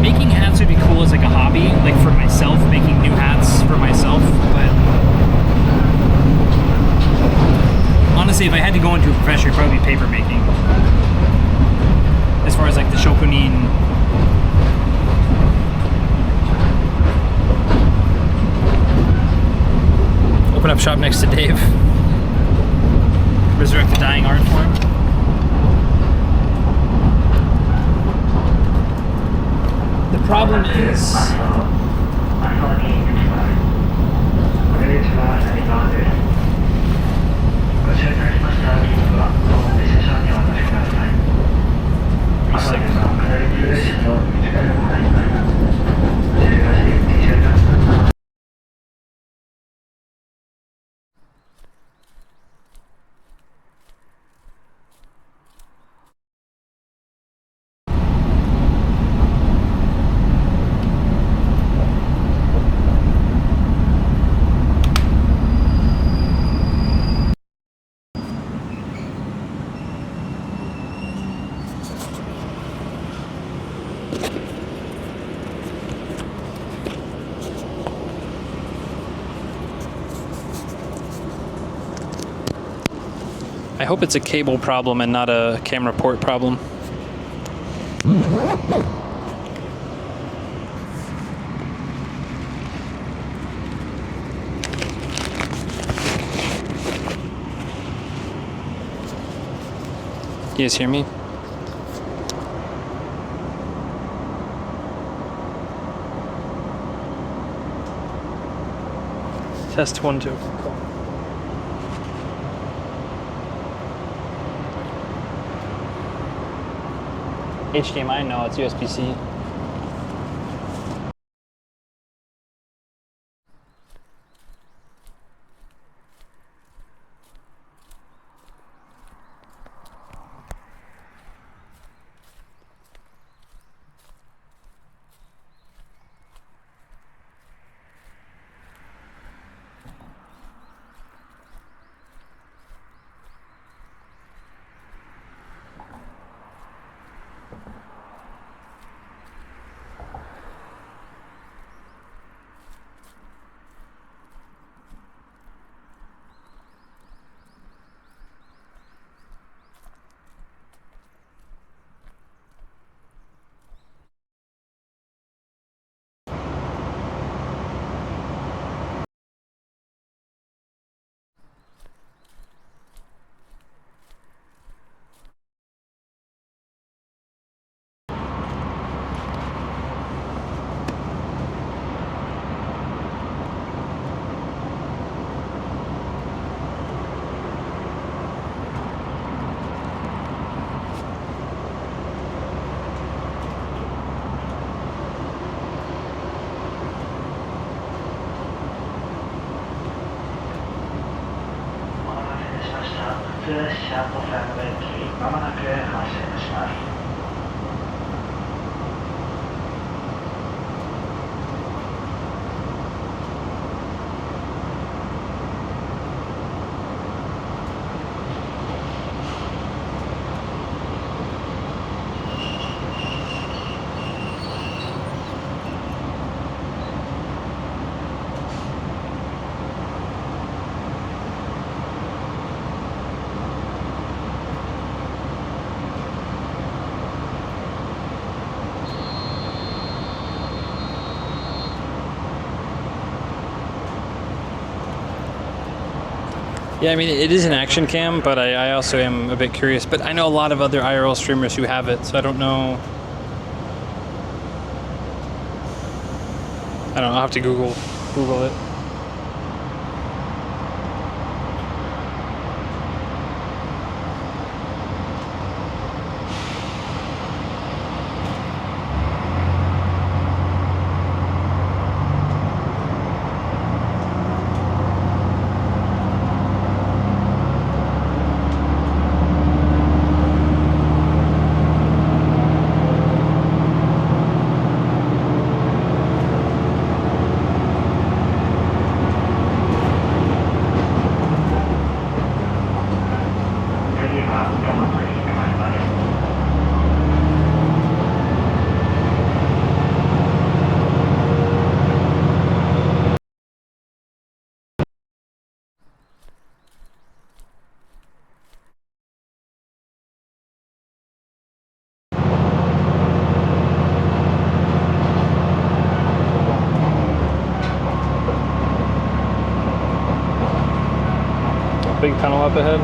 making hats would be cool as like a hobby, like for myself, making new hats for myself. But honestly, if I had to go into a profession, it'd probably be paper making. As far as like the shokunin. Open up shop next to Dave. resurrect the dying art form. The problem is I hope it's a cable problem and not a camera port problem. You guys hear me? Test 1, 2. Cool. HDMI? No, it's USB-C. Yeah, I mean, it is an action cam, but I also am a bit curious. But I know a lot of other IRL streamers who have it, so I don't know. I don't know, I'll have to Google it. Big tunnel up ahead.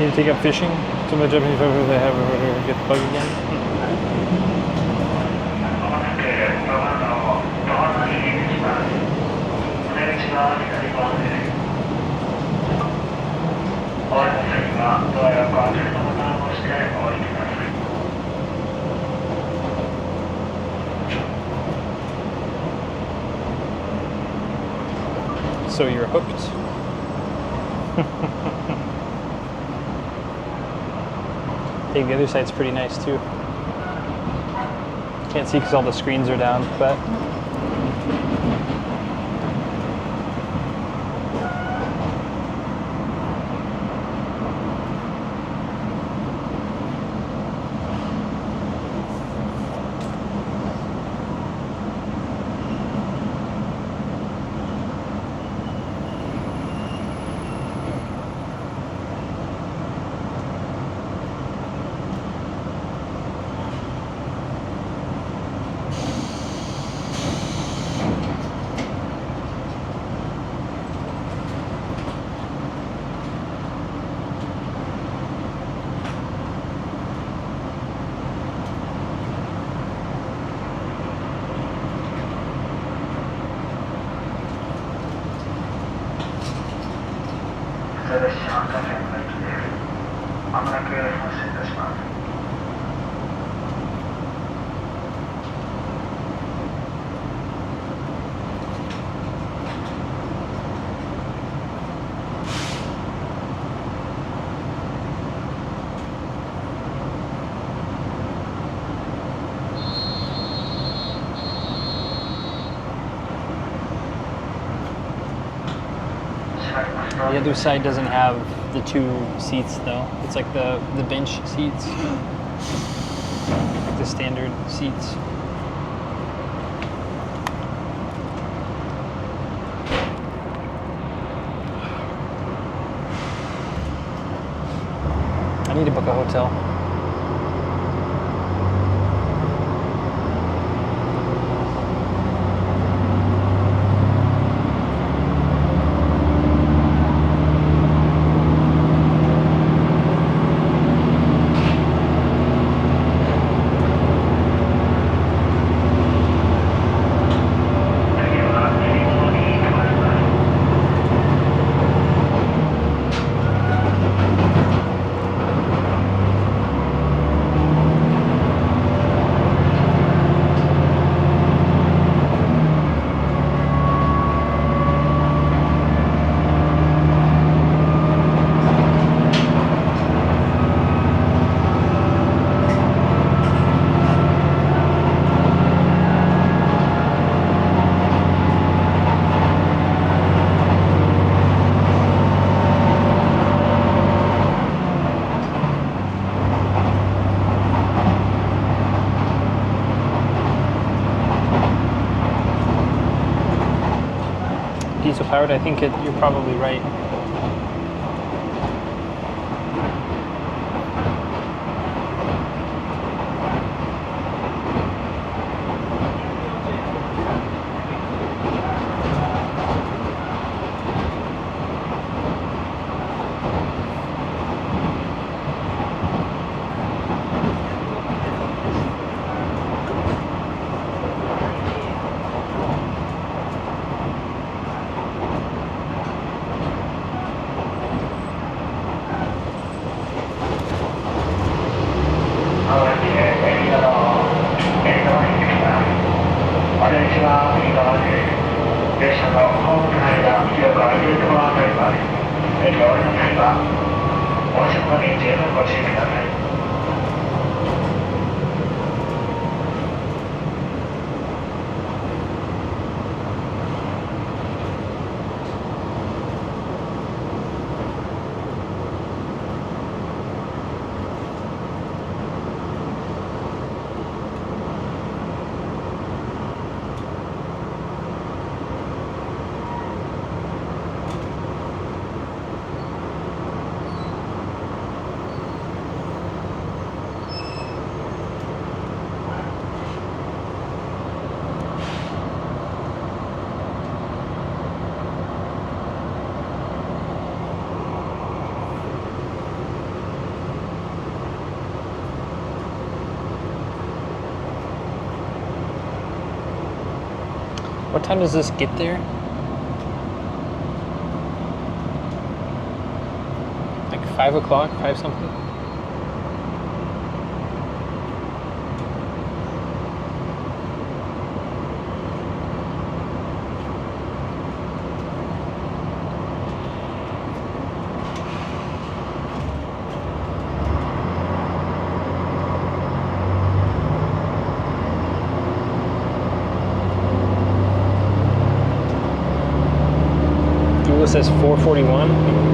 Need to take up fishing. Some of the Japanese folks they have get the bug again. So you're hooked. I think the other side's pretty nice too. Can't see because all the screens are down, but the other side doesn't have the 2 seats though. It's like the bench seats, like the standard seats. I need to book a hotel. Diesel powered, I think you're probably right. What time does this get there? Like 5 o'clock, 5 something? Google says 4:41.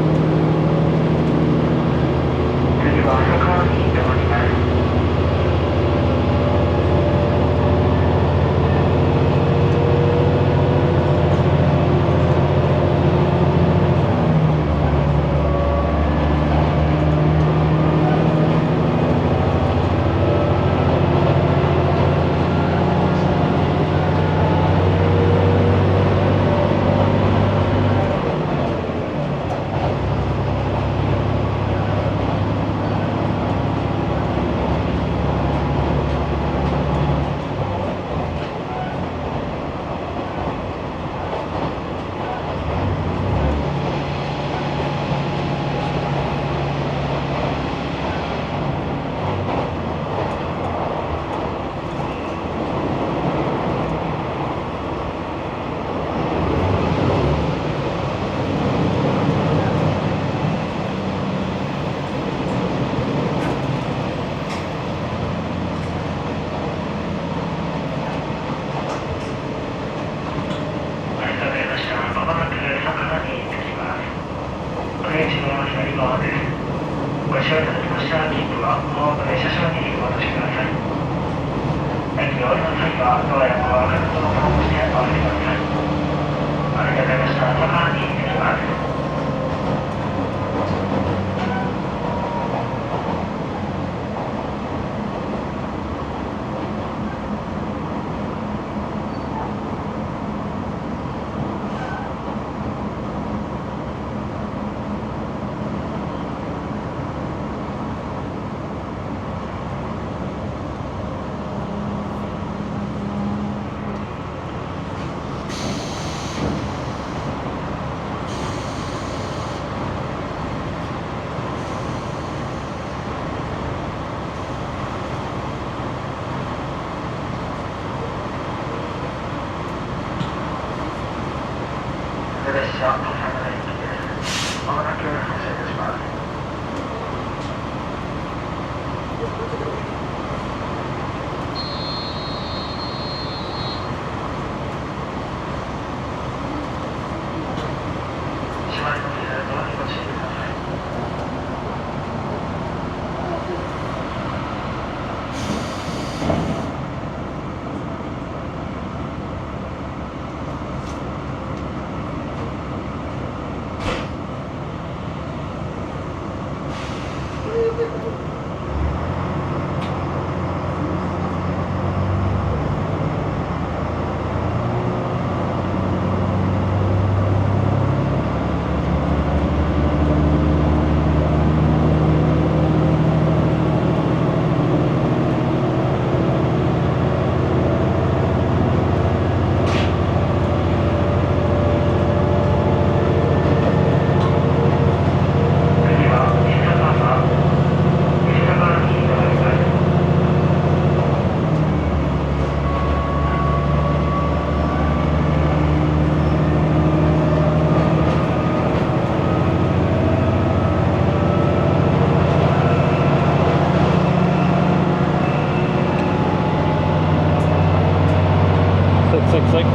Click.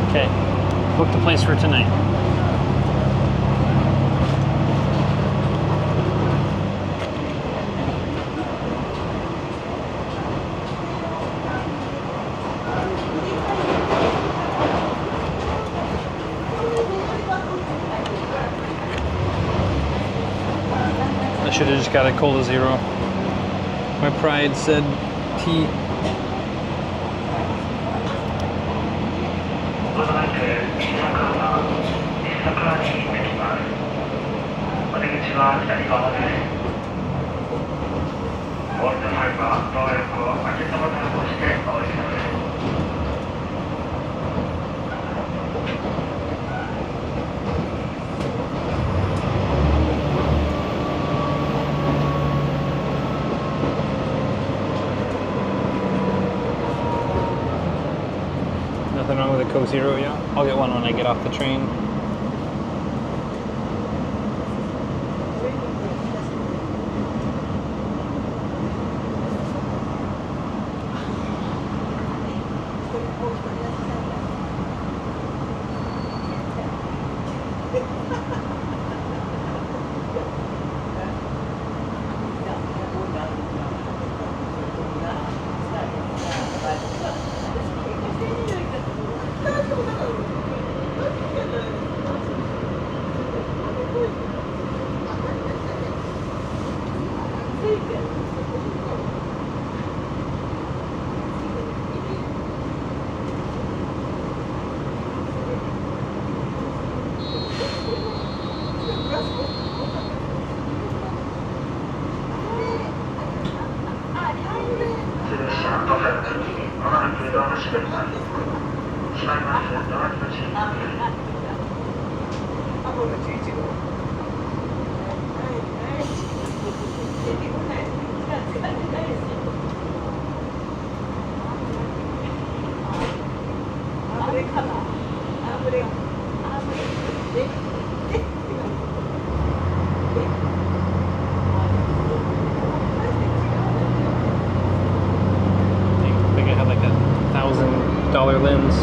Okay, book the place for tonight. I should have just got a cola zero. My pride said tea. Nothing wrong with a Coke Zero, yeah? I'll get one when I get off the train. I think I had like $1,000 lens.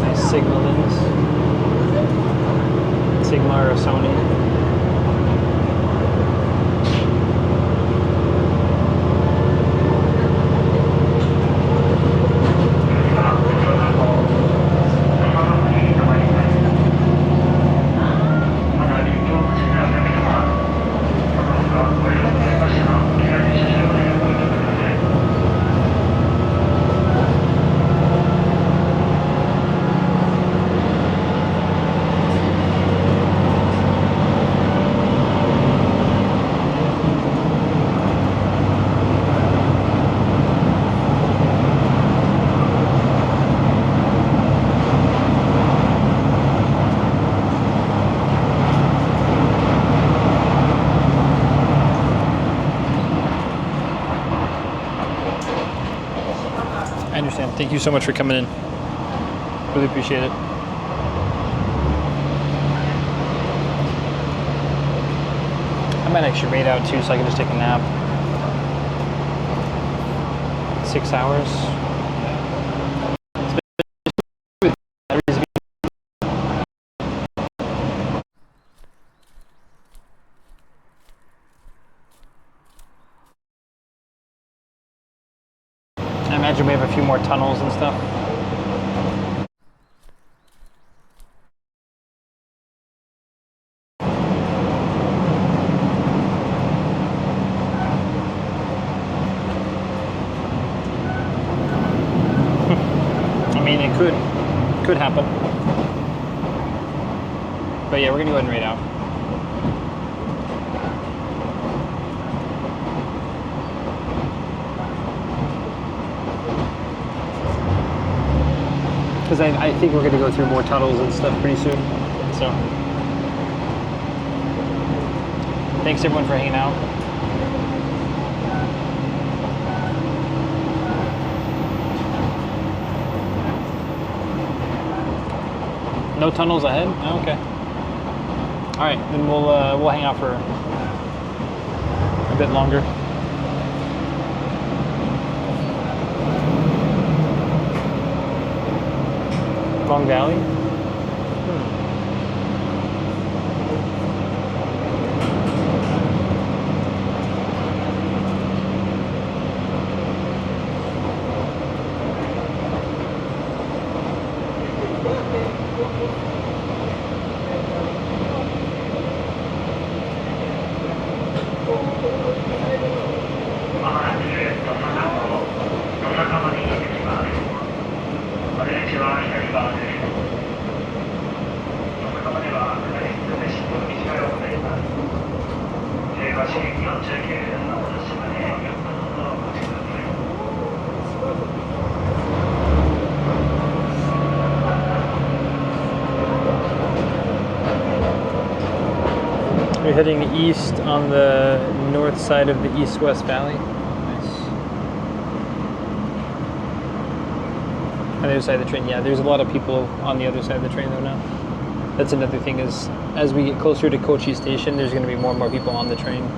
Nice Sigma lens. Sigma or Sony. I understand. Thank you so much for coming in. Really appreciate it. I might actually raid out too so I can just take a nap. 6 hours. I imagine we have a few more tunnels and stuff. I mean, it could happen. But yeah, we're gonna go ahead and raid out. Because I think we're going to go through more tunnels and stuff pretty soon. So, thanks everyone for hanging out. No tunnels ahead? Oh, okay. All right, then we'll hang out for a bit longer. Long Valley? This is We're heading east on the north side of the East-West Valley. Nice. On the other side of the train, yeah, there's a lot of people on the other side of the train though now. That's another thing is, as we get closer to Kochi Station, there's going to be more and more people on the train.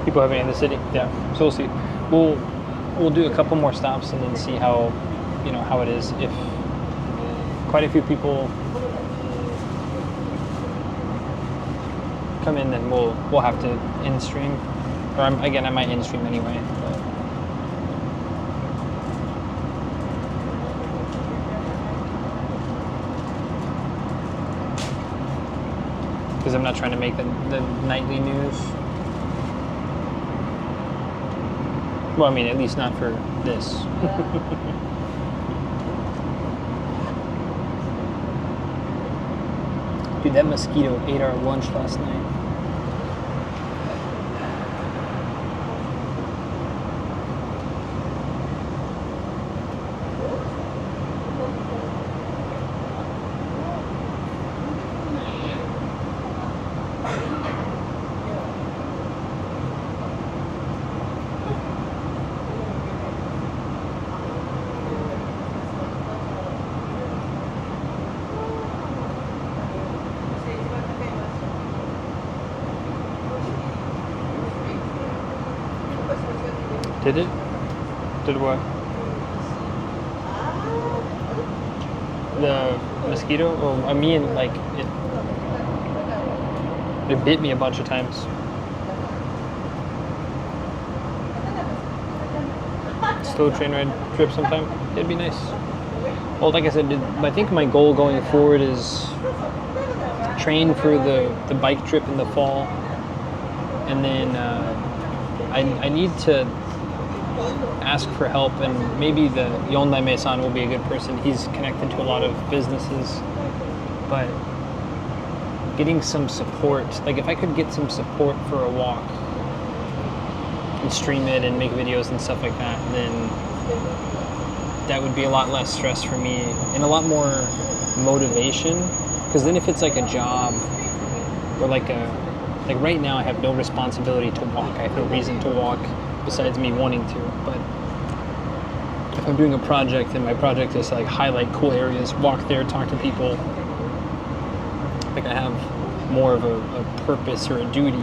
People having in the city, yeah. So we'll see. We'll do a couple more stops and then see how, you know, how it is. If quite a few people come in, then we'll have to end stream. Or again, I might end stream anyway. Because I'm not trying to make the nightly news. Well, I mean, at least not for this. Dude, that mosquito ate our lunch last night. Did it? Did what? The mosquito? Oh, I mean, like, it bit me a bunch of times. Slow train ride trip sometime. It'd be nice. Well, like I said, I think my goal going forward is train for the bike trip in the fall. And then I need to ask for help, and maybe the Yondai-me-san will be a good person. He's connected to a lot of businesses, but getting some support, like if I could get some support for a walk and stream it and make videos and stuff like that, then that would be a lot less stress for me and a lot more motivation. Because then if it's like a job or like right now I have no responsibility to walk, I have no reason to walk besides me wanting to. But if I'm doing a project and my project is like highlight cool areas, walk there, talk to people, like I have more of a purpose or a duty.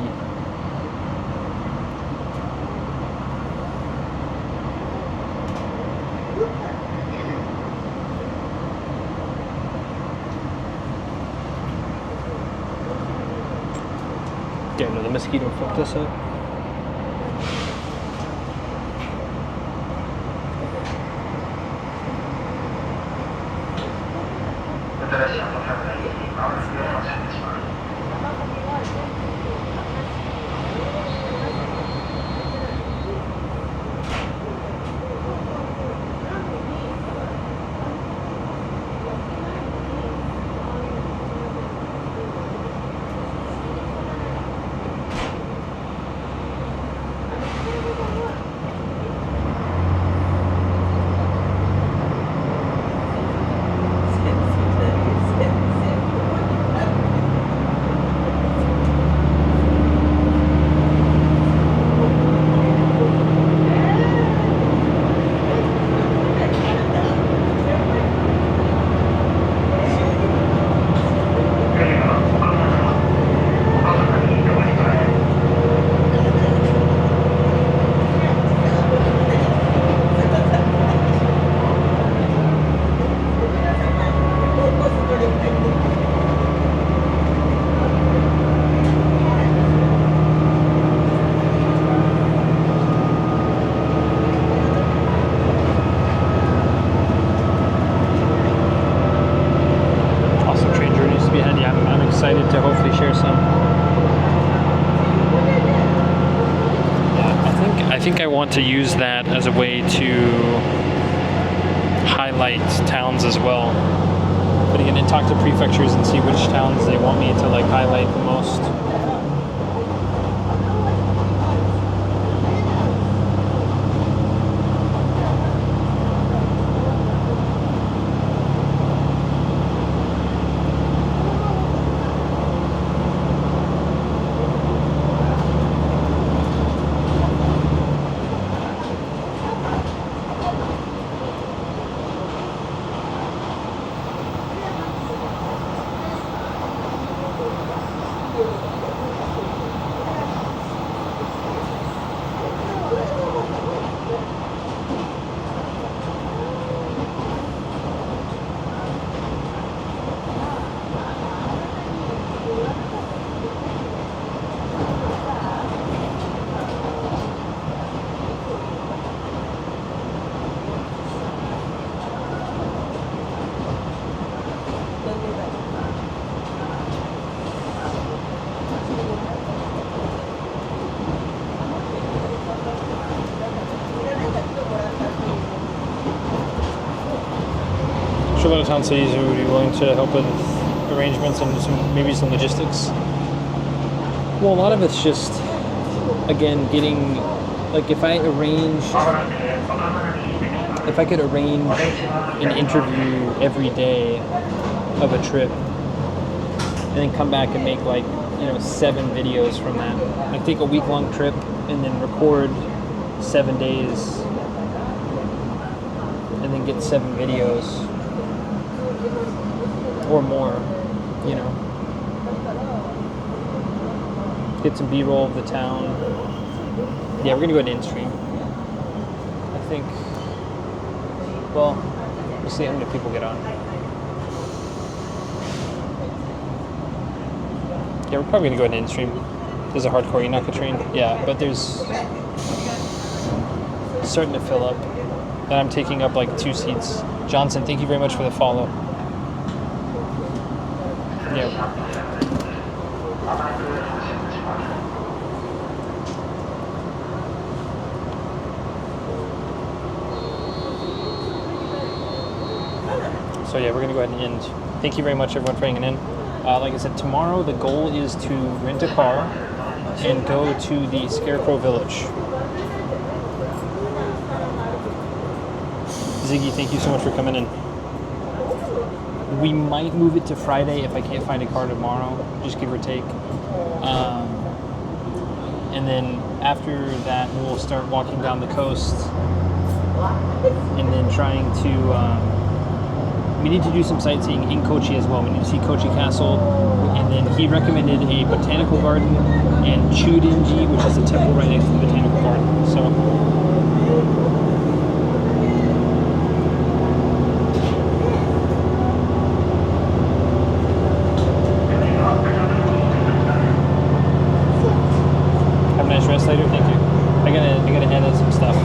Yeah, no, the mosquito fucked us up. excited to hopefully share some. I think I want to use that as a way to highlight towns as well. But again, and talk to prefectures and see which towns they want me to like highlight the most. A lot of town cities who would be willing to help with arrangements and maybe some logistics. Well, a lot of it's just, again, getting, like if I could arrange an interview every day of a trip and then come back and make like, 7 videos from that. Like take a week-long trip and then record 7 days and then get 7 videos. Or more, Get some B-roll of the town. Yeah, we're gonna go to in-stream. I think, well, we'll see how many people get on. Yeah, we're probably gonna go to in-stream. There's a hardcore Inaka train. Yeah, but there's it's starting to fill up. And I'm taking up like 2 seats. Johnson, thank you very much for the follow. Yeah. So yeah, we're gonna go ahead and end. Thank you very much everyone for hanging in. Like I said, tomorrow the goal is to rent a car and go to the Scarecrow Village. Ziggy, thank you so much for coming in. We might move it to Friday if I can't find a car tomorrow, just give or take. And then after that, we'll start walking down the coast and then trying to, we need to do some sightseeing in Kochi as well. We need to see Kochi Castle, and then he recommended a botanical garden and Chudenji, which is a temple right next to the botanical garden. So. Later, thank you. I gotta edit some stuff.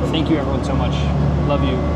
Thank you everyone so much. Love you.